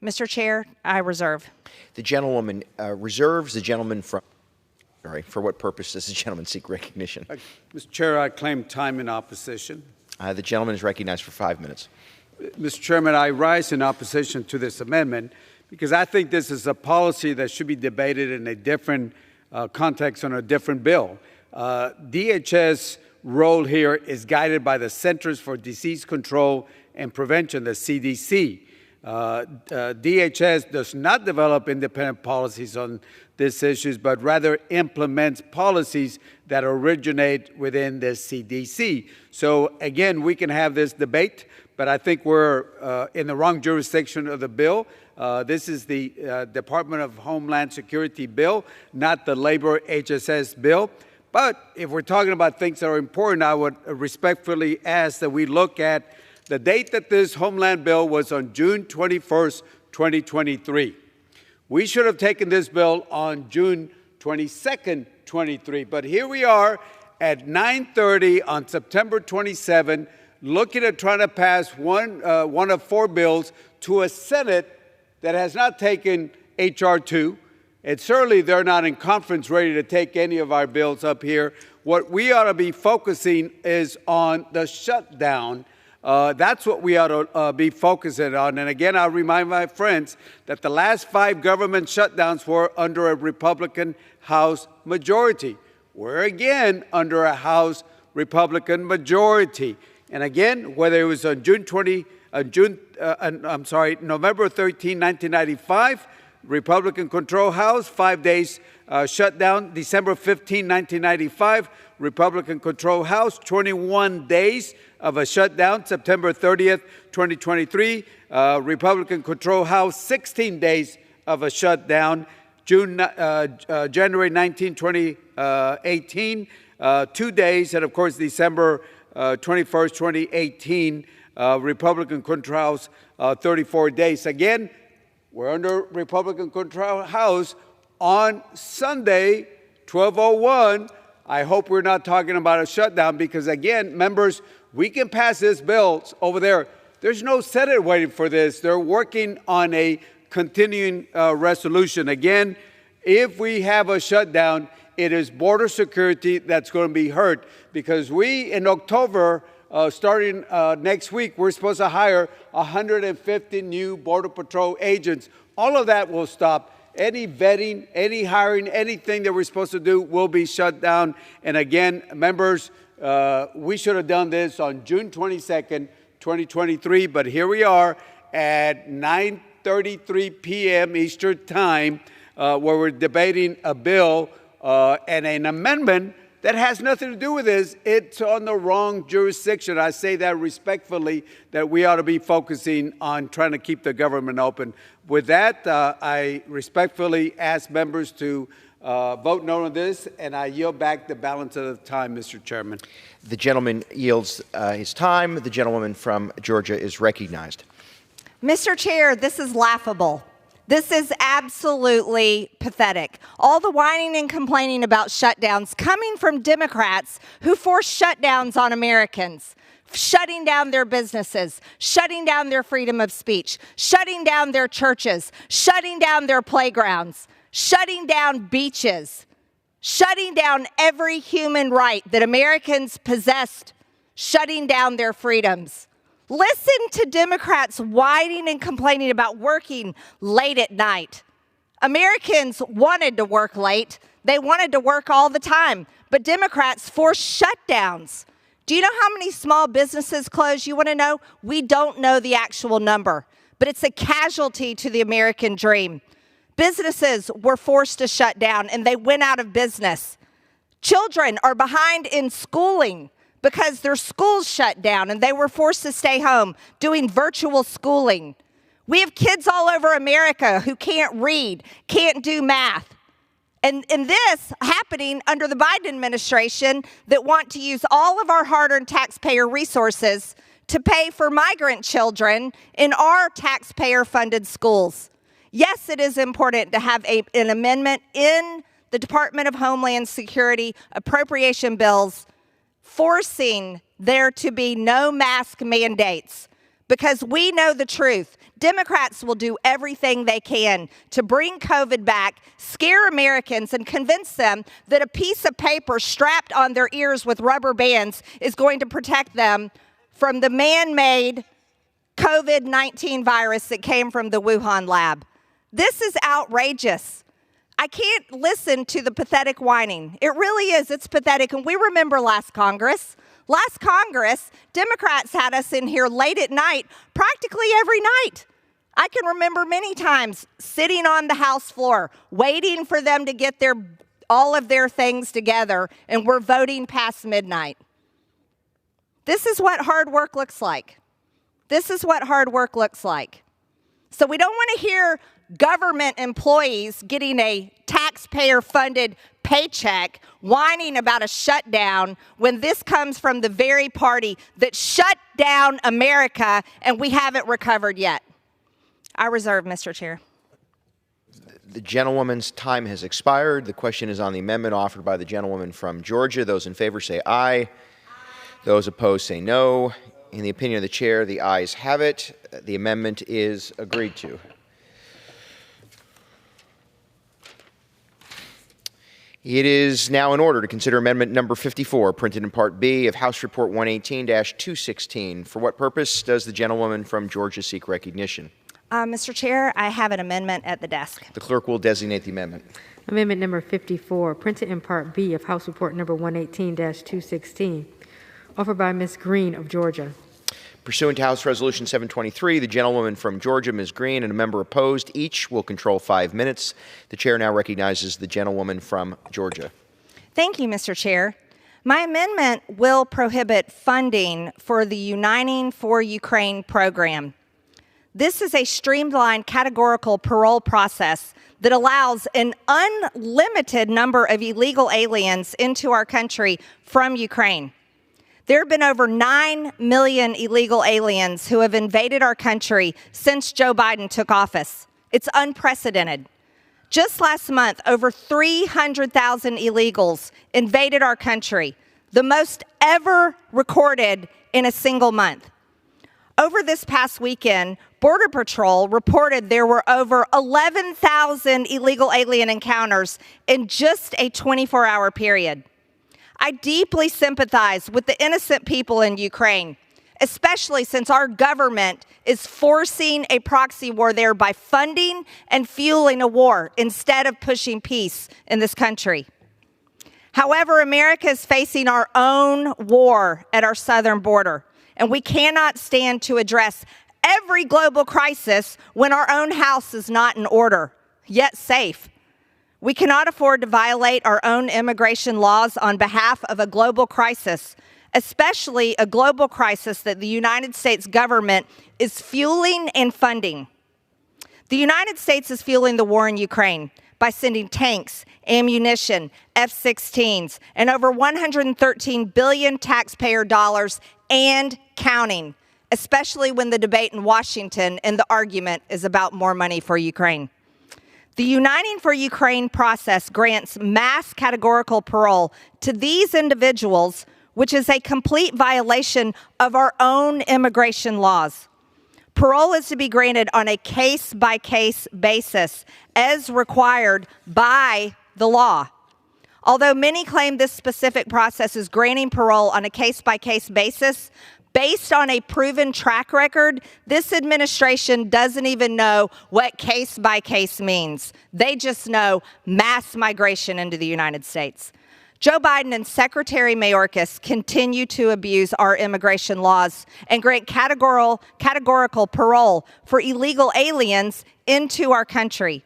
Mr. Chair, I reserve. The gentlewoman reserves. The gentleman from... Sorry, for what purpose does the gentleman seek recognition? Mr. Chair, I claim time in opposition. The gentleman is recognized for 5 minutes. Mr. Chairman, I rise in opposition to this amendment because I think this is a policy that should be debated in a different context on a different bill. DHS role here is guided by the Centers for Disease Control and Prevention, the CDC. DHS does not develop independent policies on these issues, but rather implements policies that originate within the CDC. So again, we can have this debate, but I think we're in the wrong jurisdiction of the bill. This is the Department of Homeland Security bill, not the Labor HSS bill. But if we're talking about things that are important, I would respectfully ask that we look at the date that this Homeland bill was on June 21st, 2023. We should have taken this bill on June 22nd, 23. But here we are at 9:30 on September 27, looking at trying to pass one of 4 bills to a Senate that has not taken H.R. 2. And certainly they're not in conference ready to take any of our bills up here. What we ought to be focusing is on the shutdown. That's what we ought to be focusing on. And again, I'll remind my friends that the last 5 government shutdowns were under a Republican House majority. We're again under a House Republican majority. And again, whether it was on November 13, 1995, Republican-controlled House, 5 days shutdown. December 15, 1995, Republican-controlled House, 21 days of a shutdown. September 30th, 2023, Republican-controlled House, 16 days of a shutdown. January 19, 2018, 2 days, and of course December 21st, 2018, Republican-controlled House, 34 days. Again, we're under Republican-controlled House on Sunday, 12:01. I hope we're not talking about a shutdown because, again, members, we can pass this bill over there. There's no Senate waiting for this. They're working on a continuing resolution. Again, if we have a shutdown, it is border security that's going to be hurt because we, in October, starting next week, we're supposed to hire 150 new Border Patrol agents. All of that will stop. Any vetting, any hiring, anything that we're supposed to do will be shut down. And again, members, we should have done this on June 22nd, 2023, but here we are at 9:33 p.m. Eastern Time, where we're debating a bill and an amendment that has nothing to do with this. It's on the wrong jurisdiction. I say that respectfully, that we ought to be focusing on trying to keep the government open. With that, I respectfully ask members to vote no on this, and I yield back the balance of the time, Mr. Chairman. The gentleman yields his time. The gentlewoman from Georgia is recognized. Mr. Chair, this is laughable. This is absolutely pathetic. All the whining and complaining about shutdowns coming from Democrats who force shutdowns on Americans, shutting down their businesses, shutting down their freedom of speech, shutting down their churches, shutting down their playgrounds, shutting down beaches, shutting down every human right that Americans possessed, shutting down their freedoms. Listen to Democrats whining and complaining about working late at night. Americans wanted to work late. They wanted to work all the time, but Democrats forced shutdowns. Do you know how many small businesses closed? You want to know? We don't know the actual number, but it's a casualty to the American dream. Businesses were forced to shut down, and they went out of business. Children are behind in schooling because their schools shut down and they were forced to stay home doing virtual schooling. We have kids all over America who can't read, can't do math. And this happening under the Biden administration that want to use all of our hard-earned taxpayer resources to pay for migrant children in our taxpayer-funded schools. Yes, it is important to have an amendment in the Department of Homeland Security appropriation bills forcing there to be no mask mandates, because we know the truth. Democrats will do everything they can to bring COVID back, scare Americans, and convince them that a piece of paper strapped on their ears with rubber bands is going to protect them from the man-made COVID-19 virus that came from the Wuhan lab. This is outrageous. I can't listen to the pathetic whining. It really is. It's pathetic. And we remember last Congress. Last Congress, Democrats had us in here late at night, practically every night. I can remember many times sitting on the House floor, waiting for them to get all of their things together, and we're voting past midnight. This is what hard work looks like. This is what hard work looks like. So we don't want to hear government employees getting a taxpayer-funded paycheck whining about a shutdown when this comes from the very party that shut down America and we haven't recovered yet. I reserve, Mr. Chair. The gentlewoman's time has expired. The question is on the amendment offered by the gentlewoman from Georgia. Those in favor say aye. Those opposed say no. In the opinion of the chair, the ayes have it. The amendment is agreed to. It is now in order to consider amendment number 54, printed in Part B of House Report 118-216. For what purpose does the gentlewoman from Georgia seek recognition? Mr. Chair, I have an amendment at the desk. The clerk will designate the amendment. Amendment number 54, printed in Part B of House Report number 118-216, offered by Ms. Green of Georgia. Pursuant to House Resolution 723, the gentlewoman from Georgia, Ms. Green, and a member opposed, each will control 5 minutes. The chair now recognizes the gentlewoman from Georgia. Thank you, Mr. Chair. My amendment will prohibit funding for the Uniting for Ukraine program. This is a streamlined categorical parole process that allows an unlimited number of illegal aliens into our country from Ukraine. There have been over 9 million illegal aliens who have invaded our country since Joe Biden took office. It's unprecedented. Just last month, over 300,000 illegals invaded our country, the most ever recorded in a single month. Over this past weekend, Border Patrol reported there were over 11,000 illegal alien encounters in just a 24-hour period. I deeply sympathize with the innocent people in Ukraine, especially since our government is forcing a proxy war there by funding and fueling a war instead of pushing peace in this country. However, America is facing our own war at our southern border, and we cannot stand to address every global crisis when our own house is not in order, yet safe. We cannot afford to violate our own immigration laws on behalf of a global crisis, especially a global crisis that the United States government is fueling and funding. The United States is fueling the war in Ukraine by sending tanks, ammunition, F-16s, and over $113 billion taxpayer dollars and counting, especially when the debate in Washington and the argument is about more money for Ukraine. The Uniting for Ukraine process grants mass categorical parole to these individuals, which is a complete violation of our own immigration laws. Parole is to be granted on a case-by-case basis as required by the law. Although many claim this specific process is granting parole on a case-by-case basis, based on a proven track record, this administration doesn't even know what case-by-case means. They just know mass migration into the United States. Joe Biden and Secretary Mayorkas continue to abuse our immigration laws and grant categorical parole for illegal aliens into our country.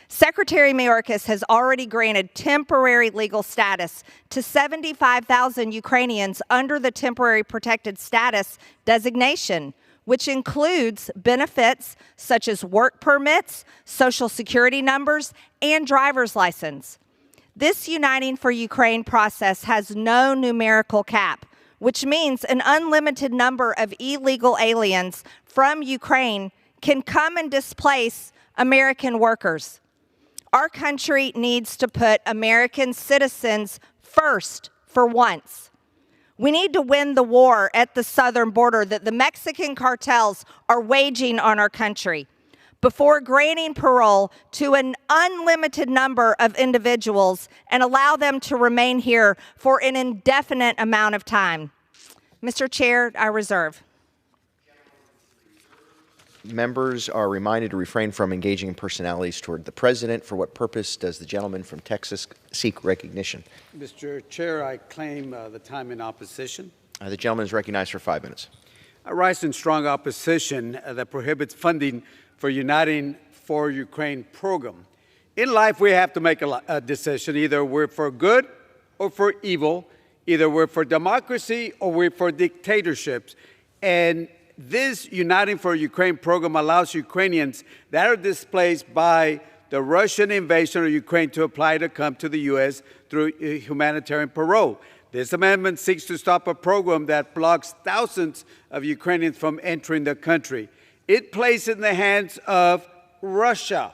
Secretary Mayorkas has already granted temporary legal status to 75,000 Ukrainians under the temporary protected status designation, which includes benefits such as work permits, social security numbers, and driver's license. This Uniting for Ukraine process has no numerical cap, which means an unlimited number of illegal aliens from Ukraine can come and displace American workers. Our country needs to put American citizens first for once. We need to win the war at the southern border that the Mexican cartels are waging on our country before granting parole to an unlimited number of individuals and allow them to remain here for an indefinite amount of time. Mr. Chair, I reserve. Members are reminded to refrain from engaging in personalities toward the president. For what purpose does the gentleman from Texas seek recognition? Mr. Chair, I claim the time in opposition. The gentleman is recognized for 5 minutes. I rise in strong opposition that prohibits funding for Uniting for Ukraine program. In life, we have to make a decision. Either we're for good or for evil. Either we're for democracy or we're for dictatorships. And this Uniting for Ukraine program allows Ukrainians that are displaced by the Russian invasion of Ukraine to apply to come to the U.S. through humanitarian parole. This amendment seeks to stop a program that blocks thousands of Ukrainians from entering the country. It places in the hands of Russia.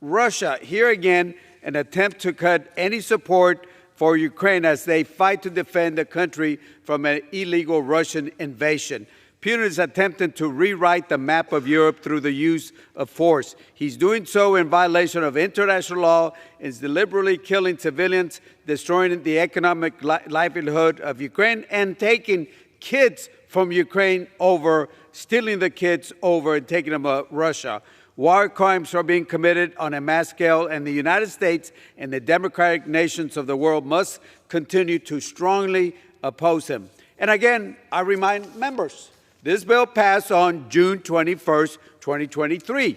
Russia, here again, an attempt to cut any support for Ukraine as they fight to defend the country from an illegal Russian invasion. Putin is attempting to rewrite the map of Europe through the use of force. He's doing so in violation of international law, is deliberately killing civilians, destroying the economic livelihood of Ukraine, and taking kids from Ukraine over, stealing the kids over and taking them to Russia. War crimes are being committed on a mass scale, and the United States and the democratic nations of the world must continue to strongly oppose him. And again, I remind members, this bill passed on June 21st, 2023.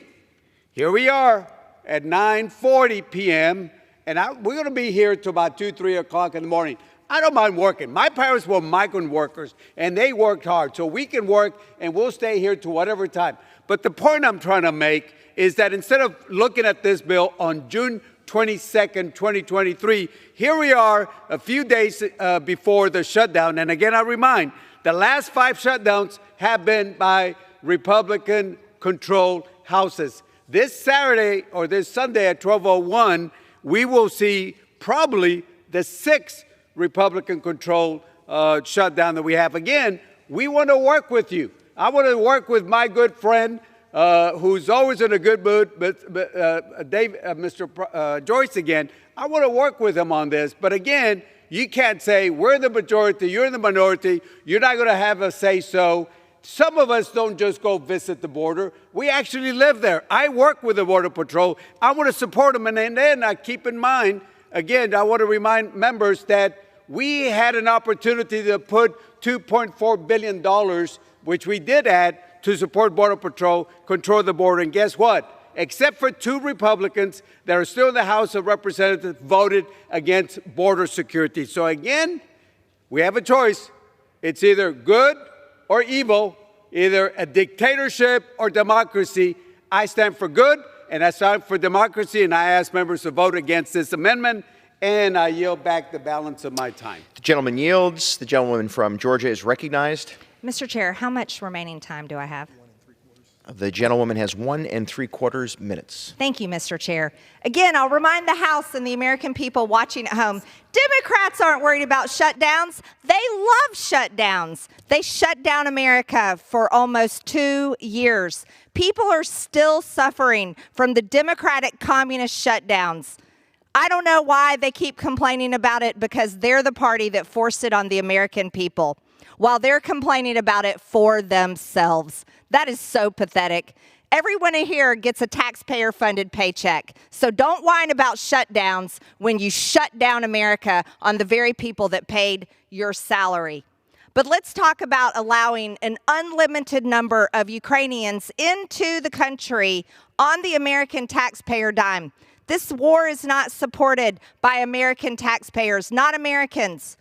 Here we are at 9:40 p.m., and we're going to be here till about 2, 3 o'clock in the morning. I don't mind working. My parents were migrant workers, and they worked hard, so we can work, and we'll stay here to whatever time. But the point I'm trying to make is that instead of looking at this bill on June 22nd, 2023, here we are a few days before the shutdown. And again, I remind, the last 5 shutdowns have been by Republican-controlled houses. This Saturday or this Sunday at 12:01, we will see probably the 6th Republican-controlled shutdown that we have. Again, we want to work with you. I want to work with my good friend, who's always in a good mood, Mr. Joyce again. I want to work with him on this. But again, you can't say, we're the majority, you're the minority, you're not going to have a say-so. Some of us don't just go visit the border. We actually live there. I work with the Border Patrol. I want to support them. And then I keep in mind, again, I want to remind members that we had an opportunity to put $2.4 billion, which we did add, to support Border Patrol, control the border. And guess what? Except for 2 Republicans that are still in the House of Representatives, voted against border security. So again, we have a choice. It's either good or evil, either a dictatorship or democracy. I stand for good, and I stand for democracy, and I ask members to vote against this amendment, and I yield back the balance of my time. The gentleman yields. The gentleman from Georgia is recognized. Mr. Chair, how much remaining time do I have? The gentlewoman has 1 3/4 minutes. Thank you, Mr. Chair. Again, I'll remind the House and the American people watching at home, Democrats aren't worried about shutdowns. They love shutdowns. They shut down America for almost 2 years. People are still suffering from the Democratic communist shutdowns. I don't know why they keep complaining about it, because they're the party that forced it on the American people, while they're complaining about it for themselves. That is so pathetic. Everyone here gets a taxpayer-funded paycheck. So don't whine about shutdowns when you shut down America on the very people that paid your salary. But let's talk about allowing an unlimited number of Ukrainians into the country on the American taxpayer dime. This war is not supported by American taxpayers, not Americans.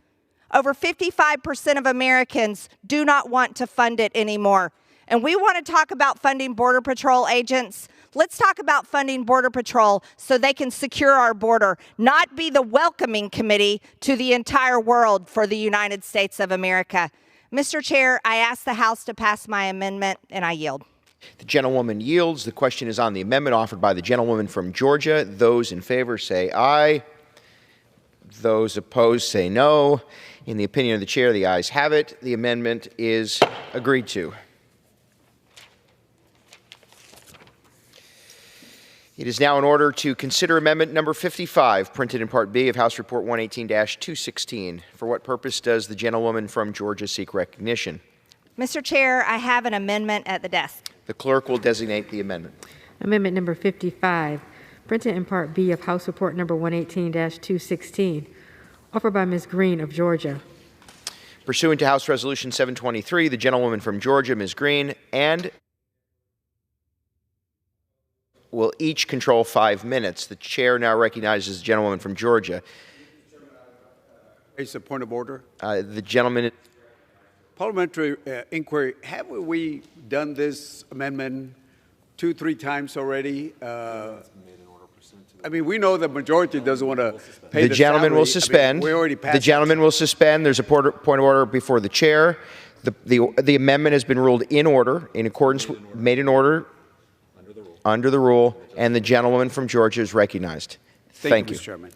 Over 55% of Americans do not want to fund it anymore. And we want to talk about funding Border Patrol agents. Let's talk about funding Border Patrol so they can secure our border, not be the welcoming committee to the entire world for the United States of America. Mr. Chair, I ask the House to pass my amendment, and I yield. The gentlewoman yields. The question is on the amendment offered by the gentlewoman from Georgia. Those in favor say aye. Those opposed say no. In the opinion of the chair, the ayes have it. The amendment is agreed to. It is now in order to consider amendment number 55, printed in Part B of House Report 118-216. For what purpose does the gentlewoman from Georgia seek recognition? Mr. Chair, I have an amendment at the desk. The clerk will designate the amendment. Amendment number 55, printed in Part B of House Report number 118-216, offered by Ms. Green of Georgia. Pursuant to House Resolution 723, the gentlewoman from Georgia, Ms. Green, and will each control 5 minutes. The chair now recognizes the gentlewoman from Georgia. Raise a point of order. The gentleman. parliamentary inquiry. Have we done this amendment 2-3 times already? I mean, we know the majority doesn't want to pay the gentleman salary. will suspend. We already passed the gentleman will suspend. There's a point of order before the chair. The amendment has been ruled in order, in accordance, made in order under the rule, and the gentleman from Georgia is recognized. Thank you. Mr. Chairman.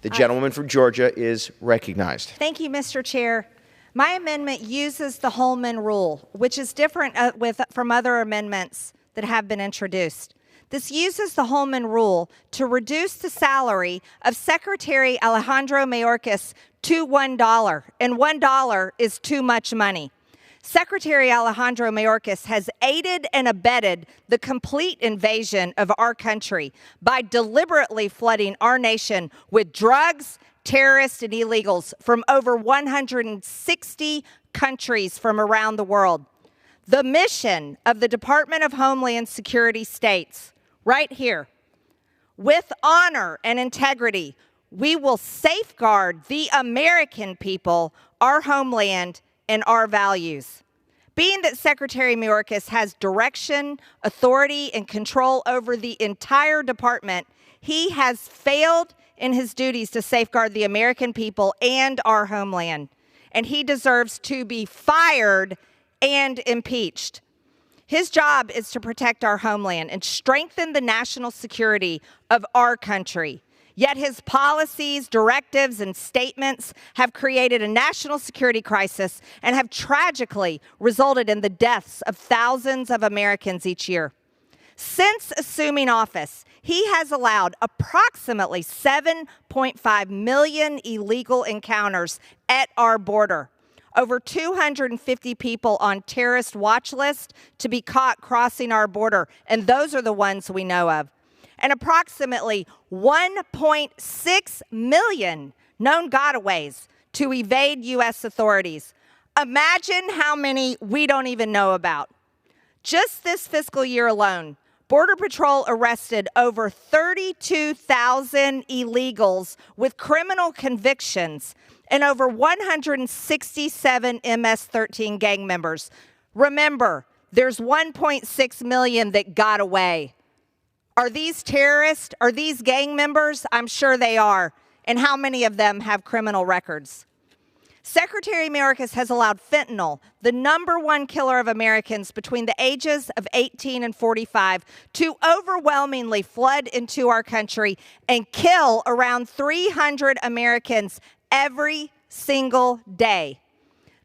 The gentleman from Georgia is recognized. Thank you, Mr. Chair. My amendment uses the Holman Rule, which is different from other amendments that have been introduced. This uses the Holman Rule to reduce the salary of Secretary Alejandro Mayorkas to $1, and $1 is too much money. Secretary Alejandro Mayorkas has aided and abetted the complete invasion of our country by deliberately flooding our nation with drugs, terrorists, and illegals from over 160 countries from around the world. The mission of the Department of Homeland Security states, right here, with honor and integrity, we will safeguard the American people, our homeland, and our values. Being that Secretary Mayorkas has direction, authority, and control over the entire department, he has failed in his duties to safeguard the American people and our homeland, and he deserves to be fired and impeached. His job is to protect our homeland and strengthen the national security of our country. Yet his policies, directives, and statements have created a national security crisis and have tragically resulted in the deaths of thousands of Americans each year. Since assuming office, he has allowed approximately 7.5 million illegal encounters at our border, over 250 people on terrorist watch list to be caught crossing our border, and those are the ones we know of, and approximately 1.6 million known gotaways to evade U.S. authorities. Imagine how many we don't even know about. Just this fiscal year alone, Border Patrol arrested over 32,000 illegals with criminal convictions and over 167 MS-13 gang members. Remember, there's 1.6 million that got away. Are these terrorists? Are these gang members? I'm sure they are. And how many of them have criminal records? Secretary Mayorkas has allowed fentanyl, the #1 killer of Americans between the ages of 18 and 45, to overwhelmingly flood into our country and kill around 300 Americans every single day.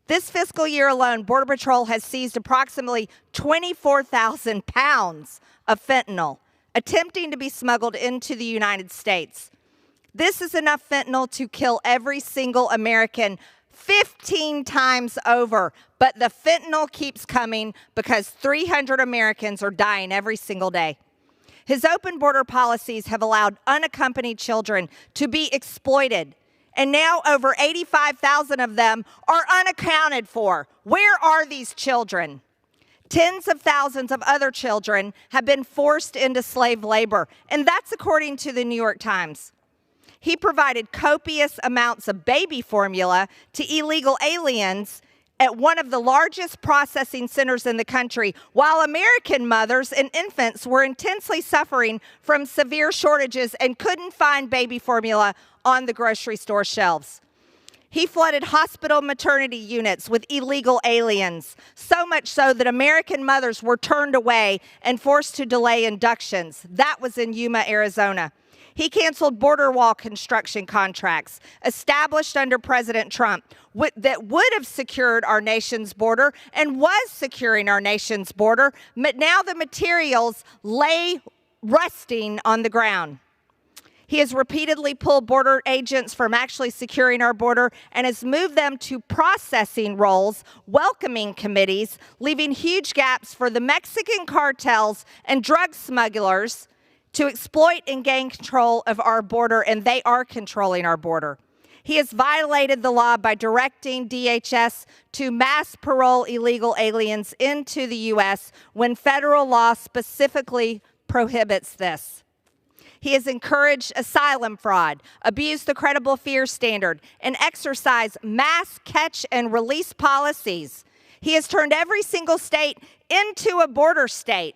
This fiscal year alone, Border Patrol has seized approximately 24,000 pounds of fentanyl, attempting to be smuggled into the United States. This is enough fentanyl to kill every single American 15 times over, but the fentanyl keeps coming because 300 Americans are dying every single day. His open border policies have allowed unaccompanied children to be exploited, and now over 85,000 of them are unaccounted for. Where are these children? Tens of thousands of other children have been forced into slave labor, and that's according to the New York Times. He provided copious amounts of baby formula to illegal aliens at one of the largest processing centers in the country, while American mothers and infants were intensely suffering from severe shortages and couldn't find baby formula on the grocery store shelves. He flooded hospital maternity units with illegal aliens, so much so that American mothers were turned away and forced to delay inductions. That was in Yuma, Arizona. He canceled border wall construction contracts established under President Trump that would have secured our nation's border and was securing our nation's border, but now the materials lay rusting on the ground. He has repeatedly pulled border agents from actually securing our border and has moved them to processing roles, welcoming committees, leaving huge gaps for the Mexican cartels and drug smugglers to exploit and gain control of our border, and they are controlling our border. He has violated the law by directing DHS to mass parole illegal aliens into the U.S. when federal law specifically prohibits this. He has encouraged asylum fraud, abused the credible fear standard, and exercised mass catch and release policies. He has turned every single state into a border state.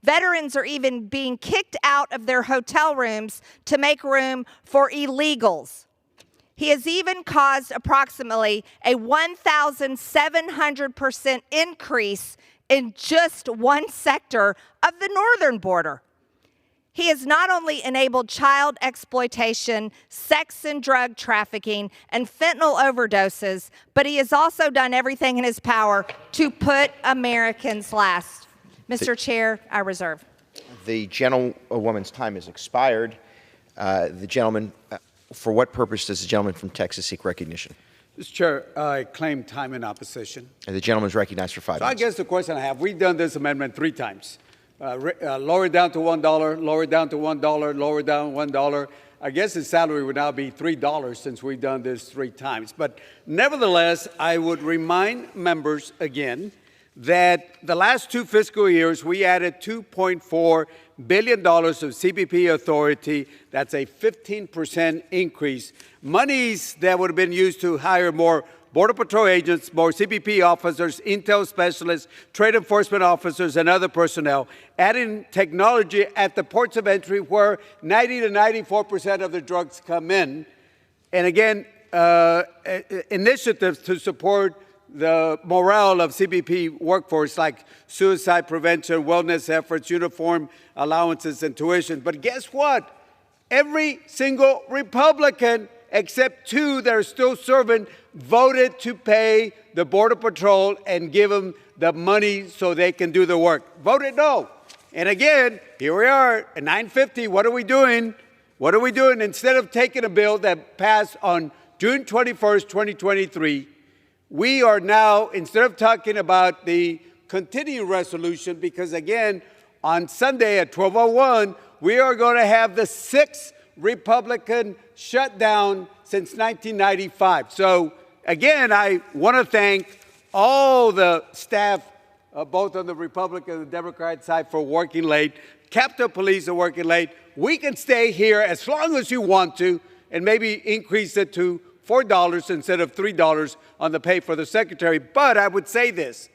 Veterans are even being kicked out of their hotel rooms to make room for illegals. He has even caused approximately a 1,700% increase in just one sector of the northern border. He has not only enabled child exploitation, sex and drug trafficking, and fentanyl overdoses, but he has also done everything in his power to put Americans last. Mr. Chair, I reserve. The gentlewoman's time has expired. The gentleman, for what purpose does the gentleman from Texas seek recognition? Mr. Chair, I claim time in opposition. And the gentleman is recognized for 5 So I minutes. guess the question I have, we've done this amendment 3 times. Lower it down to $1, lower it down to $1, lower it down $1. I guess his salary would now be $3 since we've done this 3 times. But nevertheless, I would remind members again that the last 2 fiscal years, we added $2.4 billion of CBP authority. That's a 15% increase. Monies that would have been used to hire more Border Patrol agents, more CBP officers, intel specialists, trade enforcement officers, and other personnel, adding technology at the ports of entry where 90 to 94% of the drugs come in. And again, initiatives to support the morale of CBP workforce like suicide prevention, wellness efforts, uniform allowances, and tuition. But guess what? Every single Republican, except 2 that are still serving, voted to pay the Border Patrol and give them the money so they can do the work. Voted no. And again, here we are at 9:50. What are we doing? What are we doing? Instead of taking a bill that passed on June 21st, 2023, we are now, instead of talking about the continuing resolution, because again, on Sunday at 12:01, we are going to have the 6th Republican shutdown since 1995. So again, I want to thank all the staff, both on the Republican and the Democrat side, for working late. Capitol Police are working late. We can stay here as long as you want to and maybe increase it to $4 instead of $3 on the pay for the secretary. But I would say this.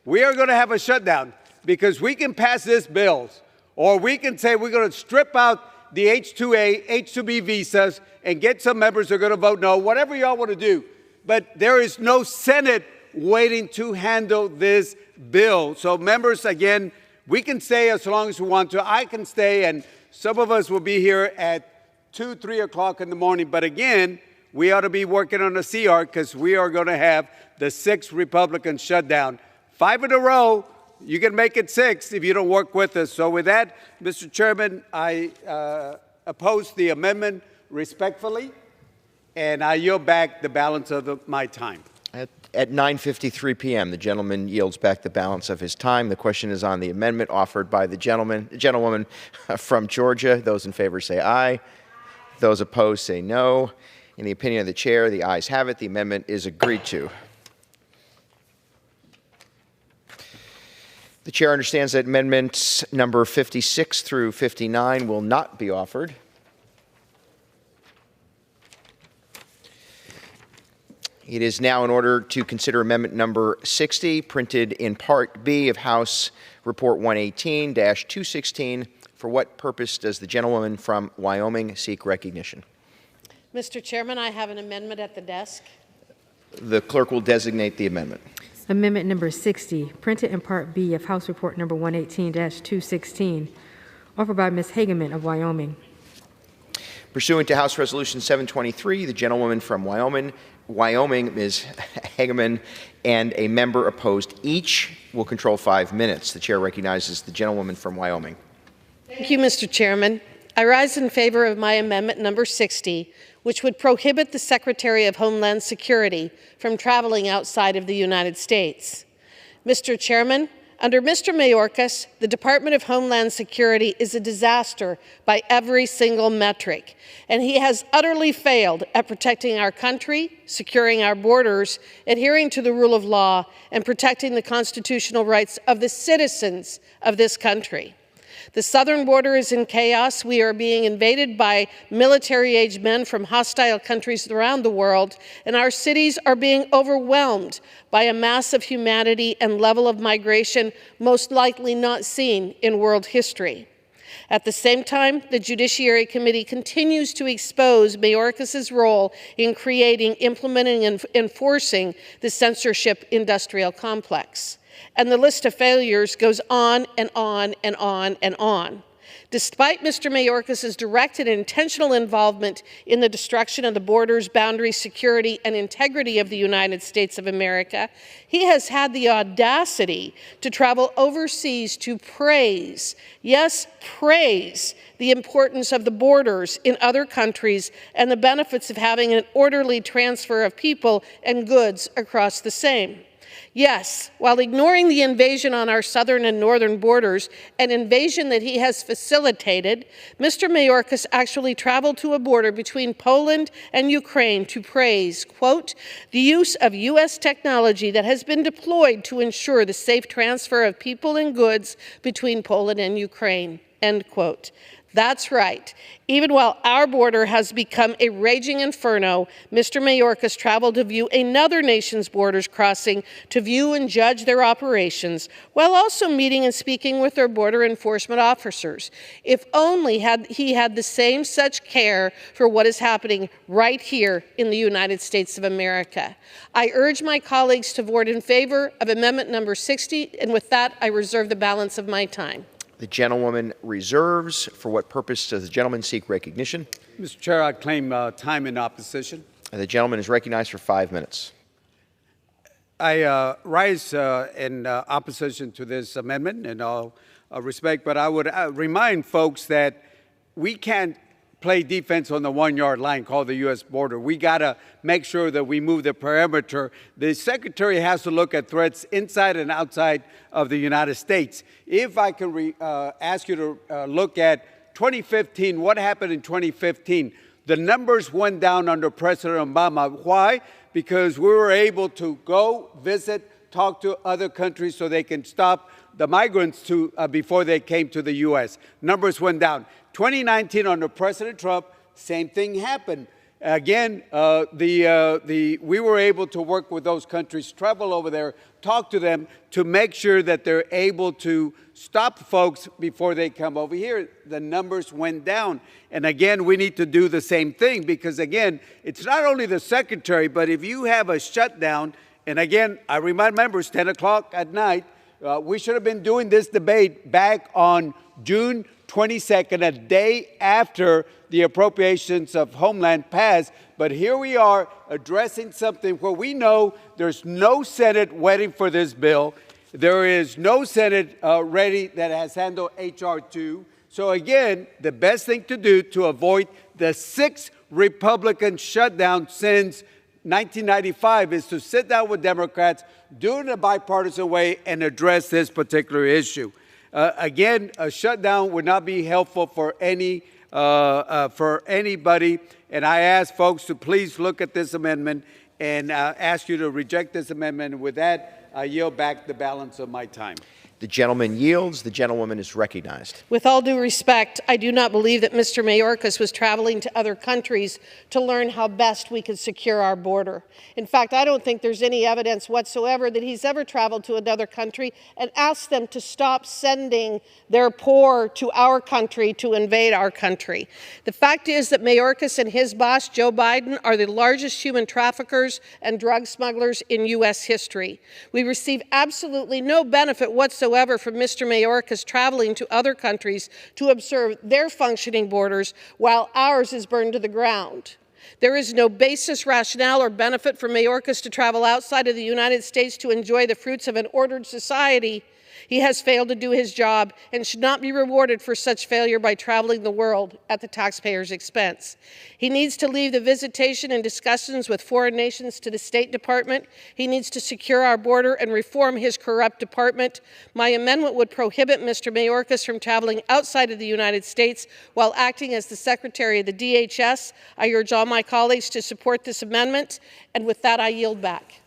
We are going to have a shutdown because we can pass this bill, or we can say we're going to strip out the H-2A, H-2B visas and get some members who are going to vote no, whatever y'all want to do. But there is no Senate waiting to handle this bill. So members, again, we can stay as long as we want to. I can stay, and some of us will be here at 2, 3 o'clock in the morning. But again, we ought to be working on the CR because we are going to have the 6th Republican shutdown. 5 in a row. You can make it 6 if you don't work with us. So with that, Mr. Chairman, I oppose the amendment respectfully, and I yield back the balance of my time. At 9:53 p.m., the gentleman yields back the balance of his time. The question is on the amendment offered by the gentlewoman from Georgia. Those in favor say aye. Those opposed say no. In the opinion of the chair, the ayes have it. The amendment is agreed to. The chair understands that amendments number 56 through 59 will not be offered. It is now in order to consider amendment number 60, printed in Part B of House Report 118-216. For what purpose does the gentlewoman from Wyoming seek recognition? Mr. Chairman, I have an amendment at the desk. The clerk will designate the amendment. Amendment number 60, printed in Part B of House Report number 118-216, offered by Ms. Hageman of Wyoming. Pursuant to House Resolution 723, the gentlewoman from Wyoming, Ms. Hageman, and a member opposed each will control 5 minutes. The chair recognizes the gentlewoman from Wyoming. Thank you, Mr. Chairman. I rise in favor of my amendment number 60, which would prohibit the Secretary of Homeland Security from traveling outside of the United States. Mr. Chairman, under Mr. Mayorkas, the Department of Homeland Security is a disaster by every single metric, and he has utterly failed at protecting our country, securing our borders, adhering to the rule of law, and protecting the constitutional rights of the citizens of this country. The southern border is in chaos. We are being invaded by military-aged men from hostile countries around the world, and our cities are being overwhelmed by a mass of humanity and level of migration most likely not seen in world history. At the same time, the Judiciary Committee continues to expose Mayorkas's role in creating, implementing, and enforcing the censorship industrial complex. And the list of failures goes on and on and on and on. Despite Mr. Mayorkas's direct and intentional involvement in the destruction of the borders, boundaries, security, and integrity of the United States of America, he has had the audacity to travel overseas to praise, yes, praise, the importance of the borders in other countries and the benefits of having an orderly transfer of people and goods across the same. Yes, while ignoring the invasion on our southern and northern borders, an invasion that he has facilitated, Mr. Mayorkas actually traveled to a border between Poland and Ukraine to praise, quote, the use of U.S. technology that has been deployed to ensure the safe transfer of people and goods between Poland and Ukraine, end quote. That's right. Even while our border has become a raging inferno, Mr. Mayorkas traveled to view another nation's borders crossing, to view and judge their operations, while also meeting and speaking with their border enforcement officers. If only he had the same such care for what is happening right here in the United States of America. I urge my colleagues to vote in favor of Amendment number 60, and with that, I reserve the balance of my time. The gentlewoman reserves. For what purpose does the gentleman seek recognition? Mr. Chair, I claim time in opposition. The gentleman is recognized for 5 minutes. I rise in opposition to this amendment in all respect, but I would remind folks that we can't play defense on the 1-yard line called the U.S. border. We got to make sure that we move the perimeter. The Secretary has to look at threats inside and outside of the United States. If I can ask you to look at 2015, what happened in 2015? The numbers went down under President Obama. Why? Because we were able to go visit, talk to other countries so they can stop the migrants before they came to the U.S. Numbers went down. 2019, under President Trump, same thing happened. Again, we were able to work with those countries, travel over there, talk to them to make sure that they're able to stop folks before they come over here. The numbers went down. And again, we need to do the same thing because, again, it's not only the Secretary, but if you have a shutdown, and again, I remind members, 10 o'clock at night, we should have been doing this debate back on June 22nd, a day after the appropriations of Homeland passed. But here we are addressing something where we know there's no Senate waiting for this bill. There is no Senate ready that has handled H.R. 2. So again, the best thing to do to avoid the 6th Republican shutdown since 1995 is to sit down with Democrats, do it in a bipartisan way, and address this particular issue. Again, a shutdown would not be helpful for anybody, and I ask folks to please look at this amendment and ask you to reject this amendment. With that, I yield back the balance of my time. The gentleman yields. The gentlewoman is recognized. With all due respect, I do not believe that Mr. Mayorkas was traveling to other countries to learn how best we could secure our border. In fact, I don't think there's any evidence whatsoever that he's ever traveled to another country and asked them to stop sending their poor to our country to invade our country. The fact is that Mayorkas and his boss, Joe Biden, are the largest human traffickers and drug smugglers in U.S. history. We receive absolutely no benefit whatsoever from Mr. Mayorkas traveling to other countries to observe their functioning borders while ours is burned to the ground. There is no basis, rationale, or benefit for Mayorkas to travel outside of the United States to enjoy the fruits of an ordered society. He has failed to do his job and should not be rewarded for such failure by traveling the world at the taxpayer's expense. He needs to leave the visitation and discussions with foreign nations to the State Department. He needs to secure our border and reform his corrupt department. My amendment would prohibit Mr. Mayorkas from traveling outside of the United States while acting as the Secretary of the DHS. I urge all my colleagues to support this amendment, and with that, I yield back.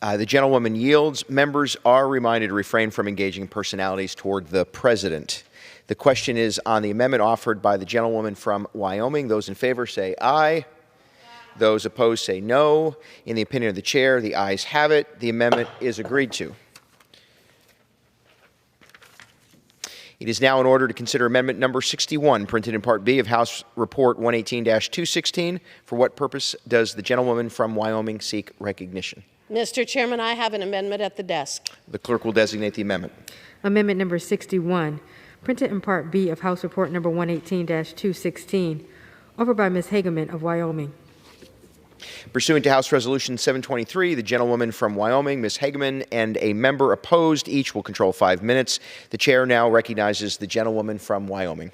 The gentlewoman yields. Members are reminded to refrain from engaging personalities toward the president. The question is on the amendment offered by the gentlewoman from Wyoming. Those in favor say aye. Those opposed say no. In the opinion of the chair, the ayes have it. The amendment is agreed to. It is now in order to consider amendment number 61, printed in Part B of House Report 118-216. For what purpose does the gentlewoman from Wyoming seek recognition? Mr. Chairman, I have an amendment at the desk. The clerk will designate the amendment. Amendment number 61, printed in Part B of House Report number 118-216, offered by Ms. Hageman of Wyoming. Pursuant to House Resolution 723, the gentlewoman from Wyoming, Ms. Hageman, and a member opposed each will control 5 minutes. The chair now recognizes the gentlewoman from Wyoming.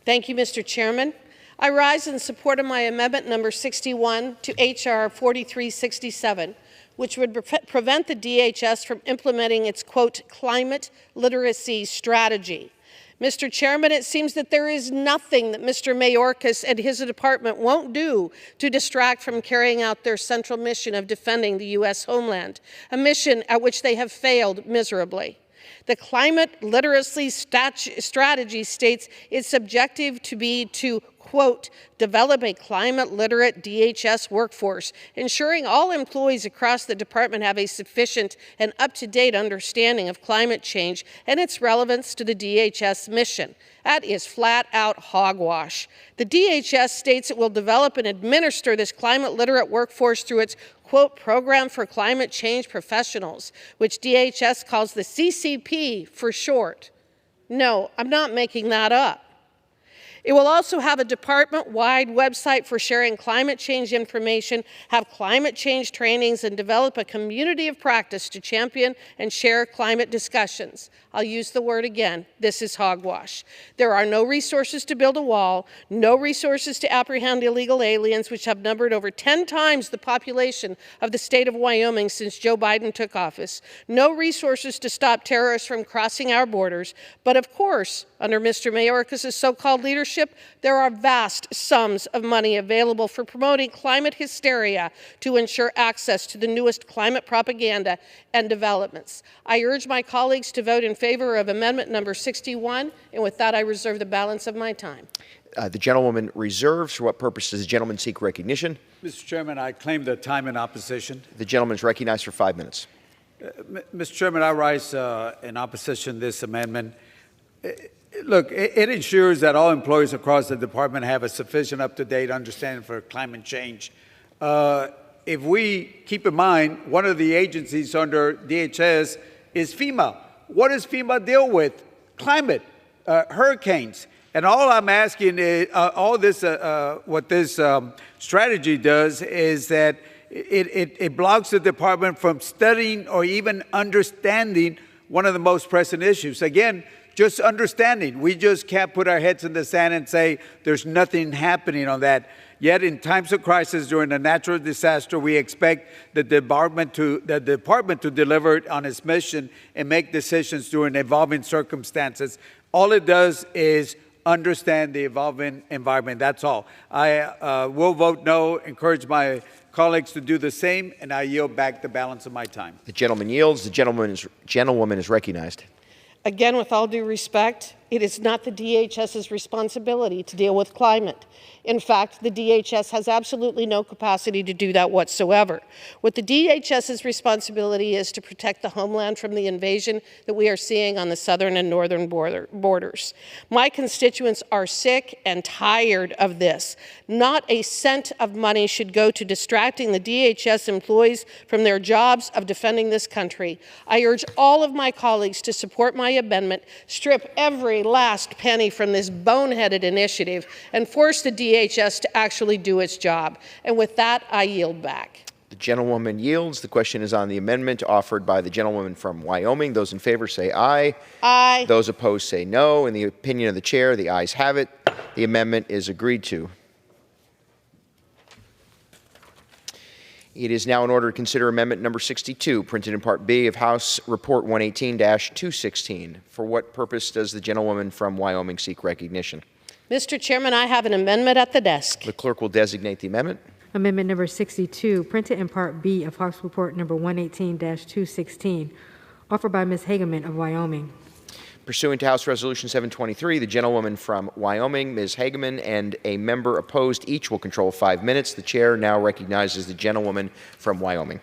Thank you, Mr. Chairman. I rise in support of my amendment number 61 to H.R. 4367, which would prevent the DHS from implementing its, quote, climate literacy strategy. Mr. Chairman, it seems that there is nothing that Mr. Mayorkas and his department won't do to distract from carrying out their central mission of defending the U.S. homeland, a mission at which they have failed miserably. The climate literacy strategy states its objective to be to, quote, develop a climate literate DHS workforce, ensuring all employees across the department have a sufficient and up-to-date understanding of climate change and its relevance to the DHS mission. That is flat-out hogwash. The DHS states it will develop and administer this climate literate workforce through its, quote, Program for Climate Change Professionals, which DHS calls the CCP for short. No, I'm not making that up. It will also have a department-wide website for sharing climate change information, have climate change trainings, and develop a community of practice to champion and share climate discussions. I'll use the word again. This is hogwash. There are no resources to build a wall, no resources to apprehend illegal aliens, which have numbered over 10 times the population of the state of Wyoming since Joe Biden took office, no resources to stop terrorists from crossing our borders, but of course, under Mr. Mayorkas' so-called leadership, there are vast sums of money available for promoting climate hysteria to ensure access to the newest climate propaganda and developments. I urge my colleagues to vote in favor of amendment number 61, and with that I reserve the balance of my time. The gentlewoman reserves. For what purpose does the gentleman seek recognition? Mr. Chairman, I claim the time in opposition. The gentleman is recognized for 5 minutes. Mr. Chairman, I rise in opposition to this amendment. Look, it ensures that all employees across the department have a sufficient up-to-date understanding for climate change. If we keep in mind, one of the agencies under DHS is FEMA. What does FEMA deal with? Climate, hurricanes. And all I'm asking is, what this strategy does is that it blocks the department from studying or even understanding one of the most pressing issues. Again, just understanding. We just can't put our heads in the sand and say there's nothing happening on that. Yet in times of crisis during a natural disaster, we expect the department to deliver on its mission and make decisions during evolving circumstances. All it does is understand the evolving environment. That's all. I will vote no, encourage my colleagues to do the same, and I yield back the balance of my time. The gentleman yields. The gentlewoman is recognized. Again, with all due respect, it is not the DHS's responsibility to deal with climate. In fact, the DHS has absolutely no capacity to do that whatsoever. What the DHS's responsibility is to protect the homeland from the invasion that we are seeing on the southern and northern borders. My constituents are sick and tired of this. Not a cent of money should go to distracting the DHS employees from their jobs of defending this country. I urge all of my colleagues to support my amendment, strip every last penny from this boneheaded initiative, and force the DHS to actually do its job. And with that, I yield back. The gentlewoman yields. The question is on the amendment offered by the gentlewoman from Wyoming. Those in favor say aye. Aye. Those opposed say no. In the opinion of the chair, the ayes have it. The amendment is agreed to. It is now in order to consider amendment number 62, printed in Part B of House Report 118-216. For what purpose does the gentlewoman from Wyoming seek recognition? Mr. Chairman, I have an amendment at the desk. The clerk will designate the amendment. Amendment number 62, printed in Part B of House Report number 118-216, offered by Ms. Hageman of Wyoming. Pursuant to House Resolution 723, the gentlewoman from Wyoming, Ms. Hageman, and a member opposed each will control 5 minutes. The chair now recognizes the gentlewoman from Wyoming.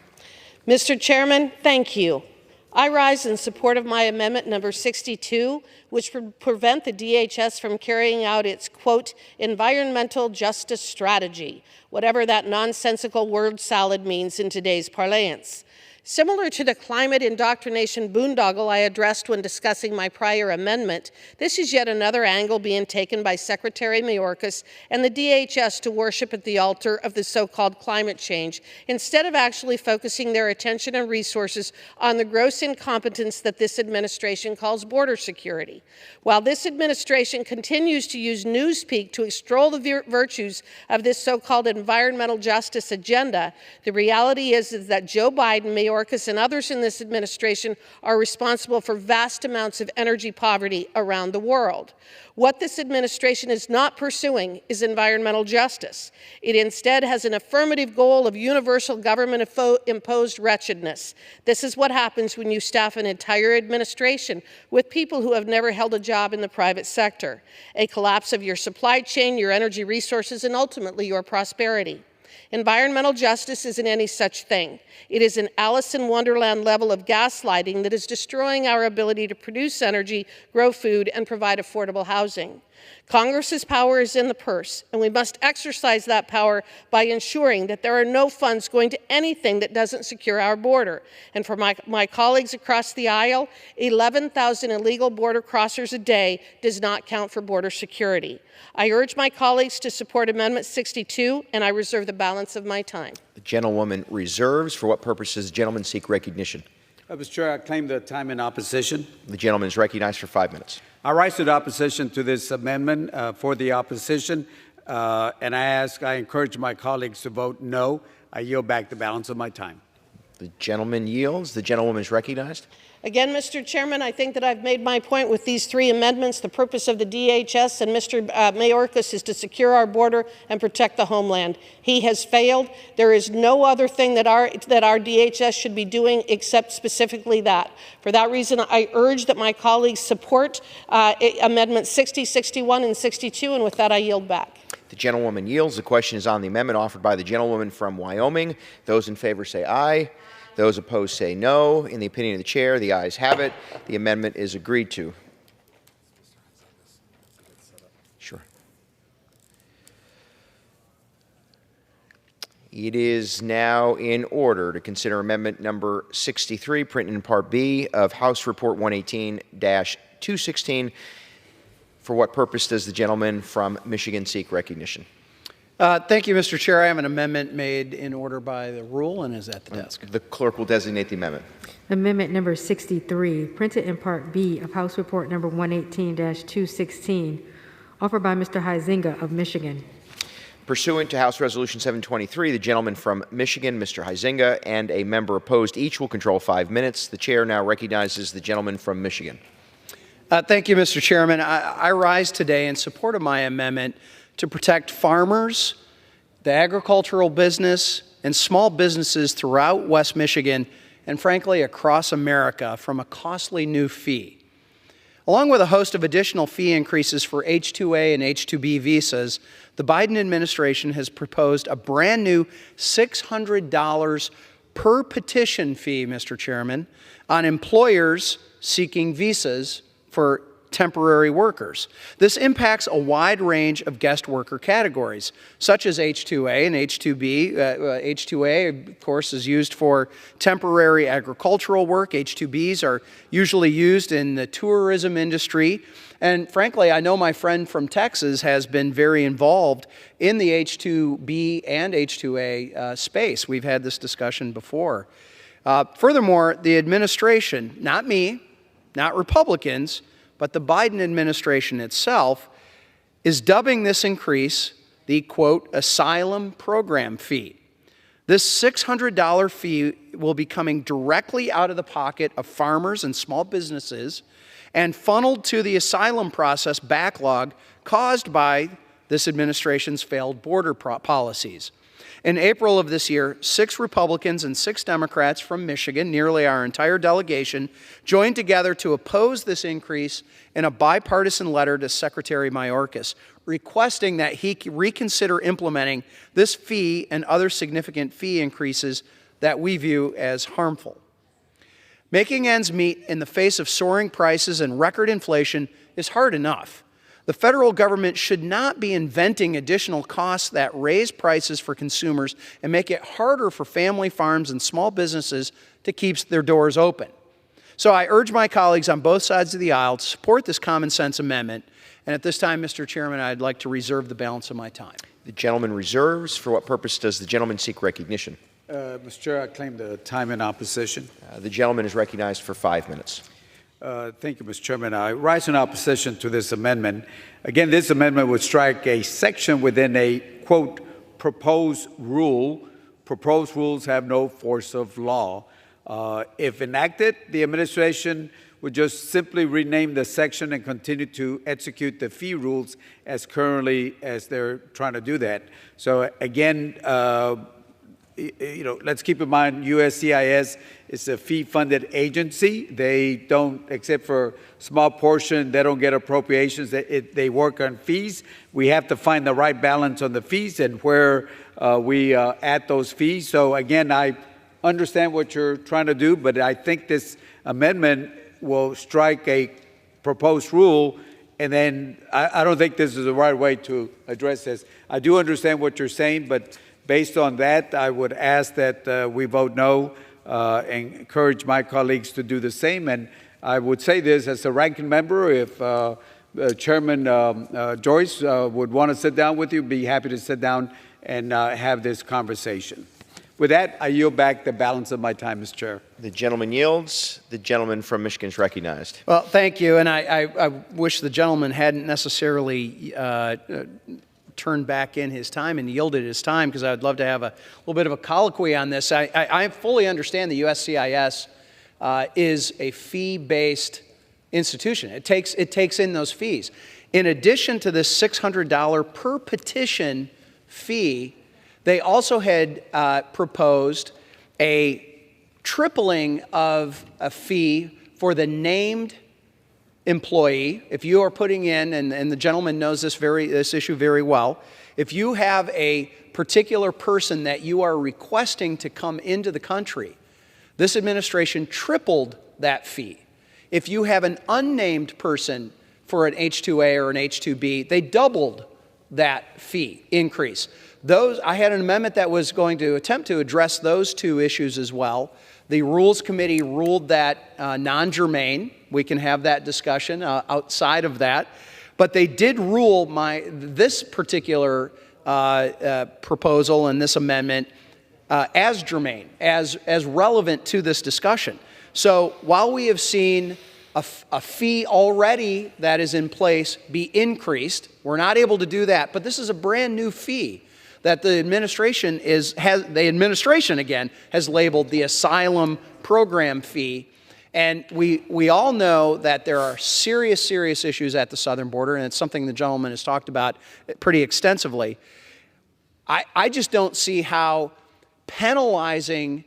Mr. Chairman, thank you. I rise in support of my amendment number 62, which would prevent the DHS from carrying out its, quote, environmental justice strategy, whatever that nonsensical word salad means in today's parlance. Similar to the climate indoctrination boondoggle I addressed when discussing my prior amendment, this is yet another angle being taken by Secretary Mayorkas and the DHS to worship at the altar of the so-called climate change, instead of actually focusing their attention and resources on the gross incompetence that this administration calls border security. While this administration continues to use Newspeak to extol the virtues of this so-called environmental justice agenda, the reality is that Joe Biden, Mayorkas, and others in this administration are responsible for vast amounts of energy poverty around the world. What this administration is not pursuing is environmental justice. It instead has an affirmative goal of universal government-imposed wretchedness. This is what happens when you staff an entire administration with people who have never held a job in the private sector. A collapse of your supply chain, your energy resources, and ultimately your prosperity. Environmental justice isn't any such thing. It is an Alice in Wonderland level of gaslighting that is destroying our ability to produce energy, grow food, and provide affordable housing. Congress's power is in the purse, and we must exercise that power by ensuring that there are no funds going to anything that doesn't secure our border. And for my colleagues across the aisle, 11,000 illegal border crossers a day does not count for border security. I urge my colleagues to support Amendment 62, and I reserve the balance of my time. The gentlewoman reserves. For what purpose does the gentleman seek recognition? Mr. Chair, I claim the time in opposition. The gentleman is recognized for 5 minutes. I rise to the opposition to this amendment for the opposition, and I encourage my colleagues to vote no. I yield back the balance of my time. The gentleman yields. The gentlewoman is recognized. Again, Mr. Chairman, I think that I've made my point with these three amendments. The purpose of the DHS and Mr. Mayorkas is to secure our border and protect the homeland. He has failed. There is no other thing that our DHS should be doing except specifically that. For that reason, I urge that my colleagues support Amendments 60, 61, and 62, and with that, I yield back. The gentlewoman yields. The question is on the amendment offered by the gentlewoman from Wyoming. Those in favor say aye. Those opposed say no. In the opinion of the chair, the ayes have it. The amendment is agreed to. Sure. It is now in order to consider amendment number 63, printed in Part B of House Report 118-216. For what purpose does the gentleman from Michigan seek recognition? Thank you, Mr. Chair. I have an amendment made in order by the rule and is at the desk. The clerk will designate the amendment. Amendment number 63, printed in Part B of House Report number 118-216, offered by Mr. Huizenga of Michigan. Pursuant to House Resolution 723, the gentleman from Michigan, Mr. Huizenga, and a member opposed each will control 5 minutes. The chair now recognizes the gentleman from Michigan. Thank you, Mr. Chairman. I rise today in support of my amendment to protect farmers, the agricultural business, and small businesses throughout West Michigan and, frankly, across America from a costly new fee. Along with a host of additional fee increases for H-2A and H-2B visas, the Biden administration has proposed a brand new $600 per petition fee, Mr. Chairman, on employers seeking visas for temporary workers. This impacts a wide range of guest worker categories, such as H-2A and H-2B. H-2A, of course, is used for temporary agricultural work. H-2Bs are usually used in the tourism industry. And frankly, I know my friend from Texas has been very involved in the H-2B and H-2A space. We've had this discussion before. Furthermore, the administration, not me, not Republicans, but the Biden administration itself is dubbing this increase the, quote, asylum program fee. This $600 fee will be coming directly out of the pocket of farmers and small businesses and funneled to the asylum process backlog caused by this administration's failed border policies. In April of this year, 6 Republicans and 6 Democrats from Michigan, nearly our entire delegation, joined together to oppose this increase in a bipartisan letter to Secretary Mayorkas, requesting that he reconsider implementing this fee and other significant fee increases that we view as harmful. Making ends meet in the face of soaring prices and record inflation is hard enough. The federal government should not be inventing additional costs that raise prices for consumers and make it harder for family farms and small businesses to keep their doors open. So I urge my colleagues on both sides of the aisle to support this common sense amendment. And at this time, Mr. Chairman, I'd like to reserve the balance of my time. The gentleman reserves. For what purpose does the gentleman seek recognition? Mr. Chair, I claim the time in opposition. The gentleman is recognized for 5 minutes. Thank you, Mr. Chairman. I rise in opposition to this amendment. Again, this amendment would strike a section within a, quote, proposed rule. Proposed rules have no force of law. If enacted, the administration would just simply rename the section and continue to execute the fee rules as currently as they're trying to do that. So again, let's keep in mind USCIS is a fee-funded agency. They don't, except for small portion, they don't get appropriations. They work on fees. We have to find the right balance on the fees and where we add those fees. So again, I understand what you're trying to do, but I think this amendment will strike a proposed rule, and then I don't think this is the right way to address this. I do understand what you're saying, but based on that, I would ask that we vote no and encourage my colleagues to do the same. And I would say this as a ranking member, if Chairman Joyce would want to sit down with you, be happy to sit down and have this conversation. With that, I yield back the balance of my time, Mr. Chair. The gentleman yields. The gentleman from Michigan is recognized. Well, thank you. And I wish the gentleman hadn't necessarily turned back in his time and yielded his time, because I'd love to have a little bit of a colloquy on this. I fully understand the USCIS is a fee-based institution. It takes in those fees. In addition to this $600 per petition fee, they also had proposed a tripling of a fee for the named employee. If you are putting in, and the gentleman knows this issue very well, if you have a particular person that you are requesting to come into the country, this administration tripled that fee. If you have an unnamed person for an H-2A or an H-2B, they doubled that fee increase. I had an amendment that was going to attempt to address those two issues as well. The Rules Committee ruled that non-germane. We can have that discussion outside of that. But they did rule this particular proposal and this amendment as germane, as relevant to this discussion. So while we have seen a fee already that is in place be increased, we're not able to do that. But this is a brand new fee that the administration again has labeled the asylum program fee. And we all know that there are serious issues at the southern border, and it's something the gentleman has talked about pretty extensively. I just don't see how penalizing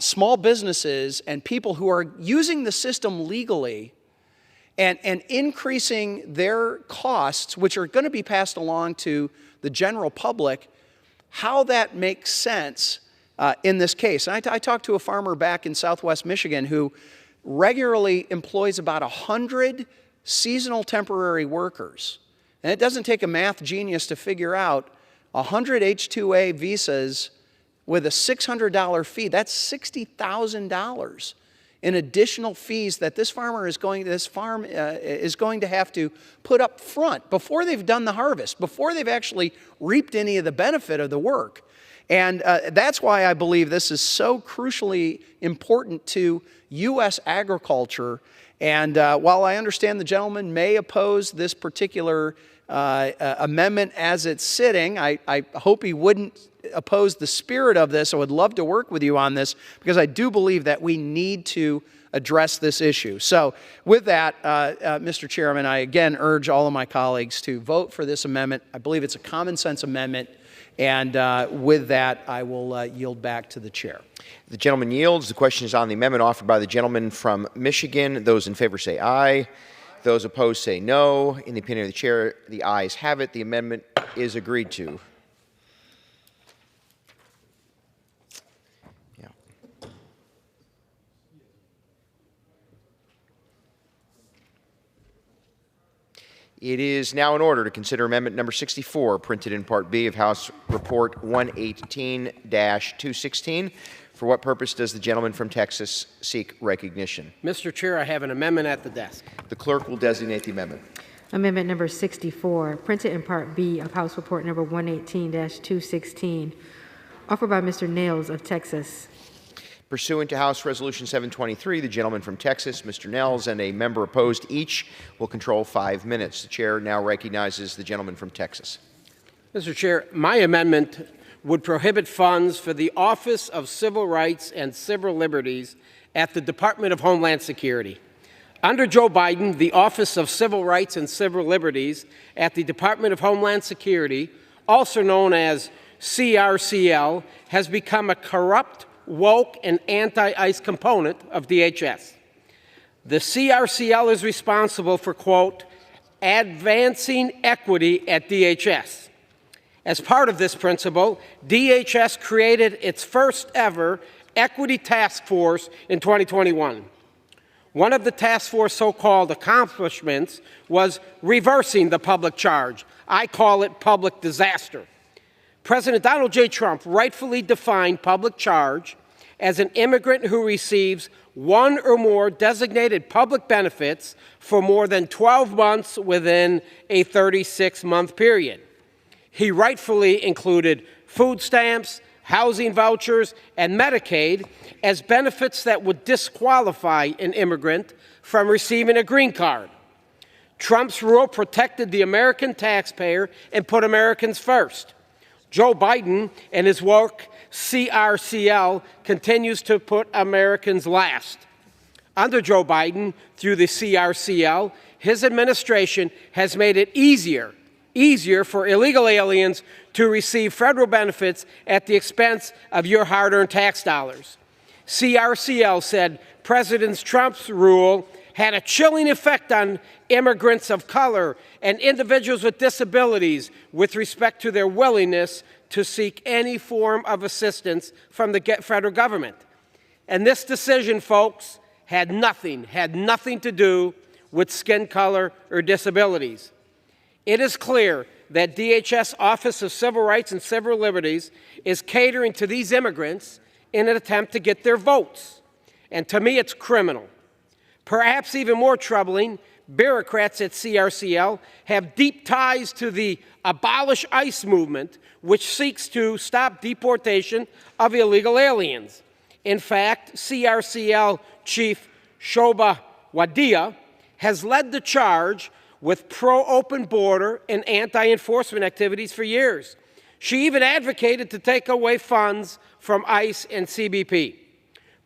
small businesses and people who are using the system legally and increasing their costs, which are going to be passed along to the general public, how that makes sense in this case. And I talked to a farmer back in southwest Michigan who regularly employs about 100 seasonal temporary workers. And it doesn't take a math genius to figure out 100 H-2A visas with a $600 fee. That's $60,000 in additional fees that this farm is going to have to put up front before they've done the harvest, before they've actually reaped any of the benefit of the work. And that's why I believe this is so crucially important to U.S. agriculture. And while I understand the gentleman may oppose this particular amendment as it's sitting, I hope he wouldn't oppose the spirit of this. I would love to work with you on this, because I do believe that we need to address this issue. So with that, Mr. Chairman, I again urge all of my colleagues to vote for this amendment. I believe it's a common sense amendment. And with that, I will yield back to the chair. The gentleman yields. The question is on the amendment offered by the gentleman from Michigan. Those in favor say aye. Those opposed say no. In the opinion of the chair, the ayes have it. The amendment is agreed to. It is now in order to consider amendment number 64, printed in Part B of House Report 118-216. For what purpose does the gentleman from Texas seek recognition? Mr. Chair, I have an amendment at the desk. The clerk will designate the amendment. Amendment number 64, printed in Part B of House Report number 118-216, offered by Mr. Nails of Texas. Pursuant to House Resolution 723, the gentleman from Texas, Mr. Nels, and a member opposed each will control 5 minutes. The chair now recognizes the gentleman from Texas. Mr. Chair, my amendment would prohibit funds for the Office of Civil Rights and Civil Liberties at the Department of Homeland Security. Under Joe Biden, the Office of Civil Rights and Civil Liberties at the Department of Homeland Security, also known as CRCL, has become a corrupt, woke, and anti-ICE component of DHS. The CRCL is responsible for, quote, advancing equity at DHS. As part of this principle, DHS created its first ever equity task force in 2021. One of the task force so-called accomplishments was reversing the public charge. I call it public disaster. President Donald J. Trump rightfully defined public charge as an immigrant who receives one or more designated public benefits for more than 12 months within a 36-month period. He rightfully included food stamps, housing vouchers, and Medicaid as benefits that would disqualify an immigrant from receiving a green card. Trump's rule protected the American taxpayer and put Americans first. Joe Biden and his woke CRCL continues to put Americans last. Under Joe Biden, through the CRCL, his administration has made it easier for illegal aliens to receive federal benefits at the expense of your hard-earned tax dollars. CRCL said President Trump's rule had a chilling effect on immigrants of color and individuals with disabilities with respect to their willingness to seek any form of assistance from the federal government. And this decision, folks, had nothing to do with skin color or disabilities. It is clear that DHS Office of Civil Rights and Civil Liberties is catering to these immigrants in an attempt to get their votes. And to me, it's criminal. Perhaps even more troubling, bureaucrats at CRCL have deep ties to the Abolish ICE movement, which seeks to stop deportation of illegal aliens. In fact, CRCL Chief Shobha Wadia has led the charge with pro-open border and anti-enforcement activities for years. She even advocated to take away funds from ICE and CBP.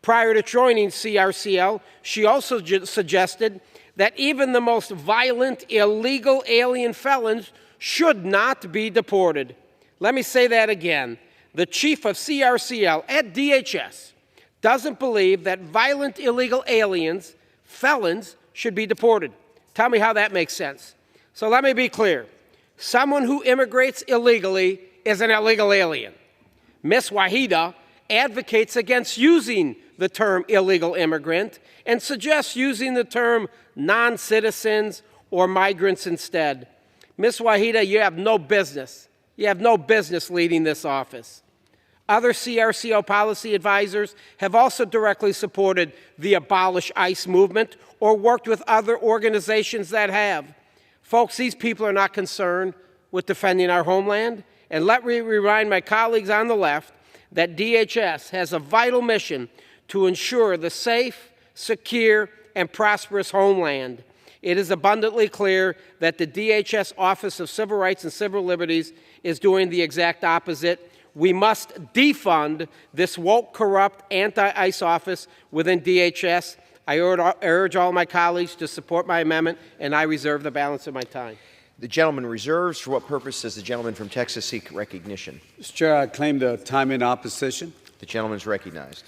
Prior to joining CRCL, she also suggested that even the most violent illegal alien felons should not be deported. Let me say that again. The chief of CRCL at DHS doesn't believe that violent illegal aliens, felons, should be deported. Tell me how that makes sense. So let me be clear. Someone who immigrates illegally is an illegal alien. Ms. Wahida advocates against using the term illegal immigrant and suggests using the term non-citizens or migrants instead. Ms. Wahida, you have no business. You have no business leading this office. Other CRCL policy advisors have also directly supported the Abolish ICE movement or worked with other organizations that have. Folks, these people are not concerned with defending our homeland. And let me remind my colleagues on the left that DHS has a vital mission to ensure the safe, secure, and prosperous homeland. It is abundantly clear that the DHS Office of Civil Rights and Civil Liberties is doing the exact opposite. We must defund this woke, corrupt, anti-ICE office within DHS. I urge all my colleagues to support my amendment, and I reserve the balance of my time. The gentleman reserves. For what purpose does the gentleman from Texas seek recognition? Mr. Chair, I claim the time in opposition. The gentleman is recognized.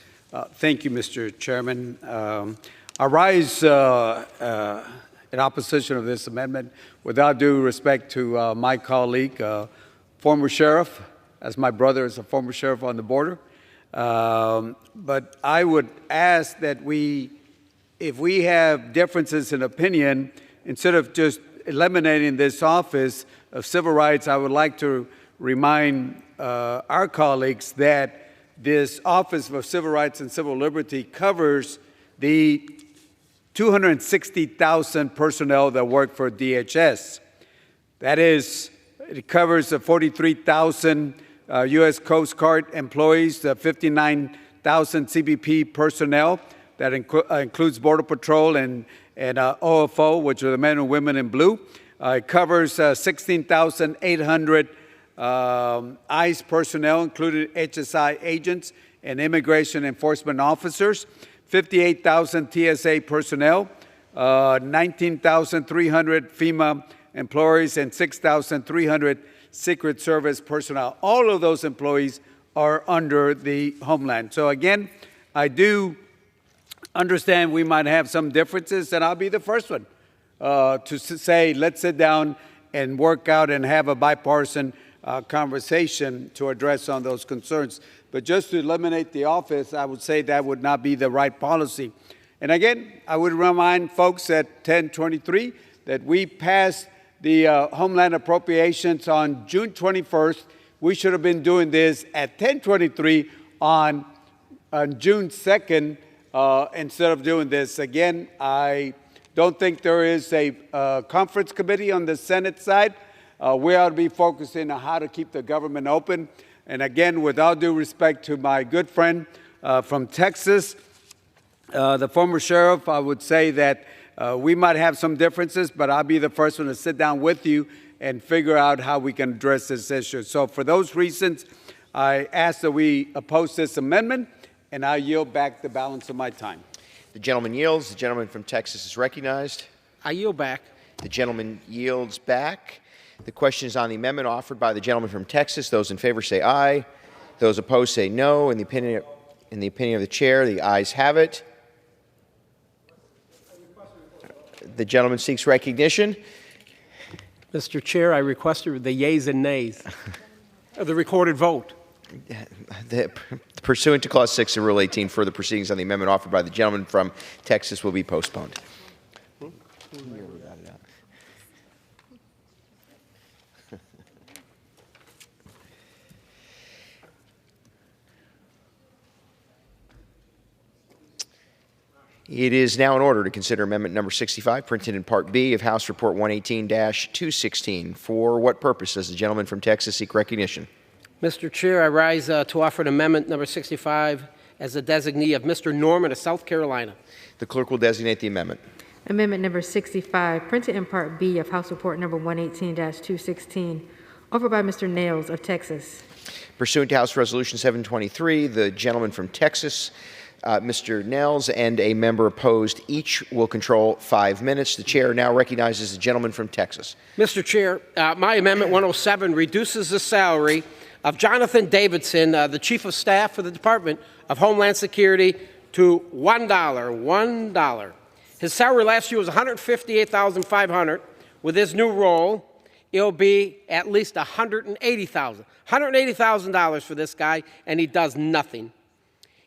Thank you, Mr. Chairman. I rise in opposition of this amendment without due respect to my colleague, former sheriff, as my brother is a former sheriff on the border. But I would ask that if we have differences in opinion, instead of just eliminating this office of civil rights, I would like to remind our colleagues that this Office of Civil Rights and Civil Liberty covers the 260,000 personnel that work for DHS. That is, it covers the 43,000 U.S. Coast Guard employees, the 59,000 CBP personnel. That includes Border Patrol and OFO, which are the men and women in blue. It covers 16,800 ICE personnel, including HSI agents and immigration enforcement officers, 58,000 TSA personnel, 19,300 FEMA employees, and 6,300 Secret Service personnel. All of those employees are under the Homeland. So again, I do understand we might have some differences, and I'll be the first one to say, let's sit down and work out and have a bipartisan conversation to address on those concerns. But just to eliminate the office, I would say that would not be the right policy. And again, I would remind folks at 1023 that we passed the Homeland Appropriations on June 21st. We should have been doing this at 1023 on June 2nd instead of doing this. Again, I don't think there is a conference committee on the Senate side. We ought to be focusing on how to keep the government open. And again, with all due respect to my good friend from Texas, the former sheriff, I would say that we might have some differences, but I'll be the first one to sit down with you and figure out how we can address this issue. So for those reasons, I ask that we oppose this amendment, and I yield back the balance of my time. The gentleman yields. The gentleman from Texas is recognized. I yield back. The gentleman yields back. The question is on the amendment offered by the gentleman from Texas. Those in favor say aye. Those opposed say no. In the opinion of the chair, the ayes have it. The gentleman seeks recognition. Mr. Chair, I request the yeas and nays of the recorded vote. Pursuant to Clause 6 of Rule 18, further proceedings on the amendment offered by the gentleman from Texas will be postponed. It is now in order to consider amendment number 65, printed in Part B of House Report 118-216. For what purpose does the gentleman from Texas seek recognition? Mr. Chair, I rise to offer an amendment number 65 as a designee of Mr. Norman of South Carolina. The clerk will designate the amendment. Amendment number 65, printed in Part B of House Report number 118-216, offered by Mr. Nails of Texas. Pursuant to House Resolution 723, the gentleman from Texas, Mr. Nels, and a member opposed each will control 5 minutes. The chair now recognizes the gentleman from Texas. Mr. Chair, my amendment 107 reduces the salary of Jonathan Davidson, the Chief of Staff for the Department of Homeland Security, to $1. His salary last year was $158,500. With his new role, it'll be at least $180,000. $180,000 for this guy, and he does nothing.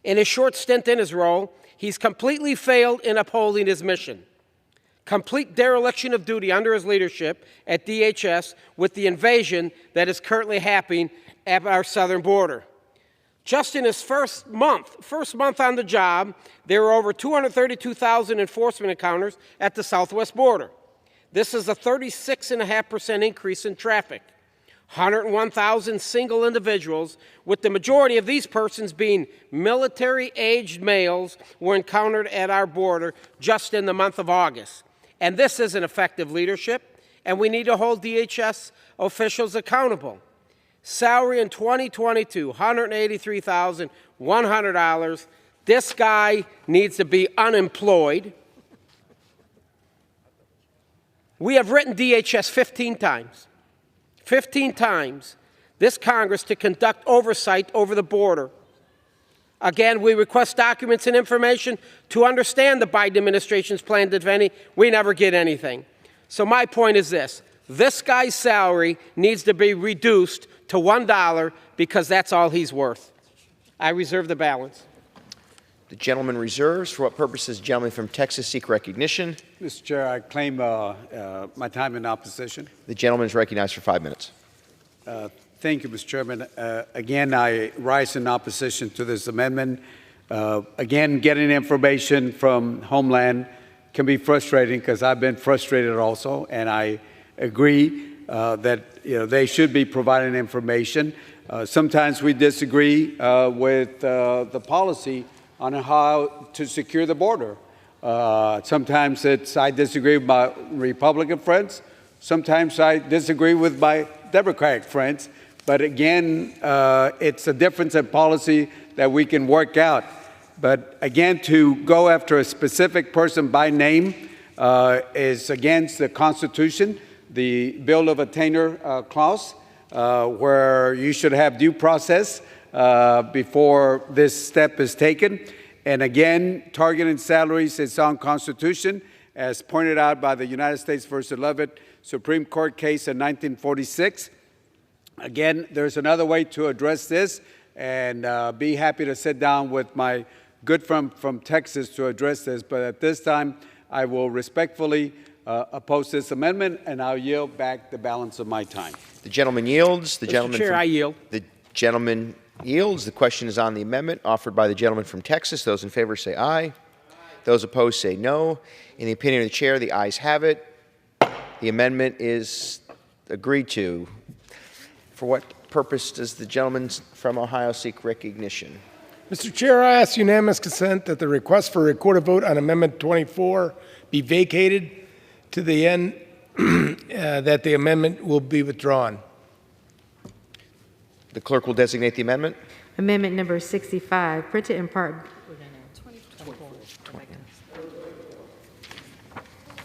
In his short stint in his role, he's completely failed in upholding his mission. Complete dereliction of duty under his leadership at DHS with the invasion that is currently happening at our southern border. Just in his first month on the job, there were over 232,000 enforcement encounters at the southwest border. This is a 36.5% increase in traffic. 101,000 single individuals, with the majority of these persons being military-aged males, were encountered at our border just in the month of August. And this isn't effective leadership, and we need to hold DHS officials accountable. Salary in 2022, $183,100. This guy needs to be unemployed. We have written DHS 15 times. 15 times. This Congress to conduct oversight over the border. Again, we request documents and information to understand the Biden administration's plan to defend. We never get anything. So my point is this. This guy's salary needs to be reduced to $1 because that's all he's worth. I reserve the balance. The gentleman reserves. For what purpose does the gentleman from Texas seek recognition? Mr. Chair, I claim my time in opposition. The gentleman is recognized for 5 minutes. Thank you, Mr. Chairman. Again, I rise in opposition to this amendment. Again, getting information from Homeland can be frustrating because I've been frustrated also, and I agree that they should be providing information. Sometimes we disagree with the policy on how to secure the border. Sometimes I disagree with my Republican friends. Sometimes I disagree with my Democratic friends. But again, it's a difference in policy that we can work out. But again, to go after a specific person by name is against the Constitution, the Bill of Attainder clause, where you should have due process before this step is taken. And again, targeting salaries is unconstitutional, as pointed out by the United States versus Leavitt Supreme Court case in 1946. Again, there's another way to address this, and be happy to sit down with my good friend from Texas to address this. But at this time, I will respectfully oppose this amendment, and I'll yield back the balance of my time. The gentleman yields. The Mr. Chair, I yield. The gentleman yields. The question is on the amendment offered by the gentleman from Texas. Those in favor say aye. Those opposed say no. In the opinion of the chair, the ayes have it. The amendment is agreed to. For what purpose does the gentleman from Ohio seek recognition? Mr. Chair, I ask unanimous consent that the request for a recorded vote on Amendment 24 be vacated to the end that the amendment will be withdrawn. The clerk will designate the amendment. Amendment number 65, printed in part.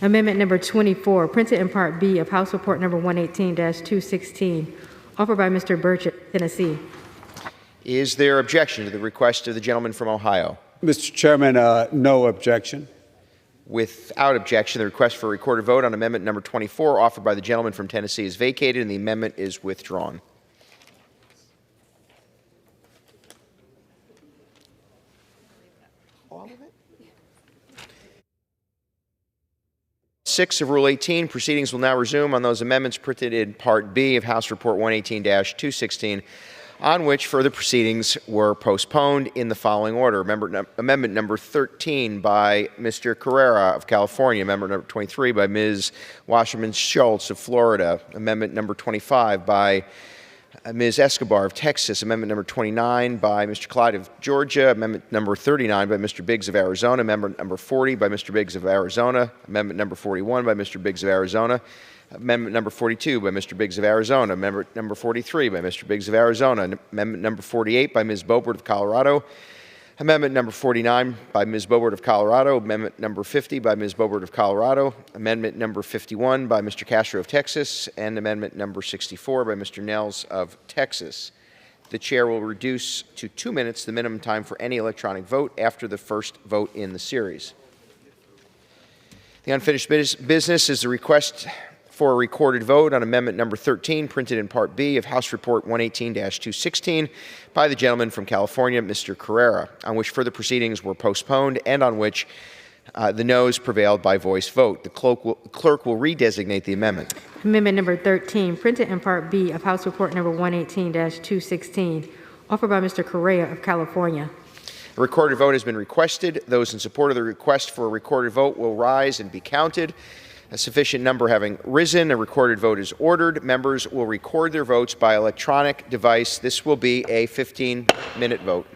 Amendment number 24, printed in Part B of House Report number 118-216, offered by Mr. Birch of Tennessee. Is there objection to the request of the gentleman from Ohio? Mr. Chairman, no objection. Without objection, the request for a recorded vote on amendment number 24 offered by the gentleman from Tennessee is vacated and the amendment is withdrawn. All of it? 6 of Rule 18, proceedings will now resume on those amendments printed in Part B of House Report 118-216, on which further proceedings were postponed in the following order. Amendment number 13 by Mr. Carrera of California. Amendment number 23 by Ms. Wasserman Schultz of Florida. Amendment number 25 by Ms. Escobar of Texas. Amendment number 29 by Mr. Clyde of Georgia. Amendment number 39 by Mr. Biggs of Arizona. Amendment number 40 by Mr. Biggs of Arizona. Amendment number 41 by Mr. Biggs of Arizona. Amendment number 42 by Mr. Biggs of Arizona. Amendment number 43 by Mr. Biggs of Arizona. Amendment number 48 by Ms. Boebert of Colorado. Amendment number 49 by Ms. Boebert of Colorado. Amendment number 50 by Ms. Boebert of Colorado. Amendment number 51 by Mr. Castro of Texas. And Amendment number 64 by Mr. Nels of Texas. The chair will reduce to 2 minutes the minimum time for any electronic vote after the first vote in the series. The unfinished business is the request for a recorded vote on amendment number 13, printed in Part B of House Report 118-216 by the gentleman from California, Mr. Carrera, on which further proceedings were postponed and on which the noes prevailed by voice vote. The clerk will redesignate the amendment. Amendment number 13, printed in Part B of House Report number 118-216, offered by Mr. Correa of California. A recorded vote has been requested. Those in support of the request for a recorded vote will rise and be counted. A sufficient number having risen, a recorded vote is ordered. Members will record their votes by electronic device. This will be a 15-minute vote.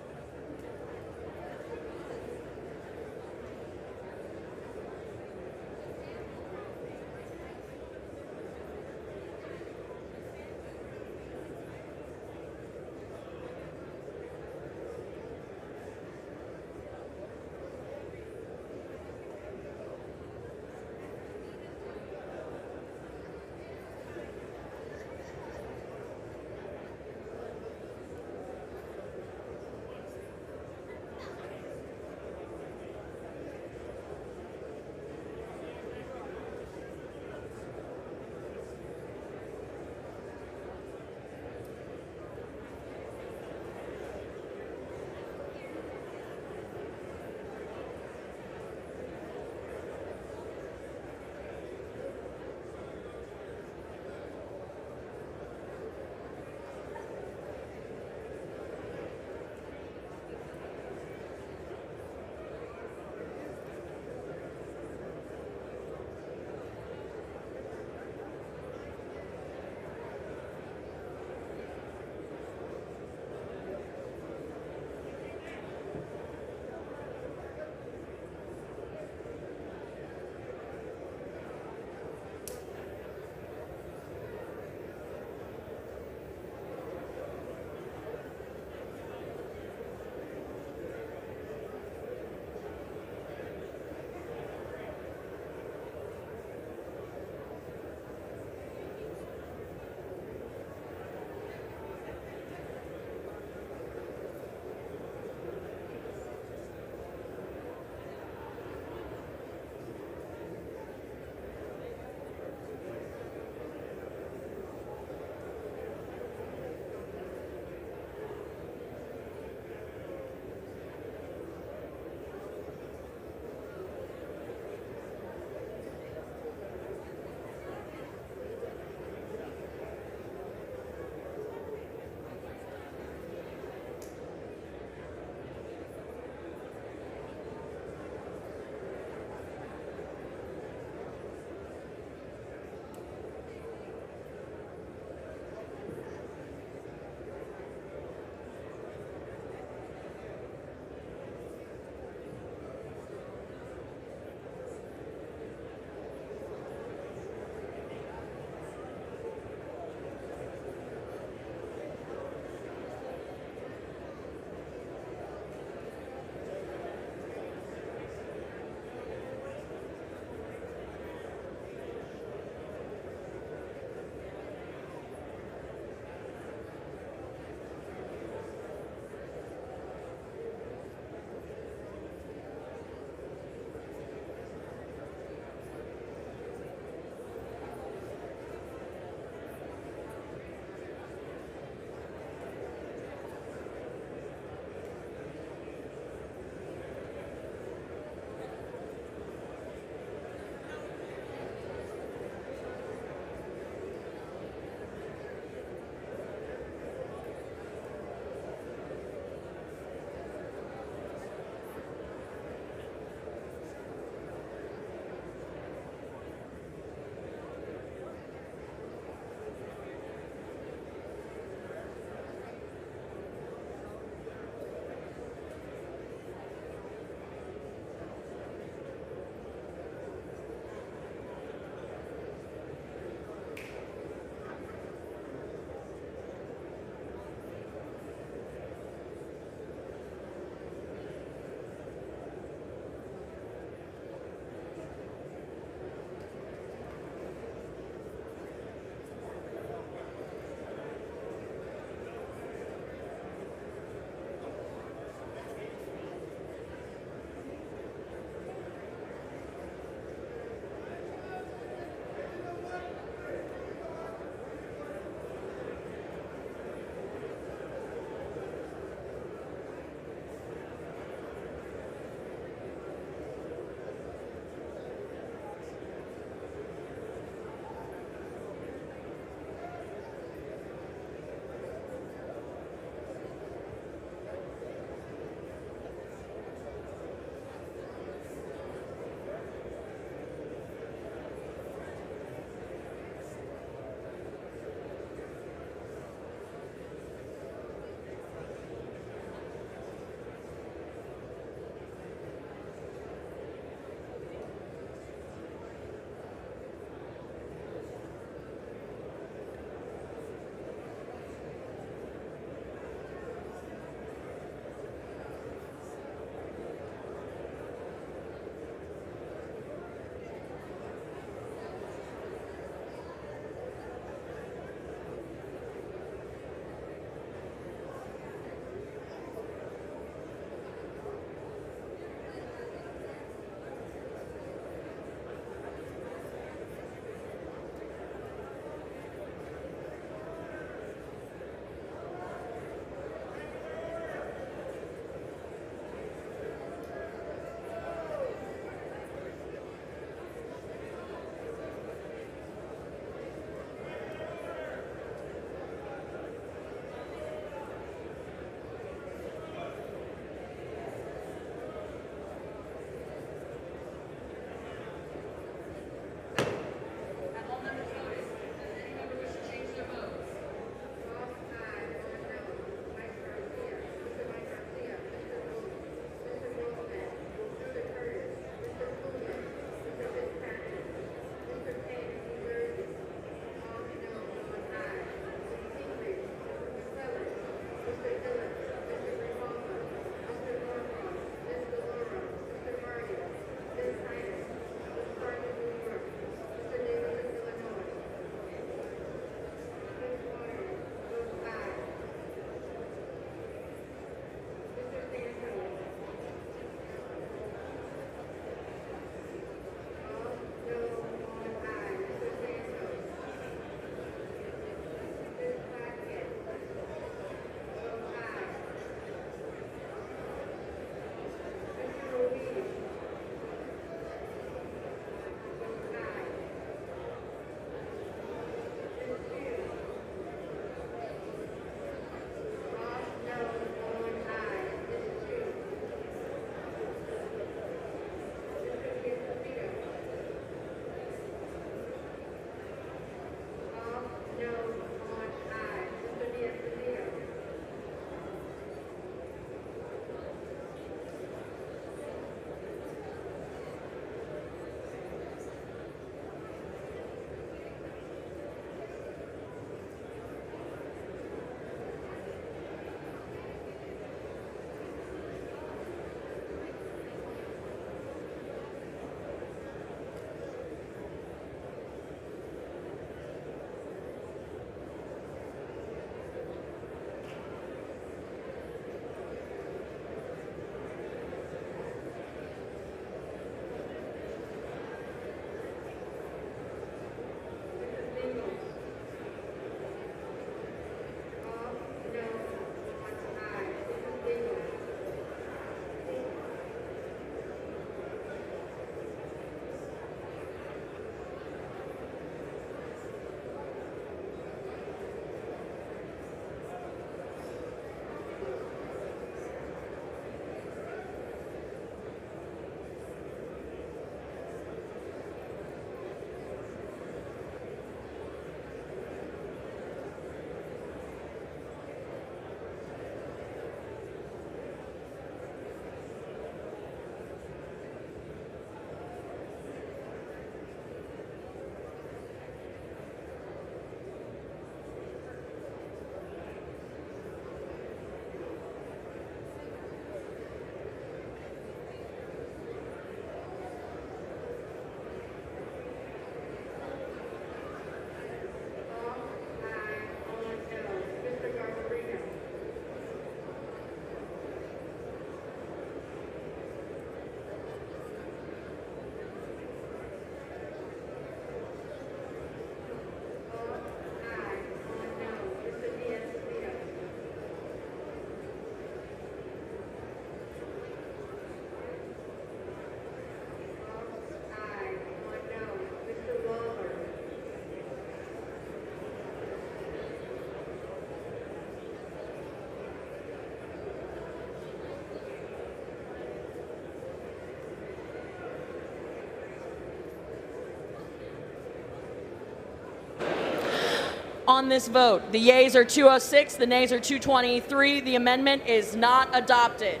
On this vote, the yeas are 206, the nays are 223. The amendment is not adopted.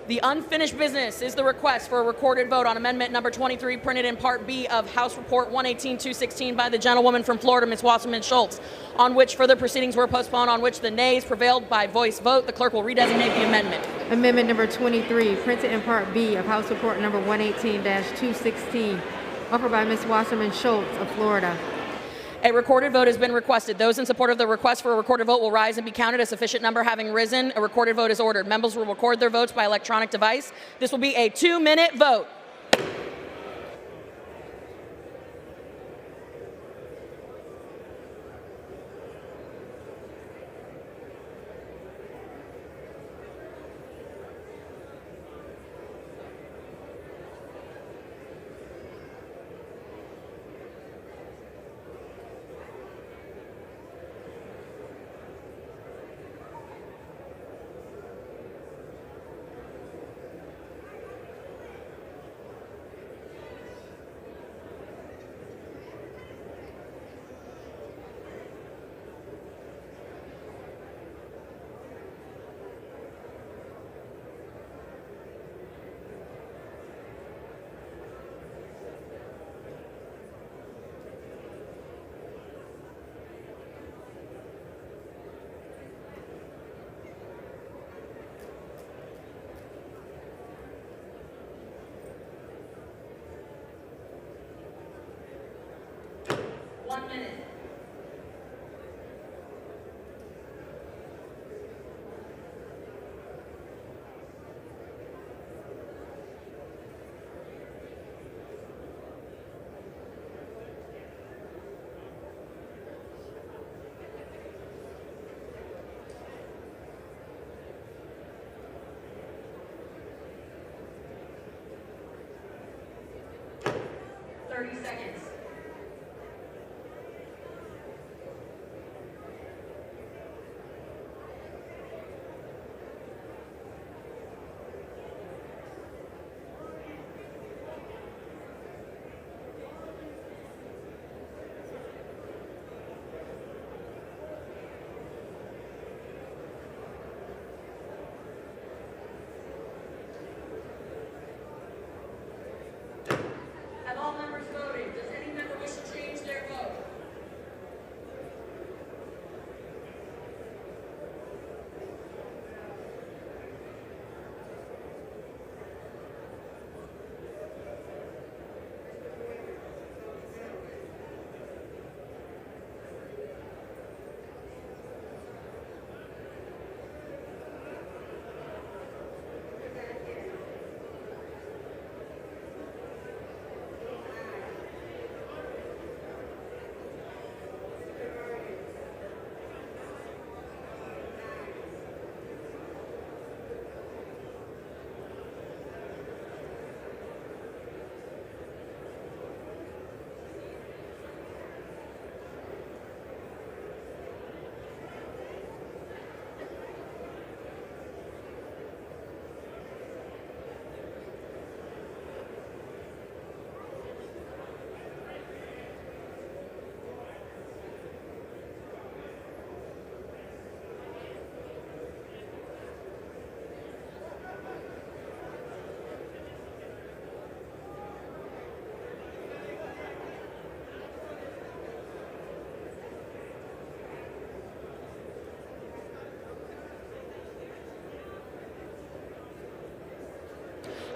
The unfinished business is the request for a recorded vote on amendment number 23, printed in Part B of House Report 118-216 by the gentlewoman from Florida, Ms. Wasserman Schultz, on which further proceedings were postponed, on which the nays prevailed by voice vote. The clerk will redesignate the amendment. Amendment number 23, printed in Part B of House Report number 118-216, offered by Ms. Wasserman Schultz of Florida. A recorded vote has been requested. Those in support of the request for a recorded vote will rise and be counted. A sufficient number having risen, a recorded vote is ordered. Members will record their votes by electronic device. This will be a 2-minute vote.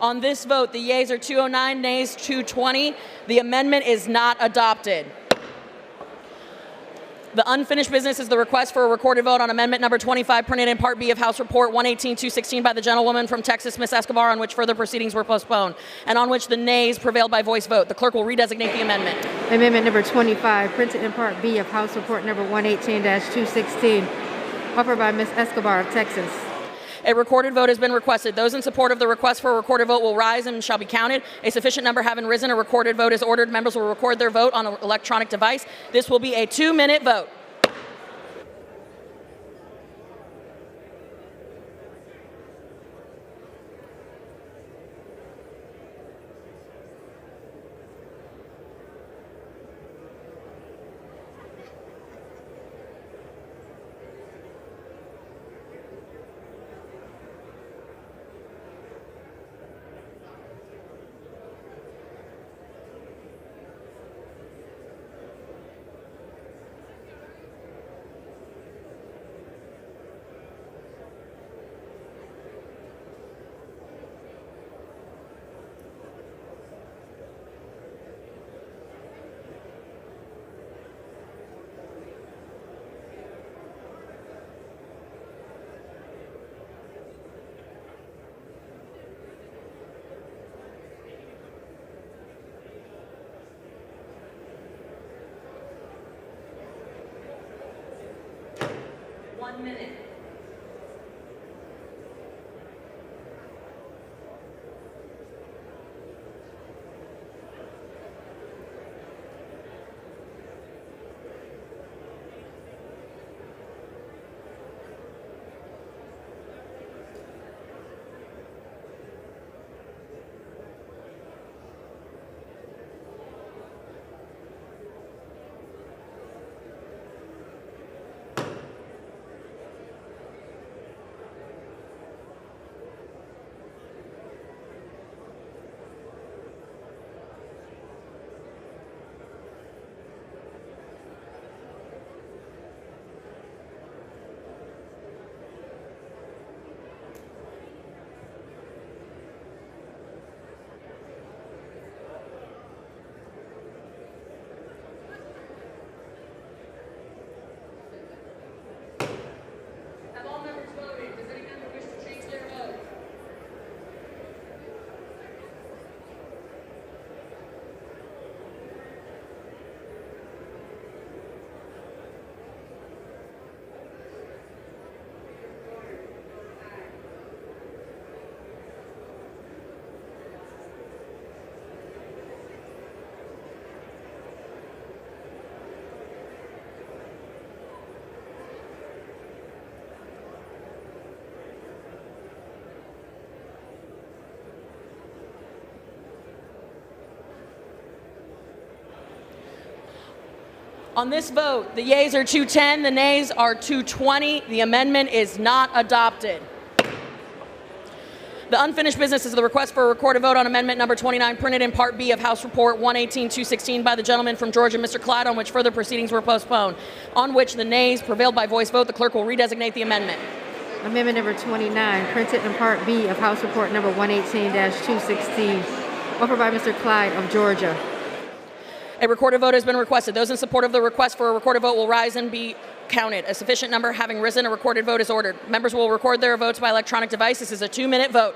On this vote, the yeas are 209, nays 220. The amendment is not adopted. The unfinished business is the request for a recorded vote on amendment number 25, printed in Part B of House Report 118-216 by the gentlewoman from Texas, Ms. Escobar, on which further proceedings were postponed, and on which the nays prevailed by voice vote. The clerk will redesignate the amendment. Amendment number 25, printed in Part B of House Report number 118-216, offered by Ms. Escobar of Texas. A recorded vote has been requested. Those in support of the request for a recorded vote will rise and shall be counted. A sufficient number having risen, a recorded vote is ordered. Members will record their vote on an electronic device. This will be a 2-minute vote. 1 minute. On this vote, the yeas are 210, the nays are 220. The amendment is not adopted. The unfinished business is the request for a recorded vote on amendment number 29, printed in Part B of House Report 118-216 by the gentleman from Georgia, Mr. Clyde, on which further proceedings were postponed. On which the nays prevailed by voice vote, the clerk will redesignate the amendment. Amendment number 29, printed in Part B of House Report number 118-216, offered by Mr. Clyde of Georgia. A recorded vote has been requested. Those in support of the request for a recorded vote will rise and be counted. A sufficient number having risen, a recorded vote is ordered. Members will record their votes by electronic device. This is a 2-minute vote.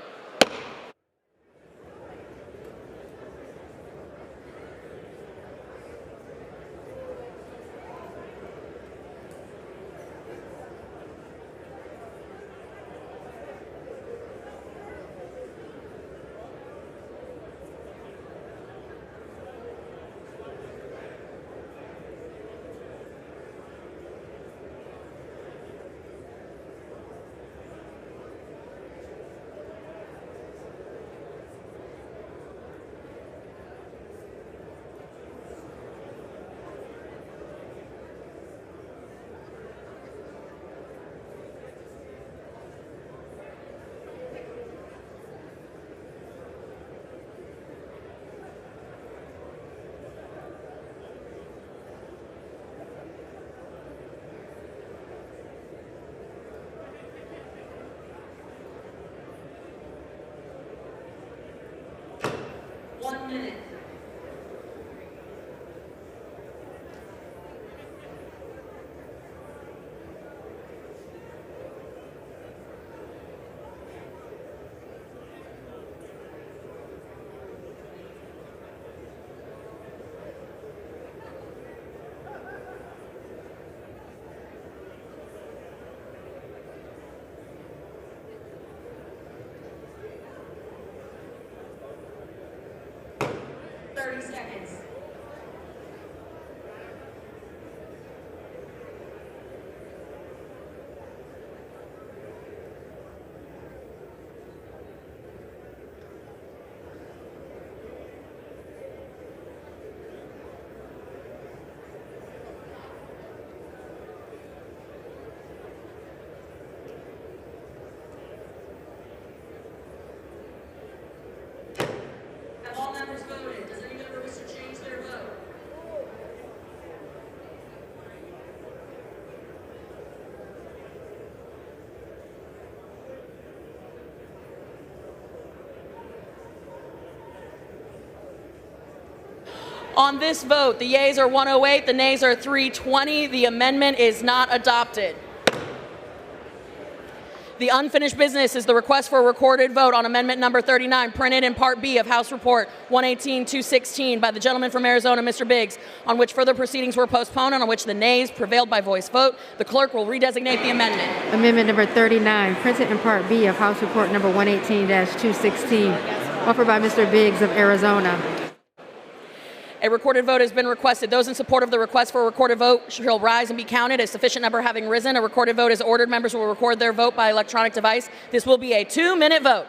On this vote, the yeas are 108, the nays are 320. The amendment is not adopted. The unfinished business is the request for a recorded vote on amendment number 39, printed in Part B of House Report 118-216 by the gentleman from Arizona, Mr. Biggs, on which further proceedings were postponed and on which the nays prevailed by voice vote. The clerk will redesignate the amendment. Amendment number 39, printed in Part B of House Report number 118-216, offered by Mr. Biggs of Arizona. A recorded vote has been requested. Those in support of the request for a recorded vote shall rise and be counted. A sufficient number having risen, a recorded vote is ordered. Members will record their vote by electronic device. This will be a 2-minute vote.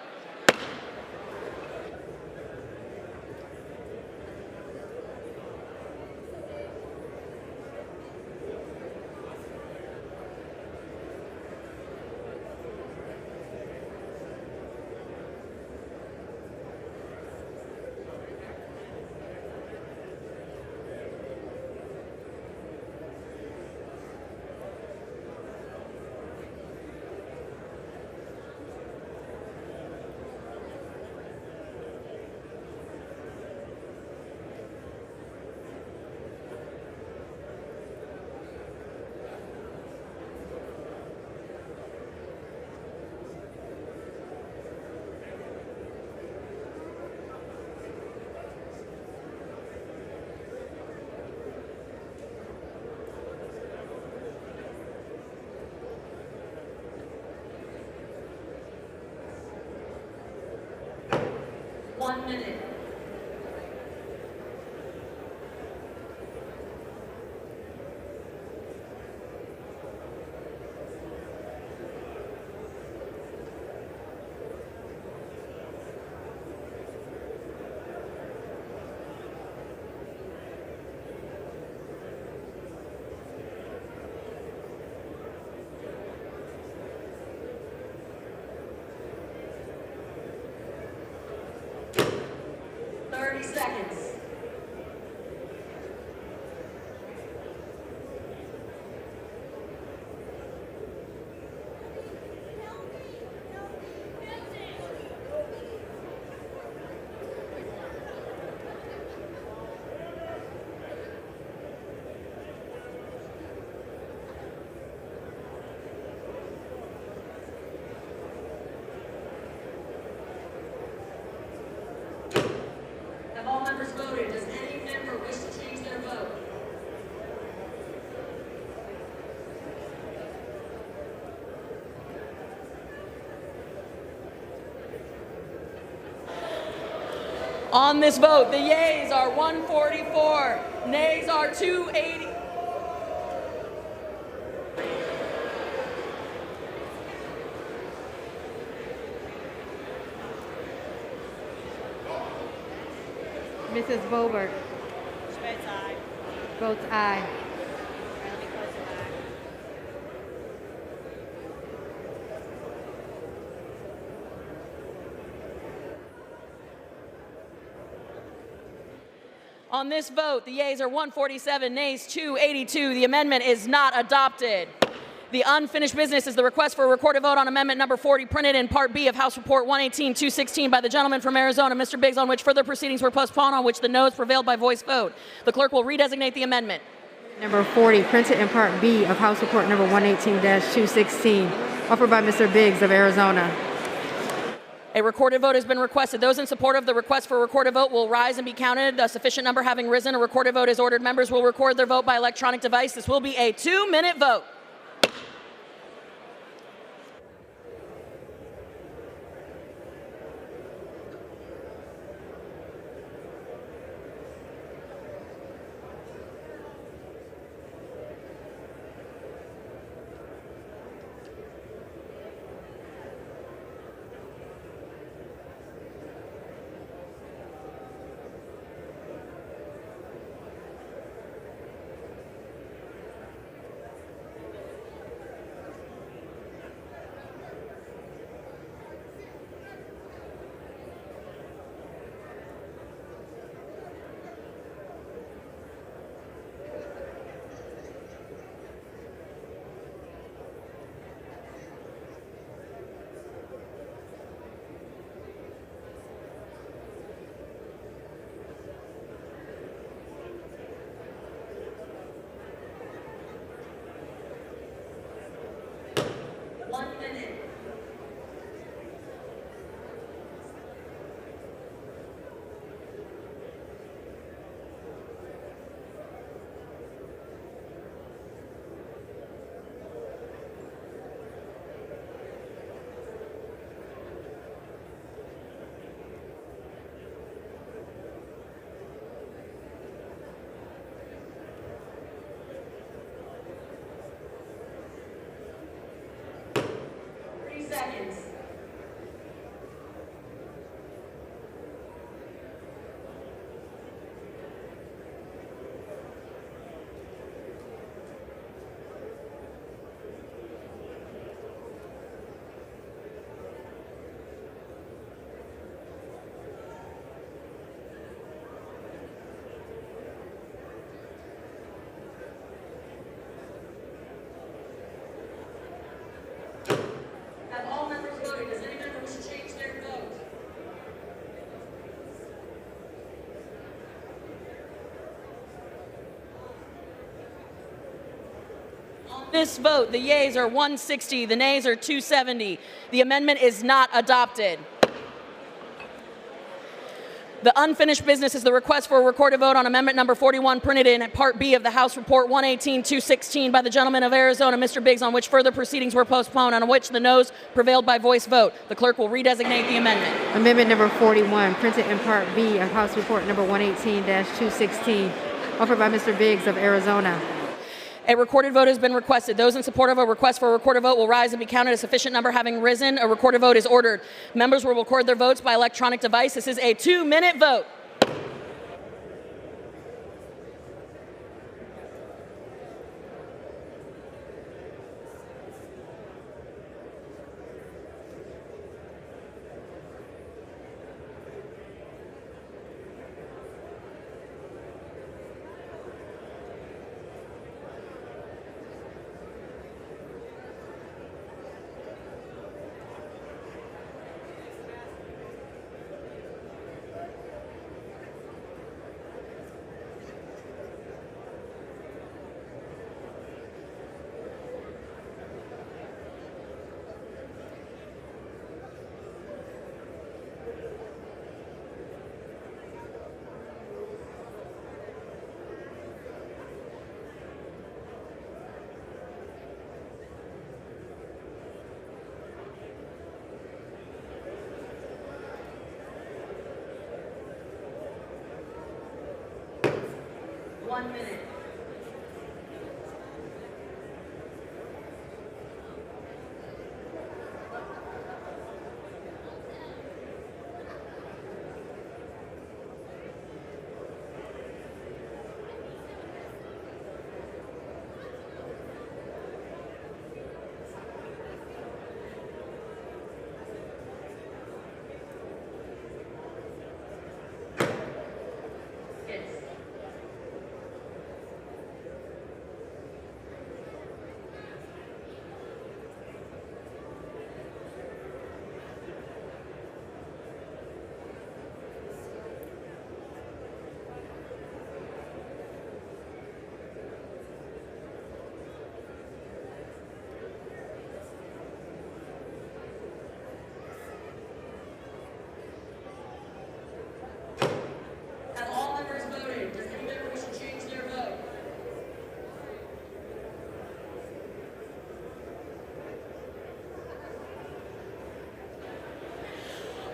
Have all members voted? Does any member wish to change their vote? On this vote, the yeas are 144, nays are 280. Mrs. Boebert votes aye. On this vote, the yeas are 147, nays 282. The amendment is not adopted. The unfinished business is the request for a recorded vote on amendment number 40, printed in Part B of House Report 118-216 by the gentleman from Arizona, Mr. Biggs, on which further proceedings were postponed, on which the noes prevailed by voice vote. The clerk will redesignate the amendment. Number 40, printed in Part B of House Report number 118-216, offered by Mr. Biggs of Arizona. A recorded vote has been requested. Those in support of the request for a recorded vote will rise and be counted. A sufficient number having risen, a recorded vote is ordered. Members will record their vote by electronic device. This will be a 2-minute vote. this vote, the yeas are 160, the nays are 270. The amendment is not adopted. The unfinished business is the request for a recorded vote on amendment number 41 printed in Part B of the House Report 118-216 by the gentleman of Arizona, Mr. Biggs, on which further proceedings were postponed, on which the noes prevailed by voice vote. The clerk will redesignate the amendment. Amendment number 41, printed in Part B of House Report number 118-216, offered by Mr. Biggs of Arizona. A recorded vote has been requested. Those in support of a request for a recorded vote will rise and be counted. A sufficient number having risen, a recorded vote is ordered. Members will record their votes by electronic device. This is a 2-minute vote.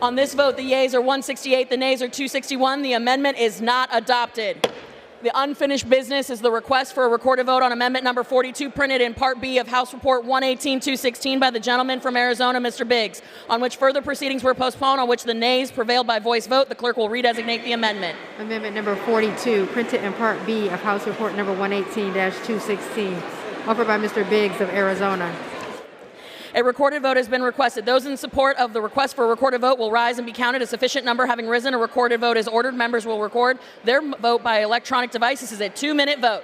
On this vote, the yeas are 168, the nays are 261. The amendment is not adopted. The unfinished business is the request for a recorded vote on amendment number 42 printed in Part B of House Report 118-216 by the gentleman from Arizona, Mr. Biggs, on which further proceedings were postponed, on which the nays prevailed by voice vote. The clerk will redesignate the amendment. Amendment number 42, printed in Part B of House Report number 118-216, offered by Mr. Biggs of Arizona. A recorded vote has been requested. Those in support of the request for a recorded vote will rise and be counted. A sufficient number having risen, a recorded vote is ordered. Members will record their vote by electronic device. This is a 2-minute vote.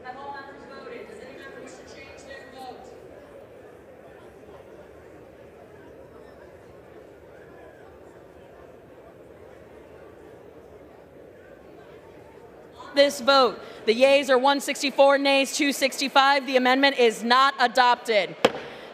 Have all members voted? Does any member wish to change their vote? This vote, the yeas are 164, nays 265. The amendment is not adopted.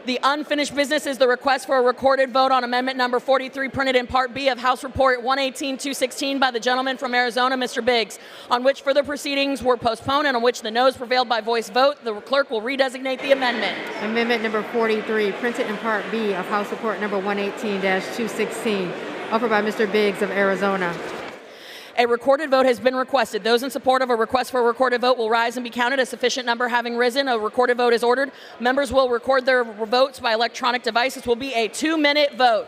The unfinished business is the request for a recorded vote on amendment number 43, printed in Part B of House Report 118-216 by the gentleman from Arizona, Mr. Biggs, on which further proceedings were postponed and on which the noes prevailed by voice vote. The clerk will redesignate the amendment. Amendment number 43, printed in Part B of House Report number 118-216, offered by Mr. Biggs of Arizona. A recorded vote has been requested. Those in support of a request for a recorded vote will rise and be counted. A sufficient number having risen, a recorded vote is ordered. Members will record their votes by electronic device. This will be a 2-minute vote.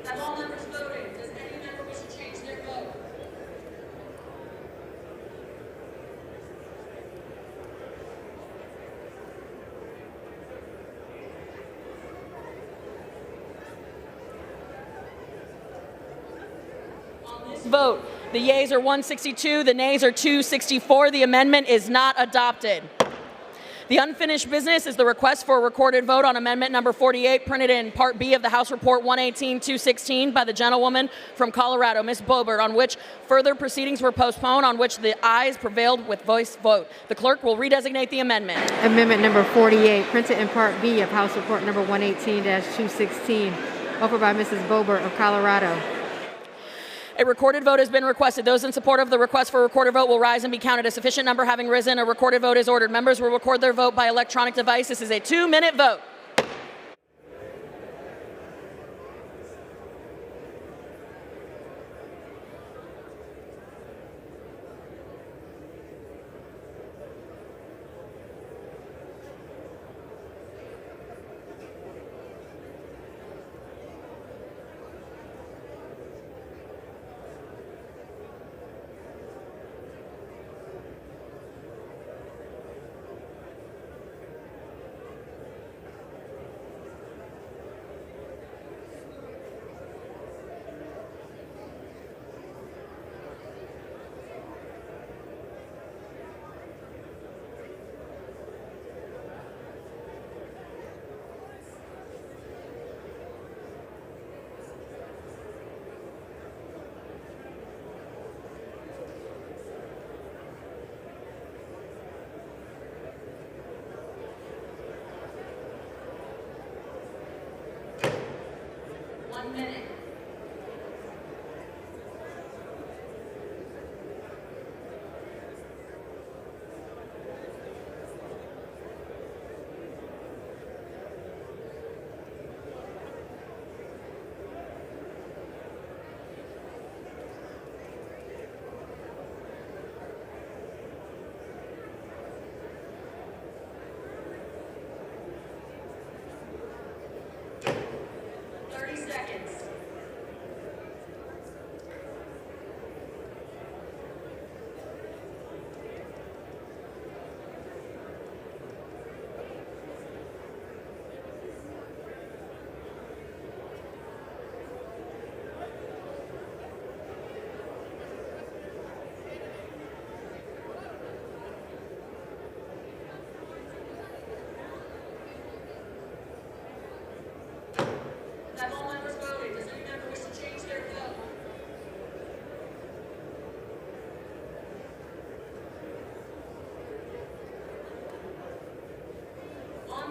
Have all members voted? Does any member wish to change their vote? On this vote, the yeas are 162, the nays are 264. The amendment is not adopted. The unfinished business is the request for a recorded vote on amendment number 48, printed in Part B of the House Report 118-216 by the gentlewoman from Colorado, Ms. Boebert, on which further proceedings were postponed, on which the ayes prevailed with voice vote. The clerk will redesignate the amendment. Amendment number 48, printed in Part B of House Report number 118-216, offered by Mrs. Boebert of Colorado. A recorded vote has been requested. Those in support of the request for a recorded vote will rise and be counted. A sufficient number having risen, a recorded vote is ordered. Members will record their vote by electronic device. This is a 2-minute vote.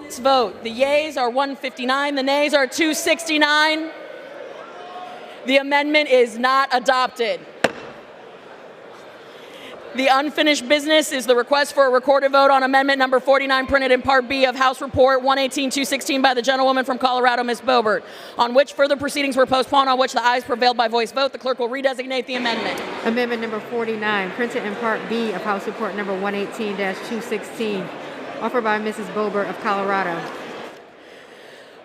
Let's vote. The yeas are 159, the nays are 269. The amendment is not adopted. The unfinished business is the request for a recorded vote on amendment number 49, printed in Part B of House Report 118-216 by the gentlewoman from Colorado, Ms. Boebert, on which further proceedings were postponed, on which the ayes prevailed by voice vote. The clerk will redesignate the amendment. Amendment number 49, printed in Part B of House Report number 118-216, offered by Mrs. Boebert of Colorado.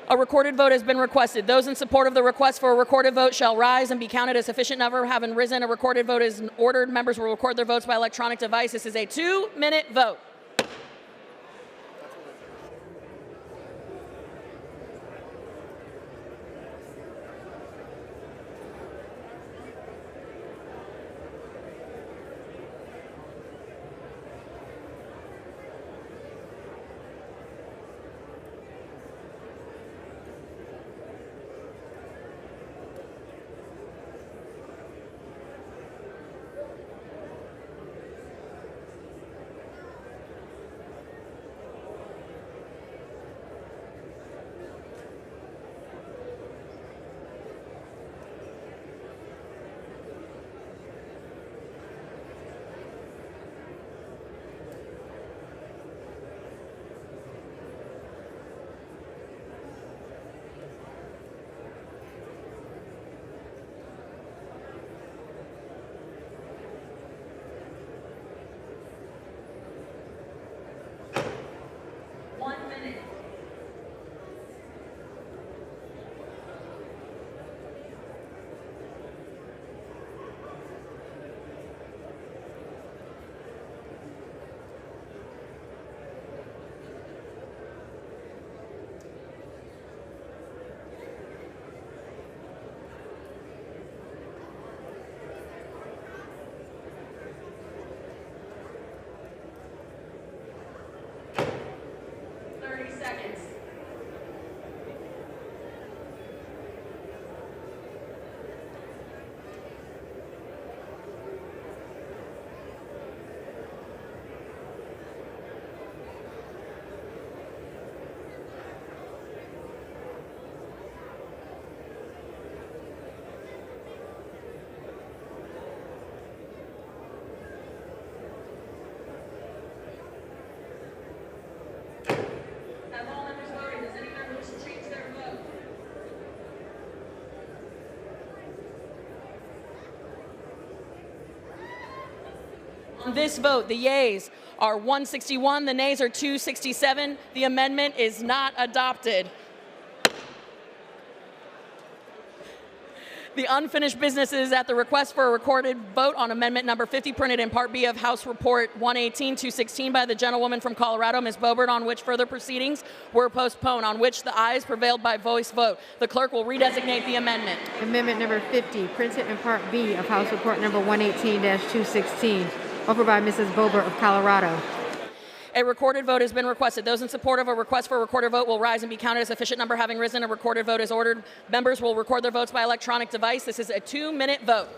A recorded vote has been requested. Those in support of the request for a recorded vote shall rise and be counted as sufficient number having risen. A recorded vote is ordered. Members will record their votes by electronic device. This is a 2-minute vote. On this vote, the yeas are 161, the nays are 267. The amendment is not adopted. The unfinished business is at the request for a recorded vote on amendment number 50, printed in Part B of House Report 118-216 by the gentlewoman from Colorado, Ms. Boebert, on which further proceedings were postponed, on which the ayes prevailed by voice vote. The clerk will redesignate the amendment. Amendment number 50, printed in Part B of House Report number 118-216, offered by Mrs. Boebert of Colorado. A recorded vote has been requested. Those in support of a request for a recorded vote will rise and be counted as sufficient number having risen. A recorded vote is ordered. Members will record their votes by electronic device. This is a 2-minute vote.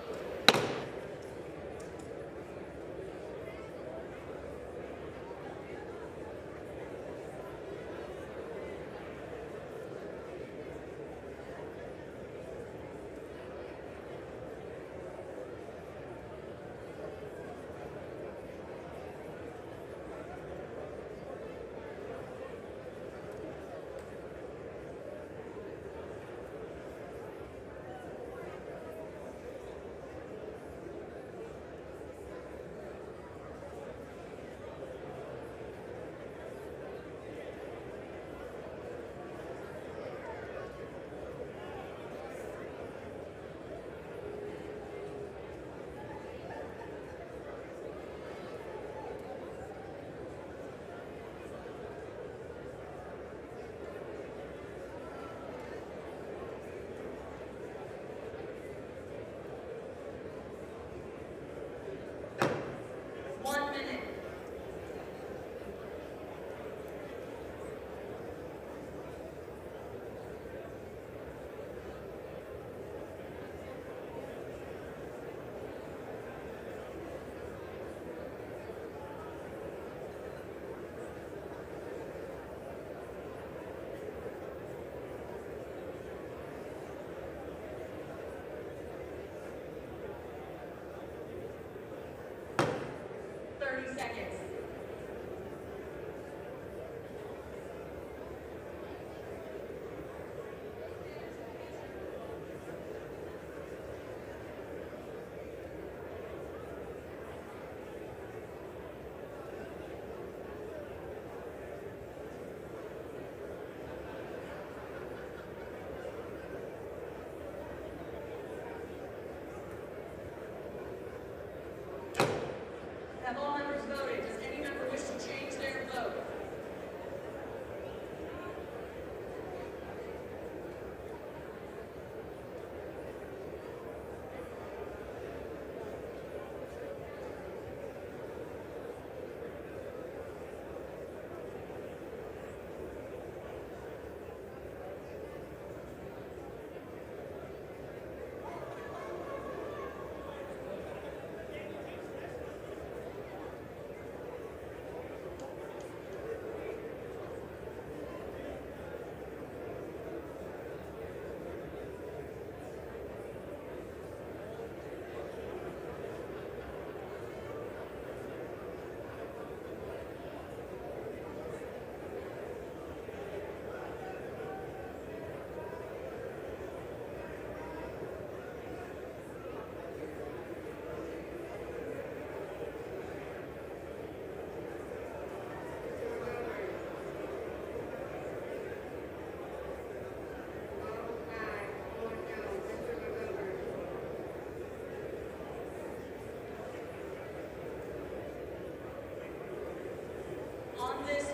Have all members voted? Does any member wish to change their vote?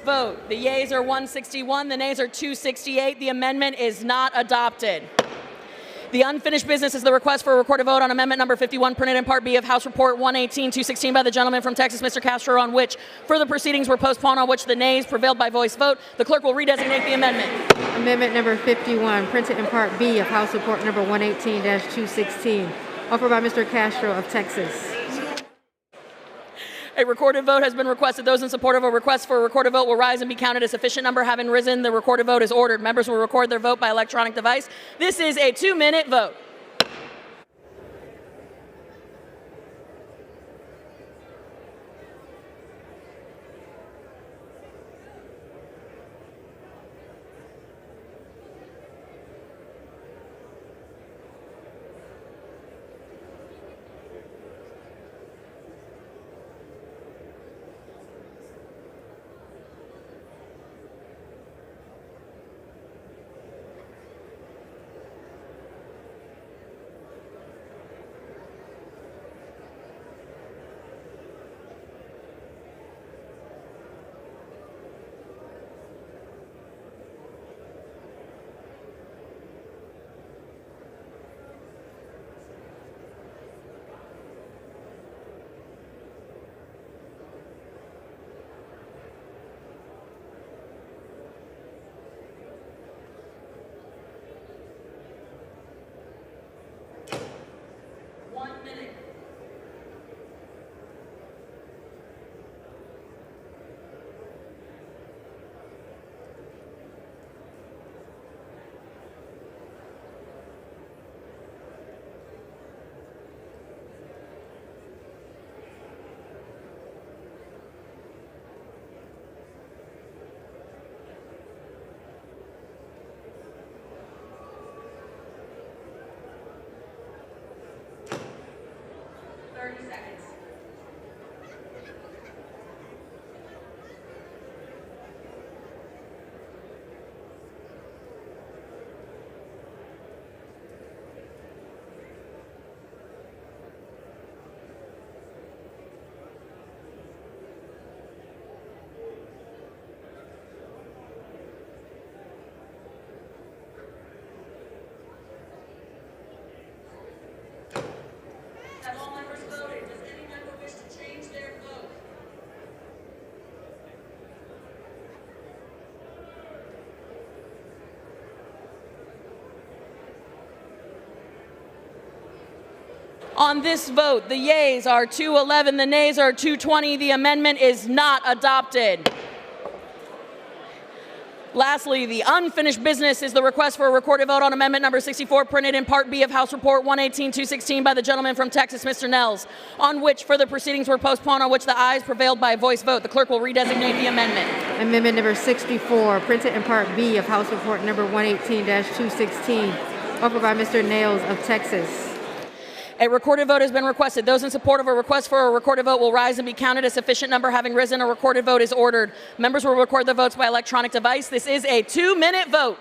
Vote. The yeas are 161, the nays are 268. The amendment is not adopted. The unfinished business is the request for a recorded vote on amendment number 51, printed in Part B of House Report 118-216 by the gentleman from Texas, Mr. Castro, on which further proceedings were postponed, on which the nays prevailed by voice vote. The clerk will redesignate the amendment. Amendment number 51, printed in Part B of House Report number 118-216, offered by Mr. Castro of Texas. A recorded vote has been requested. Those in support of a request for a recorded vote will rise and be counted. A sufficient number having risen, the recorded vote is ordered. Members will record their vote by electronic device. This is a 2-minute vote. On this vote, the yeas are 211, the nays are 220. The amendment is not adopted. Lastly, the unfinished business is the request for a recorded vote on amendment number 64, printed in Part B of House Report 118-216 by the gentleman from Texas, Mr. Nels, on which further proceedings were postponed, on which the ayes prevailed by voice vote. The clerk will redesignate the amendment. Amendment number 64, printed in Part B of House Report number 118-216, offered by Mr. Nails of Texas. A recorded vote has been requested. Those in support of a request for a recorded vote will rise and be counted. A sufficient number having risen, a recorded vote is ordered. Members will record their votes by electronic device. This is a 2-minute vote.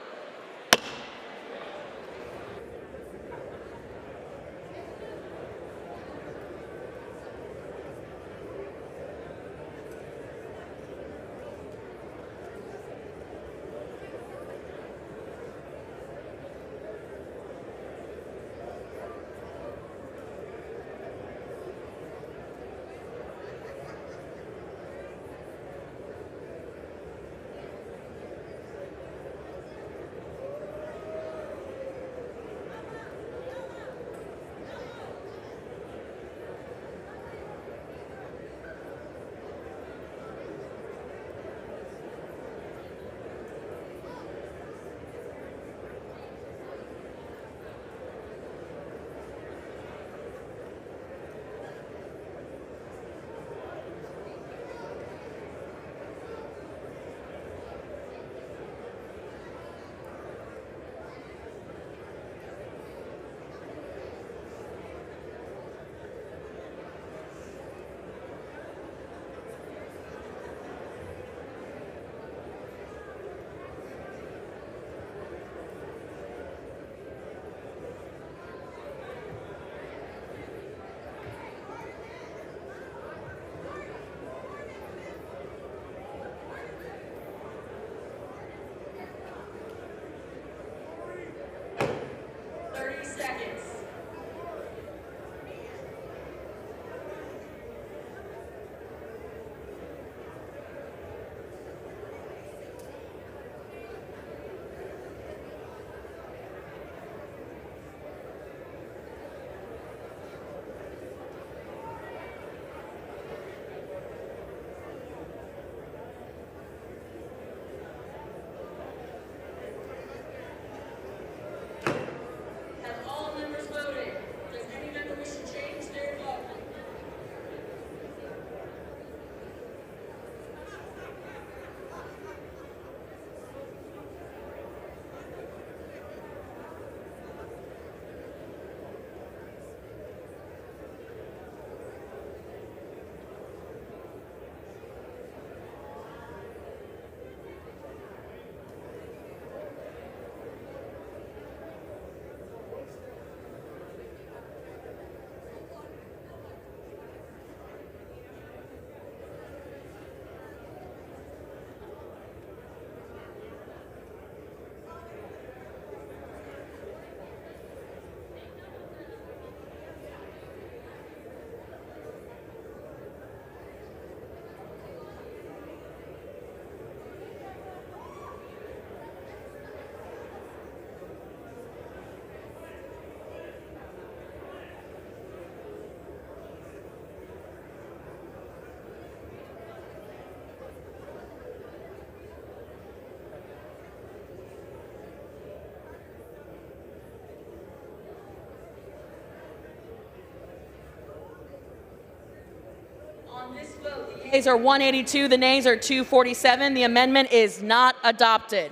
On this vote, the yeas are 182, the nays are 247. The amendment is not adopted.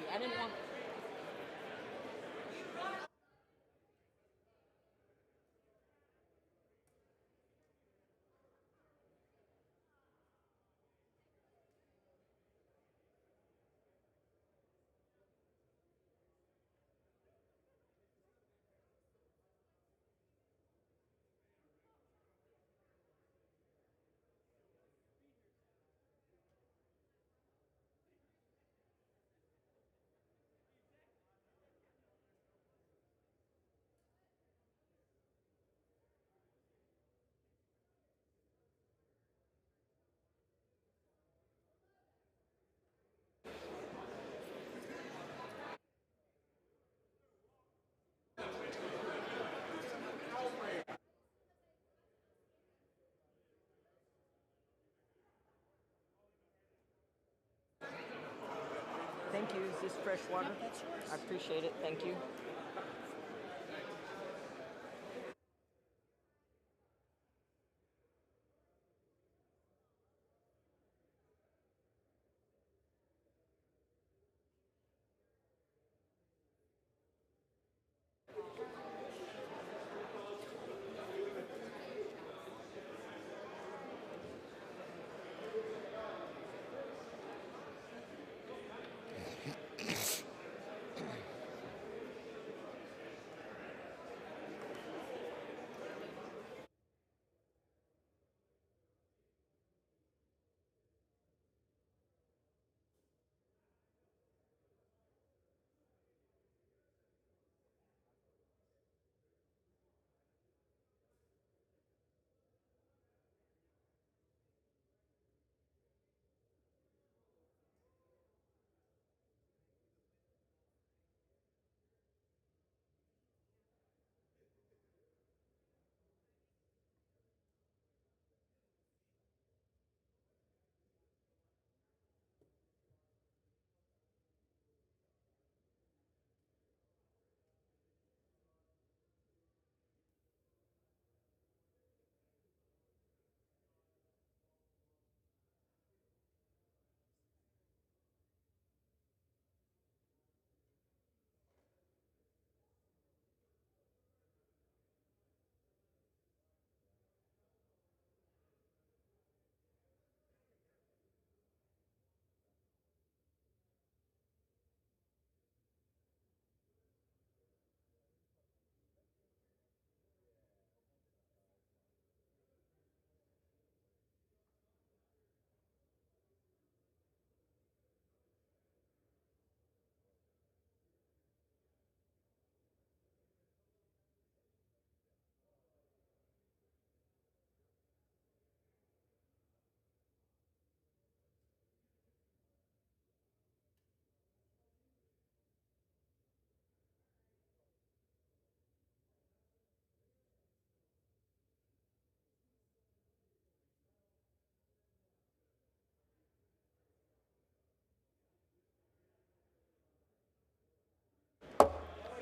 I didn't want. Thank you. Is this fresh water? I appreciate it. Thank you.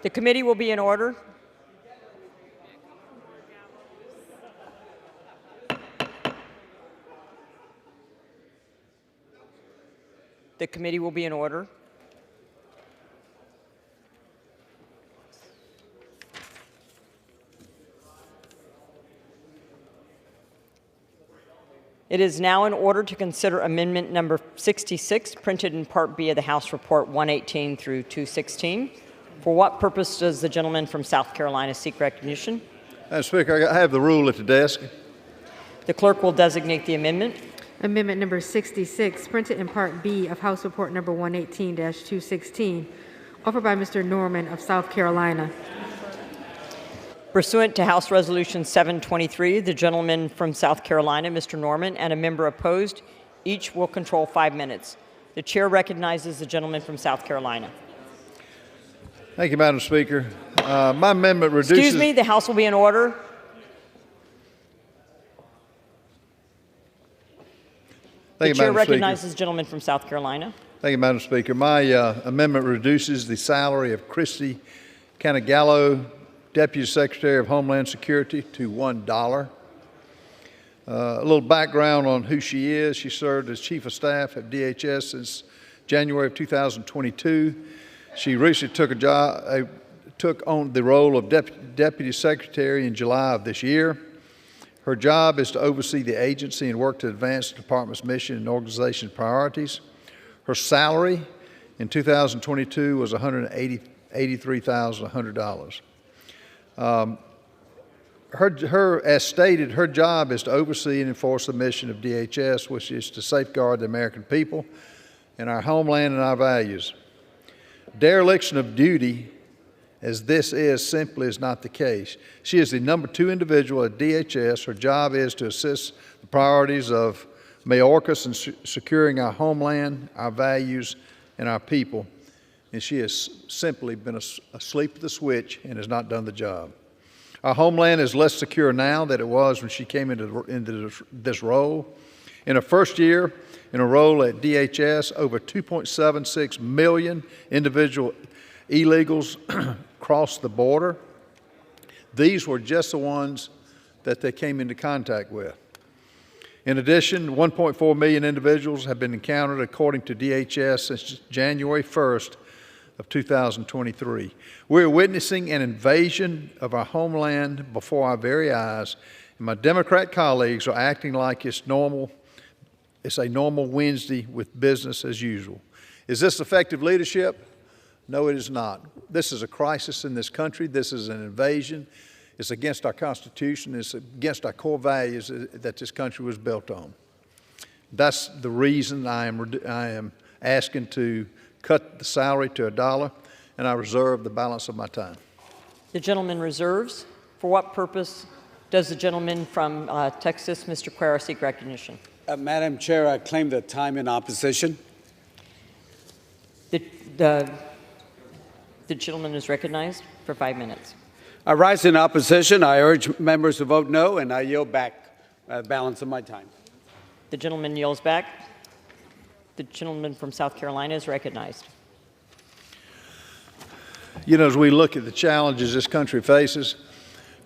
The committee will be in order. The committee will be in order. It is now in order to consider amendment number 66, printed in Part B of the House Report 118 through 216. For what purpose does the gentleman from South Carolina seek recognition? Madam Speaker, I have the rule at the desk. The clerk will designate the amendment. Amendment number 66, printed in Part B of House Report number 118-216, offered by Mr. Norman of South Carolina. Pursuant to House Resolution 723, the gentleman from South Carolina, Mr. Norman, and a member opposed, each will control 5 minutes. The chair recognizes the gentleman from South Carolina. Thank you, Madam Speaker. My amendment reduces... Excuse me, the House will be in order. The chair recognizes the gentleman from South Carolina. Thank you, Madam Speaker. My amendment reduces the salary of Christy Canigallo, Deputy Secretary of Homeland Security, to $1. A little background on who she is. She served as Chief of Staff at DHS since January of 2022. She recently took on the role of Deputy Secretary in July of this year. Her job is to oversee the agency and work to advance the department's mission and organization priorities. Her salary in 2022 was $183,100. As stated, her job is to oversee and enforce the mission of DHS, which is to safeguard the American people and our homeland and our values. Dereliction of duty, as this simply is not the case. She is the number 2 individual at DHS. Her job is to assist the priorities of Mayorkas in securing our homeland, our values, and our people. And she has simply been asleep at the switch and has not done the job. Our homeland is less secure now than it was when she came into this role. In her first year in a role at DHS, over 2.76 million individual illegals crossed the border. These were just the ones that they came into contact with. In addition, 1.4 million individuals have been encountered according to DHS since January 1st of 2023. We're witnessing an invasion of our homeland before our very eyes, and my Democrat colleagues are acting like it's a normal Wednesday with business as usual. Is this effective leadership? No, it is not. This is a crisis in this country. This is an invasion. It's against our Constitution. It's against our core values that this country was built on. That's the reason I am asking to cut the salary to $1, and I reserve the balance of my time. The gentleman reserves. For what purpose does the gentleman from Texas, Mr. Cuellar, seek recognition? Madam Chair, I claim the time in opposition. The gentleman is recognized for 5 minutes. I rise in opposition. I urge members to vote no, and I yield back the balance of my time. The gentleman yields back. The gentleman from South Carolina is recognized. You know, as we look at the challenges this country faces,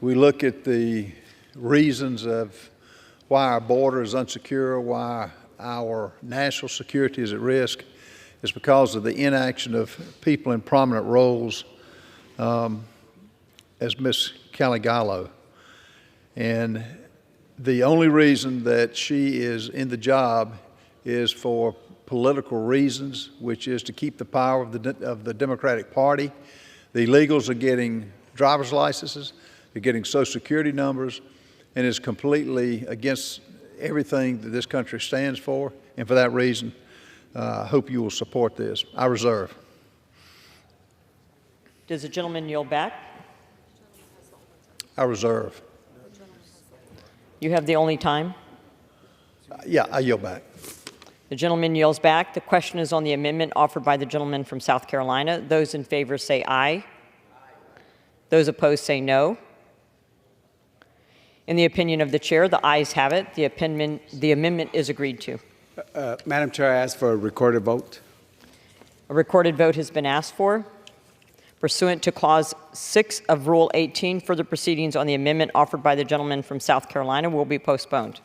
we look at the reasons of why our border is unsecure, why our national security is at risk. It's because of the inaction of people in prominent roles, as Ms. Canigallo. And the only reason that she is in the job is for political reasons, which is to keep the power of the Democratic Party. The illegals are getting driver's licenses, they're getting Social Security numbers, and is completely against everything that this country stands for. And for that reason, I hope you will support this. I reserve. Does the gentleman yield back? I reserve. You have the only time? Yeah, I yield back. The gentleman yields back. The question is on the amendment offered by the gentleman from South Carolina. Those in favor say aye. Those opposed say no. In the opinion of the chair, the ayes have it. The amendment is agreed to. Madam Chair, I ask for a recorded vote. A recorded vote has been asked for. Pursuant to Clause 6 of Rule 18, further proceedings on the amendment offered by the gentleman from South Carolina will be postponed.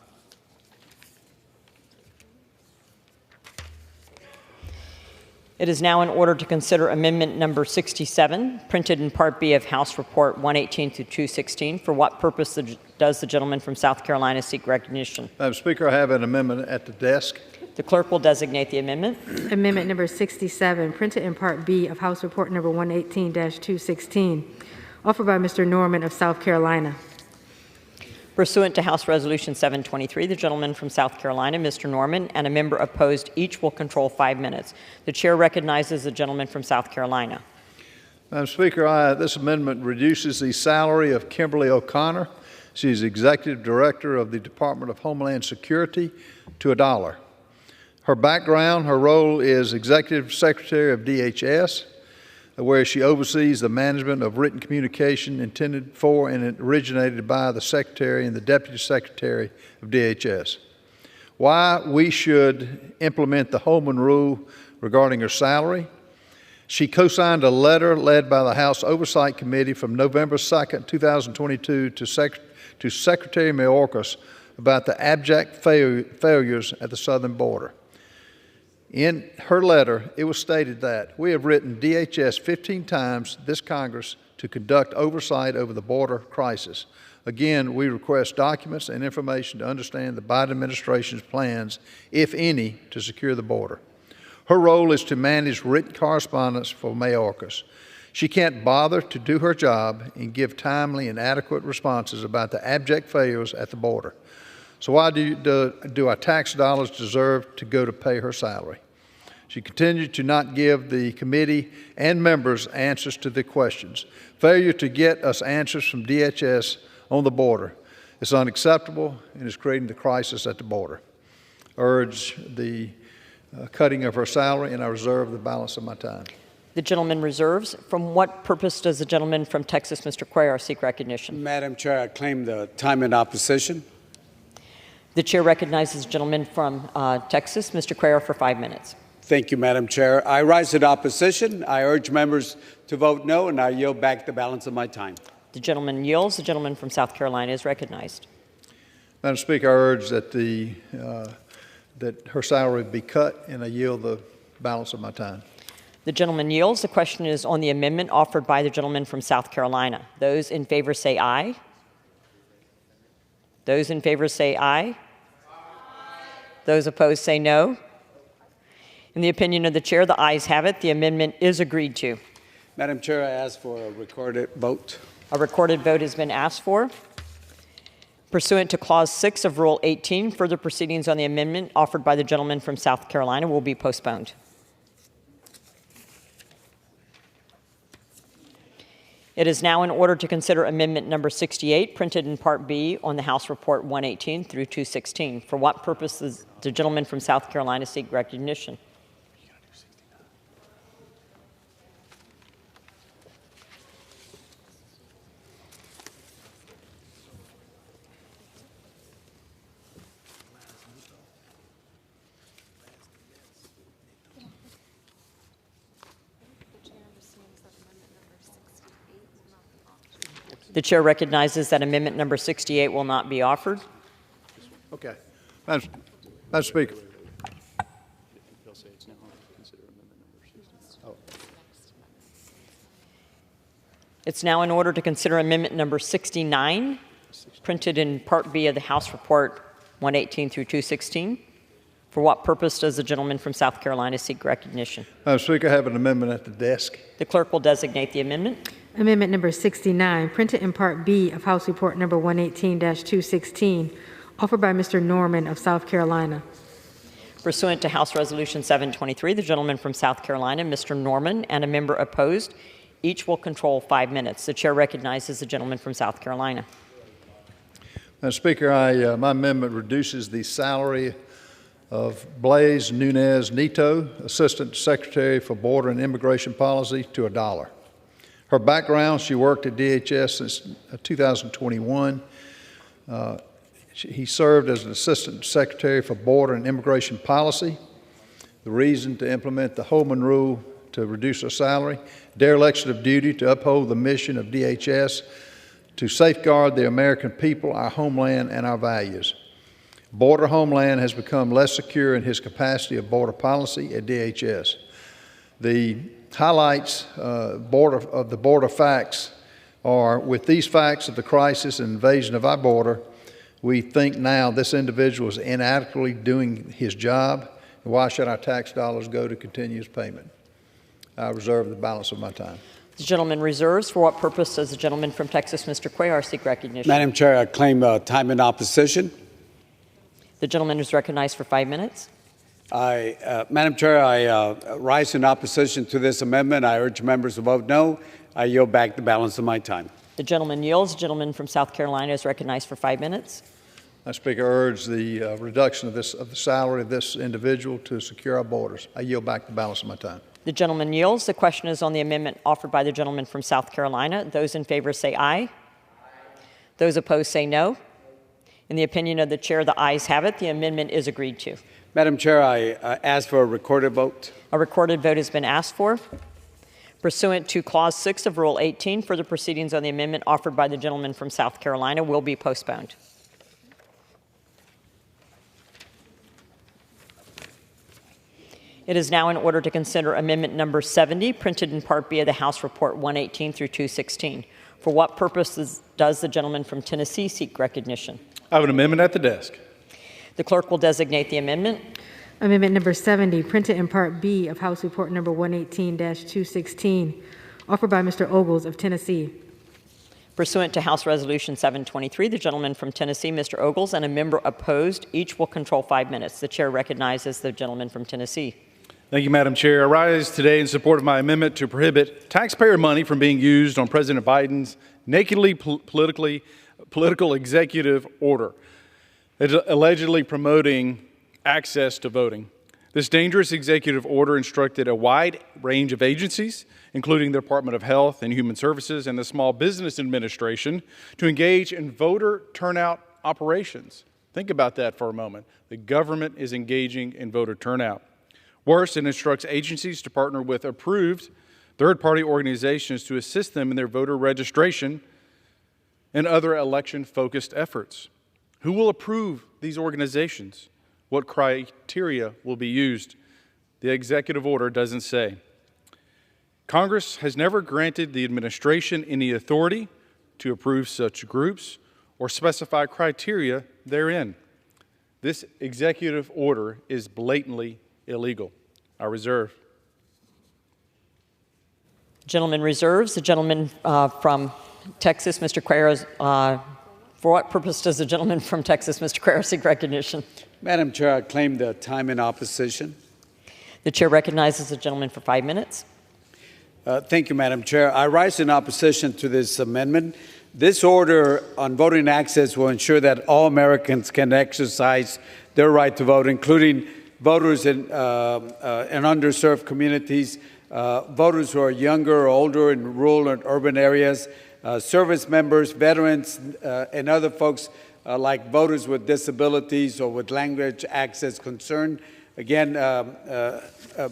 It is now in order to consider Amendment Number 67, printed in Part B of House Report 118 through 216. For what purpose does the gentleman from South Carolina seek recognition? Madam Speaker, I have an amendment at the desk. The clerk will designate the amendment. Amendment Number 67, printed in Part B of House Report Number 118-216, offered by Mr. Norman of South Carolina. Pursuant to House Resolution 723, the gentleman from South Carolina, Mr. Norman, and a member opposed each will control 5 minutes. The chair recognizes the gentleman from South Carolina. Madam Speaker, this amendment reduces the salary of Kimberly O'Connor. She's Executive Director of the Department of Homeland Security to $1. Her background, her role is Executive Secretary of DHS, where she oversees the management of written communication intended for and originated by the Secretary and the Deputy Secretary of DHS. Why we should implement the Holman Rule regarding her salary. She co-signed a letter led by the House Oversight Committee from November 2nd, 2022 to Secretary Mayorkas about the abject failures at the southern border. In her letter, it was stated that we have written DHS 15 times this Congress to conduct oversight over the border crisis. Again, we request documents and information to understand the Biden administration's plans, if any, to secure the border. Her role is to manage written correspondence for Mayorkas. She can't bother to do her job and give timely and adequate responses about the abject failures at the border. So why do our tax dollars deserve to go to pay her salary? She continued to not give the committee and members answers to the questions. Failure to get us answers from DHS on the border is unacceptable and is creating the crisis at the border. Urge the cutting of her salary, and I reserve the balance of my time. The gentleman reserves. From what purpose does the gentleman from Texas, Mr. Cuellar, seek recognition? Madam Chair, I claim the time in opposition. The chair recognizes the gentleman from Texas, Mr. Cuellar, for 5 minutes. Thank you, Madam Chair. I rise in opposition. I urge members to vote no, and I yield back the balance of my time. The gentleman yields. The gentleman from South Carolina is recognized. Madam Speaker, I urge that that her salary be cut, and I yield the balance of my time. The gentleman yields. The question is on the amendment offered by the gentleman from South Carolina. Those in favor say aye. Those in favor say aye. Aye. Those opposed say no. In the opinion of the chair, the ayes have it. The amendment is agreed to. Madam Chair, I ask for a recorded vote. A recorded vote has been asked for. Pursuant to Clause 6 of Rule 18, further proceedings on the amendment offered by the gentleman from South Carolina will be postponed. It is now in order to consider Amendment Number 68, printed in Part B on the House Report 118 through 216. For what purpose does the gentleman from South Carolina seek recognition? The chair recognizes that Amendment Number 68 will not be offered. Okay. Madam Speaker. It's now in order to consider Amendment Number 69, printed in Part B of the House Report 118 through 216. For what purpose does the gentleman from South Carolina seek recognition? Madam Speaker, I have an amendment at the desk. The clerk will designate the amendment. Amendment number 69, printed in Part B of House Report number 118-216, offered by Mr. Norman of South Carolina. Pursuant to House Resolution 723, the gentleman from South Carolina, Mr. Norman, and a member opposed, each will control 5 minutes. The chair recognizes the gentleman from South Carolina. Madam Speaker, my amendment reduces the salary of Blaise Nunez Neto, Assistant Secretary for Border and Immigration Policy, to $1. Her background, she worked at DHS since 2021. He served as an Assistant Secretary for Border and Immigration Policy. The reason to implement the Holman Rule to reduce her salary, dereliction of duty to uphold the mission of DHS to safeguard the American people, our homeland, and our values. Border Homeland has become less secure in his capacity of border policy at DHS. The highlights of the border facts are, with these facts of the crisis and invasion of our border, we think now this individual is inadequately doing his job. Why should our tax dollars go to continue his payment? I reserve the balance of my time. The gentleman reserves. For what purpose does the gentleman from Texas, Mr. Cuellar, seek recognition? Madam Chair, I claim time in opposition. The gentleman is recognized for 5 minutes. Madam Chair, I rise in opposition to this amendment. I urge members to vote no. I yield back the balance of my time. The gentleman yields. The gentleman from South Carolina is recognized for 5 minutes. Madam Speaker, I urge the reduction of the salary of this individual to secure our borders. I yield back the balance of my time. The gentleman yields. The question is on the amendment offered by the gentleman from South Carolina. Those in favor say aye. Those opposed say no. In the opinion of the chair, the ayes have it. The amendment is agreed to. Madam Chair, I ask for a recorded vote. A recorded vote has been asked for. Pursuant to Clause 6 of Rule 18, further proceedings on the amendment offered by the gentleman from South Carolina will be postponed. It is now in order to consider Amendment Number 70, printed in Part B of the House Report 118 through 216. For what purposes does the gentleman from Tennessee seek recognition? I have an amendment at the desk. The clerk will designate the amendment. Amendment Number 70, printed in Part B of House Report Number 118-216, offered by Mr. Ogles of Tennessee. Pursuant to House Resolution 723, the gentleman from Tennessee, Mr. Ogles, and a member opposed, each will control 5 minutes. The chair recognizes the gentleman from Tennessee. Thank you, Madam Chair. I rise today in support of my amendment to prohibit taxpayer money from being used on President Biden's nakedly political executive order, allegedly promoting access to voting. This dangerous executive order instructed a wide range of agencies, including the Department of Health and Human Services and the Small Business Administration, to engage in voter turnout operations. Think about that for a moment. The government is engaging in voter turnout. Worse, it instructs agencies to partner with approved third-party organizations to assist them in their voter registration and other election-focused efforts. Who will approve these organizations? What criteria will be used? The executive order doesn't say. Congress has never granted the administration any authority to approve such groups or specify criteria therein. This executive order is blatantly illegal. I reserve. Gentleman reserves. The gentleman from Texas, Mr. Cuellar, for what purpose does the gentleman from Texas, Mr. Cuellar, seek recognition? Madam Chair, I claim the time in opposition. The chair recognizes the gentleman for 5 minutes. Thank you, Madam Chair. I rise in opposition to this amendment. This order on voting access will ensure that all Americans can exercise their right to vote, including voters in underserved communities, voters who are younger or older in rural and urban areas, service members, veterans, and other folks like voters with disabilities or with language access concern. Again,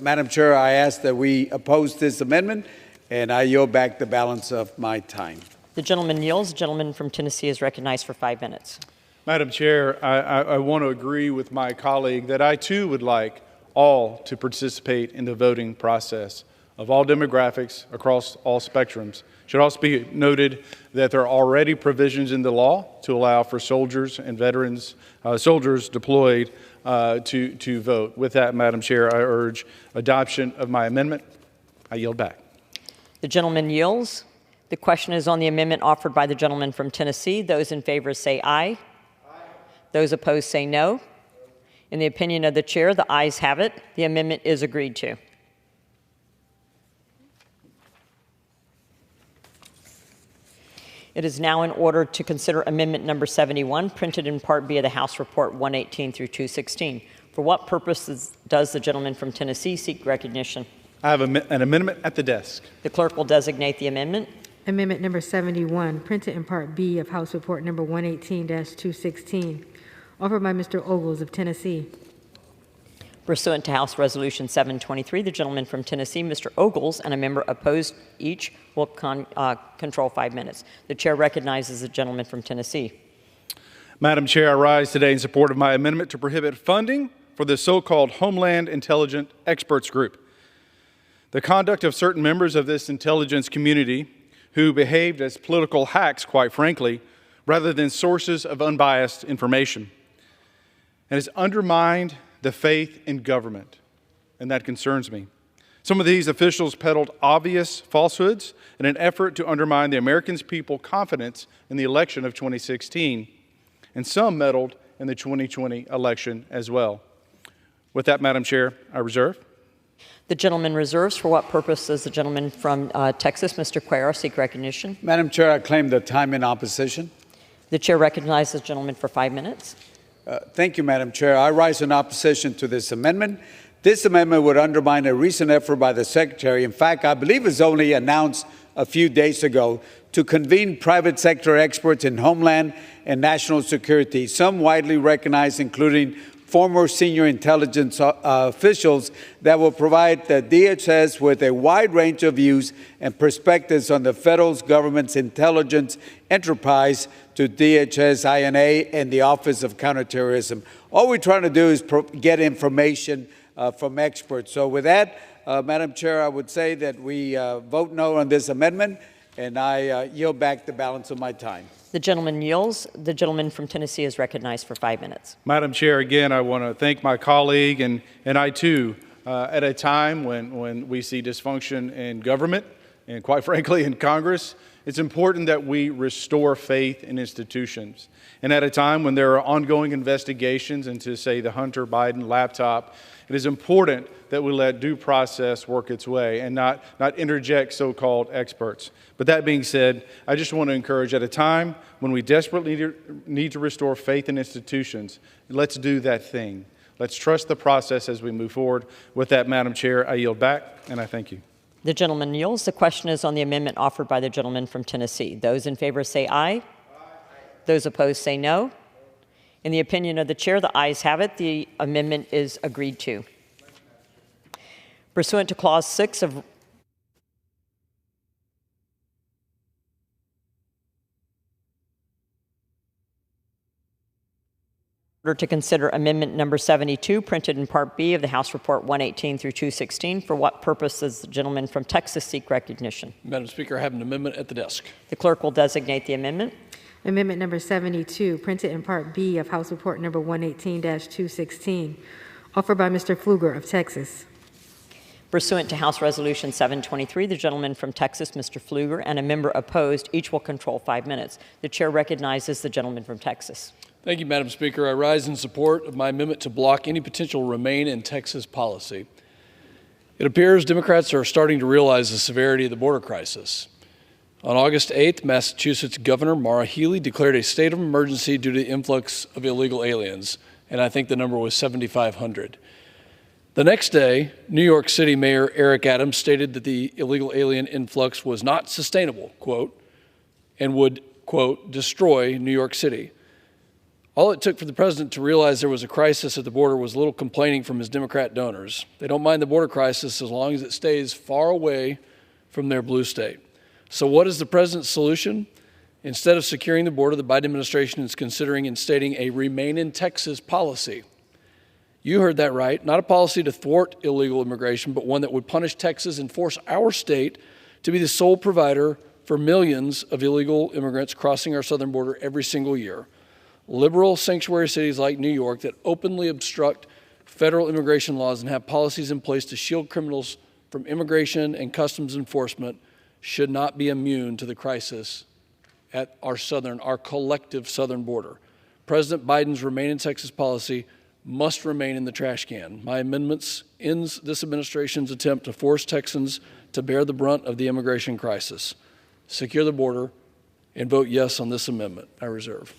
Madam Chair, I ask that we oppose this amendment, and I yield back the balance of my time. The gentleman yields. The gentleman from Tennessee is recognized for 5 minutes. Madam Chair, I want to agree with my colleague that I too would like all to participate in the voting process of all demographics across all spectrums. Should also be noted that there are already provisions in the law to allow for soldiers and veterans, soldiers deployed to vote. With that, Madam Chair, I urge adoption of my amendment. I yield back. The gentleman yields. The question is on the amendment offered by the gentleman from Tennessee. Those in favor say aye. Those opposed say no. In the opinion of the chair, the ayes have it. The amendment is agreed to. It is now in order to consider Amendment Number 71, printed in Part B of the House Report 118 through 216. For what purposes does the gentleman from Tennessee seek recognition? I have an amendment at the desk. The clerk will designate the amendment. Amendment Number 71, printed in Part B of House Report Number 118-216, offered by Mr. Ogles of Tennessee. Pursuant to House Resolution 723, the gentleman from Tennessee, Mr. Ogles, and a member opposed each will control 5 minutes. The chair recognizes the gentleman from Tennessee. Madam Chair, I rise today in support of my amendment to prohibit funding for the so-called Homeland Intelligence Experts Group. The conduct of certain members of this intelligence community who behaved as political hacks, quite frankly, rather than sources of unbiased information, and has undermined the faith in government, and that concerns me. Some of these officials peddled obvious falsehoods in an effort to undermine the American people's confidence in the election of 2016, and some meddled in the 2020 election as well. With that, Madam Chair, I reserve. The gentleman reserves. For what purpose does the gentleman from Texas, Mr. Cuellar, seek recognition? Madam Chair, I claim the time in opposition. The chair recognizes the gentleman for 5 minutes. Thank you, Madam Chair. I rise in opposition to this amendment. This amendment would undermine a recent effort by the Secretary. In fact, I believe it was only announced a few days ago to convene private sector experts in homeland and national security, some widely recognized, including former senior intelligence officials, that will provide the DHS with a wide range of views and perspectives on the federal government's intelligence enterprise to DHS, INA, and the Office of Counterterrorism. All we're trying to do is get information from experts. So with that, Madam Chair, I would say that we vote no on this amendment, and I yield back the balance of my time. The gentleman yields. The gentleman from Tennessee is recognized for 5 minutes. Madam Chair, again, I want to thank my colleague, and I too, at a time when we see dysfunction in government and quite frankly in Congress, it's important that we restore faith in institutions. And at a time when there are ongoing investigations into, say, the Hunter Biden laptop, it is important that we let due process work its way and not interject so-called experts. But that being said, I just want to encourage, at a time when we desperately need to restore faith in institutions, let's do that thing. Let's trust the process as we move forward. With that, Madam Chair, I yield back, and I thank you. The gentleman yields. The question is on the amendment offered by the gentleman from Tennessee. Those in favor say aye. Aye. Those opposed say no. In the opinion of the chair, the ayes have it. The amendment is agreed to. Pursuant to Clause 6 of order to consider amendment number 72, printed in Part B of the House Report 118 through 216. For what purpose does the gentleman from Texas seek recognition? Madam Speaker, I have an amendment at the desk. The clerk will designate the amendment. Amendment number 72, printed in Part B of House Report number 118-216, offered by Mr. Pfluger of Texas. Pursuant to House Resolution 723, the gentleman from Texas, Mr. Pfluger, and a member opposed, each will control 5 minutes. The chair recognizes the gentleman from Texas. Thank you, Madam Speaker. I rise in support of my amendment to block any potential Remain in Texas policy. It appears Democrats are starting to realize the severity of the border crisis. On August 8th, Massachusetts Governor Maura Healey declared a state of emergency due to the influx of illegal aliens, and I think the number was 7,500. The next day, New York City Mayor Eric Adams stated that the illegal alien influx was not sustainable, quote, and would, quote, destroy New York City. All it took for the president to realize there was a crisis at the border was a little complaining from his Democrat donors. They don't mind the border crisis as long as it stays far away from their blue state. So what is the president's solution? Instead of securing the border, the Biden administration is considering instating a Remain in Texas policy. You heard that right. Not a policy to thwart illegal immigration, but one that would punish Texas and force our state to be the sole provider for millions of illegal immigrants crossing our southern border every single year. Liberal sanctuary cities like New York that openly obstruct federal immigration laws and have policies in place to shield criminals from immigration and customs enforcement should not be immune to the crisis at our collective southern border. President Biden's Remain in Texas policy must remain in the trash can. My amendments ends this administration's attempt to force Texans to bear the brunt of the immigration crisis. Secure the border and vote yes on this amendment. I reserve.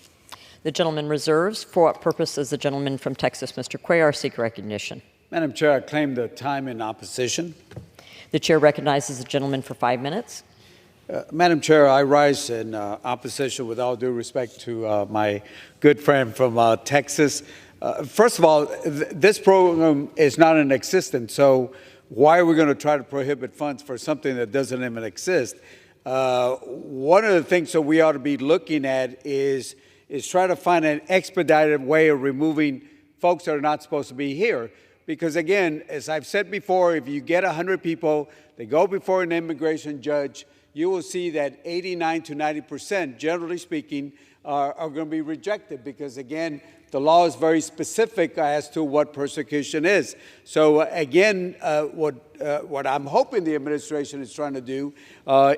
The gentleman reserves. For what purpose does the gentleman from Texas, Mr. Cuellar, seek recognition? Madam Chair, I claim the time in opposition. The chair recognizes the gentleman for 5 minutes. Madam Chair, I rise in opposition with all due respect to my good friend from Texas. First of all, this program is not in existence, so why are we going to try to prohibit funds for something that doesn't even exist? One of the things that we ought to be looking at is try to find an expedited way of removing folks that are not supposed to be here. Because again, as I've said before, if you get 100 people, they go before an immigration judge, you will see that 89 to 90%, generally speaking, are going to be rejected because, again, the law is very specific as to what persecution is. So, again, what I'm hoping the administration is trying to do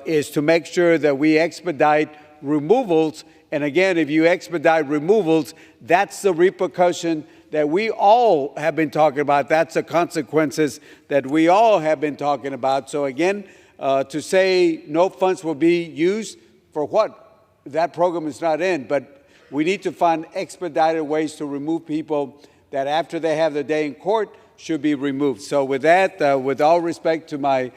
is to make sure that we expedite removals. And, again, if you expedite removals, that's the repercussion that we all have been talking about. That's the consequences that we all have been talking about. So, again, to say no funds will be used for what? That program is not in. But we need to find expedited ways to remove people that after they have the day in court should be removed. So with that, with all respect to my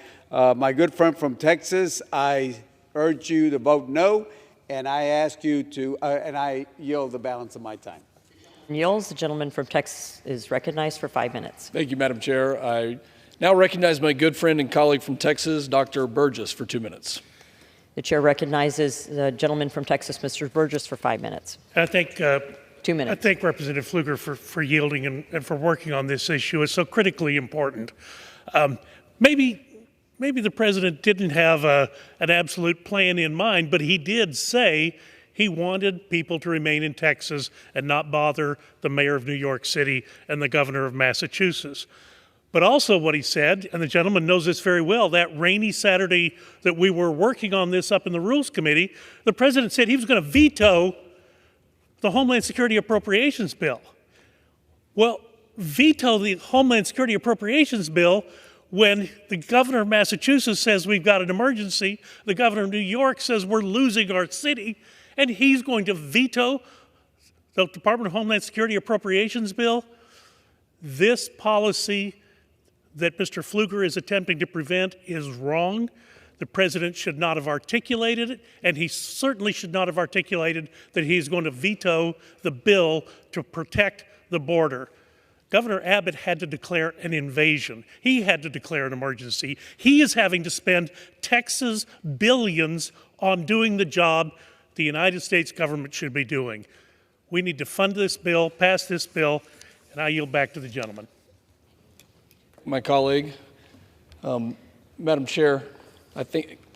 good friend from Texas, I urge you to vote no, and I ask you to, and I yield the balance of my time. Yields. The gentleman from Texas is recognized for 5 minutes. Thank you, Madam Chair. I now recognize my good friend and colleague from Texas, Dr. Burgess, for 2 minutes. The chair recognizes the gentleman from Texas, Mr. Burgess, for 5 minutes. I think 2 minutes. I thank Representative Pfluger for yielding and for working on this issue. It's so critically important. Maybe the president didn't have an absolute plan in mind, but he did say he wanted people to remain in Texas and not bother the mayor of New York City and the governor of Massachusetts. But also what he said, and the gentleman knows this very well, that rainy Saturday that we were working on this up in the Rules Committee, the president said he was going to veto the Homeland Security Appropriations Bill. Well, veto the Homeland Security Appropriations Bill when the governor of Massachusetts says we've got an emergency, the governor of New York says we're losing our city, and he's going to veto the Department of Homeland Security Appropriations Bill. This policy that Mr. Pfluger is attempting to prevent is wrong. The president should not have articulated it, and he certainly should not have articulated that he's going to veto the bill to protect the border. Governor Abbott had to declare an invasion. He had to declare an emergency. He is having to spend Texas billions on doing the job the United States government should be doing. We need to fund this bill, pass this bill, and I yield back to the gentleman. My colleague, Madam Chair, I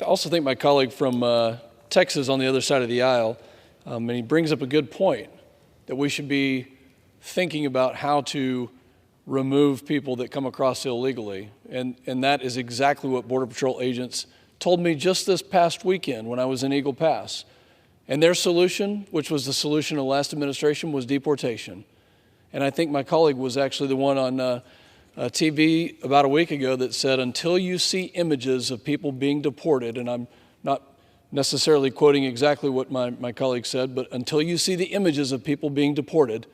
also think my colleague from Texas on the other side of the aisle, and he brings up a good point, that we should be thinking about how to remove people that come across illegally. And that is exactly what Border Patrol agents told me just this past weekend when I was in Eagle Pass. And their solution, which was the solution of the last administration, was deportation. And I think my colleague was actually the one on TV about a week ago that said, until you see images of people being deported, and I'm not necessarily quoting exactly what my colleague said, but until you see the images of people being deported,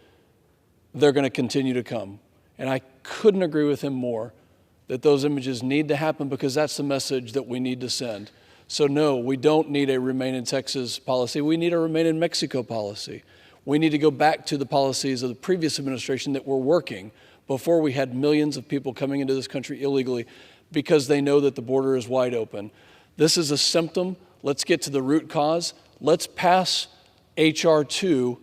they're going to continue to come. And I couldn't agree with him more that those images need to happen, because that's the message that we need to send. So no, we don't need a Remain in Texas policy. We need a Remain in Mexico policy. We need to go back to the policies of the previous administration that were working before we had millions of people coming into this country illegally, because they know that the border is wide open. This is a symptom. Let's get to the root cause. Let's pass H.R. 2.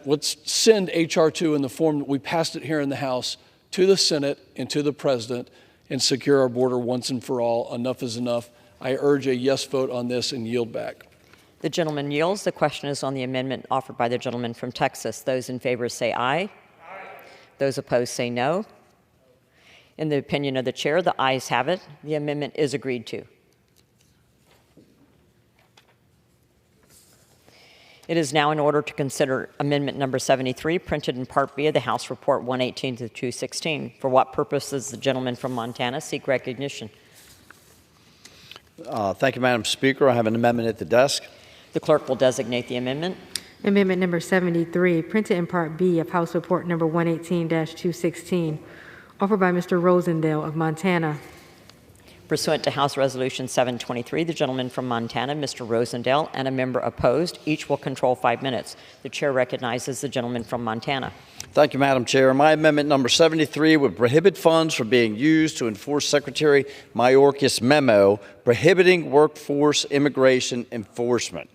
Let's send H.R. 2 in the form that we passed it here in the House to the Senate and to the President, and secure our border once and for all. Enough is enough. I urge a yes vote on this and yield back. The gentleman yields. The question is on the amendment offered by the gentleman from Texas. Those in favor say aye. Aye. Those opposed say no. In the opinion of the chair, the ayes have it. The amendment is agreed to. It is now in order to consider Amendment Number 73, printed in Part B of the House Report 118 to 216. For what purpose does the gentleman from Montana seek recognition? Thank you, Madam Speaker. I have an amendment at the desk. The clerk will designate the amendment. Amendment number 73, printed in Part B of House Report number 118-216, offered by Mr. Rosendale of Montana. Pursuant to House Resolution 723, the gentleman from Montana, Mr. Rosendale, and a member opposed, each will control 5 minutes. The chair recognizes the gentleman from Montana. Thank you, Madam Chair. My amendment number 73 would prohibit funds from being used to enforce Secretary Mayorkas' memo prohibiting workforce immigration enforcement.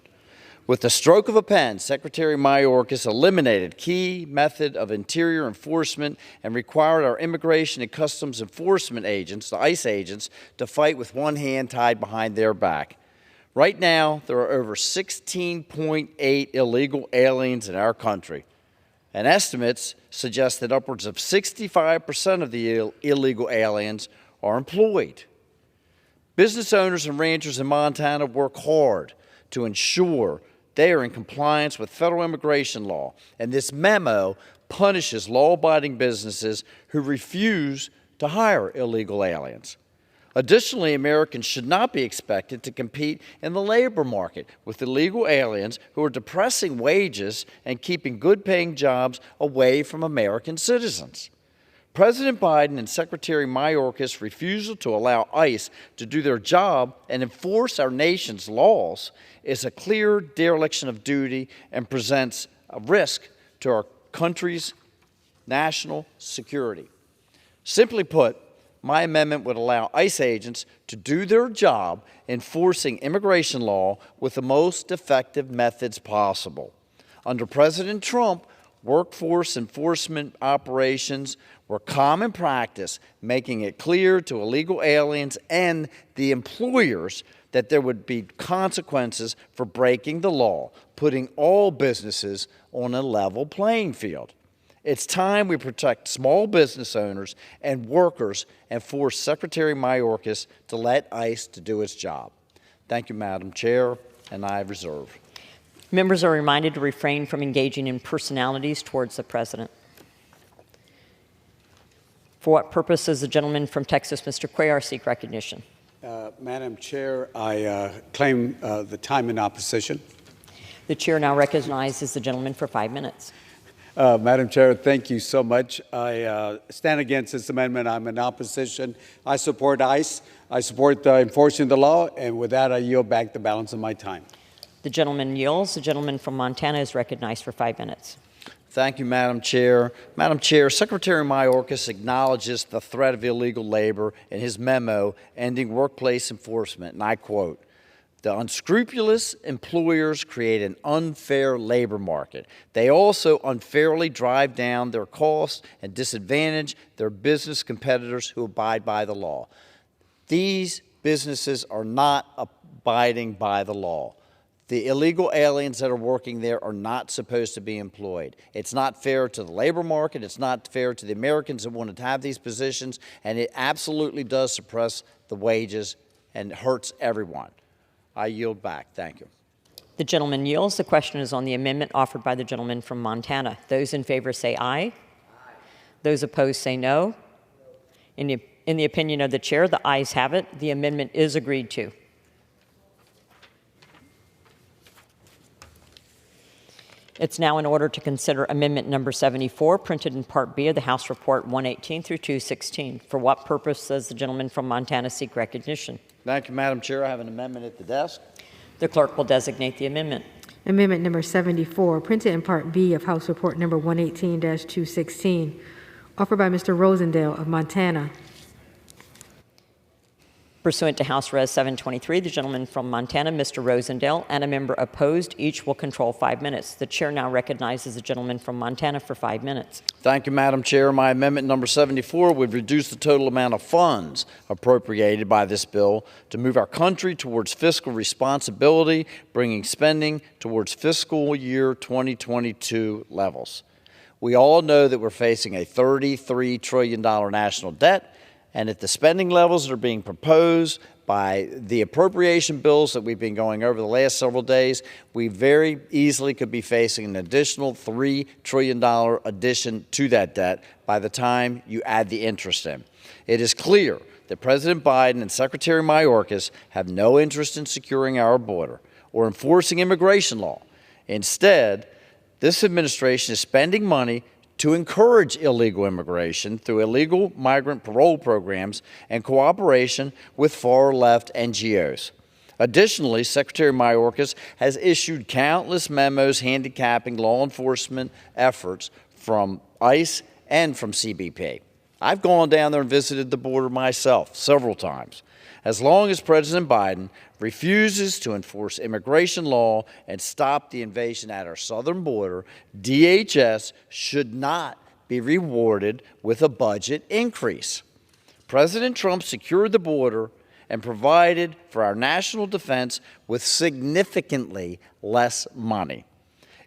With the stroke of a pen, Secretary Mayorkas eliminated key method of interior enforcement and required our Immigration and Customs Enforcement agents, the ICE agents, to fight with one hand tied behind their back. Right now, there are over 16.8 illegal aliens in our country, and estimates suggest that upwards of 65% of the illegal aliens are employed. Business owners and ranchers in Montana work hard to ensure they are in compliance with federal immigration law, and this memo punishes law-abiding businesses who refuse to hire illegal aliens. Additionally, Americans should not be expected to compete in the labor market with illegal aliens who are depressing wages and keeping good-paying jobs away from American citizens. President Biden and Secretary Mayorkas' refusal to allow ICE to do their job and enforce our nation's laws is a clear dereliction of duty and presents a risk to our country's national security. Simply put, my amendment would allow ICE agents to do their job enforcing immigration law with the most effective methods possible. Under President Trump, workforce enforcement operations were common practice, making it clear to illegal aliens and the employers that there would be consequences for breaking the law, putting all businesses on a level playing field. It's time we protect small business owners and workers and force Secretary Mayorkas to let ICE to do its job. Thank you, Madam Chair, and I reserve. Members are reminded to refrain from engaging in personalities towards the President. For what purpose does the gentleman from Texas, Mr. Cuellar, seek recognition? Madam Chair, I claim the time in opposition. The chair now recognizes the gentleman for 5 minutes. Madam Chair, thank you so much. I stand against this amendment. I'm in opposition. I support ICE. I support enforcing the law. And with that, I yield back the balance of my time. The gentleman yields. The gentleman from Montana is recognized for 5 minutes. Thank you, Madam Chair. Madam Chair, Secretary Mayorkas acknowledges the threat of illegal labor in his memo ending workplace enforcement, and I quote, "The unscrupulous employers create an unfair labor market. They also unfairly drive down their costs and disadvantage their business competitors who abide by the law." These businesses are not abiding by the law. The illegal aliens that are working there are not supposed to be employed. It's not fair to the labor market. It's not fair to the Americans that want to have these positions, and it absolutely does suppress the wages and hurts everyone. I yield back. Thank you. The gentleman yields. The question is on the amendment offered by the gentleman from Montana. Those in favor say aye. Those opposed say no. In the opinion of the chair, the ayes have it. The amendment is agreed to. It's now in order to consider amendment number 74, printed in Part B of the House Report 118 through 216. For what purpose does the gentleman from Montana seek recognition? Thank you, Madam Chair. I have an amendment at the desk. The clerk will designate the amendment. Amendment number 74, printed in Part B of House Report number 118-216, offered by Mr. Rosendale of Montana. Pursuant to House Res 723, the gentleman from Montana, Mr. Rosendale, and a member opposed, each will control 5 minutes. The chair now recognizes the gentleman from Montana for 5 minutes. Thank you, Madam Chair. My amendment number 74 would reduce the total amount of funds appropriated by this bill to move our country towards fiscal responsibility, bringing spending towards fiscal year 2022 levels. We all know that we're facing a $33 trillion national debt, and at the spending levels that are being proposed by the appropriation bills that we've been going over the last several days, we very easily could be facing an additional $3 trillion addition to that debt by the time you add the interest in. It is clear that President Biden and Secretary Mayorkas have no interest in securing our border or enforcing immigration law. Instead, this administration is spending money to encourage illegal immigration through illegal migrant parole programs and cooperation with far-left NGOs. Additionally, Secretary Mayorkas has issued countless memos handicapping law enforcement efforts from ICE and from CBP. I've gone down there and visited the border myself several times. As long as President Biden refuses to enforce immigration law and stop the invasion at our southern border, DHS should not be rewarded with a budget increase. President Trump secured the border and provided for our national defense with significantly less money.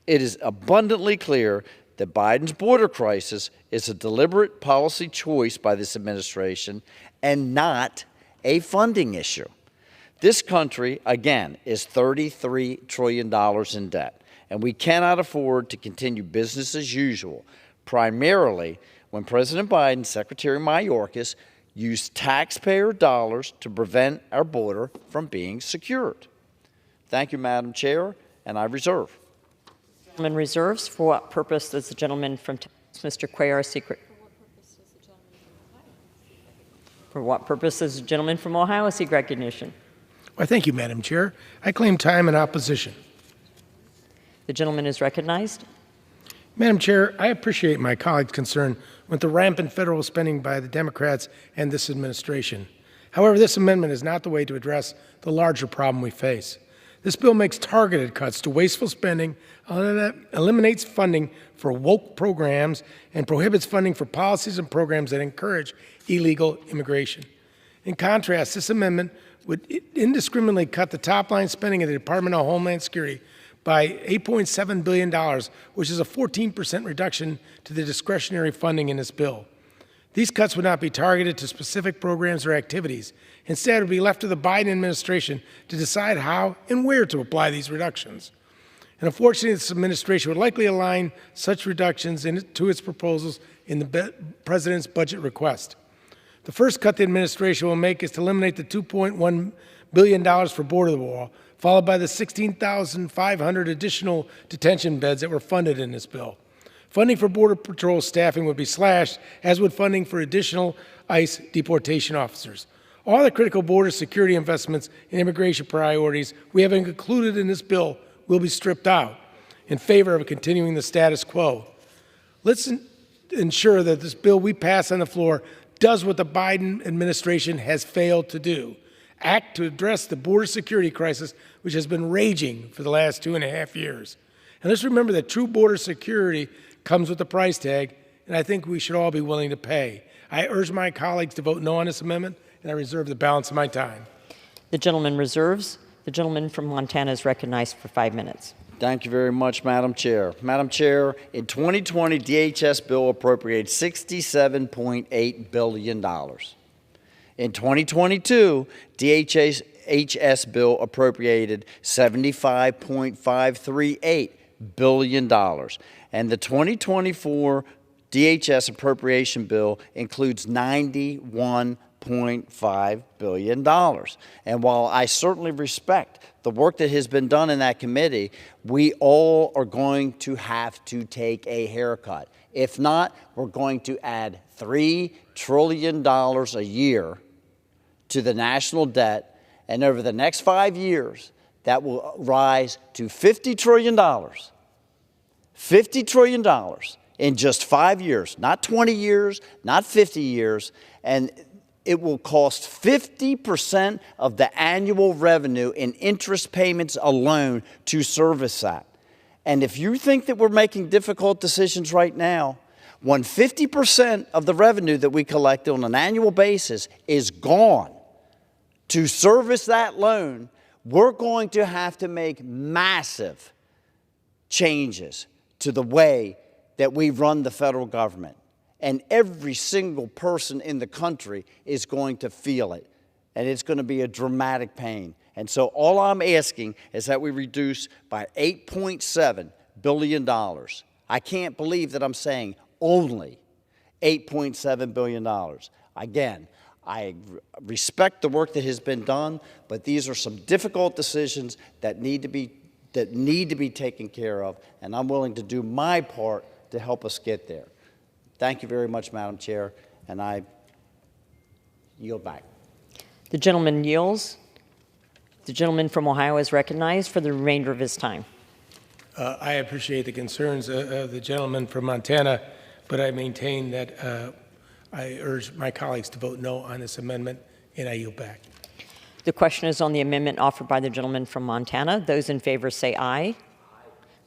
It is abundantly clear that Biden's border crisis is a deliberate policy choice by this administration and not a funding issue. This country, again, is $33 trillion in debt, and we cannot afford to continue business as usual, primarily when President Biden and Secretary Mayorkas use taxpayer dollars to prevent our border from being secured. Thank you, Madam Chair, and I reserve. The gentleman reserves. For what purpose does the gentleman from Texas, Mr. Cuellar, seek? For what purpose does the gentleman from Ohio seek recognition? Well, thank you, Madam Chair. I claim time in opposition. The gentleman is recognized. Madam Chair, I appreciate my colleague's concern with the rampant federal spending by the Democrats and this administration. However, this amendment is not the way to address the larger problem we face. This bill makes targeted cuts to wasteful spending, eliminates funding for woke programs, and prohibits funding for policies and programs that encourage illegal immigration. In contrast, this amendment would indiscriminately cut the top-line spending of the Department of Homeland Security by $8.7 billion, which is a 14% reduction to the discretionary funding in this bill. These cuts would not be targeted to specific programs or activities. Instead, it would be left to the Biden administration to decide how and where to apply these reductions. And unfortunately, this administration would likely align such reductions to its proposals in the president's budget request. The first cut the administration will make is to eliminate the $2.1 billion for border wall, followed by the 16,500 additional detention beds that were funded in this bill. Funding for Border Patrol staffing would be slashed, as would funding for additional ICE deportation officers. All the critical border security investments and immigration priorities we have included in this bill will be stripped out in favor of continuing the status quo. Let's ensure that this bill we pass on the floor does what the Biden administration has failed to do: act to address the border security crisis, which has been raging for the last 2.5 years. And let's remember that true border security comes with a price tag, and I think we should all be willing to pay. I urge my colleagues to vote no on this amendment, and I reserve the balance of my time. The gentleman reserves. The gentleman from Montana is recognized for 5 minutes. Thank you very much, Madam Chair. Madam Chair, in 2020, DHS bill appropriated $67.8 billion. In 2022, DHS bill appropriated $75.538 billion. And the 2024 DHS appropriation bill includes $91.5 billion. And while I certainly respect the work that has been done in that committee, we all are going to have to take a haircut. If not, we're going to add $3 trillion a year to the national debt, and over the next 5 years, that will rise to $50 trillion. $50 trillion in just 5 years, not 20 years, not 50 years, and it will cost 50% of the annual revenue in interest payments alone to service that. And if you think that we're making difficult decisions right now, when 50% of the revenue that we collect on an annual basis is gone to service that loan, we're going to have to make massive changes to the way that we run the federal government. And every single person in the country is going to feel it. And it's going to be a dramatic pain. And so all I'm asking is that we reduce by $8.7 billion. I can't believe that I'm saying only $8.7 billion. Again, I respect the work that has been done, but these are some difficult decisions that need to be taken care of, and I'm willing to do my part to help us get there. Thank you very much, Madam Chair, and I yield back. The gentleman yields. The gentleman from Ohio is recognized for the remainder of his time. I appreciate the concerns of the gentleman from Montana, but I maintain that I urge my colleagues to vote no on this amendment, and I yield back. The question is on the amendment offered by the gentleman from Montana. Those in favor say aye.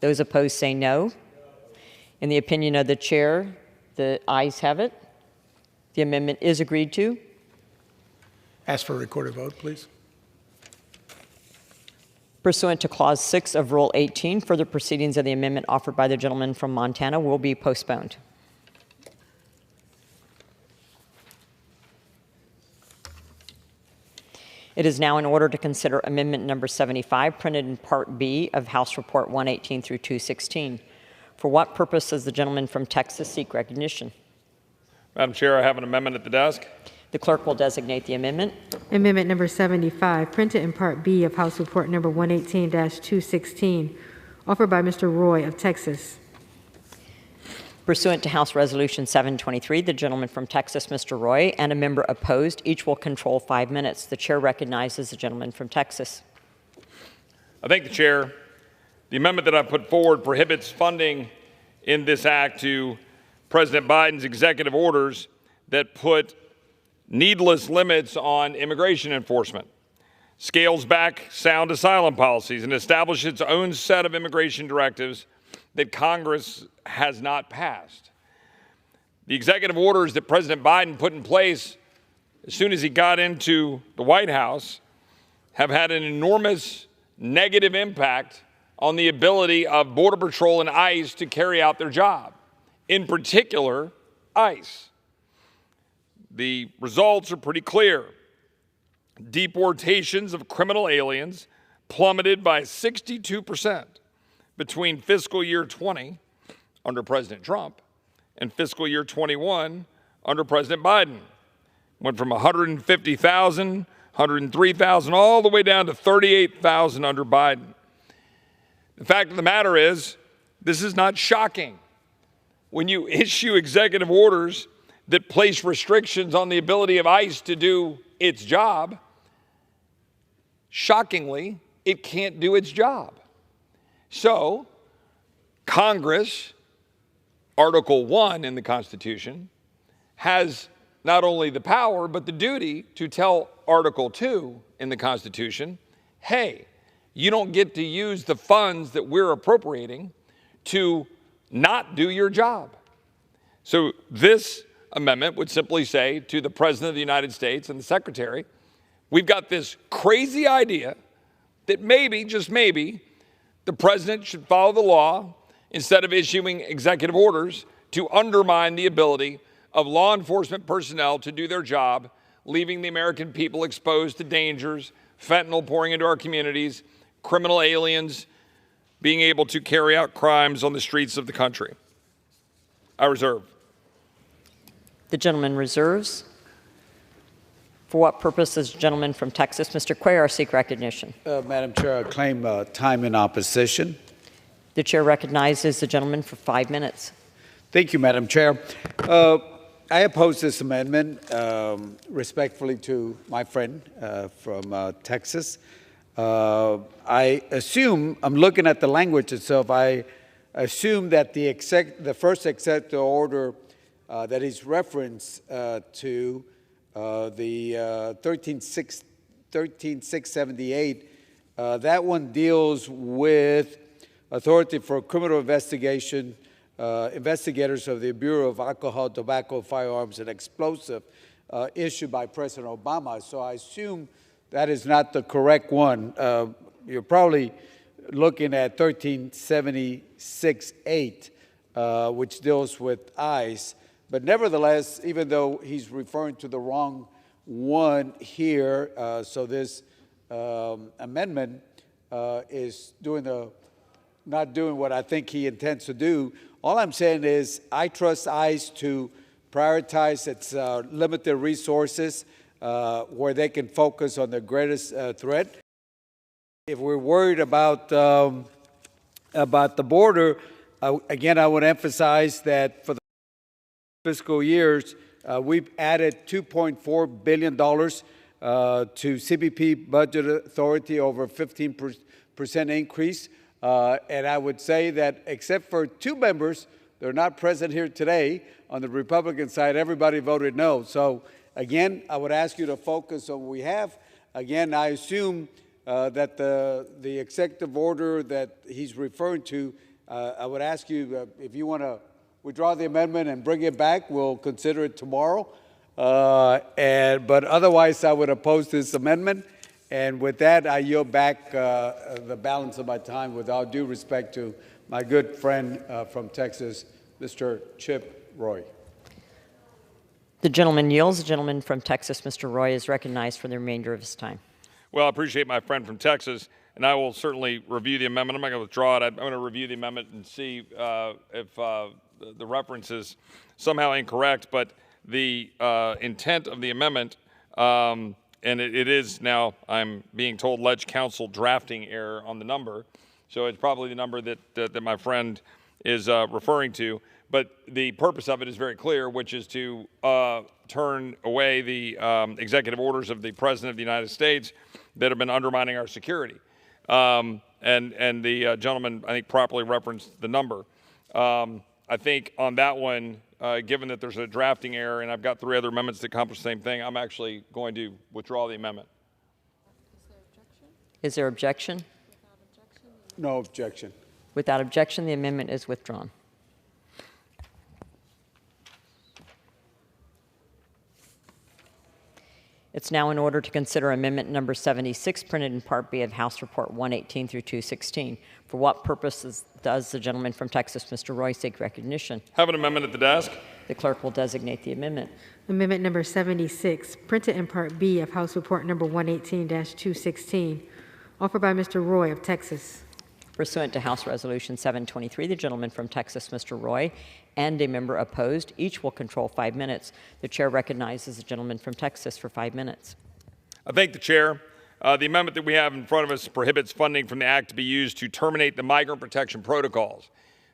Those opposed say no. In the opinion of the chair, the ayes have it. The amendment is agreed to. Ask for a recorded vote, please. Pursuant to Clause 6 of Rule 18, further proceedings of the amendment offered by the gentleman from Montana will be postponed. It is now in order to consider Amendment Number 75, printed in Part B of House Report 118 through 216. For what purpose does the gentleman from Texas seek recognition? Madam Chair, I have an amendment at the desk. The clerk will designate the amendment. Amendment number 75, printed in Part B of House Report number 118-216, offered by Mr. Roy of Texas. Pursuant to House Resolution 723, the gentleman from Texas, Mr. Roy, and a member opposed, each will control 5 minutes. The chair recognizes the gentleman from Texas. I thank the chair. The amendment that I put forward prohibits funding in this act to President Biden's executive orders that put needless limits on immigration enforcement, scales back sound asylum policies, and establishes its own set of immigration directives that Congress has not passed. The executive orders that President Biden put in place as soon as he got into the White House have had an enormous negative impact on the ability of Border Patrol and ICE to carry out their job, in particular, ICE. The results are pretty clear. Deportations of criminal aliens plummeted by 62% between fiscal year 20 under President Trump and fiscal year 21 under President Biden. Went from 150,000, 103,000, all the way down to 38,000 under Biden. The fact of the matter is, this is not shocking. When you issue executive orders that place restrictions on the ability of ICE to do its job, shockingly, it can't do its job. So, Congress, Article 1 in the Constitution, has not only the power but the duty to tell Article 2 in the Constitution, hey, you don't get to use the funds that we're appropriating to not do your job. So this amendment would simply say to the President of the United States and the Secretary, we've got this crazy idea that maybe, just maybe, the President should follow the law instead of issuing executive orders to undermine the ability of law enforcement personnel to do their job, leaving the American people exposed to dangers, fentanyl pouring into our communities, criminal aliens being able to carry out crimes on the streets of the country. I reserve. The gentleman reserves. For what purpose does the gentleman from Texas, Mr. Cuellar, seek recognition? Madam Chair, I claim time in opposition. The chair recognizes the gentleman for 5 minutes. Thank you, Madam Chair. I oppose this amendment respectfully to my friend from Texas. I assume, I'm looking at the language itself, I assume that the first executive order that is referenced to the 13678, that one deals with authority for criminal investigation, investigators of the Bureau of Alcohol, Tobacco, Firearms, and Explosive, issued by President Obama. So I assume that is not the correct one. You're probably looking at 13768, which deals with ICE. But nevertheless, even though he's referring to the wrong one here, so this amendment is not doing what I think he intends to do. All I'm saying is I trust ICE to prioritize its limited resources where they can focus on the greatest threat. If we're worried about the border, again, I would emphasize that for the fiscal years, we've added $2.4 billion to CBP budget authority, over 15% increase. And I would say that except for 2 members, they're not present here today, on the Republican side, everybody voted no. So again, I would ask you to focus on what we have. Again, I assume that the executive order that he's referring to, I would ask you if you want to withdraw the amendment and bring it back, we'll consider it tomorrow. But otherwise, I would oppose this amendment. And with that, I yield back the balance of my time with all due respect to my good friend from Texas, Mr. Chip Roy. The gentleman yields. The gentleman from Texas, Mr. Roy, is recognized for the remainder of his time. Well, I appreciate my friend from Texas, and I will certainly review the amendment. I'm not going to withdraw it. I'm going to review the amendment and see if the reference is somehow incorrect. But the intent of the amendment, and it is now, I'm being told, ledge counsel drafting error on the number. So it's probably the number that my friend is referring to. But the purpose of it is very clear, which is to turn away the executive orders of the President of the United States that have been undermining our security. And the gentleman, I think, properly referenced the number. I think on that one, given that there's a drafting error and I've got 3 other amendments that accomplish the same thing, I'm actually going to withdraw the amendment. Is there objection? No objection. Without objection, the amendment is withdrawn. It's now in order to consider amendment number 76, printed in Part B of House Report 118 through 216. For what purposes does the gentleman from Texas, Mr. Roy, seek recognition? Have an amendment at the desk. The clerk will designate the amendment. Amendment number 76, printed in Part B of House Report number 118-216, offered by Mr. Roy of Texas. Pursuant to House Resolution 723, the gentleman from Texas, Mr. Roy, and a member opposed, each will control 5 minutes. The chair recognizes the gentleman from Texas for 5 minutes. I thank the chair. The amendment that we have in front of us prohibits funding from the Act to be used to terminate the migrant protection protocols.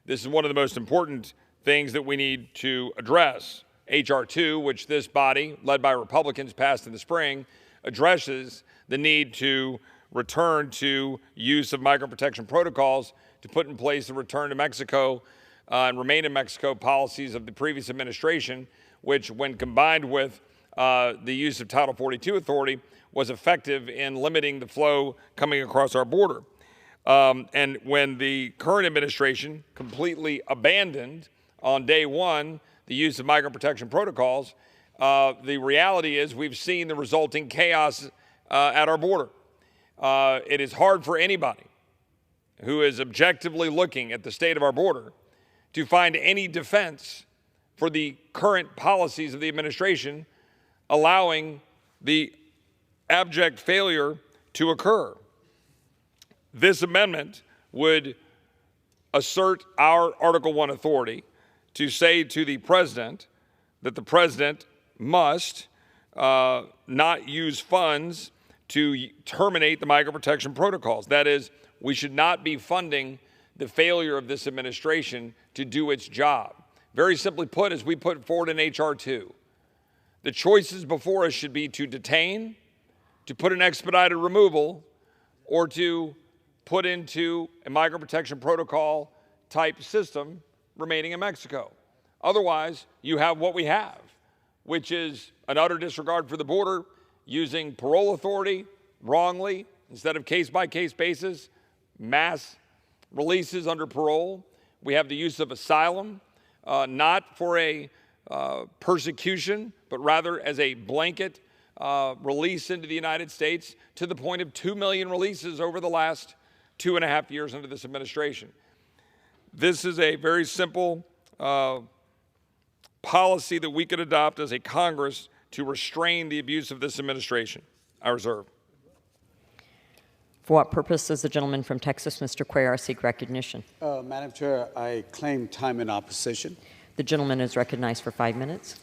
This is one of the most important things that we need to address. H.R. 2, which this body, led by Republicans, passed in the spring, addresses the need to return to use of migrant protection protocols to put in place the return to Mexico and remain in Mexico policies of the previous administration, which, when combined with the use of Title 42 authority, was effective in limiting the flow coming across our border. And when the current administration completely abandoned on day one the use of migrant protection protocols, the reality is we've seen the resulting chaos at our border. It is hard for anybody who is objectively looking at the state of our border to find any defense for the current policies of the administration allowing the abject failure to occur. This amendment would assert our Article 1 authority to say to the president that the president must not use funds to terminate the migrant protection protocols. That is, we should not be funding the failure of this administration to do its job. Very simply put, as we put forward in H.R. 2, the choices before us should be to detain, to put an expedited removal, or to put into a migrant protection protocol type system remaining in Mexico. Otherwise, you have what we have, which is an utter disregard for the border, using parole authority wrongly instead of case-by-case basis, mass releases under parole. We have the use of asylum, not for a persecution, but rather as a blanket release into the United States, to the point of 2 million releases over the last 2.5 years under this administration. This is a very simple policy that we could adopt as a Congress to restrain the abuse of this administration. I reserve. For what purpose does the gentleman from Texas, Mr. Cuellar, seek recognition? Madam Chair, I claim time in opposition. The gentleman is recognized for 5 minutes.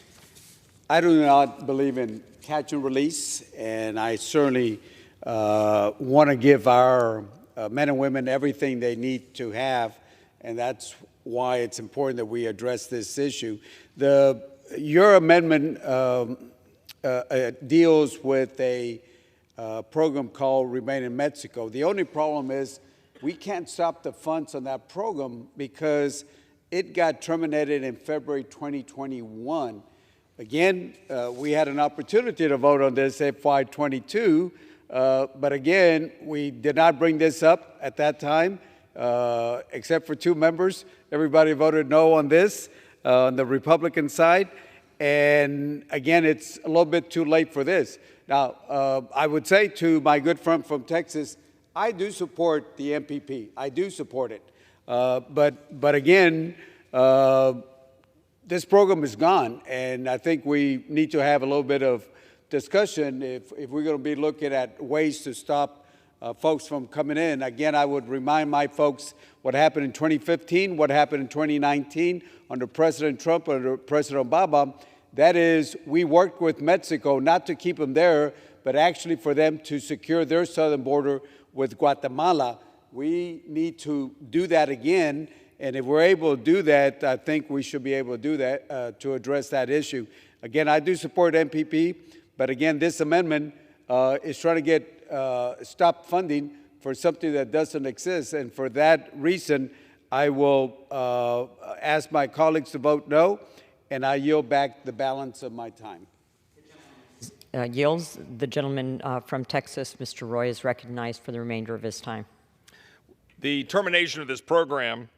I do not believe in catch and release, and I certainly want to give our men and women everything they need to have, and that's why it's important that we address this issue. Your amendment deals with a program called Remain in Mexico. The only problem is we can't stop the funds on that program because it got terminated in February 2021. Again, we had an opportunity to vote on this FY22, but again, we did not bring this up at that time, except for 2 members. Everybody voted no on this, on the Republican side. And again, it's a little bit too late for this. Now, I would say to my good friend from Texas, I do support the MPP. I do support it. But again, this program is gone, and I think we need to have a little bit of discussion if we're going to be looking at ways to stop folks from coming in. Again, I would remind my folks what happened in 2015, what happened in 2019 under President Trump, under President Obama. That is, we worked with Mexico not to keep them there, but actually for them to secure their southern border with Guatemala. We need to do that again, and if we're able to do that, I think we should be able to do that to address that issue. Again, I do support MPP, but again, this amendment is trying to get stop funding for something that doesn't exist, and for that reason, I will ask my colleagues to vote no, and I yield back the balance of my time. Yields. The gentleman from Texas, Mr. Roy, is recognized for the remainder of his time. The termination of this program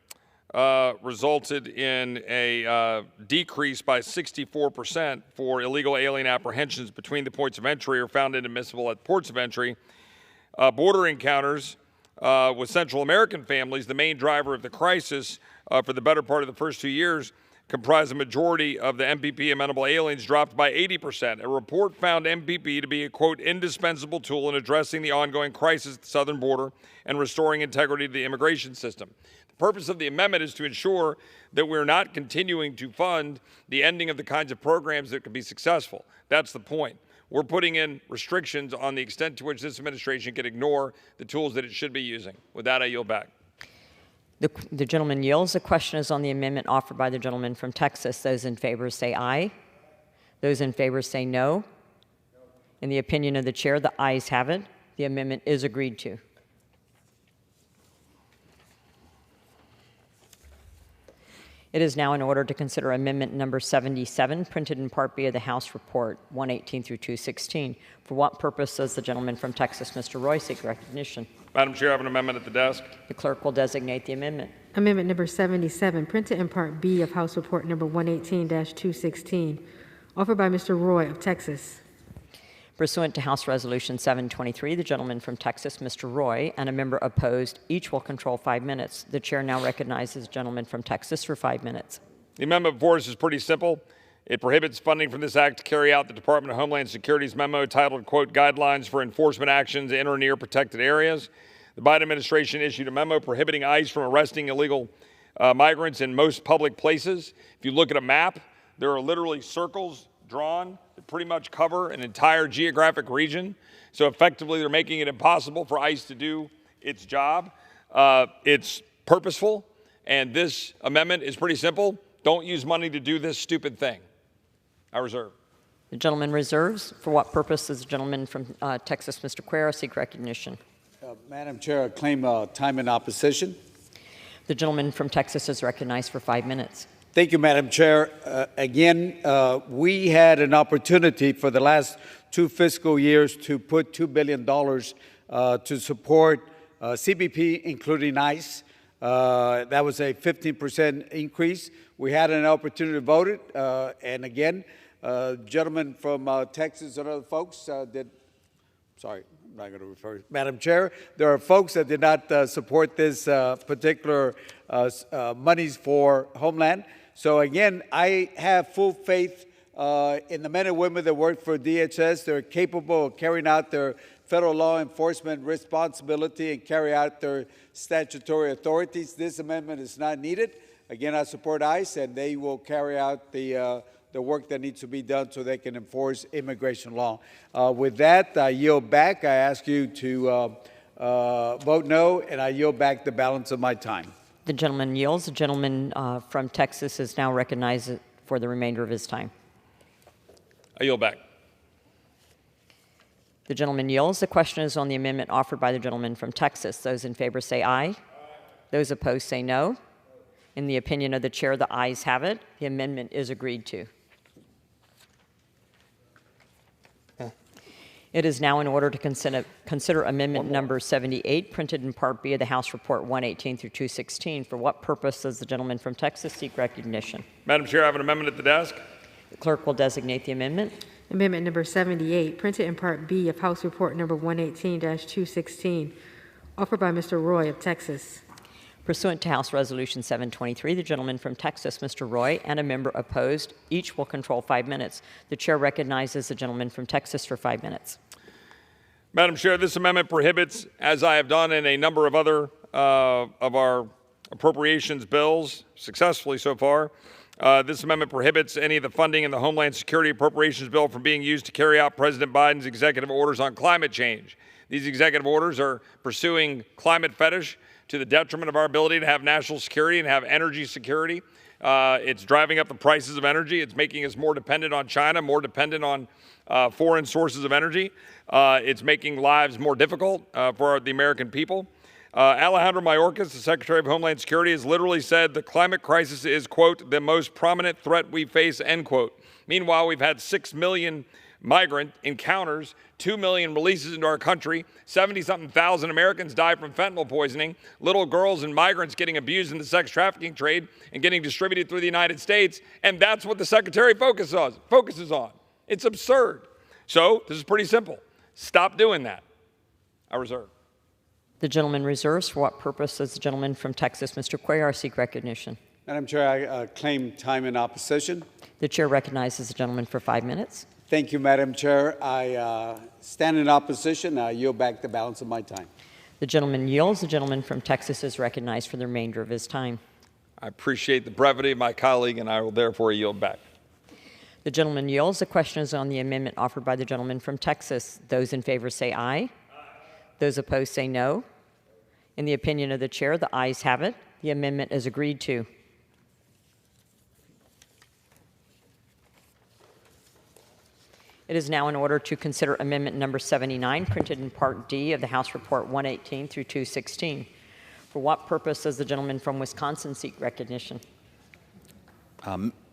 resulted in a decrease by 64% for illegal alien apprehensions between the points of entry or found inadmissible at ports of entry. Border encounters with Central American families, the main driver of the crisis for the better part of the first 2 years, comprised a majority of the MPP amenable aliens, dropped by 80%. A report found MPP to be a, quote, indispensable tool in addressing the ongoing crisis at the southern border and restoring integrity to the immigration system. The purpose of the amendment is to ensure that we're not continuing to fund the ending of the kinds of programs that could be successful. That's the point. We're putting in restrictions on the extent to which this administration can ignore the tools that it should be using. With that, I yield back. The gentleman yields. The question is on the amendment offered by the gentleman from Texas. Those in favor say aye. Those in favor say no. In the opinion of the chair, the ayes have it. The amendment is agreed to. It is now in order to consider amendment number 77, printed in Part B of the House Report 118 through 216. For what purpose does the gentleman from Texas, Mr. Roy, seek recognition? Madam Chair, I have an amendment at the desk. The clerk will designate the amendment. Amendment number 77, printed in Part B of House Report number 118-216, offered by Mr. Roy of Texas. Pursuant to House Resolution 723, the gentleman from Texas, Mr. Roy, and a member opposed, each will control 5 minutes. The chair now recognizes the gentleman from Texas for 5 minutes. The amendment before us is pretty simple. It prohibits funding from this act to carry out the Department of Homeland Security's memo titled, quote, Guidelines for Enforcement Actions in or Near Protected Areas. The Biden administration issued a memo prohibiting ICE from arresting illegal migrants in most public places. If you look at a map, there are literally circles drawn that pretty much cover an entire geographic region. So effectively, they're making it impossible for ICE to do its job. It's purposeful, and this amendment is pretty simple. Don't use money to do this stupid thing. I reserve. The gentleman reserves. For what purpose does the gentleman from Texas, Mr. Cuero, seek recognition? Madam Chair, I claim time in opposition. The gentleman from Texas is recognized for 5 minutes. Thank you, Madam Chair. Again, we had an opportunity for the last 2 fiscal years to put $2 billion to support CBP, including ICE. That was a 15% increase. We had an opportunity to vote it. And again, gentlemen from Texas and other folks sorry, I'm not going to refer. Madam Chair, there are folks that did not support this particular monies for Homeland. So again, I have full faith in the men and women that work for DHS. They're capable of carrying out their federal law enforcement responsibility and carry out their statutory authorities. This amendment is not needed. Again, I support ICE, and they will carry out the work that needs to be done so they can enforce immigration law. With that, I yield back. I ask you to vote no, and I yield back the balance of my time. The gentleman yields. The gentleman from Texas is now recognized for the remainder of his time. I yield back. The gentleman yields. The question is on the amendment offered by the gentleman from Texas. Those in favor say aye. Those opposed say no. In the opinion of the chair, the ayes have it. The amendment is agreed to. It is now in order to consider amendment number 78, printed in Part B of the House Report 118 through 216. For what purpose does the gentleman from Texas seek recognition? Madam Chair, I have an amendment at the desk. The clerk will designate the amendment. Amendment number 78, printed in Part B of House Report number 118-216, offered by Mr. Roy of Texas. Pursuant to House Resolution 723, the gentleman from Texas, Mr. Roy, and a member opposed, each will control 5 minutes. The chair recognizes the gentleman from Texas for 5 minutes. Madam Chair, this amendment prohibits, as I have done in a number of other of our appropriations bills, successfully so far, This amendment prohibits any of the funding in the Homeland Security Appropriations Bill from being used to carry out President Biden's executive orders on climate change. These executive orders are pursuing climate fetish to the detriment of our ability to have national security and have energy security. It's driving up the prices of energy. It's making us more dependent on China, more dependent on foreign sources of energy. It's making lives more difficult for the American people. Alejandro Mayorkas, the Secretary of Homeland Security, has literally said the climate crisis is, quote, the most prominent threat we face, end quote. Meanwhile, we've had 6 million migrant encounters, 2 million releases into our country, 70-something thousand Americans die from fentanyl poisoning, little girls and migrants getting abused in the sex trafficking trade and getting distributed through the United States, and that's what the Secretary focuses on. It's absurd. So this is pretty simple. Stop doing that. I reserve. The gentleman reserves. For what purpose does the gentleman from Texas, Mr. Cuellar, seek recognition? Madam Chair, I claim time in opposition. The chair recognizes the gentleman for 5 minutes. Thank you, Madam Chair. I stand in opposition. I yield back the balance of my time. The gentleman yields. The gentleman from Texas is recognized for the remainder of his time. I appreciate the brevity of my colleague, and I will therefore yield back. The gentleman yields. The question is on the amendment offered by the gentleman from Texas. Those in favor say aye. Those opposed say no. In the opinion of the chair, the ayes have it. The amendment is agreed to. It is now in order to consider amendment number 79, printed in Part D of the House Report 118 through 216. For what purpose does the gentleman from Wisconsin seek recognition?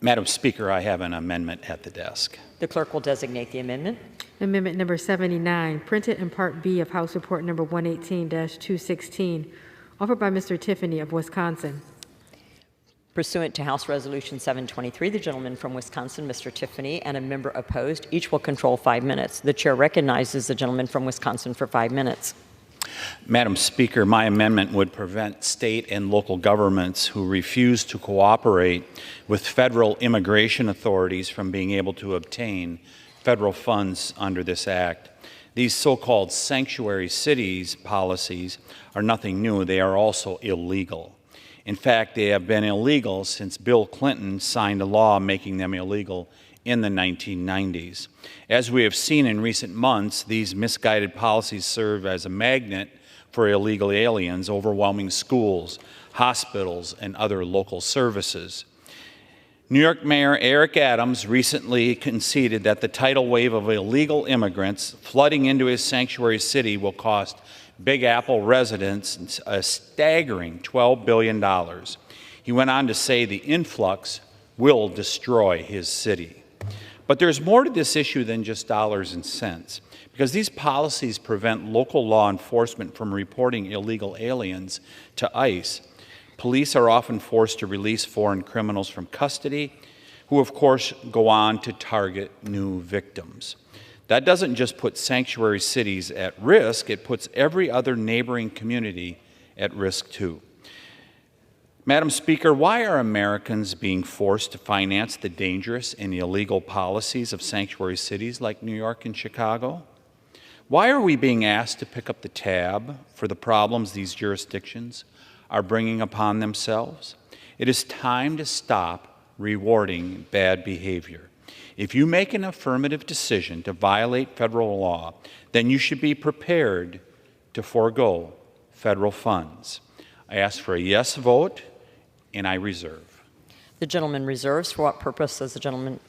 Madam Speaker, I have an amendment at the desk. The clerk will designate the amendment. Amendment number 79, printed in Part B of House Report number 118-216, offered by Mr. Tiffany of Wisconsin. Pursuant to House Resolution 723, the gentleman from Wisconsin, Mr. Tiffany, and a member opposed, each will control 5 minutes. The chair recognizes the gentleman from Wisconsin for 5 minutes. Madam Speaker, my amendment would prevent state and local governments who refuse to cooperate with federal immigration authorities from being able to obtain federal funds under this act. These so-called sanctuary cities policies are nothing new. They are also illegal. In fact, they have been illegal since Bill Clinton signed a law making them illegal in the 1990s. As we have seen in recent months, these misguided policies serve as a magnet for illegal aliens, overwhelming schools, hospitals, and other local services. New York Mayor Eric Adams recently conceded that the tidal wave of illegal immigrants flooding into his sanctuary city will cost Big Apple residents a staggering $12 billion. He went on to say the influx will destroy his city. But there's more to this issue than just dollars and cents, because these policies prevent local law enforcement from reporting illegal aliens to ICE. Police are often forced to release foreign criminals from custody, who of course go on to target new victims. That doesn't just put sanctuary cities at risk, it puts every other neighboring community at risk too. Madam Speaker, why are Americans being forced to finance the dangerous and illegal policies of sanctuary cities like New York and Chicago? Why are we being asked to pick up the tab for the problems these jurisdictions are bringing upon themselves? It is time to stop rewarding bad behavior. If you make an affirmative decision to violate federal law, then you should be prepared to forego federal funds. I ask for a yes vote, and I reserve. The gentleman reserves. For what purpose does the gentleman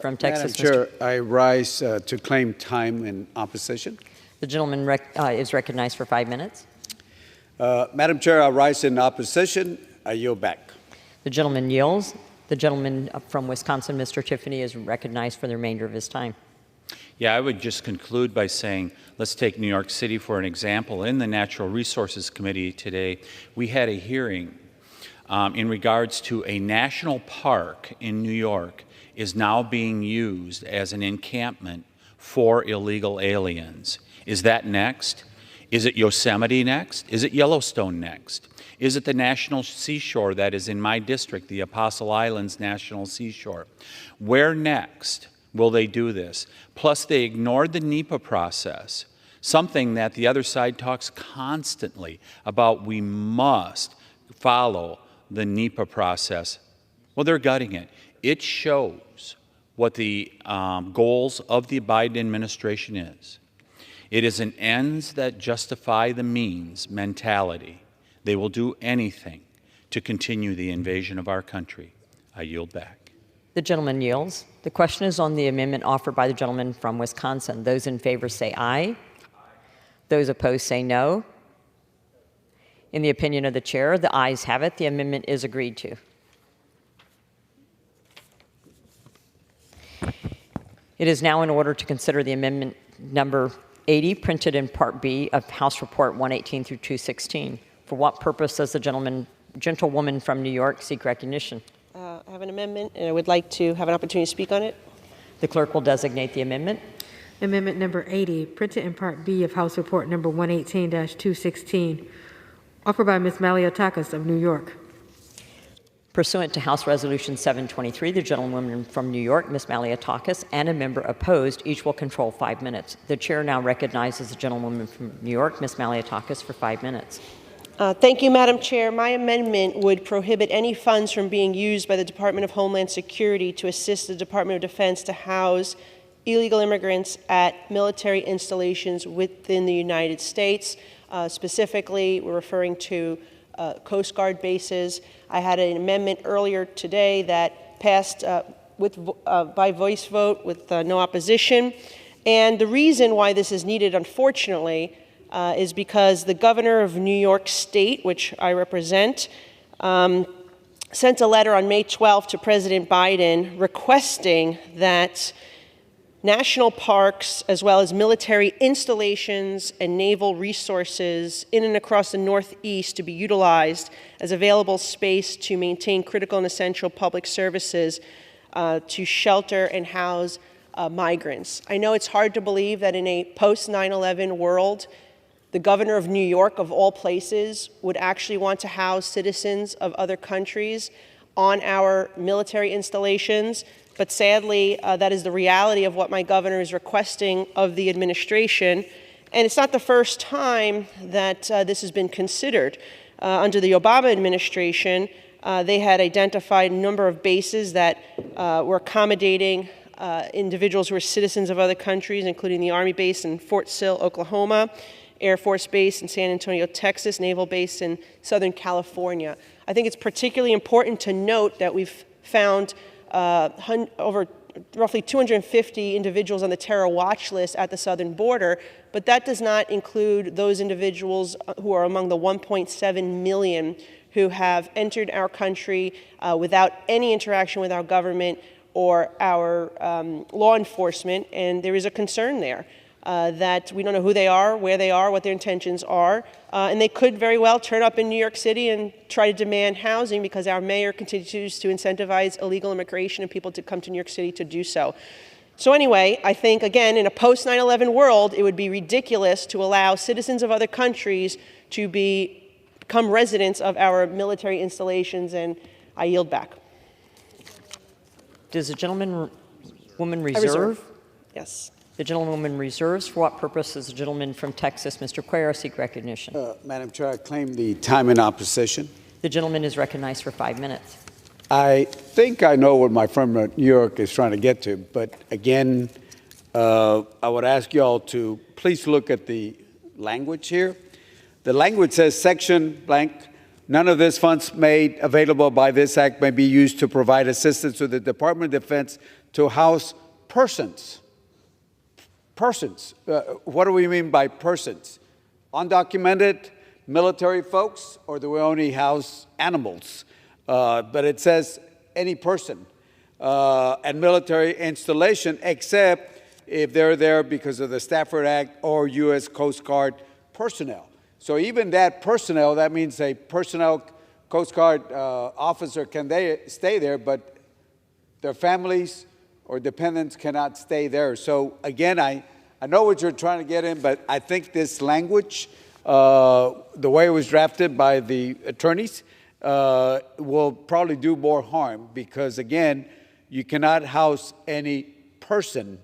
from Texas? Madam Chair, I rise to claim time in opposition. The gentleman is recognized for 5 minutes. Madam Chair, I rise in opposition. I yield back. The gentleman yields. The gentleman from Wisconsin, Mr. Tiffany, is recognized for the remainder of his time. Yeah, I would just conclude by saying, let's take New York City for an example. In the Natural Resources Committee today, we had a hearing in regards to a national park in New York is now being used as an encampment for illegal aliens. Is that next? Is it Yosemite next? Is it Yellowstone next? Is it the National Seashore that is in my district, the Apostle Islands National Seashore? Where next will they do this? Plus, they ignored the NEPA process, something that the other side talks constantly about. We must follow the NEPA process. Well, they're gutting it. It shows what the goals of the Biden administration is. It is an ends that justify the means mentality. They will do anything to continue the invasion of our country. I yield back. The gentleman yields. The question is on the amendment offered by the gentleman from Wisconsin. Those in favor say aye. Those opposed say no. In the opinion of the chair, the ayes have it. The amendment is agreed to. It is now in order to consider the amendment number 80, printed in Part B of House Report 118 through 216. For what purpose does the gentlewoman from New York seek recognition? I have an amendment, and I would like to have an opportunity to speak on it. The clerk will designate the amendment. Amendment number 80, printed in Part B of House Report number 118-216, offered by Ms. Maliotakis of New York. Pursuant to House Resolution 723, the gentlewoman from New York, Ms. Maliotakis, and a member opposed, each will control 5 minutes. The chair now recognizes the gentlewoman from New York, Ms. Maliotakis, for 5 minutes. Thank you, Madam Chair. My amendment would prohibit any funds from being used by the Department of Homeland Security to assist the Department of Defense to house illegal immigrants at military installations within the United States. Specifically, we're referring to Coast Guard bases. I had an amendment earlier today that passed by voice vote with no opposition. And the reason why this is needed, unfortunately, is because the governor of New York State, which I represent, sent a letter on May 12th to President Biden requesting that national parks, as well as military installations and naval resources in and across the Northeast, to be utilized as available space to maintain critical and essential public services to shelter and house migrants. I know it's hard to believe that in a post-9/11 world, the governor of New York, of all places, would actually want to house citizens of other countries on our military installations. But sadly, that is the reality of what my governor is requesting of the administration. And it's not the first time that this has been considered. Under the Obama administration, they had identified a number of bases that were accommodating individuals who are citizens of other countries, including the Army base in Fort Sill, Oklahoma, Air Force Base in San Antonio, Texas, Naval Base in Southern California. I think it's particularly important to note that we've found over roughly 250 individuals on the terror watch list at the southern border, but that does not include those individuals who are among the 1.7 million who have entered our country without any interaction with our government or our law enforcement, and there is a concern there. That we don't know who they are, where they are, what their intentions are, and they could very well turn up in New York City and try to demand housing because our mayor continues to incentivize illegal immigration and people to come to New York City to do so. So anyway, I think, again, in a post-9/11 world, it would be ridiculous to allow citizens of other countries to become residents of our military installations, and I yield back. Does the woman reserve? Yes. The gentlewoman reserves. For what purpose does the gentleman from Texas, Mr. Cuellar, seek recognition? Madam Chair, I claim the time in opposition. The gentleman is recognized for 5 minutes. I think I know what my friend from New York is trying to get to, but again, I would ask you all to please look at the language here. The language says section blank, none of this funds made available by this act may be used to provide assistance to the Department of Defense to house persons. Persons. What do we mean by persons? Undocumented military folks, or do we only house animals? But it says any person and military installation, except if they're there because of the Stafford Act or U.S. Coast Guard personnel. So even that personnel, that means a personnel Coast Guard officer can stay there, but their families or dependents cannot stay there. So again, I know what you're trying to get in, but I think this language, the way it was drafted by the attorneys, will probably do more harm because, again, you cannot house any person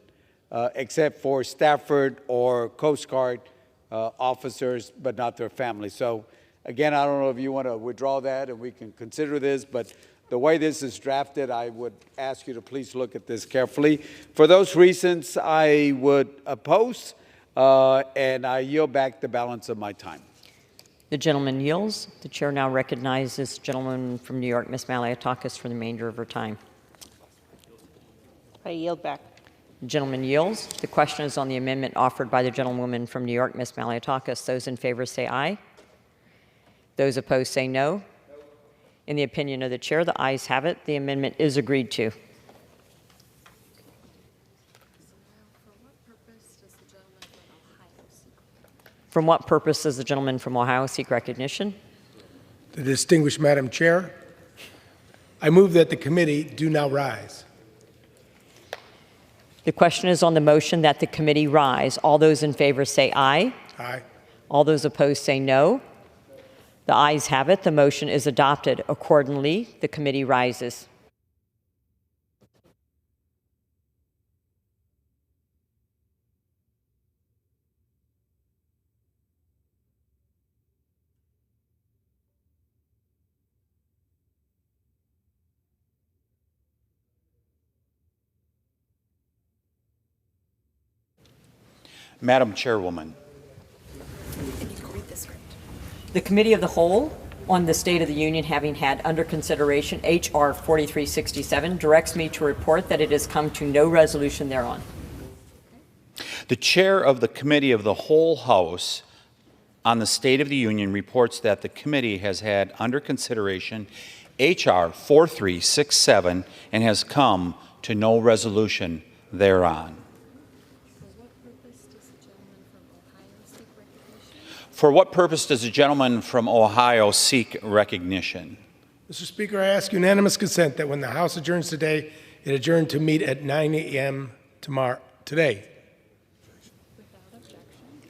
except for Stafford or Coast Guard officers, but not their families. So again, I don't know if you want to withdraw that and we can consider this, but the way this is drafted, I would ask you to please look at this carefully. For those reasons, I would oppose, and I yield back the balance of my time. The gentleman yields. The chair now recognizes the gentleman from New York, Ms. Malliotakis, for the remainder of her time. I yield back. The gentleman yields. The question is on the amendment offered by the gentlewoman from New York, Ms. Malliotakis. Those in favor say aye. Those opposed say no. In the opinion of the chair, the ayes have it. The amendment is agreed to. From what purpose does the gentleman from Ohio seek recognition? The distinguished Madam Chair, I move that the committee do now rise. The question is on the motion that the committee rise. All those in favor say aye. Aye. All those opposed say no. The ayes have it. The motion is adopted. Accordingly, the committee rises. Madam Chairwoman. The Committee of the Whole on the State of the Union, having had under consideration H.R. 4367, directs me to report that it has come to no resolution thereon. The chair of the Committee of the Whole House on the State of the Union reports that the committee has had under consideration H.R. 4367 and has come to no resolution thereon. For what purpose does the gentleman from Ohio seek recognition? Mr. Speaker, I ask unanimous consent that when the House adjourns today, it adjourn to meet at 9 a.m. today.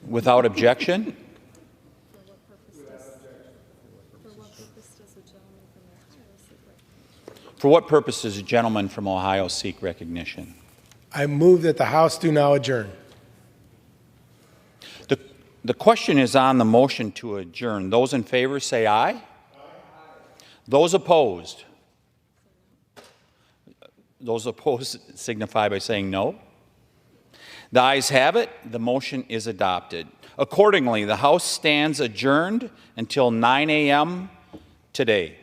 Without objection? For what purpose does the gentleman from Ohio seek recognition? I move that the House do now adjourn. The question is on the motion to adjourn. Those in favor say aye. Aye. Those opposed? Those opposed signify by saying no. The ayes have it. The motion is adopted. Accordingly, the House stands adjourned until 9 a.m. today.